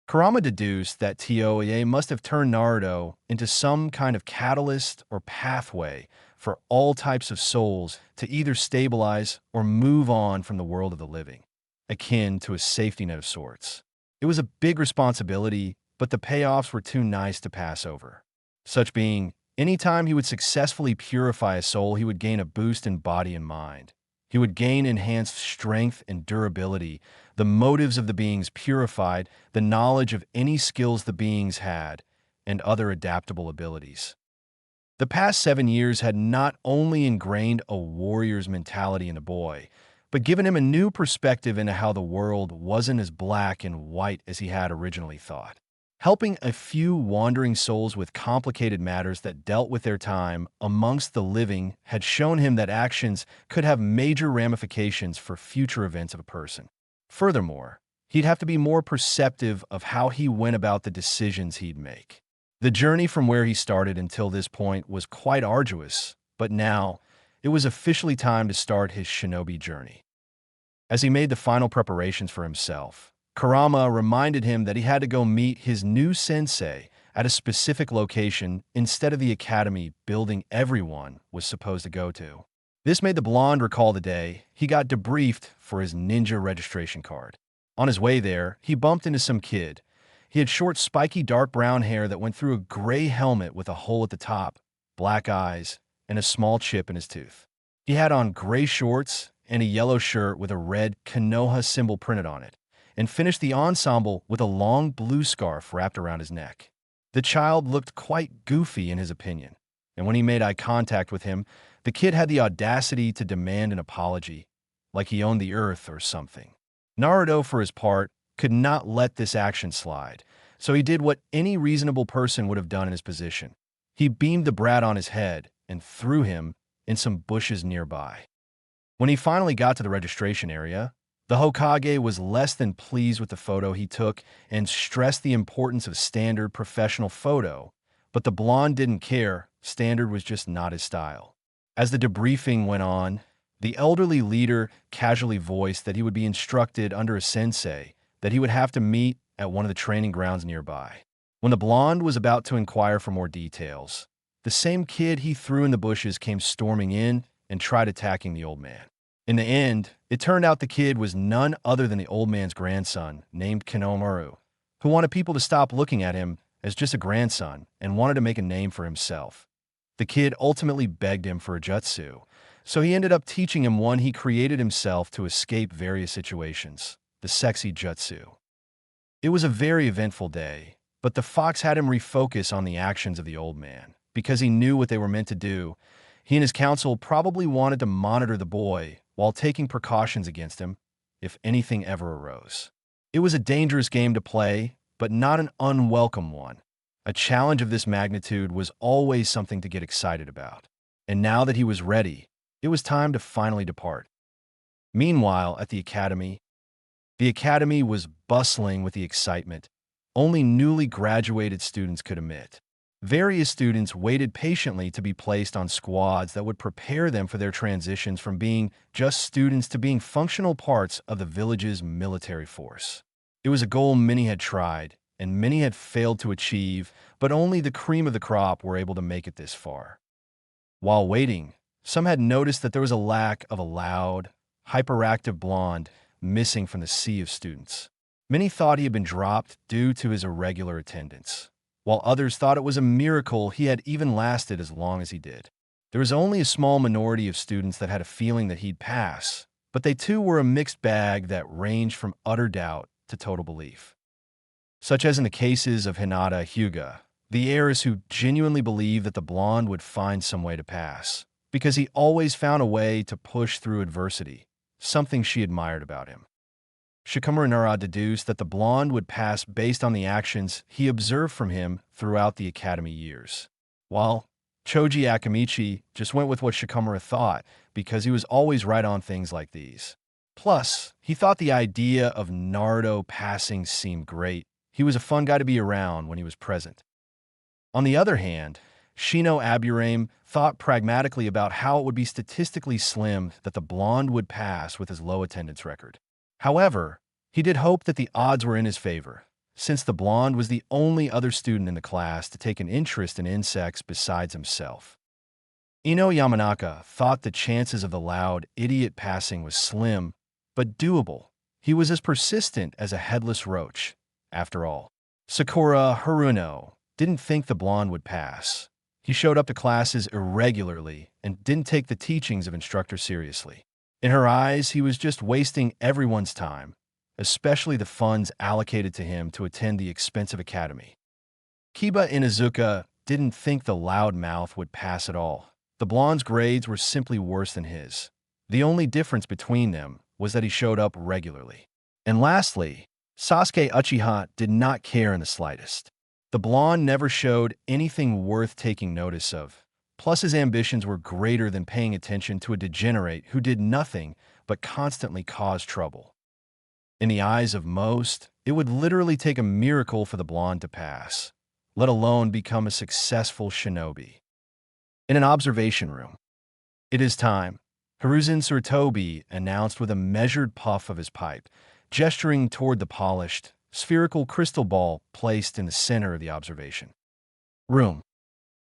Speaker 1: Kurama deduced that Toye must have turned Naruto into some kind of catalyst or pathway for all types of souls to either stabilize or move on from the world of the living, akin to a safety net of sorts. It was a big responsibility, but the payoffs were too nice to pass over. Such being, anytime he would successfully purify a soul, he would gain a boost in body and mind. He would gain enhanced strength and durability, the motives of the beings purified, the knowledge of any skills the beings had, and other adaptable abilities. The past 7 years had not only ingrained a warrior's mentality in the boy, but given him a new perspective into how the world wasn't as black and white as he had originally thought. Helping a few wandering souls with complicated matters that dealt with their time amongst the living had shown him that actions could have major ramifications for future events of a person. Furthermore, he'd have to be more perceptive of how he went about the decisions he'd make. The journey from where he started until this point was quite arduous, but now it was officially time to start his shinobi journey. As he made the final preparations for himself, Kurama reminded him that he had to go meet his new sensei at a specific location instead of the academy building everyone was supposed to go to. This made the blonde recall the day he got debriefed for his ninja registration card. On his way there, he bumped into some kid. He had short, spiky, dark brown hair that went through a gray helmet with a hole at the top, black eyes, and a small chip in his tooth. He had on gray shorts and a yellow shirt with a red Konoha symbol printed on it, and finished the ensemble with a long blue scarf wrapped around his neck. The child looked quite goofy in his opinion, and when he made eye contact with him, the kid had the audacity to demand an apology, like he owned the earth or something. Naruto, for his part, could not let this action slide, so he did what any reasonable person would have done in his position. He beamed the brat on his head and threw him in some bushes nearby. When he finally got to the registration area, the Hokage was less than pleased with the photo he took and stressed the importance of standard professional photo, but the blonde didn't care. Standard was just not his style. As the debriefing went on, the elderly leader casually voiced that he would be instructed under a sensei that he would have to meet at one of the training grounds nearby. When the blonde was about to inquire for more details, the same kid he threw in the bushes came storming in and tried attacking the old man. In the end, it turned out the kid was none other than the old man's grandson, named Kinomaru, who wanted people to stop looking at him as just a grandson and wanted to make a name for himself. The kid ultimately begged him for a jutsu, so he ended up teaching him one he created himself to escape various situations, the sexy jutsu. It was a very eventful day, but the fox had him refocus on the actions of the old man, because he knew what they were meant to do. He and his council probably wanted to monitor the boy while taking precautions against him if anything ever arose. It was a dangerous game to play, but not an unwelcome one. A challenge of this magnitude was always something to get excited about. And now that he was ready, it was time to finally depart. Meanwhile, at the academy was bustling with the excitement only newly graduated students could emit. Various students waited patiently to be placed on squads that would prepare them for their transitions from being just students to being functional parts of the village's military force. It was a goal many had tried, and many had failed to achieve, but only the cream of the crop were able to make it this far. While waiting, some had noticed that there was a lack of a loud, hyperactive blonde missing from the sea of students. Many thought he had been dropped due to his irregular attendance, while others thought it was a miracle he had even lasted as long as he did. There was only a small minority of students that had a feeling that he'd pass, but they too were a mixed bag that ranged from utter doubt to total belief. Such as in the cases of Hinata Hyuga, the heiress who genuinely believed that the blonde would find some way to pass, because he always found a way to push through adversity, something she admired about him. Shikamaru Nara deduced that the blonde would pass based on the actions he observed from him throughout the academy years, while Choji Akamichi just went with what Shikamaru thought because he was always right on things like these. Plus, he thought the idea of Naruto passing seemed great. He was a fun guy to be around when he was present. On the other hand, Shino Aburame thought pragmatically about how it would be statistically slim that the blonde would pass with his low attendance record. However, he did hope that the odds were in his favor, since the blonde was the only other student in the class to take an interest in insects besides himself. Ino Yamanaka thought the chances of the loud idiot passing was slim, but doable. He was as persistent as a headless roach, after all. Sakura Haruno didn't think the blonde would pass. He showed up to classes irregularly and didn't take the teachings of instructors seriously. In her eyes, he was just wasting everyone's time, especially the funds allocated to him to attend the expensive academy. Kiba Inuzuka didn't think the loudmouth would pass at all. The blonde's grades were simply worse than his. The only difference between them was that he showed up regularly. And lastly, Sasuke Uchiha did not care in the slightest. The blonde never showed anything worth taking notice of. Plus, his ambitions were greater than paying attention to a degenerate who did nothing but constantly cause trouble. In the eyes of most, it would literally take a miracle for the blonde to pass, let alone become a successful shinobi. In an observation room, "It is time," Hiruzen Tsurutobi announced with a measured puff of his pipe, gesturing toward the polished, spherical crystal ball placed in the center of the observation room.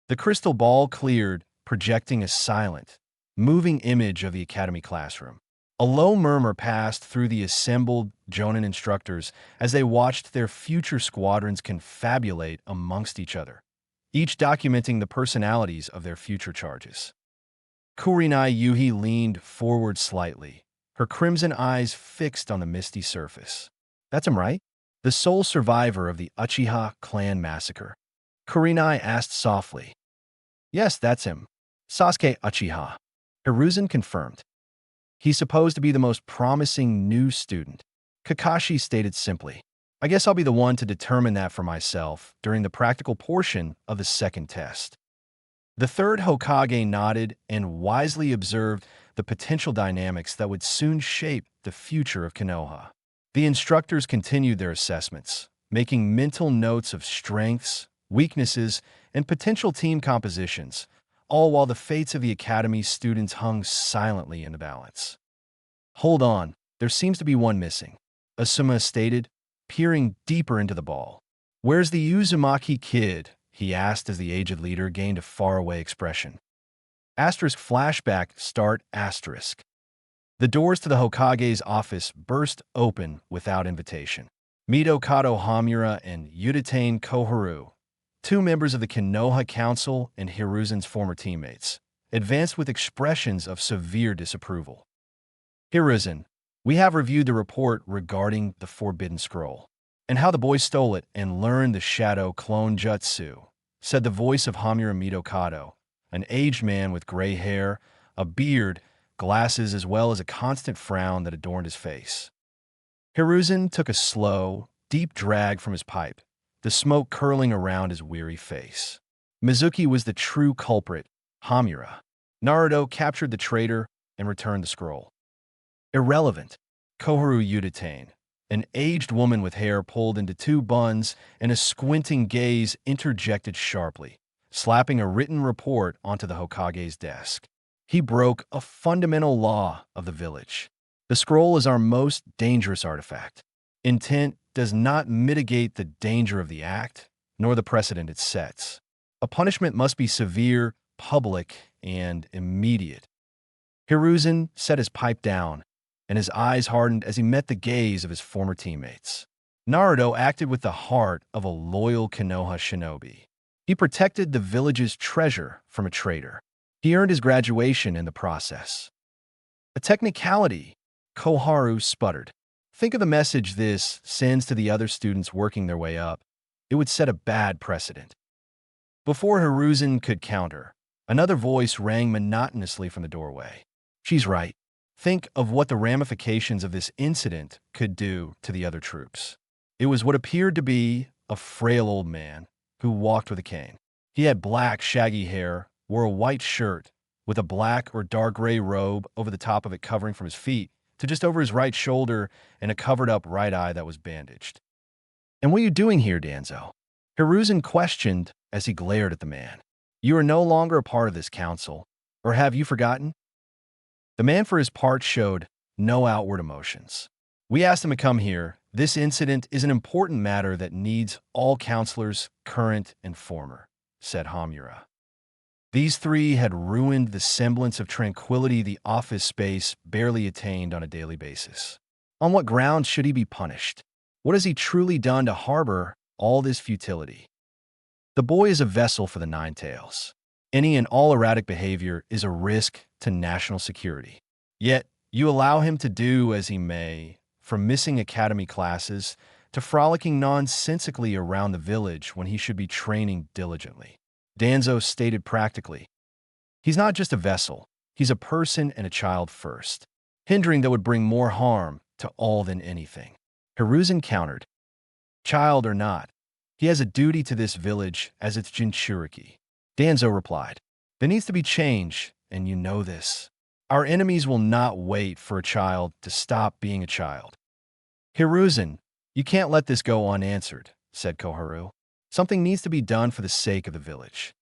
Speaker 1: The crystal ball cleared, projecting a silent, moving image of the academy classroom. A low murmur passed through the assembled Jonin instructors as they watched their future squadrons confabulate amongst each other, each documenting the personalities of their future charges. Kurinai Yuhi leaned forward slightly, her crimson eyes fixed on the misty surface. "That's him, right? The sole survivor of the Uchiha clan massacre?" Kurinai asked softly. "Yes, that's him. Sasuke Uchiha," Hiruzen confirmed. "He's supposed to be the most promising new student," Kakashi stated simply. "I guess I'll be the one to determine that for myself during the practical portion of the second test." The third Hokage nodded and wisely observed the potential dynamics that would soon shape the future of Konoha. The instructors continued their assessments, making mental notes of strengths, weaknesses, and potential team compositions, all while the fates of the academy's students hung silently in the balance. "Hold on, there seems to be one missing," Asuma stated, peering deeper into the ball. "Where's the Uzumaki kid?" he asked as the aged leader gained a faraway expression. Asterisk flashback start asterisk. The doors to the Hokage's office burst open without invitation. Mito Kato Hamura and Yuditane Koharu, two members of the Konoha Council and Hiruzen's former teammates, advanced with expressions of severe disapproval. "Hiruzen, we have reviewed the report regarding the Forbidden Scroll and how the boy stole it and learned the Shadow Clone Jutsu," said the voice of Hamura Mito Kato, an aged man with gray hair, a beard, glasses, as well as a constant frown that adorned his face. Hiruzen took a slow, deep drag from his pipe, the smoke curling around his weary face. Mizuki was the true culprit, Hamura. Naruto captured the traitor and returned the scroll. Irrelevant. Koharu Yuditane, an aged woman with hair pulled into two buns and a squinting gaze, interjected sharply, slapping a written report onto the Hokage's desk. "He broke a fundamental law of the village. The scroll is our most dangerous artifact. Intent does not mitigate the danger of the act, nor the precedent it sets. A punishment must be severe, public, and immediate. Hiruzen set his pipe down, and his eyes hardened as he met the gaze of his former teammates. Naruto acted with the heart of a loyal Konoha shinobi. He protected the village's treasure from a traitor. He earned his graduation in the process. A technicality, Koharu sputtered. Think of the message this sends to the other students working their way up. It would set a bad precedent. Before Hiruzen could counter, another voice rang monotonously from the doorway. She's right. Think of what the ramifications of this incident could do to the other troops. It was what appeared to be a frail old man who walked with a cane. He had black, shaggy hair, wore a white shirt, with a black or dark gray robe over the top of it covering from his feet to just over his right shoulder and a covered-up right eye that was bandaged. "And what are you doing here, Danzo?" Hiruzen questioned as he glared at the man. "You are no longer a part of this council, or have you forgotten?" The man, for his part, showed no outward emotions. "We asked him to come here. This incident is an important matter that needs all counselors, current and former," said Hamura. These three had ruined the semblance of tranquility the office space barely attained on a daily basis. On what grounds should he be punished? What has he truly done to harbor all this futility? The boy is a vessel for the Nine Tails. Any and all erratic behavior is a risk to national security. Yet, you allow him to do as he may, from missing academy classes to frolicking nonsensically around the village when he should be training diligently. Danzo stated practically, "He's not just a vessel, he's a person and a child first, hindering that would bring more harm to all than anything." Hiruzen countered, "Child or not, he has a duty to this village as its Jinchuriki." Danzo replied, "There needs to be change, and you know this. Our enemies will not wait for a child to stop being a child." "Hiruzen, you can't let this go unanswered," said Koharu. "Something needs to be done for the sake of the village."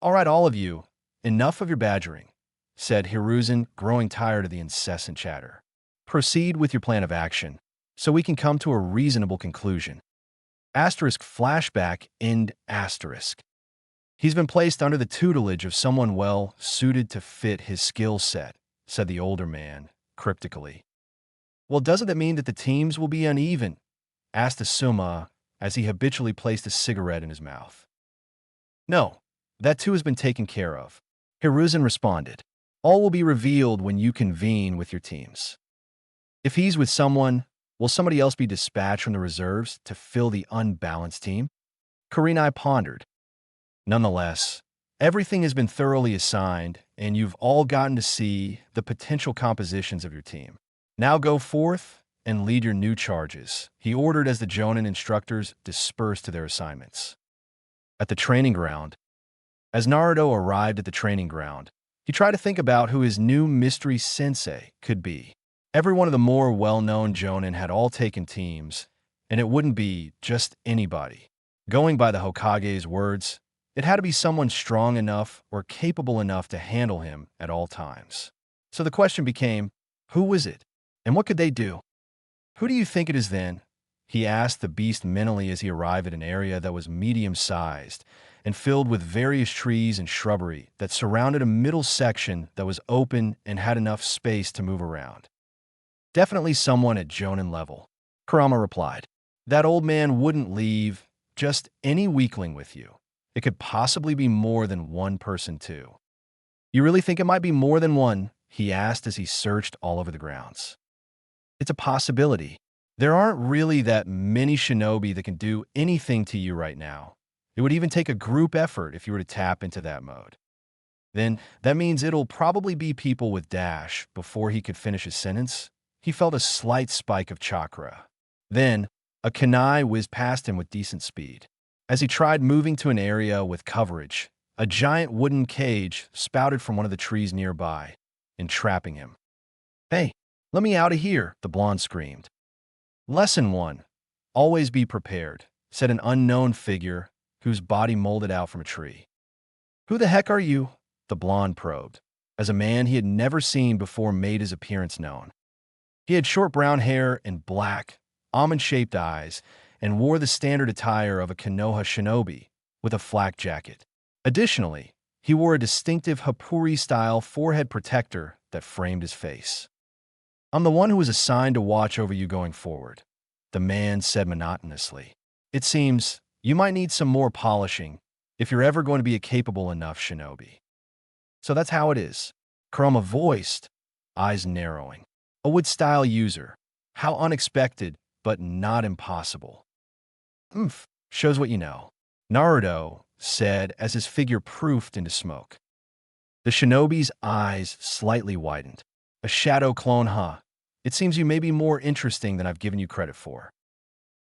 Speaker 1: "All right, all of you, enough of your badgering," said Hiruzen, growing tired of the incessant chatter. "Proceed with your plan of action, so we can come to a reasonable conclusion." Asterisk flashback end asterisk. "He's been placed under the tutelage of someone well suited to fit his skill set," said the older man, cryptically. "Well, doesn't that mean that the teams will be uneven?" asked Asuma, as he habitually placed a cigarette in his mouth. "No, that too has been taken care of," Hiruzen responded. "All will be revealed when you convene with your teams. If he's with someone, will somebody else be dispatched from the reserves to fill the unbalanced team?" Kurenai pondered. "Nonetheless, everything has been thoroughly assigned, and you've all gotten to see the potential compositions of your team. Now go forth and lead your new charges," he ordered as the Jonin instructors dispersed to their assignments. At the training ground, as Naruto arrived at the training ground, he tried to think about who his new mystery sensei could be. Every one of the more well-known Jonin had all taken teams, and it wouldn't be just anybody. Going by the Hokage's words, it had to be someone strong enough or capable enough to handle him at all times. So the question became, who was it, and what could they do? "Who do you think it is then?" he asked the beast mentally as he arrived at an area that was medium-sized and filled with various trees and shrubbery that surrounded a middle section that was open and had enough space to move around. "Definitely someone at Jonin level," Kurama replied. "That old man wouldn't leave just any weakling with you. It could possibly be more than one person, too." "You really think it might be more than one?" he asked as he searched all over the grounds. "It's a possibility. There aren't really that many shinobi that can do anything to you right now. It would even take a group effort if you were to tap into that mode." "Then that means it'll probably be people with dash." Before he could finish his sentence, he felt a slight spike of chakra. Then, a kunai whizzed past him with decent speed. As he tried moving to an area with coverage, a giant wooden cage spouted from one of the trees nearby, entrapping him. "Hey, let me out of here," the blonde screamed. "Lesson 1. Always be prepared," said an unknown figure whose body molded out from a tree. "Who the heck are you?" the blonde probed, as a man he had never seen before made his appearance known. He had short brown hair and black, almond-shaped eyes, and wore the standard attire of a Konoha shinobi with a flak jacket. Additionally, he wore a distinctive Hapuri-style forehead protector that framed his face. "I'm the one who was assigned to watch over you going forward," the man said monotonously. "It seems you might need some more polishing if you're ever going to be a capable enough shinobi." "So that's how it is," Kurama voiced, eyes narrowing. "A wood-style user. How unexpected, but not impossible." "Oomph, shows what you know," Naruto said as his figure poofed into smoke. The shinobi's eyes slightly widened. "A shadow clone, huh? It seems you may be more interesting than I've given you credit for."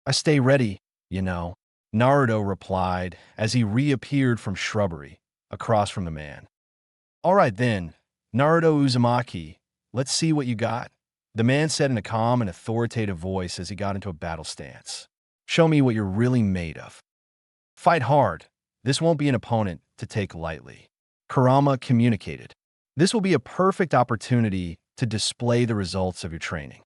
Speaker 1: "I stay ready, you know," Naruto replied as he reappeared from shrubbery across from the man. "All right then, Naruto Uzumaki, let's see what you got," the man said in a calm and authoritative voice as he got into a battle stance. "Show me what you're really made of. Fight hard. This won't be an opponent to take lightly," Kurama communicated. "This will be a perfect opportunity to display the results of your training.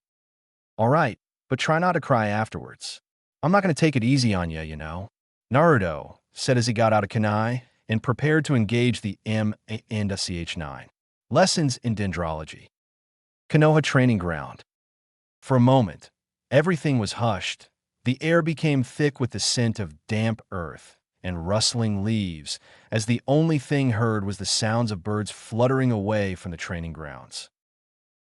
Speaker 1: All right, but try not to cry afterwards. I'm not going to take it easy on you, you know," Naruto said as he got out a kunai and prepared to engage the M&CH9. Lessons in Dendrology. Konoha Training Ground. For a moment, everything was hushed. The air became thick with the scent of damp earth and rustling leaves, as the only thing heard was the sounds of birds fluttering away from the training grounds.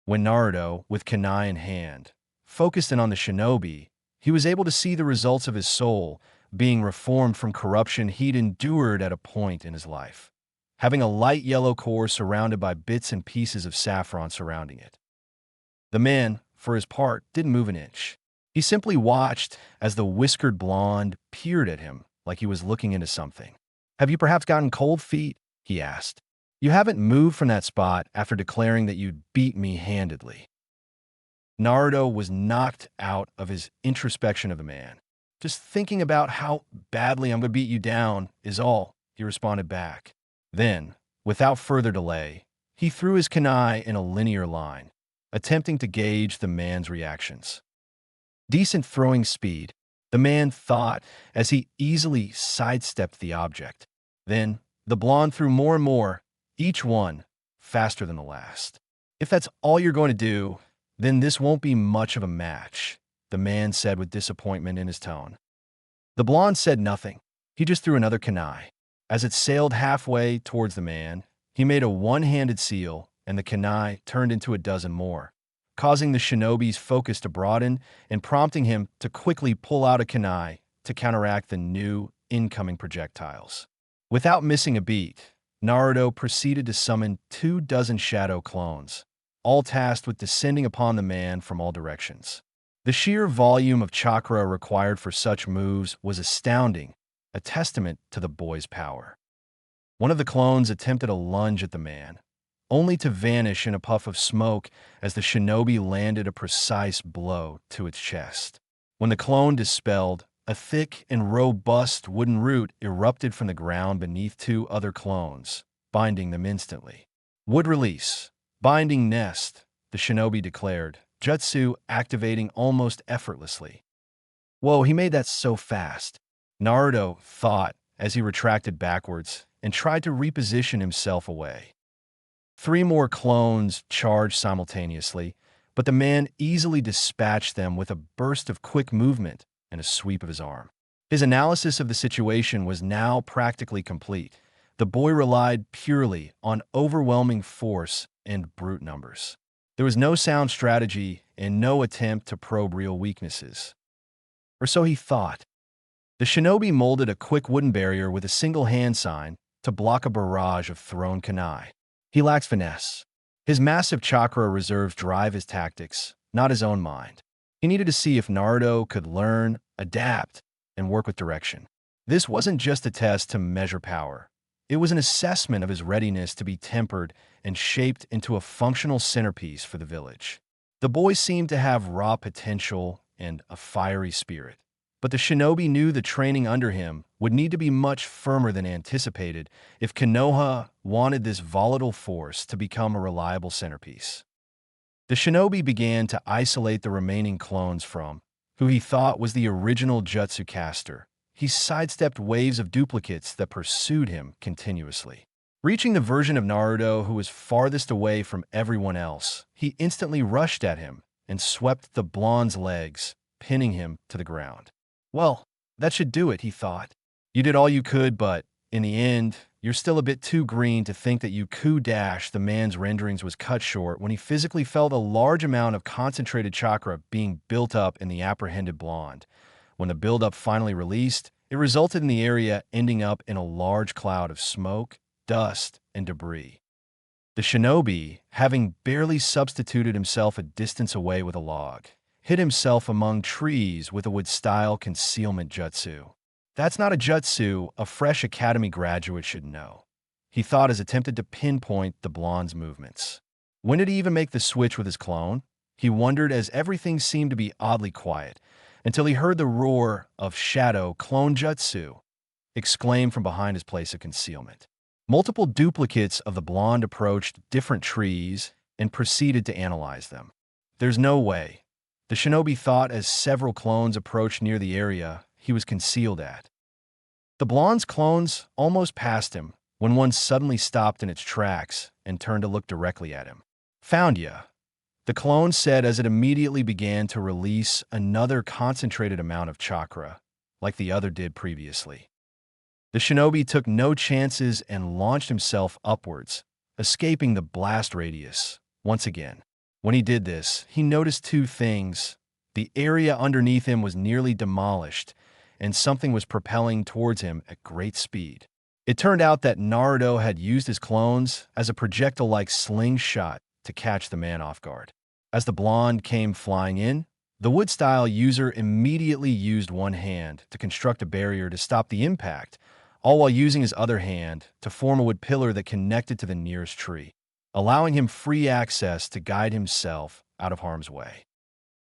Speaker 1: When Naruto, with kunai in hand, focused in on the shinobi, he was able to see the results of his soul being reformed from corruption he'd endured at a point in his life, having a light yellow core surrounded by bits and pieces of saffron surrounding it. The man, for his part, didn't move an inch. He simply watched as the whiskered blonde peered at him like he was looking into something. "Have you perhaps gotten cold feet?" he asked. "You haven't moved from that spot after declaring that you'd beat me handedly." Naruto was knocked out of his introspection of the man. "Just thinking about how badly I'm going to beat you down is all," he responded back. Then, without further delay, he threw his kunai in a linear line, attempting to gauge the man's reactions. Decent throwing speed, the man thought as he easily sidestepped the object. Then, the blonde threw more and more, each one faster than the last. "If that's all you're going to do, then this won't be much of a match," the man said with disappointment in his tone. The blonde said nothing. He just threw another kunai. As it sailed halfway towards the man, he made a one-handed seal, and the kunai turned into a dozen more, causing the shinobi's focus to broaden and prompting him to quickly pull out a kunai to counteract the new incoming projectiles. Without missing a beat, Naruto proceeded to summon 24 shadow clones, all tasked with descending upon the man from all directions. The sheer volume of chakra required for such moves was astounding, a testament to the boy's power. One of the clones attempted a lunge at the man, only to vanish in a puff of smoke as the shinobi landed a precise blow to its chest. When the clone dispelled, a thick and robust wooden root erupted from the ground beneath 2 other clones, binding them instantly. "Wood release. Binding nest," the shinobi declared, jutsu activating almost effortlessly. "Whoa, he made that so fast," Naruto thought as he retracted backwards and tried to reposition himself away. 3 more clones charged simultaneously, but the man easily dispatched them with a burst of quick movement and a sweep of his arm. His analysis of the situation was now practically complete. The boy relied purely on overwhelming force and brute numbers. There was no sound strategy and no attempt to probe real weaknesses. Or so he thought. The shinobi molded a quick wooden barrier with a single hand sign to block a barrage of thrown kunai. He lacks finesse. His massive chakra reserves drive his tactics, not his own mind. He needed to see if Naruto could learn, adapt, and work with direction. This wasn't just a test to measure power. It was an assessment of his readiness to be tempered and shaped into a functional centerpiece for the village. The boy seemed to have raw potential and a fiery spirit, but the shinobi knew the training under him would need to be much firmer than anticipated if Konoha wanted this volatile force to become a reliable centerpiece. The shinobi began to isolate the remaining clones from who he thought was the original jutsu caster. He sidestepped waves of duplicates that pursued him continuously. Reaching the version of Naruto who was farthest away from everyone else, he instantly rushed at him and swept the blonde's legs, pinning him to the ground. Well, that should do it, he thought. You did all you could, but in the end, you're still a bit too green to think that you could dash. The man's renderings was cut short when he physically felt a large amount of concentrated chakra being built up in the apprehended blonde. When the buildup finally released, it resulted in the area ending up in a large cloud of smoke, dust, and debris. The shinobi, having barely substituted himself a distance away with a log, hid himself among trees with a wood-style concealment jutsu. That's not a jutsu a fresh academy graduate should know, he thought as attempted to pinpoint the blonde's movements. When did he even make the switch with his clone? He wondered as everything seemed to be oddly quiet, until he heard the roar of Shadow Clone Jutsu exclaim from behind his place of concealment. Multiple duplicates of the blonde approached different trees and proceeded to analyze them. There's no way, the shinobi thought as several clones approached near the area he was concealed at. The blonde's clones almost passed him when one suddenly stopped in its tracks and turned to look directly at him. Found ya, the clone said as it immediately began to release another concentrated amount of chakra, like the other did previously. The shinobi took no chances and launched himself upwards, escaping the blast radius once again. When he did this, he noticed two things. The area underneath him was nearly demolished, and something was propelling towards him at great speed. It turned out that Naruto had used his clones as a projectile-like slingshot to catch the man off guard. As the blonde came flying in, the wood-style user immediately used one hand to construct a barrier to stop the impact, all while using his other hand to form a wood pillar that connected to the nearest tree, allowing him free access to guide himself out of harm's way.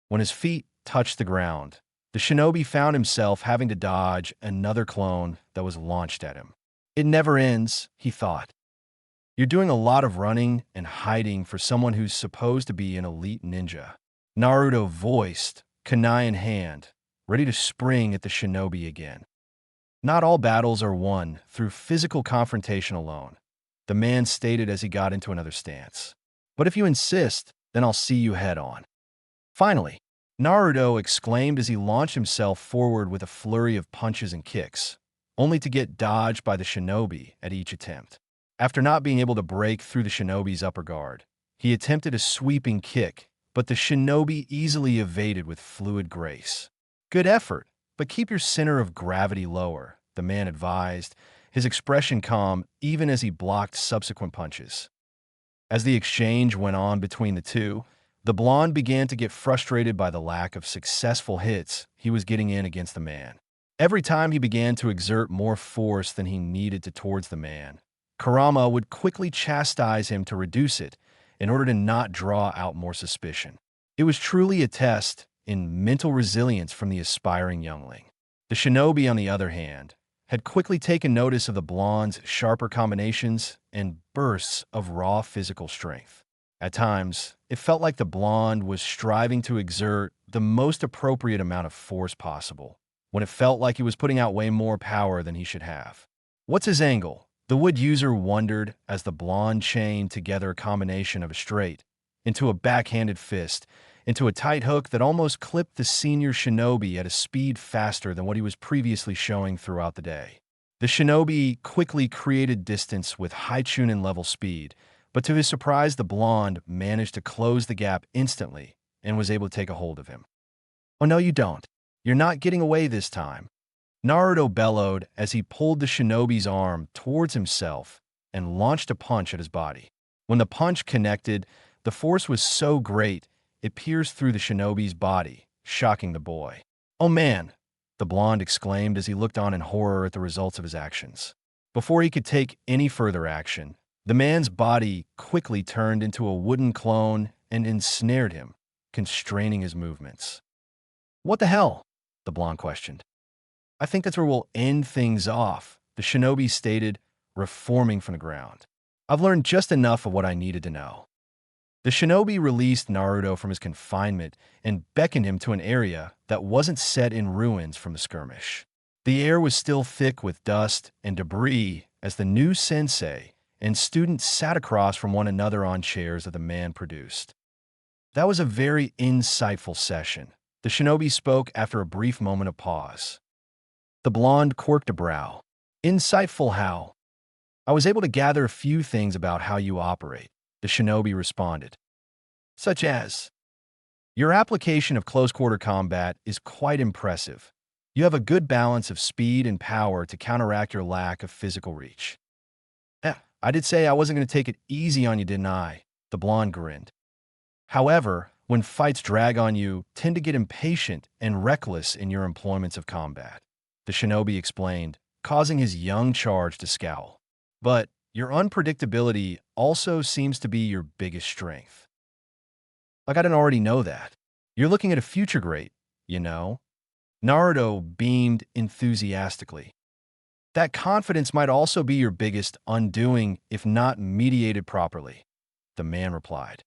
Speaker 1: When his feet touched the ground, the shinobi found himself having to dodge another clone that was launched at him. It never ends, he thought. You're doing a lot of running and hiding for someone who's supposed to be an elite ninja. Naruto voiced, kunai in hand, ready to spring at the shinobi again. Not all battles are won through physical confrontation alone, the man stated as he got into another stance. But if you insist, then I'll see you head on. Finally, Naruto exclaimed as he launched himself forward with a flurry of punches and kicks, only to get dodged by the shinobi at each attempt. After not being able to break through the shinobi's upper guard, he attempted a sweeping kick, but the shinobi easily evaded with fluid grace. Good effort, but keep your center of gravity lower, the man advised, his expression calm even as he blocked subsequent punches. As the exchange went on between the two, the blonde began to get frustrated by the lack of successful hits he was getting in against the man. Every time he began to exert more force than he needed to towards the man, Kurama would quickly chastise him to reduce it in order to not draw out more suspicion. It was truly a test in mental resilience from the aspiring youngling. The shinobi, on the other hand, had quickly taken notice of the blonde's sharper combinations and bursts of raw physical strength. At times, it felt like the blonde was striving to exert the most appropriate amount of force possible, when it felt like he was putting out way more power than he should have. What's his angle? The wood user wondered as the blonde chained together a combination of a straight into a backhanded fist, into a tight hook that almost clipped the senior shinobi at a speed faster than what he was previously showing throughout the day. The shinobi quickly created distance with high Chunin level speed, but to his surprise, the blonde managed to close the gap instantly and was able to take a hold of him. Oh no, you don't. You're not getting away this time. Naruto bellowed as he pulled the shinobi's arm towards himself and launched a punch at his body. When the punch connected, the force was so great, it pierced through the shinobi's body, shocking the boy. Oh man, the blonde exclaimed as he looked on in horror at the results of his actions. Before he could take any further action, the man's body quickly turned into a wooden clone and ensnared him, constraining his movements. What the hell? The blonde questioned. I think that's where we'll end things off, the shinobi stated, reforming from the ground. I've learned just enough of what I needed to know. The shinobi released Naruto from his confinement and beckoned him to an area that wasn't set in ruins from the skirmish. The air was still thick with dust and debris as the new sensei and students sat across from one another on chairs that the man produced. That was a very insightful session. The shinobi spoke after a brief moment of pause. The blonde quirked a brow. Insightful how? I was able to gather a few things about how you operate, the shinobi responded. Such as, your application of close-quarter combat is quite impressive. You have a good balance of speed and power to counteract your lack of physical reach. I did say I wasn't going to take it easy on you, didn't I? The blonde grinned. However, when fights drag on you, tend to get impatient and reckless in your employments of combat, the shinobi explained, causing his young charge to scowl. But your unpredictability also seems to be your biggest strength. Like I didn't already know that. You're looking at a future great, you know? Naruto beamed enthusiastically. That confidence might also be your biggest undoing if not mediated properly, the man replied.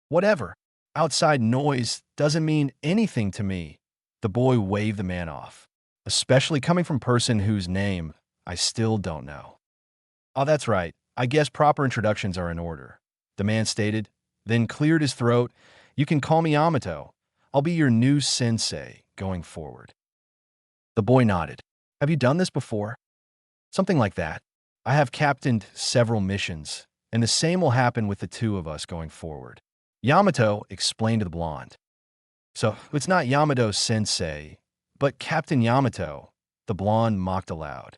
Speaker 1: Whatever. Outside noise doesn't mean anything to me, the boy waved the man off, especially coming from a person whose name I still don't know. Oh, that's right. I guess proper introductions are in order, the man stated, then cleared his throat. You can call me Yamato. I'll be your new sensei going forward. The boy nodded. Have you done this before? Something like that. I have captained several missions, and the same will happen with the two of us going forward. Yamato explained to the blonde. So, it's not Yamato sensei, but Captain Yamato, the blonde mocked aloud.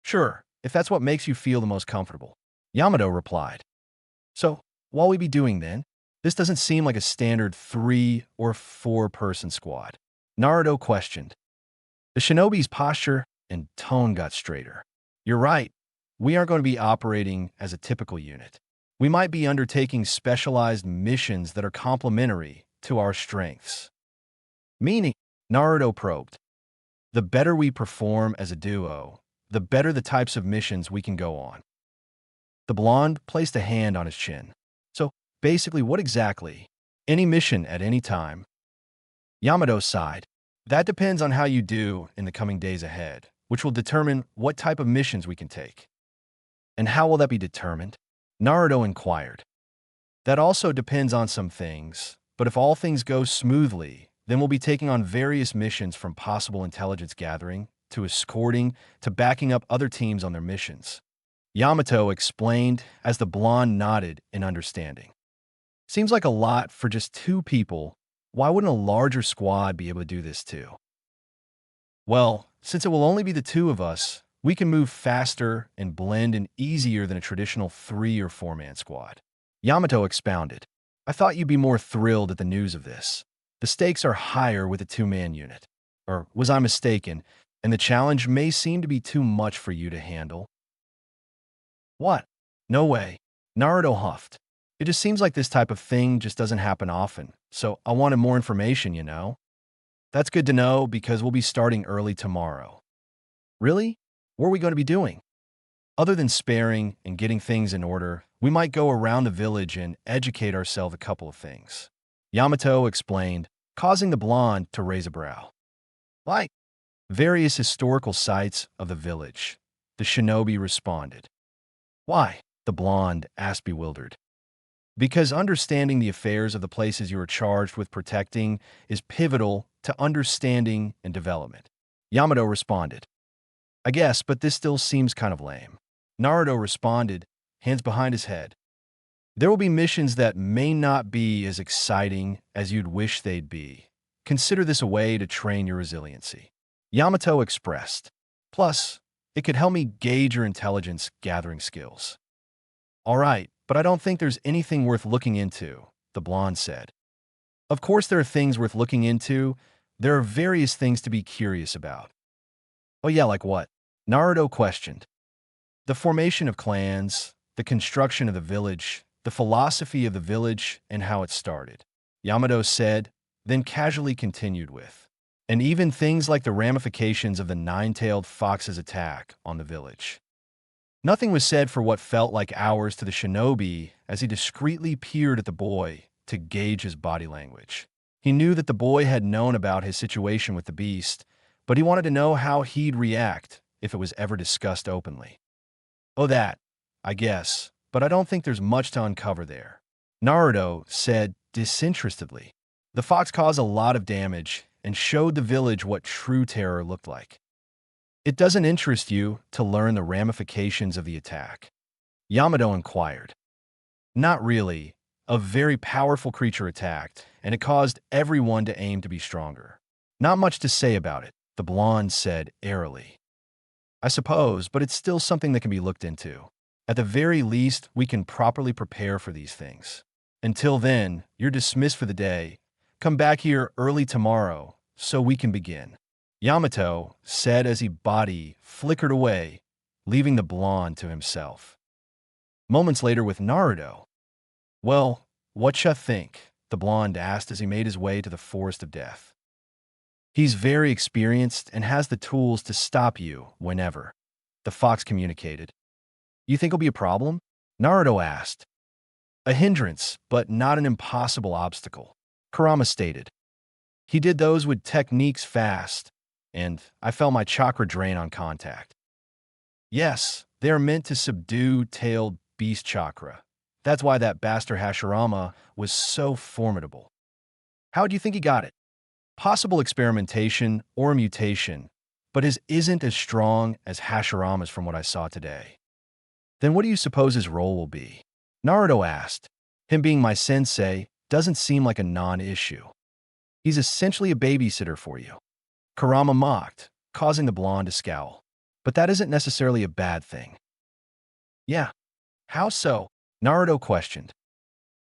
Speaker 1: Sure, if that's what makes you feel the most comfortable, Yamato replied. So, what will we be doing then? This doesn't seem like a standard 3 or 4 person squad, Naruto questioned. The shinobi's posture and tone got straighter. You're right, we aren't going to be operating as a typical unit. We might be undertaking specialized missions that are complementary to our strengths. Meaning, Naruto probed, the better we perform as a duo, the better the types of missions we can go on. The blonde placed a hand on his chin. So, basically, what exactly? Any mission at any time. Yamato sighed. That depends on how you do in the coming days ahead, which will determine what type of missions we can take. And how will that be determined? Naruto inquired. That also depends on some things, but if all things go smoothly, then we'll be taking on various missions from possible intelligence gathering, to escorting, to backing up other teams on their missions. Yamato explained as the blonde nodded in understanding. Seems like a lot for just 2 people. Why wouldn't a larger squad be able to do this too? Well, since it will only be the 2 of us, we can move faster and blend in easier than a traditional 3 or 4-man squad. Yamato expounded. I thought you'd be more thrilled at the news of this. The stakes are higher with a 2-man unit. Or was I mistaken, and the challenge may seem to be too much for you to handle? What? No way. Naruto huffed. It just seems like this type of thing just doesn't happen often, so I wanted more information, you know? That's good to know because we'll be starting early tomorrow. Really? What are we going to be doing? Other than sparing and getting things in order, we might go around the village and educate ourselves a couple of things. Yamato explained, causing the blonde to raise a brow. Like various historical sites of the village, the shinobi responded. Why? The blonde asked bewildered. Because understanding the affairs of the places you are charged with protecting is pivotal to understanding and development. Yamato responded. I guess, but this still seems kind of lame. Naruto responded, hands behind his head. There will be missions that may not be as exciting as you'd wish they'd be. Consider this a way to train your resiliency. Yamato expressed. Plus, it could help me gauge your intelligence gathering skills. All right, but I don't think there's anything worth looking into, the blonde said. Of course there are things worth looking into. There are various things to be curious about. Oh yeah, like what? Naruto questioned. The formation of clans, the construction of the village, the philosophy of the village, and how it started. Yamato said, then casually continued with, and even things like the ramifications of the 9-tailed fox's attack on the village. Nothing was said for what felt like hours to the shinobi as he discreetly peered at the boy to gauge his body language. He knew that the boy had known about his situation with the beast, but he wanted to know how he'd react if it was ever discussed openly. "Oh, that, I guess, but I don't think there's much to uncover there," Naruto said disinterestedly. The fox caused a lot of damage and showed the village what true terror looked like. "It doesn't interest you to learn the ramifications of the attack?" Yamato inquired. "Not really. A very powerful creature attacked, and it caused everyone to aim to be stronger." "Not much to say about it," the blonde said airily. "I suppose, but it's still something that can be looked into. At the very least, we can properly prepare for these things. Until then, you're dismissed for the day. Come back here early tomorrow so we can begin," Yamato said as his body flickered away, leaving the blonde to himself. Moments later with Naruto. "Well, whatcha think?" the blonde asked as he made his way to the Forest of Death. "He's very experienced and has the tools to stop you whenever," the fox communicated. "You think it'll be a problem?" Naruto asked. "A hindrance, but not an impossible obstacle," Kurama stated. "He did those with techniques fast, and I felt my chakra drain on contact." "Yes, they are meant to subdue tailed beast chakra. That's why that bastard Hashirama was so formidable." "How do you think he got it?" "Possible experimentation or a mutation, but his isn't as strong as Hashirama's from what I saw today." "Then what do you suppose his role will be?" Naruto asked. "Him being my sensei doesn't seem like a non-issue. He's essentially a babysitter for you," Kurama mocked, causing the blonde to scowl. "But that isn't necessarily a bad thing." "Yeah. How so?" Naruto questioned.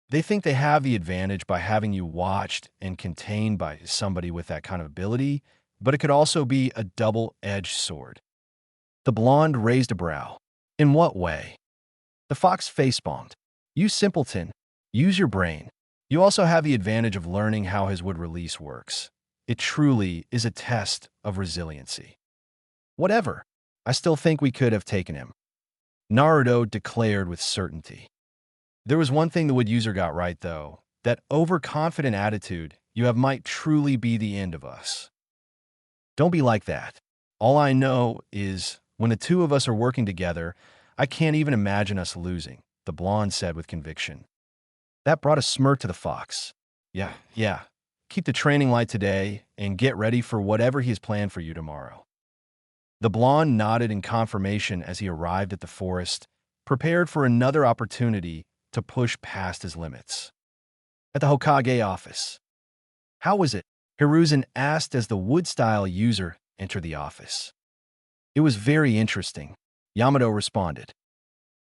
Speaker 1: "They think they have the advantage by having you watched and contained by somebody with that kind of ability, but it could also be a double-edged sword." The blonde raised a brow. "In what way?" The fox face-bombed. "You simpleton. Use your brain. You also have the advantage of learning how his wood release works. It truly is a test of resiliency." "Whatever. I still think we could have taken him," Naruto declared with certainty. "There was one thing the wood user got right, though. That overconfident attitude you have might truly be the end of us." "Don't be like that. All I know is, when the two of us are working together, I can't even imagine us losing," the blonde said with conviction. That brought a smirk to the fox. Yeah. Keep the training light today and get ready for whatever he has planned for you tomorrow." The blonde nodded in confirmation as he arrived at the forest, prepared for another opportunity to push past his limits. At the Hokage office. "How was it?" Hiruzen asked as the wood-style user entered the office. "It was very interesting," Yamato responded.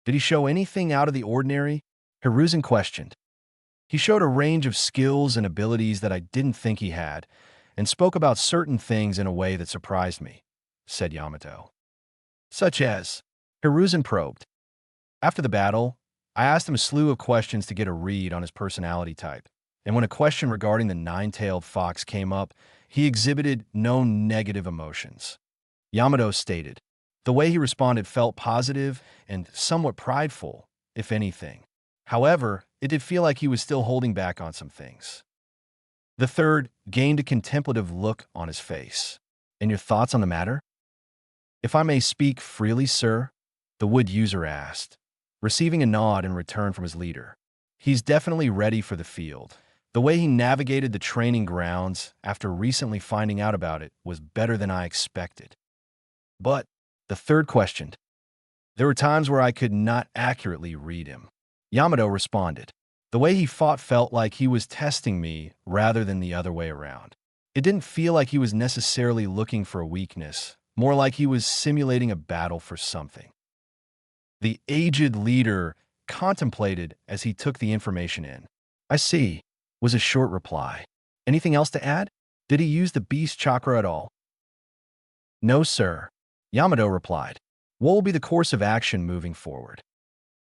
Speaker 1: "Did he show anything out of the ordinary?" Hiruzen questioned. "He showed a range of skills and abilities that I didn't think he had, and spoke about certain things in a way that surprised me," said Yamato. "Such as?" Hiruzen probed. "After the battle, I asked him a slew of questions to get a read on his personality type, and when a question regarding the nine-tailed fox came up, he exhibited no negative emotions," Yamato stated. The way he responded felt positive and somewhat prideful, if anything. However, it did feel like he was still holding back on some things. The third gained a contemplative look on his face. "And your thoughts on the matter?" "If I may speak freely, sir," the wood user asked, receiving a nod in return from his leader. "He's definitely ready for the field. The way he navigated the training grounds after recently finding out about it was better than I expected." "But," the third questioned, "there were times where I could not accurately read him," Yamato responded. "The way he fought felt like he was testing me rather than the other way around. It didn't feel like he was necessarily looking for a weakness, more like he was simulating a battle for something." The aged leader contemplated as he took the information in. "I see," was a short reply. "Anything else to add? Did he use the beast chakra at all?" "No, sir," Yamato replied. "What will be the course of action moving forward?"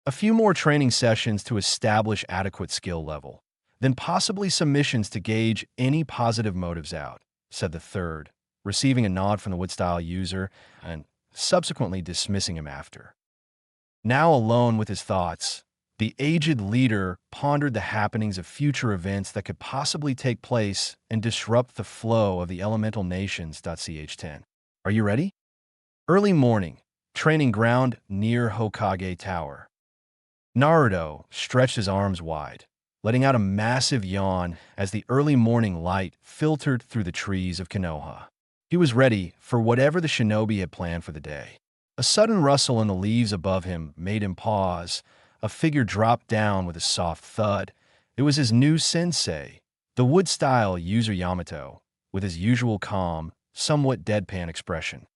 Speaker 1: "A few more training sessions to establish adequate skill level, then possibly some missions to gauge any positive motives out," said the third, receiving a nod from the wood-style user and subsequently dismissing him after. Now alone with his thoughts, the aged leader pondered the happenings of future events that could possibly take place and disrupt the flow of the elemental nations. Ch10. Are you ready? Early morning, training ground near Hokage Tower. Naruto stretched his arms wide, letting out a massive yawn as the early morning light filtered through the trees of Konoha. He was ready for whatever the shinobi had planned for the day. A sudden rustle in the leaves above him made him pause. A figure dropped down with a soft thud. It was his new sensei, the wood-style user Yamato, with his usual calm, somewhat deadpan expression.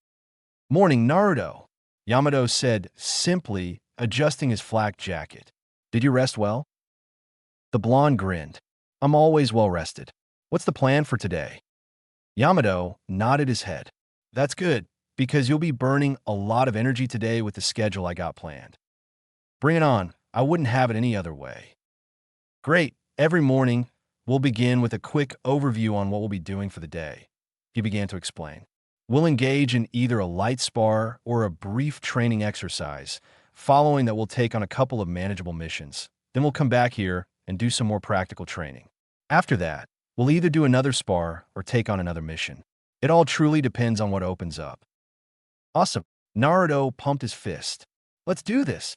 Speaker 1: "Morning, Naruto," Yamato said simply, adjusting his flak jacket. "Did you rest well?" The blonde grinned. "I'm always well rested. What's the plan for today?" Yamato nodded his head. "That's good, because you'll be burning a lot of energy today with the schedule I got planned." "Bring it on. I wouldn't have it any other way." "Great. Every morning, we'll begin with a quick overview on what we'll be doing for the day," he began to explain. "We'll engage in either a light spar or a brief training exercise. Following that, we'll take on a couple of manageable missions. Then we'll come back here and do some more practical training. After that, we'll either do another spar or take on another mission. It all truly depends on what opens up." "Awesome." Naruto pumped his fist. "Let's do this."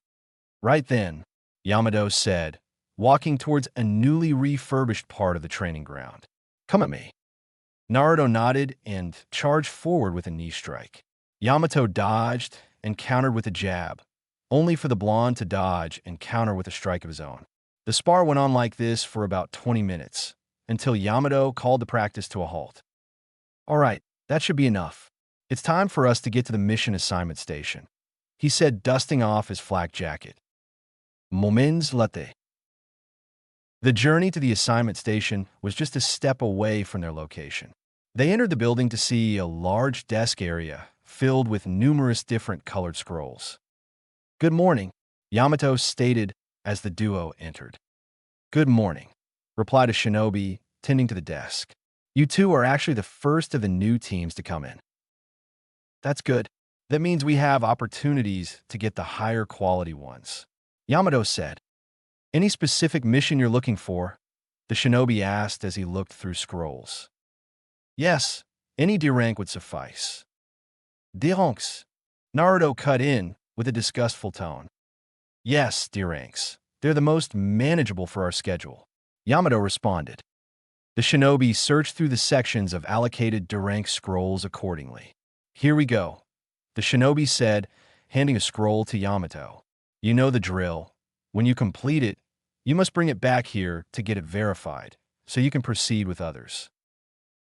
Speaker 1: Right then, Yamato said, walking towards a newly refurbished part of the training ground. "Come at me." Naruto nodded and charged forward with a knee strike. Yamato dodged and countered with a jab, only for the blonde to dodge and counter with a strike of his own. The spar went on like this for about 20 minutes, until Yamato called the practice to a halt. "All right, that should be enough. It's time for us to get to the mission assignment station," he said, dusting off his flak jacket. "Moments latte." The journey to the assignment station was just a step away from their location. They entered the building to see a large desk area filled with numerous different colored scrolls. "Good morning," Yamato stated as the duo entered. "Good morning," replied a shinobi, tending to the desk. "You two are actually the first of the new teams to come in." "That's good. That means we have opportunities to get the higher quality ones," Yamato said. "Any specific mission you're looking for?" the shinobi asked as he looked through scrolls. "Yes, any D rank would suffice." "D ranks," Naruto cut in with a disgustful tone. "Yes, D ranks. They're the most manageable for our schedule," Yamato responded. The shinobi searched through the sections of allocated D rank scrolls accordingly. "Here we go," the shinobi said, handing a scroll to Yamato. "You know the drill. When you complete it, you must bring it back here to get it verified, so you can proceed with others."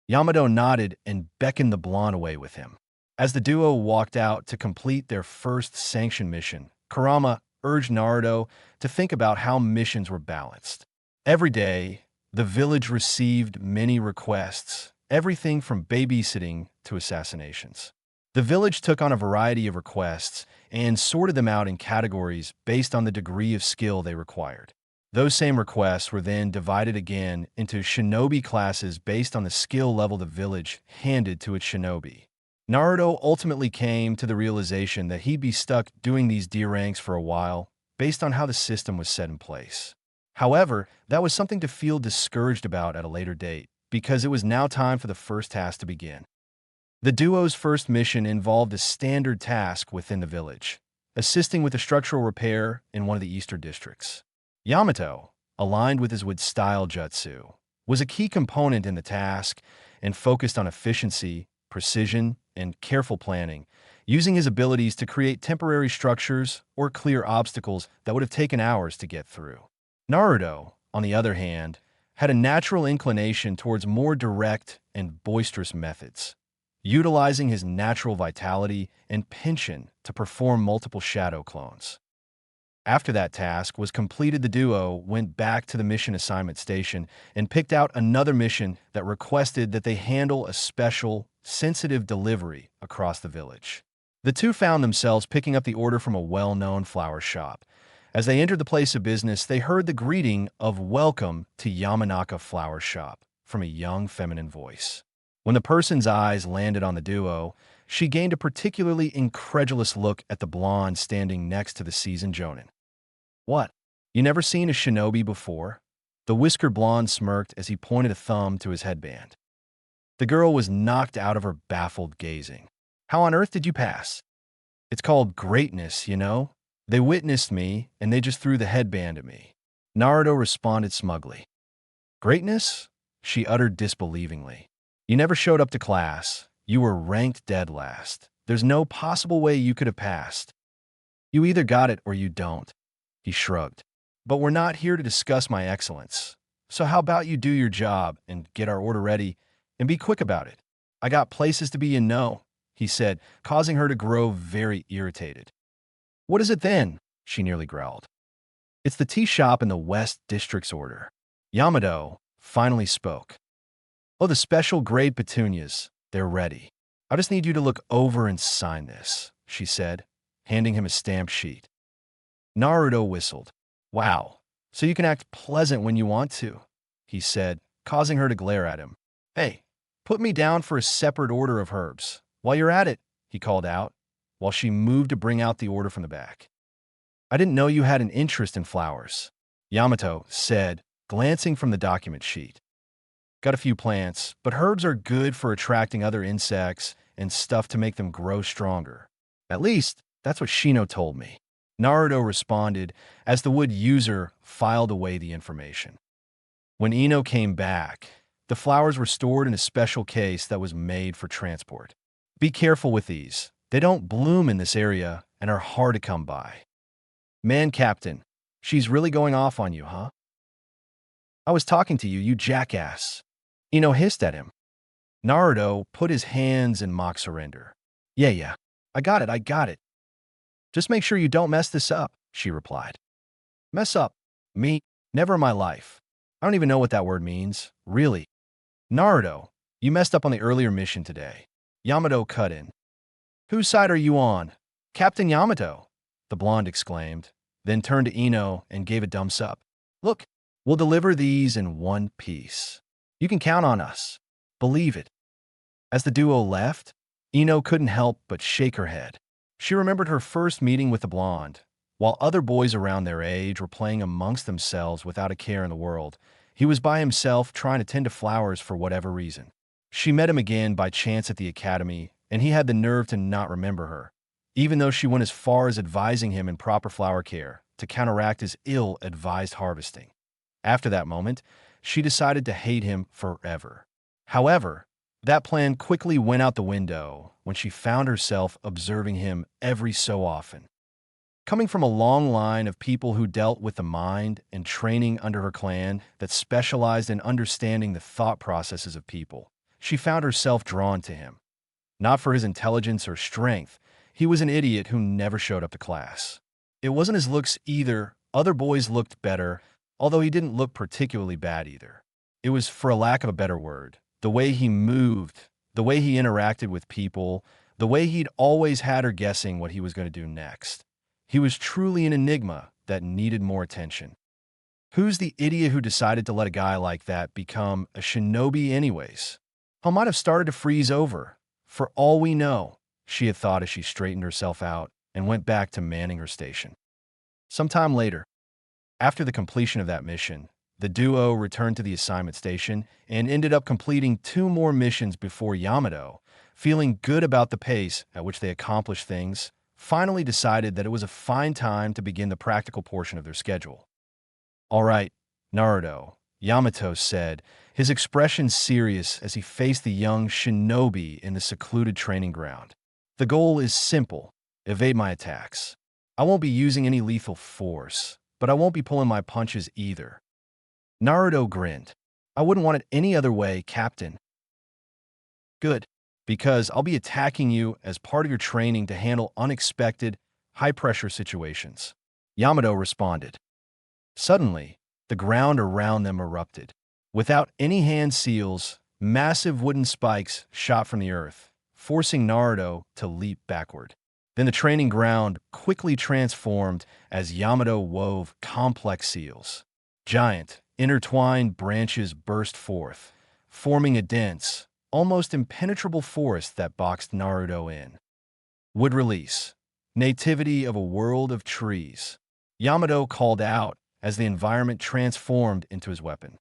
Speaker 1: Yamato nodded and beckoned the blonde away with him. As the duo walked out to complete their first sanction mission, Kurama urged Naruto to think about how missions were balanced. Every day, the village received many requests, everything from babysitting to assassinations. The village took on a variety of requests and sorted them out in categories based on the degree of skill they required. Those same requests were then divided again into shinobi classes based on the skill level the village handed to its shinobi. Naruto ultimately came to the realization that he'd be stuck doing these D ranks for a while based on how the system was set in place. However, that was something to feel discouraged about at a later date, because it was now time for the first task to begin. The duo's first mission involved a standard task within the village, assisting with a structural repair in one of the eastern districts. Yamato, aligned with his wood-style jutsu, was a key component in the task and focused on efficiency, precision, and careful planning, using his abilities to create temporary structures or clear obstacles that would have taken hours to get through. Naruto, on the other hand, had a natural inclination towards more direct and boisterous methods, utilizing his natural vitality and penchant to perform multiple shadow clones. After that task was completed, the duo went back to the mission assignment station and picked out another mission that requested that they handle a special, sensitive delivery across the village. The two found themselves picking up the order from a well-known flower shop. As they entered the place of business, they heard the greeting of "Welcome to Yamanaka Flower Shop" from a young feminine voice. When the person's eyes landed on the duo, she gained a particularly incredulous look at the blonde standing next to the seasoned Jonin. What? You never seen a shinobi before? The whiskered blonde smirked as he pointed a thumb to his headband. The girl was knocked out of her baffled gazing. How on earth did you pass? It's called greatness, you know? They witnessed me, and they just threw the headband at me. Naruto responded smugly. Greatness? She uttered disbelievingly. You never showed up to class. You were ranked dead last. There's no possible way you could have passed. You either got it or you don't. He shrugged. But we're not here to discuss my excellence. So how about you do your job and get our order ready and be quick about it? I got places to be in know, he said, causing her to grow very irritated. What is it then? She nearly growled. It's the tea shop in the West District's order. Yamato finally spoke. Oh, the special grade petunias. They're ready. I just need you to look over and sign this, she said, handing him a stamped sheet. Naruto whistled. Wow, so you can act pleasant when you want to, he said, causing her to glare at him. Hey, put me down for a separate order of herbs. While you're at it, he called out, while she moved to bring out the order from the back. I didn't know you had an interest in flowers, Yamato said, glancing from the document sheet. Got a few plants, but herbs are good for attracting other insects and stuff to make them grow stronger. At least, that's what Shino told me. Naruto responded as the wood user filed away the information. When Ino came back, the flowers were stored in a special case that was made for transport. Be careful with these. They don't bloom in this area and are hard to come by. Man, Captain, she's really going off on you, huh? I was talking to you, you jackass. Ino hissed at him. Naruto put his hands in mock surrender. Yeah, I got it. Just make sure you don't mess this up, she replied. Mess up? Me? Never in my life. I don't even know what that word means. Really. Naruto, you messed up on the earlier mission today. Yamato cut in. Whose side are you on? Captain Yamato, the blonde exclaimed, then turned to Ino and gave a thumbs up. Look, we'll deliver these in one piece. You can count on us. Believe it. As the duo left, Ino couldn't help but shake her head. She remembered her first meeting with the blonde. While other boys around their age were playing amongst themselves without a care in the world, he was by himself trying to tend to flowers for whatever reason. She met him again by chance at the academy, and he had the nerve to not remember her, even though she went as far as advising him in proper flower care to counteract his ill-advised harvesting. After that moment, she decided to hate him forever. However, that plan quickly went out the window when she found herself observing him every so often. Coming from a long line of people who dealt with the mind and training under her clan that specialized in understanding the thought processes of people, she found herself drawn to him. Not for his intelligence or strength, he was an idiot who never showed up to class. It wasn't his looks either. Other boys looked better, although he didn't look particularly bad either. It was, for a lack of a better word, the way he moved, the way he interacted with people, the way he'd always had her guessing what he was going to do next. He was truly an enigma that needed more attention. Who's the idiot who decided to let a guy like that become a shinobi anyways? I might have started to freeze over. For all we know, she had thought as she straightened herself out and went back to manning her station. Sometime later, after the completion of that mission, the duo returned to the assignment station and ended up completing 2 more missions before Yamato, feeling good about the pace at which they accomplished things, finally decided that it was a fine time to begin the practical portion of their schedule. All right, Naruto, Yamato said, his expression serious as he faced the young shinobi in the secluded training ground. The goal is simple: evade my attacks. I won't be using any lethal force, but I won't be pulling my punches either. Naruto grinned. I wouldn't want it any other way, Captain. Good, because I'll be attacking you as part of your training to handle unexpected, high-pressure situations. Yamato responded. Suddenly, the ground around them erupted. Without any hand seals, massive wooden spikes shot from the earth, forcing Naruto to leap backward. Then the training ground quickly transformed as Yamato wove complex seals. Giant, intertwined branches burst forth, forming a dense, almost impenetrable forest that boxed Naruto in. Would release. Nativity of a world of trees. Yamato called out as the environment transformed into his weapon.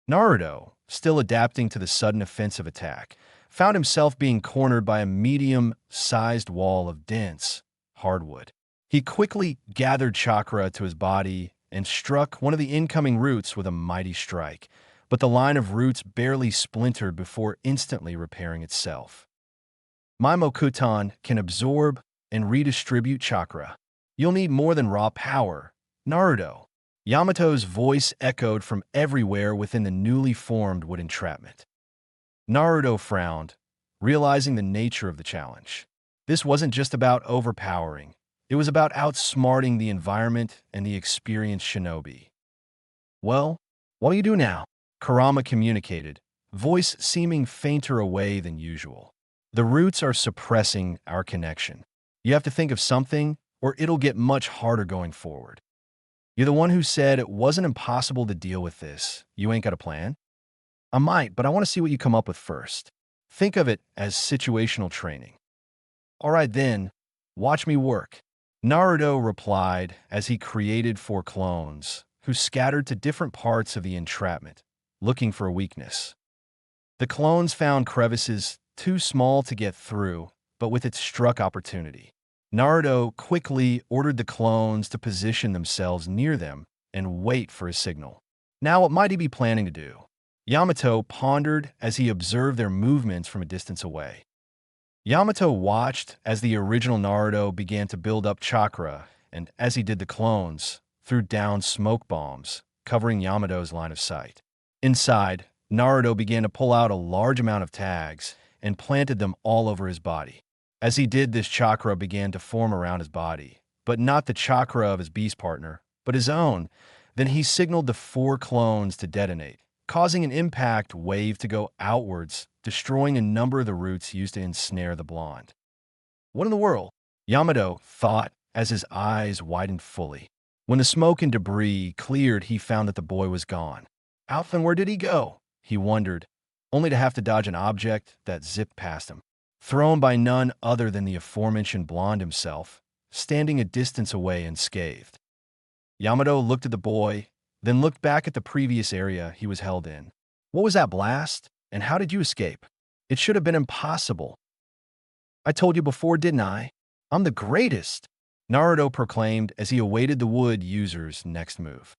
Speaker 1: Naruto, still adapting to the sudden offensive attack, found himself being cornered by a medium-sized wall of dense hardwood. He quickly gathered chakra to his body and struck one of the incoming roots with a mighty strike, but the line of roots barely splintered before instantly repairing itself. My Mokuton can absorb and redistribute chakra. You'll need more than raw power, Naruto. Yamato's voice echoed from everywhere within the newly formed wood entrapment. Naruto frowned, realizing the nature of the challenge. This wasn't just about overpowering. It was about outsmarting the environment and the experienced shinobi. Well, what do you do now? Kurama communicated, voice seeming fainter away than usual. The roots are suppressing our connection. You have to think of something, or it'll get much harder going forward. You're the one who said it wasn't impossible to deal with this. You ain't got a plan? I might, but I want to see what you come up with first. Think of it as situational training. All right then, watch me work. Naruto replied as he created 4 clones, who scattered to different parts of the entrapment, looking for a weakness. The clones found crevices too small to get through, but with it struck opportunity. Naruto quickly ordered the clones to position themselves near them and wait for a signal. Now, what might he be planning to do? Yamato pondered as he observed their movements from a distance away. Yamato watched as the original Naruto began to build up chakra, and as he did the clones, threw down smoke bombs, covering Yamato's line of sight. Inside, Naruto began to pull out a large amount of tags and planted them all over his body. As he did this, chakra began to form around his body, but not the chakra of his beast partner, but his own. Then he signaled the 4 clones to detonate, causing an impact wave to go outwards, destroying a number of the roots used to ensnare the blonde. What in the world? Yamato thought as his eyes widened fully. When the smoke and debris cleared, he found that the boy was gone. Out then, where did he go? He wondered, only to have to dodge an object that zipped past him, thrown by none other than the aforementioned blonde himself, standing a distance away unscathed. Yamato looked at the boy, then looked back at the previous area he was held in. What was that blast, and how did you escape? It should have been impossible. I told you before, didn't I? I'm the greatest, Naruto proclaimed as he awaited the wood user's next move.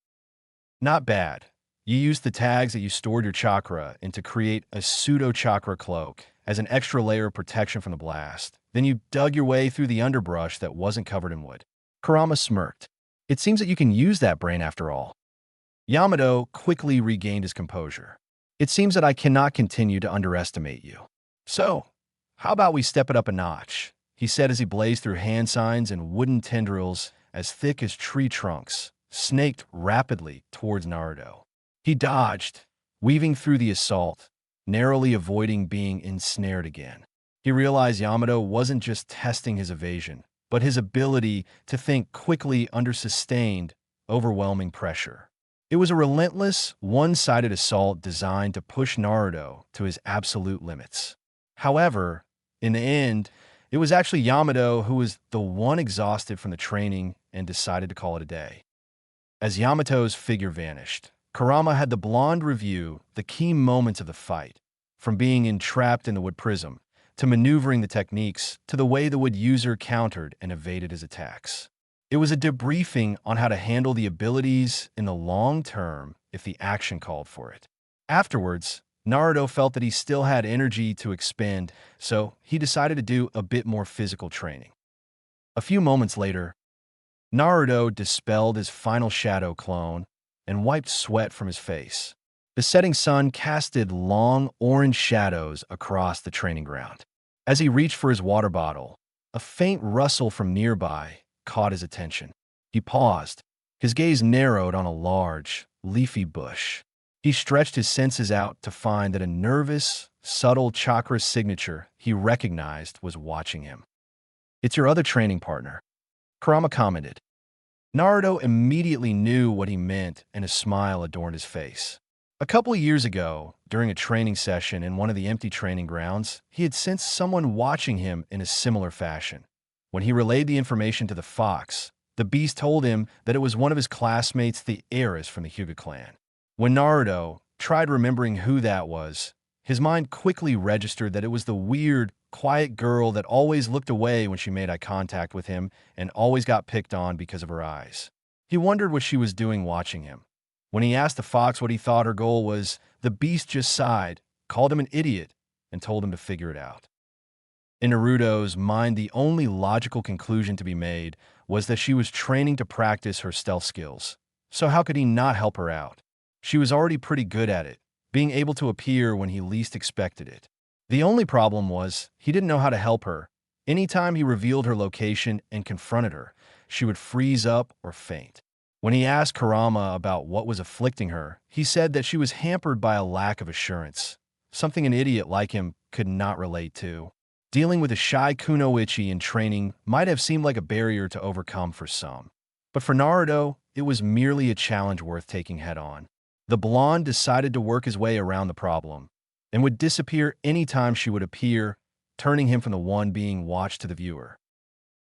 Speaker 1: Not bad. You used the tags that you stored your chakra in to create a pseudo-chakra cloak as an extra layer of protection from the blast. Then you dug your way through the underbrush that wasn't covered in wood. Kurama smirked. It seems that you can use that brain after all. Yamato quickly regained his composure. It seems that I cannot continue to underestimate you. So, how about we step it up a notch? He said as he blazed through hand signs and wooden tendrils as thick as tree trunks, snaked rapidly towards Naruto. He dodged, weaving through the assault, narrowly avoiding being ensnared again. He realized Yamato wasn't just testing his evasion, but his ability to think quickly under sustained, overwhelming pressure. It was a relentless, one-sided assault designed to push Naruto to his absolute limits. However, in the end, it was actually Yamato who was the one exhausted from the training and decided to call it a day. As Yamato's figure vanished, Kurama had the blonde review the key moments of the fight, from being entrapped in the wood prism, to maneuvering the techniques, to the way the wood user countered and evaded his attacks. It was a debriefing on how to handle the abilities in the long term if the action called for it. Afterwards, Naruto felt that he still had energy to expend, so he decided to do a bit more physical training. A few moments later, Naruto dispelled his final shadow clone and wiped sweat from his face. The setting sun casted long orange shadows across the training ground. As he reached for his water bottle, a faint rustle from nearby caught his attention. He paused, his gaze narrowed on a large, leafy bush. He stretched his senses out to find that a nervous, subtle chakra signature he recognized was watching him. It's your other training partner, Kurama commented. Naruto immediately knew what he meant, and a smile adorned his face. A couple of years ago, During a training session in one of the empty training grounds, he had sensed someone watching him in a similar fashion. When he relayed the information to the fox, the beast told him that it was one of his classmates, the heiress from the Hyuga clan. When Naruto tried remembering who that was, his mind quickly registered that it was the weird, quiet girl that always looked away when she made eye contact with him and always got picked on because of her eyes. He wondered what she was doing watching him. When he asked the fox what he thought her goal was, the beast just sighed, called him an idiot, and told him to figure it out. In Naruto's mind, the only logical conclusion to be made was that she was training to practice her stealth skills. So how could he not help her out? She was already pretty good at it, being able to appear when he least expected it. The only problem was he didn't know how to help her. Anytime he revealed her location and confronted her, she would freeze up or faint. When he asked Kurama about what was afflicting her, he said that she was hampered by a lack of assurance, something an idiot like him could not relate to. Dealing with a shy kunoichi in training might have seemed like a barrier to overcome for some. But for Naruto, it was merely a challenge worth taking head-on. The blonde decided to work his way around the problem and would disappear anytime she would appear, turning him from the one being watched to the viewer.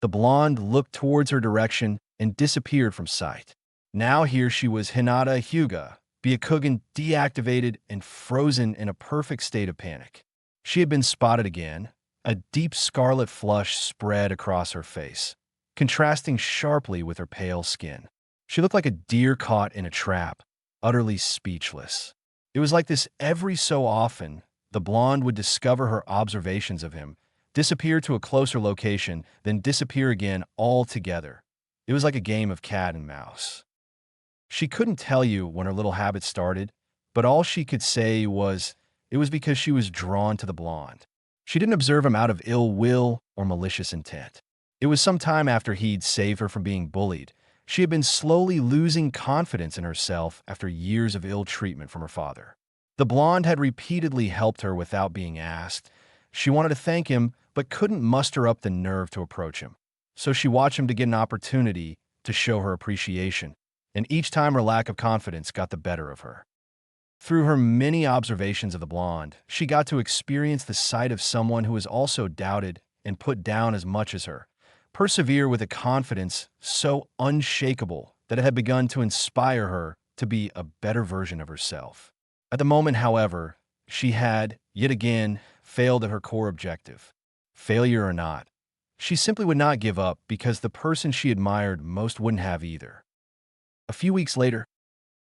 Speaker 1: The blonde looked towards her direction and disappeared from sight. Now here she was, Hinata Hyuga, Byakugan deactivated and frozen in a perfect state of panic. She had been spotted again. A deep scarlet flush spread across her face, contrasting sharply with her pale skin. She looked like a deer caught in a trap, utterly speechless. It was like this every so often. The blonde would discover her observations of him, disappear to a closer location, then disappear again altogether. It was like a game of cat and mouse. She couldn't tell you when her little habit started, but all she could say was it was because she was drawn to the blonde. She didn't observe him out of ill will or malicious intent. It was some time after he'd saved her from being bullied. She had been slowly losing confidence in herself after years of ill treatment from her father. The blonde had repeatedly helped her without being asked. She wanted to thank him, but couldn't muster up the nerve to approach him. So she watched him to get an opportunity to show her appreciation, and each time her lack of confidence got the better of her. Through her many observations of the blonde, she got to experience the sight of someone who was also doubted and put down as much as her, persevere with a confidence so unshakable that it had begun to inspire her to be a better version of herself. At the moment, however, she had, yet again, failed at her core objective. Failure or not, she simply would not give up because the person she admired most wouldn't have either. A few weeks later,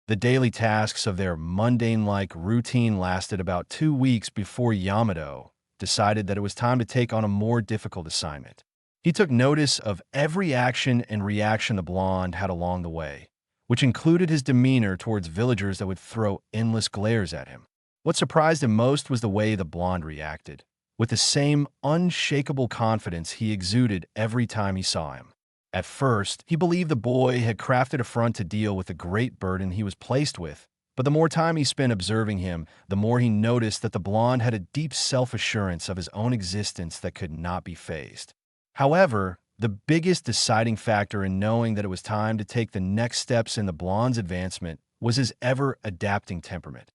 Speaker 1: the daily tasks of their mundane-like routine lasted about 2 weeks before Yamato decided that it was time to take on a more difficult assignment. He took notice of every action and reaction the blonde had along the way, which included his demeanor towards villagers that would throw endless glares at him. What surprised him most was the way the blonde reacted, with the same unshakable confidence he exuded every time he saw him. At first, he believed the boy had crafted a front to deal with the great burden he was placed with, but the more time he spent observing him, the more he noticed that the blonde had a deep self-assurance of his own existence that could not be fazed. However, the biggest deciding factor in knowing that it was time to take the next steps in the blonde's advancement was his ever-adapting temperament.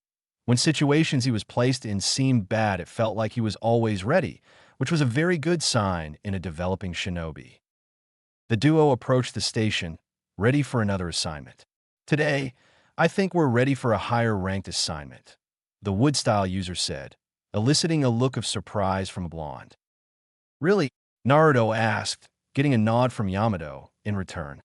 Speaker 1: When situations he was placed in seemed bad, it felt like he was always ready, which was a very good sign in a developing shinobi. The duo approached the station, ready for another assignment. Today, I think we're ready for a higher-ranked assignment, the wood-style user said, eliciting a look of surprise from a blonde. Really? Naruto asked, getting a nod from Yamato in return.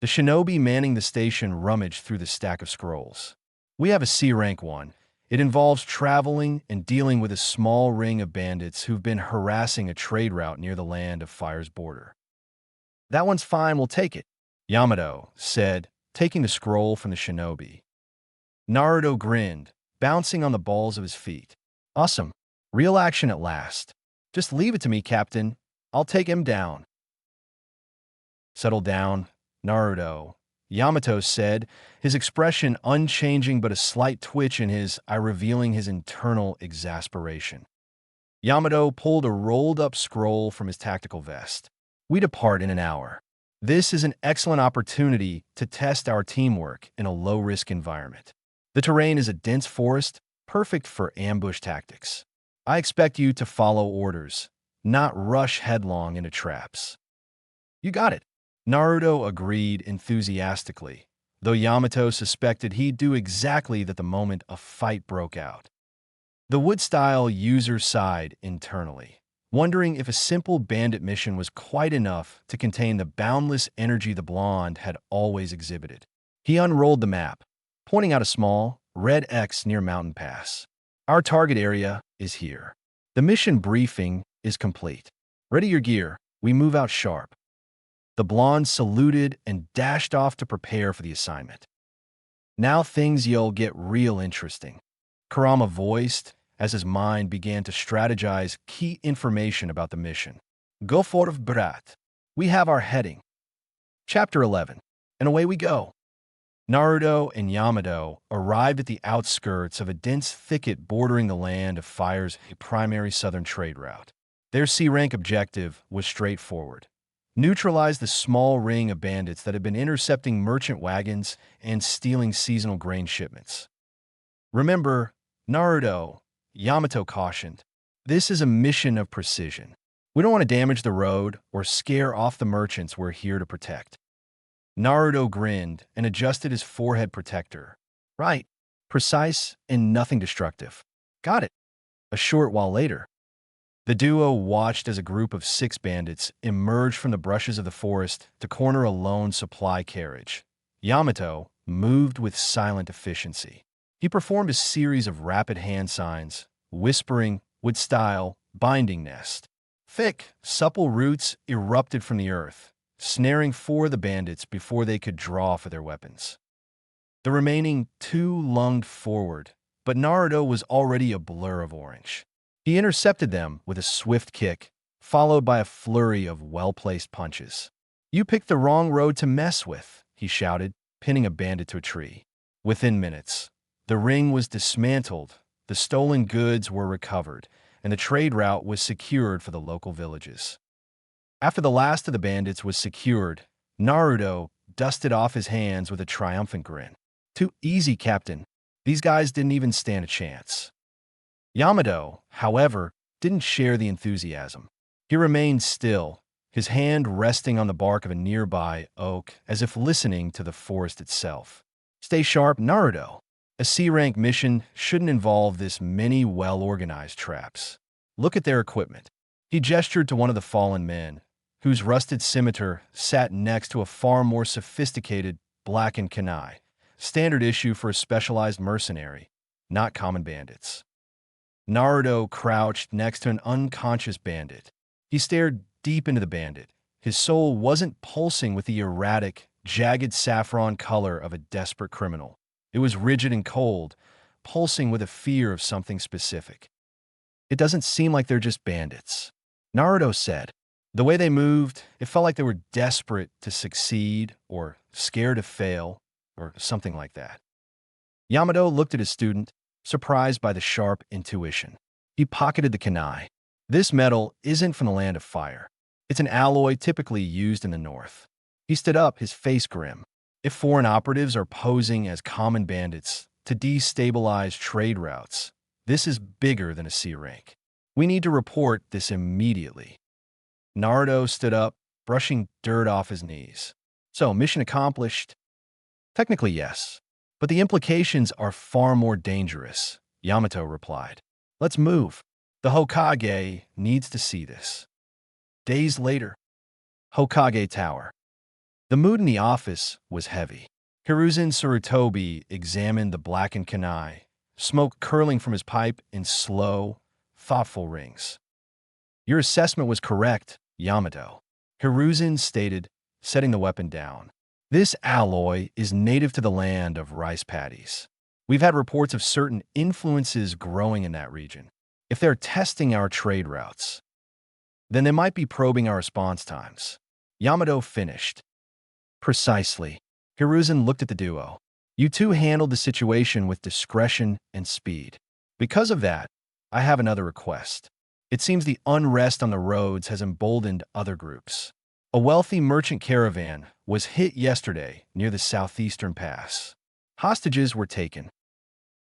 Speaker 1: The shinobi manning the station rummaged through the stack of scrolls. We have a C-rank one. It involves traveling and dealing with a small ring of bandits who've been harassing a trade route near the Land of Fire's border. That one's fine, we'll take it, Yamato said, taking the scroll from the shinobi. Naruto grinned, bouncing on the balls of his feet. Awesome. Real action at last. Just leave it to me, Captain. I'll take him down. Settle down, Naruto, Yamato said, his expression unchanging but a slight twitch in his eye revealing his internal exasperation. Yamato pulled a rolled-up scroll from his tactical vest. We depart in an hour. This is an excellent opportunity to test our teamwork in a low-risk environment. The terrain is a dense forest, perfect for ambush tactics. I expect you to follow orders, not rush headlong into traps. You got it. Naruto agreed enthusiastically, though Yamato suspected he'd do exactly that the moment a fight broke out. The Wood-style user sighed internally, wondering if a simple bandit mission was quite enough to contain the boundless energy the blonde had always exhibited. He unrolled the map, pointing out a small, red X near Mountain Pass. Our target area is here. The mission briefing is complete. Ready your gear, we move out sharp. The blonde saluted and dashed off to prepare for the assignment. Now things get real interesting, Kurama voiced as his mind began to strategize key information about the mission. Go for it, brat. We have our heading. Chapter 11. And away we go. Naruto and Yamato arrived at the outskirts of a dense thicket bordering the Land of Fire's primary southern trade route. Their C-rank objective was straightforward: neutralize the small ring of bandits that had been intercepting merchant wagons and stealing seasonal grain shipments. Remember, Naruto, Yamato cautioned, this is a mission of precision. We don't want to damage the road or scare off the merchants we're here to protect. Naruto grinned and adjusted his forehead protector. Right, precise and nothing destructive. Got it. A short while later, the duo watched as a group of 6 bandits emerged from the brushes of the forest to corner a lone supply carriage. Yamato moved with silent efficiency. He performed a series of rapid hand signs, whispering, with style, binding nest. Thick, supple roots erupted from the earth, snaring 4 of the bandits before they could draw for their weapons. The remaining 2 lunged forward, but Naruto was already a blur of orange. He intercepted them with a swift kick, followed by a flurry of well-placed punches. You picked the wrong road to mess with, he shouted, pinning a bandit to a tree. Within minutes, the ring was dismantled, the stolen goods were recovered, and the trade route was secured for the local villages. After the last of the bandits was secured, Naruto dusted off his hands with a triumphant grin. Too easy, Captain. These guys didn't even stand a chance. Yamato, however, didn't share the enthusiasm. He remained still, his hand resting on the bark of a nearby oak as if listening to the forest itself. Stay sharp, Naruto. A C-rank mission shouldn't involve this many well-organized traps. Look at their equipment. He gestured to one of the fallen men, whose rusted scimitar sat next to a far more sophisticated blackened kunai, standard issue for a specialized mercenary, not common bandits. Naruto crouched next to an unconscious bandit. He stared deep into the bandit. His soul wasn't pulsing with the erratic, jagged saffron color of a desperate criminal. It was rigid and cold, pulsing with a fear of something specific. It doesn't seem like they're just bandits, Naruto said. The way they moved, it felt like they were desperate to succeed or scared to fail or something like that. Yamato looked at his student, surprised by the sharp intuition. He pocketed the kunai. This metal isn't from the Land of Fire. It's an alloy typically used in the north. He stood up, his face grim. If foreign operatives are posing as common bandits to destabilize trade routes, this is bigger than a C rank. We need to report this immediately. Naruto stood up, brushing dirt off his knees. So, mission accomplished? Technically, yes. But the implications are far more dangerous, Yamato replied. Let's move. The Hokage needs to see this. Days later, Hokage Tower. The mood in the office was heavy. Hiruzen Sarutobi examined the blackened kunai, smoke curling from his pipe in slow, thoughtful rings. Your assessment was correct, Yamato, Hiruzen stated, setting the weapon down. This alloy is native to the land of rice paddies. We've had reports of certain influences growing in that region. If they're testing our trade routes, then they might be probing our response times. Yamato finished. Precisely. Hiruzen looked at the duo. You two handled the situation with discretion and speed. Because of that, I have another request. It seems the unrest on the roads has emboldened other groups. A wealthy merchant caravan was hit yesterday near the southeastern pass. Hostages were taken.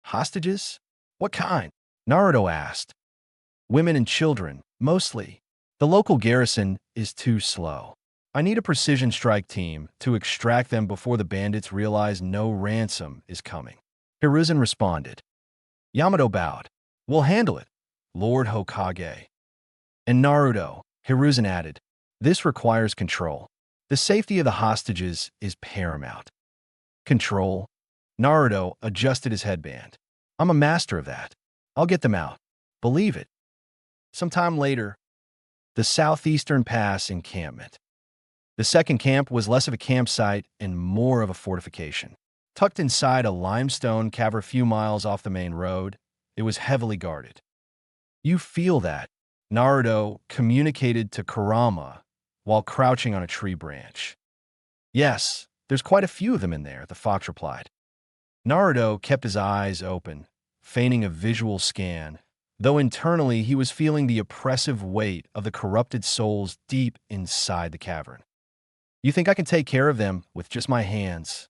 Speaker 1: Hostages? What kind? Naruto asked. Women and children, mostly. The local garrison is too slow. I need a precision strike team to extract them before the bandits realize no ransom is coming. Hiruzen responded. Yamato bowed. We'll handle it, Lord Hokage. And Naruto, Hiruzen added, this requires control. The safety of the hostages is paramount. Control? Naruto adjusted his headband. I'm a master of that. I'll get them out. Believe it. Sometime later, the southeastern pass encampment. The second camp was less of a campsite and more of a fortification. Tucked inside a limestone cavern a few miles off the main road, it was heavily guarded. You feel that, Naruto communicated to Kurama while crouching on a tree branch. Yes, there's quite a few of them in there, the fox replied. Naruto kept his eyes open, feigning a visual scan, though internally he was feeling the oppressive weight of the corrupted souls deep inside the cavern. You think I can take care of them with just my hands?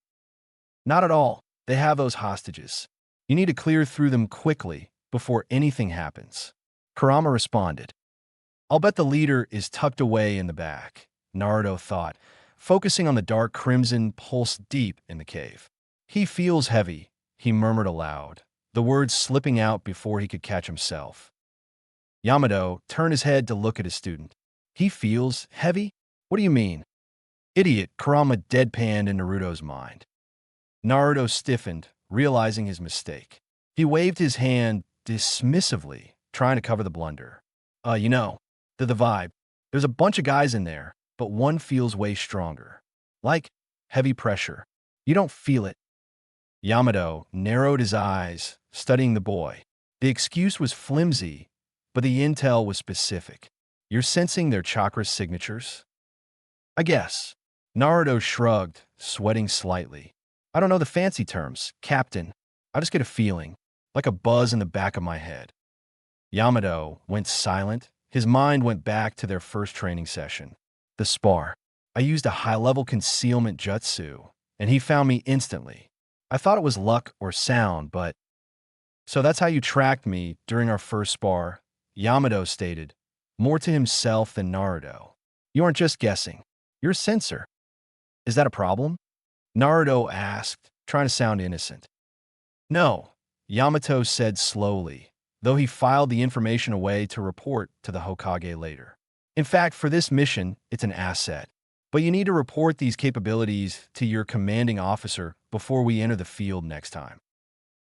Speaker 1: Not at all. They have those hostages. You need to clear through them quickly before anything happens. Kurama responded. I'll bet the leader is tucked away in the back, Naruto thought, focusing on the dark crimson pulse deep in the cave. He feels heavy, he murmured aloud, the words slipping out before he could catch himself. Yamato turned his head to look at his student. He feels heavy? What do you mean? Idiot, Kurama deadpanned in Naruto's mind. Naruto stiffened, realizing his mistake. He waved his hand dismissively, trying to cover the blunder. They're the vibe. There's a bunch of guys in there, but one feels way stronger. Like heavy pressure. You don't feel it. Yamato narrowed his eyes, studying the boy. The excuse was flimsy, but the intel was specific. You're sensing their chakra signatures? I guess. Naruto shrugged, sweating slightly. I don't know the fancy terms, Captain. I just get a feeling, like a buzz in the back of my head. Yamato went silent. His mind went back to their first training session. The spar. I used a high-level concealment jutsu, and he found me instantly. I thought it was luck or sound, but... So that's how you tracked me during our first spar, Yamato stated, more to himself than Naruto. You aren't just guessing. You're a sensor. Is that a problem? Naruto asked, trying to sound innocent. No, Yamato said slowly, though he filed the information away to report to the Hokage later. In fact, for this mission, it's an asset. But you need to report these capabilities to your commanding officer before we enter the field next time.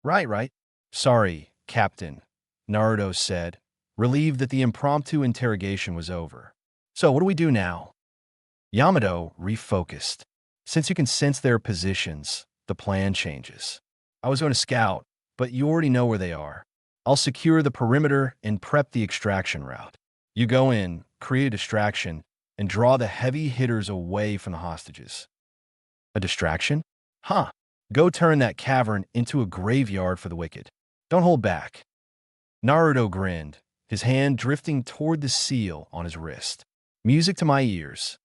Speaker 1: Right. Sorry, Captain, Naruto said, relieved that the impromptu interrogation was over. So what do we do now? Yamato refocused. Since you can sense their positions, the plan changes. I was going to scout, but you already know where they are. I'll secure the perimeter and prep the extraction route. You go in, create a distraction, and draw the heavy hitters away from the hostages. A distraction? Huh. Go turn that cavern into a graveyard for the wicked. Don't hold back. Naruto grinned, his hand drifting toward the seal on his wrist. Music to my ears.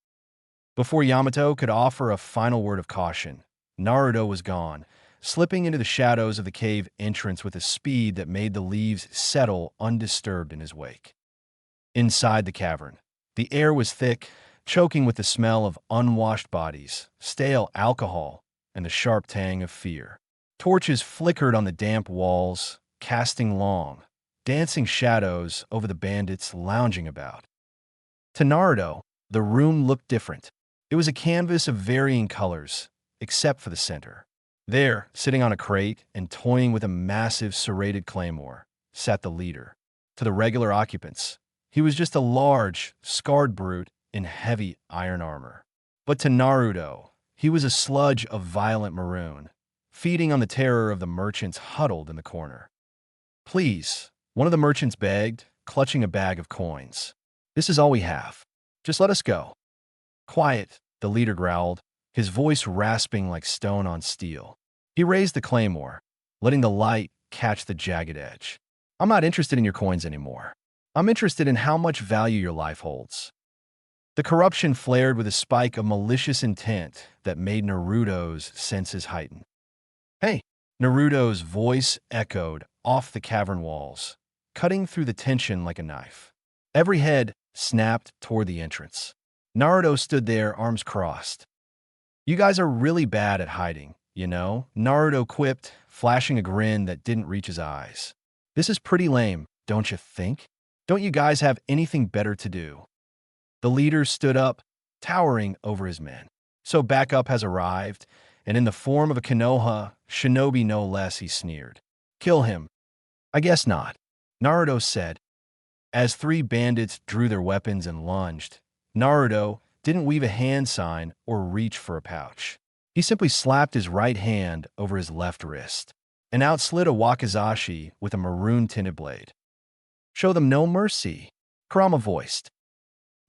Speaker 1: Before Yamato could offer a final word of caution, Naruto was gone, slipping into the shadows of the cave entrance with a speed that made the leaves settle undisturbed in his wake. Inside the cavern, the air was thick, choking with the smell of unwashed bodies, stale alcohol, and the sharp tang of fear. Torches flickered on the damp walls, casting long, dancing shadows over the bandits lounging about. To Naruto, the room looked different. It was a canvas of varying colors, except for the center. There, sitting on a crate and toying with a massive serrated claymore, sat the leader. To the regular occupants, he was just a large, scarred brute in heavy iron armor. But to Naruto, he was a sludge of violent maroon, feeding on the terror of the merchants huddled in the corner. Please, one of the merchants begged, clutching a bag of coins. This is all we have. Just let us go. Quiet, the leader growled, his voice rasping like stone on steel. He raised the claymore, letting the light catch the jagged edge. I'm not interested in your coins anymore. I'm interested in how much value your life holds. The corruption flared with a spike of malicious intent that made Naruto's senses heighten. Hey, Naruto's voice echoed off the cavern walls, cutting through the tension like a knife. Every head snapped toward the entrance. Naruto stood there, arms crossed. "You guys are really bad at hiding, you know?" Naruto quipped, flashing a grin that didn't reach his eyes. "This is pretty lame, don't you think? Don't you guys have anything better to do?" The leader stood up, towering over his men. "So backup has arrived, and in the form of a Konoha, shinobi no less," he sneered. "Kill him." "I guess not," Naruto said. As three bandits drew their weapons and lunged, Naruto didn't weave a hand sign or reach for a pouch. He simply slapped his right hand over his left wrist, and out slid a wakizashi with a maroon-tinted blade. "Show them no mercy," Kurama voiced.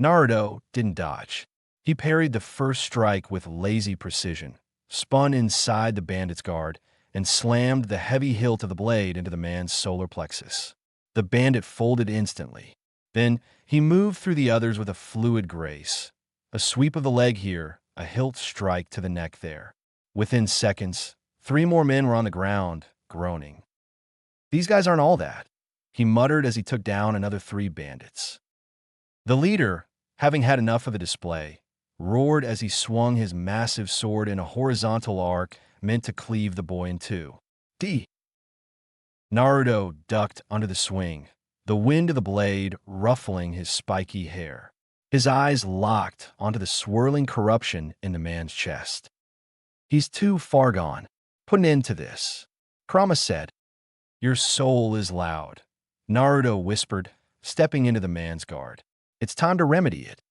Speaker 1: Naruto didn't dodge. He parried the first strike with lazy precision, spun inside the bandit's guard, and slammed the heavy hilt of the blade into the man's solar plexus. The bandit folded instantly. Then he moved through the others with a fluid grace. A sweep of the leg here, a hilt strike to the neck there. Within seconds, 3 more men were on the ground, groaning. "These guys aren't all that," he muttered as he took down another 3 bandits. The leader, having had enough of the display, roared as he swung his massive sword in a horizontal arc meant to cleave the boy in two. D. Naruto ducked under the swing, the wind of the blade ruffling his spiky hair. His eyes locked onto the swirling corruption in the man's chest. "He's too far gone. Put an end to this," Kurama said. "Your soul is loud," Naruto whispered, stepping into the man's guard. "It's time to remedy it."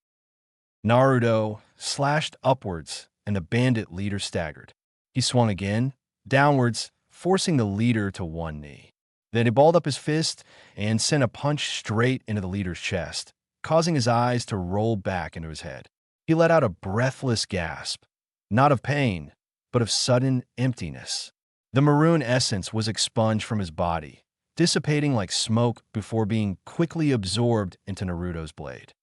Speaker 1: Naruto slashed upwards, and the bandit leader staggered. He swung again, downwards, forcing the leader to one knee. Then he balled up his fist and sent a punch straight into the leader's chest, causing his eyes to roll back into his head. He let out a breathless gasp, not of pain, but of sudden emptiness. The maroon essence was expunged from his body, dissipating like smoke before being quickly absorbed into Naruto's blade.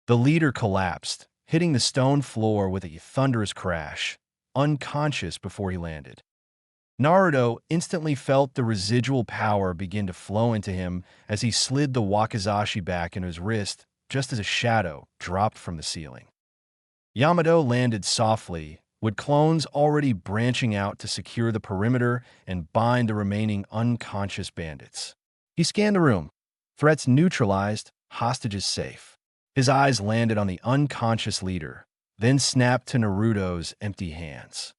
Speaker 1: The leader collapsed, hitting the stone floor with a thunderous crash, unconscious before he landed. Naruto instantly felt the residual power begin to flow into him as he slid the wakizashi back into his wrist just as a shadow dropped from the ceiling. Yamato landed softly, with clones already branching out to secure the perimeter and bind the remaining unconscious bandits. He scanned the room. Threats neutralized, hostages safe. His eyes landed on the unconscious leader, then snapped to Naruto's empty hands.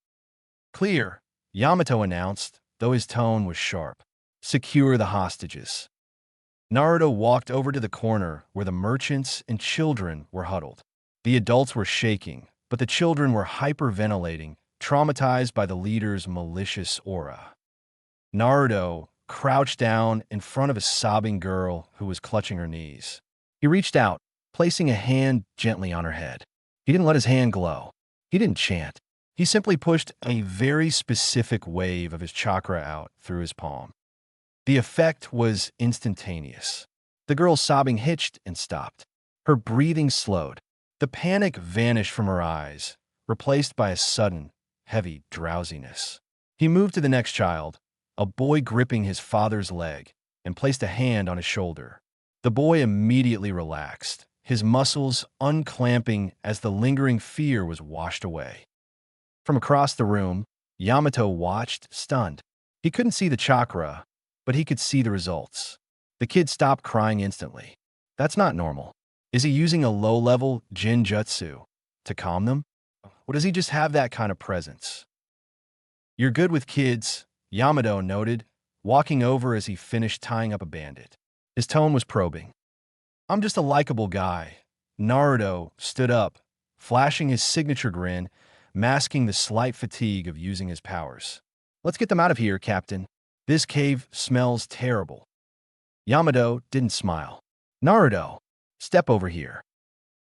Speaker 1: "Clear," Yamato announced, though his tone was sharp. "Secure the hostages." Naruto walked over to the corner where the merchants and children were huddled. The adults were shaking, but the children were hyperventilating, traumatized by the leader's malicious aura. Naruto crouched down in front of a sobbing girl who was clutching her knees. He reached out, placing a hand gently on her head. He didn't let his hand glow. He didn't chant. He simply pushed a very specific wave of his chakra out through his palm. The effect was instantaneous. The girl's sobbing hitched and stopped. Her breathing slowed. The panic vanished from her eyes, replaced by a sudden, heavy drowsiness. He moved to the next child, a boy gripping his father's leg, and placed a hand on his shoulder. The boy immediately relaxed, his muscles unclamping as the lingering fear was washed away. From across the room, Yamato watched, stunned. He couldn't see the chakra, but he could see the results. The kid stopped crying instantly. That's not normal. Is he using a low-level Jinjutsu to calm them? Or does he just have that kind of presence? "You're good with kids," Yamato noted, walking over as he finished tying up a bandit. His tone was probing. "I'm just a likable guy." Naruto stood up, flashing his signature grin, masking the slight fatigue of using his powers. "Let's get them out of here, Captain. This cave smells terrible." Yamato didn't smile. "Naruto, step over here."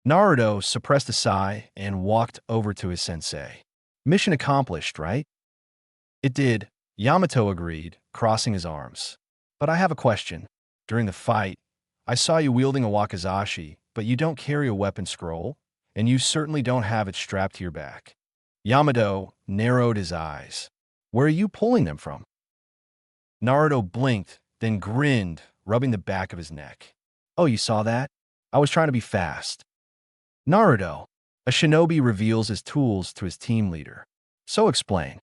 Speaker 1: Naruto suppressed a sigh and walked over to his sensei. "Mission accomplished, right?" "It did," Yamato agreed, crossing his arms. "But I have a question. During the fight, I saw you wielding a wakizashi, but you don't carry a weapon scroll, and you certainly don't have it strapped to your back." Yamato narrowed his eyes. Where are you pulling them from? Naruto blinked, then grinned, rubbing the back of his neck. Oh, you saw that? I was trying to be fast. Naruto, a shinobi reveals his tools to his team leader. So explain.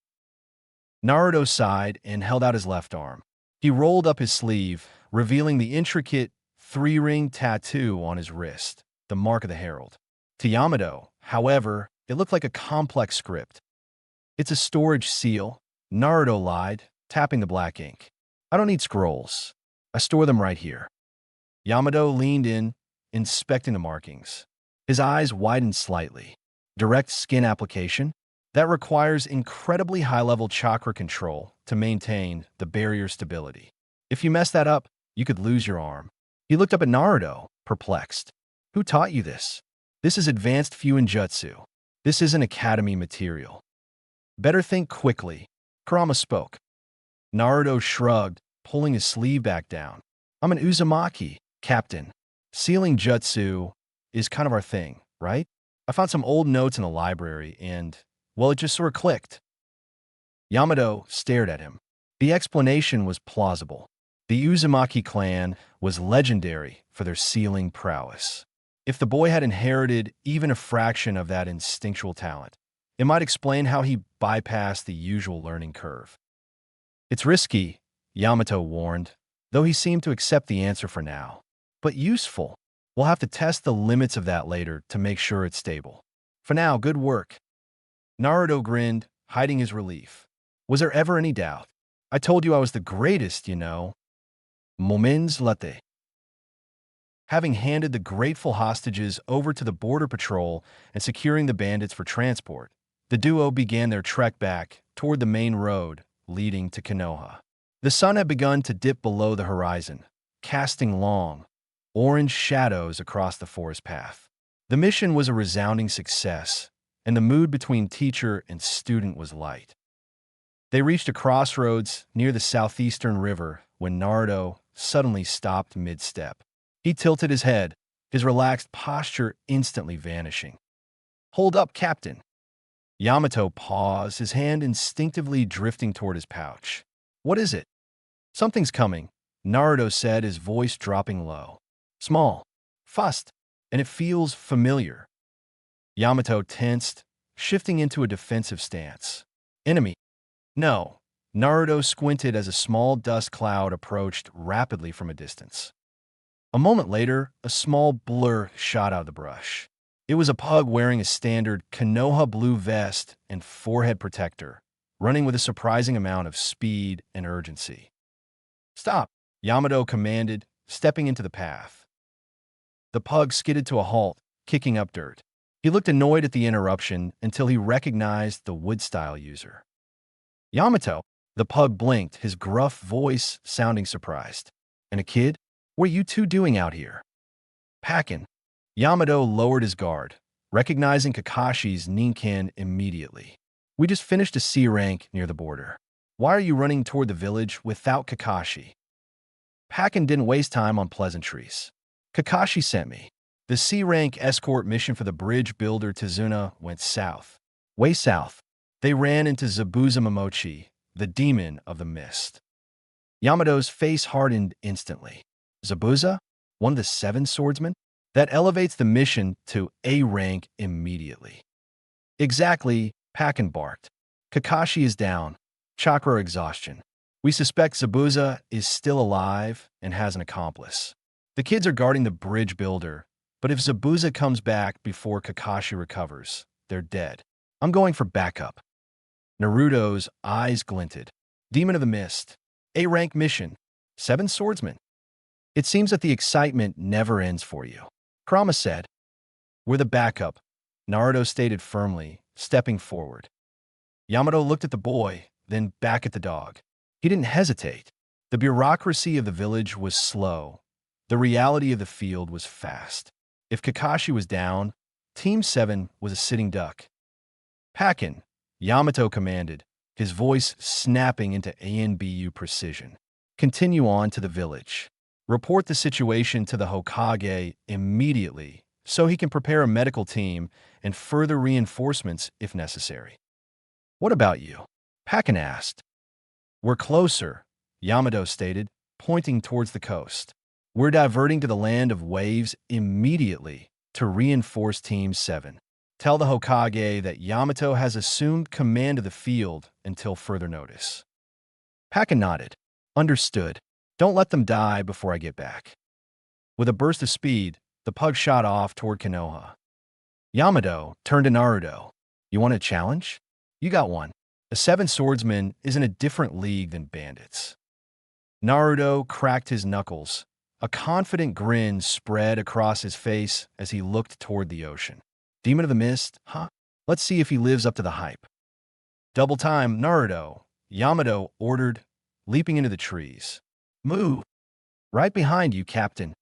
Speaker 1: Naruto sighed and held out his left arm. He rolled up his sleeve, revealing the intricate three-ring tattoo on his wrist, the mark of the herald. To Yamato, however, it looked like a complex script. It's a storage seal, Naruto lied, tapping the black ink. I don't need scrolls. I store them right here. Yamato leaned in, inspecting the markings. His eyes widened slightly. Direct skin application? That requires incredibly high-level chakra control to maintain the barrier stability. If you mess that up, you could lose your arm. He looked up at Naruto, perplexed. Who taught you this? This is advanced Fuinjutsu. This isn't academy material. Better think quickly. Kurama spoke. Naruto shrugged, pulling his sleeve back down. I'm an Uzumaki, Captain. Sealing jutsu is kind of our thing, right? I found some old notes in the library and, well, it just sort of clicked. Yamato stared at him. The explanation was plausible. The Uzumaki clan was legendary for their sealing prowess. If the boy had inherited even a fraction of that instinctual talent, it might explain how he bypassed the usual learning curve. It's risky, Yamato warned, though he seemed to accept the answer for now. But useful. We'll have to test the limits of that later to make sure it's stable. For now, good work. Naruto grinned, hiding his relief. Was there ever any doubt? I told you I was the greatest, you know. Moments latte. Having handed the grateful hostages over to the border patrol and securing the bandits for transport, the duo began their trek back toward the main road leading to Konoha. The sun had begun to dip below the horizon, casting long, orange shadows across the forest path. The mission was a resounding success, and the mood between teacher and student was light. They reached a crossroads near the southeastern river when Naruto suddenly stopped mid-step. He tilted his head, his relaxed posture instantly vanishing. Hold up, Captain. Yamato paused, his hand instinctively drifting toward his pouch. What is it? Something's coming, Naruto said, his voice dropping low. Small, fast, and it feels familiar. Yamato tensed, shifting into a defensive stance. Enemy. No. Naruto squinted as a small dust cloud approached rapidly from a distance. A moment later, a small blur shot out of the brush. It was a pug wearing a standard Konoha blue vest and forehead protector, running with a surprising amount of speed and urgency. Stop, Yamato commanded, stepping into the path. The pug skidded to a halt, kicking up dirt. He looked annoyed at the interruption until he recognized the wood-style user. Yamato, the pug blinked, his gruff voice sounding surprised. And a kid? What are you two doing out here? Packin'. Yamato lowered his guard, recognizing Kakashi's Ninken immediately. We just finished a C rank near the border. Why are you running toward the village without Kakashi? Packin didn't waste time on pleasantries. Kakashi sent me. The C rank escort mission for the bridge builder Tizuna went south. Way south. They ran into Zabuza Momochi, the demon of the mist. Yamato's face hardened instantly. Zabuza? One of the 7 swordsmen? That elevates the mission to A rank immediately. Exactly, Packin barked. Kakashi is down. Chakra exhaustion. We suspect Zabuza is still alive and has an accomplice. The kids are guarding the bridge builder, but if Zabuza comes back before Kakashi recovers, they're dead. I'm going for backup. Naruto's eyes glinted. Demon of the Mist. A-rank mission. 7 swordsmen. It seems that the excitement never ends for you. Kurama said. We're the backup, Naruto stated firmly, stepping forward. Yamato looked at the boy, then back at the dog. He didn't hesitate. The bureaucracy of the village was slow. The reality of the field was fast. If Kakashi was down, Team 7 was a sitting duck. Packin, Yamato commanded, his voice snapping into ANBU precision. Continue on to the village. Report the situation to the Hokage immediately so he can prepare a medical team and further reinforcements if necessary. What about you? Pakken asked. We're closer, Yamato stated, pointing towards the coast. We're diverting to the land of waves immediately to reinforce Team 7. Tell the Hokage that Yamato has assumed command of the field until further notice. Pakken nodded. Understood. Don't let them die before I get back. With a burst of speed, the pug shot off toward Konoha. Yamato turned to Naruto. You want a challenge? You got one. A seven swordsman is in a different league than bandits. Naruto cracked his knuckles. A confident grin spread across his face as he looked toward the ocean. Demon of the Mist, huh? Let's see if he lives up to the hype. Double time, Naruto, Yamato ordered, leaping into the trees. Move! Right behind you, Captain.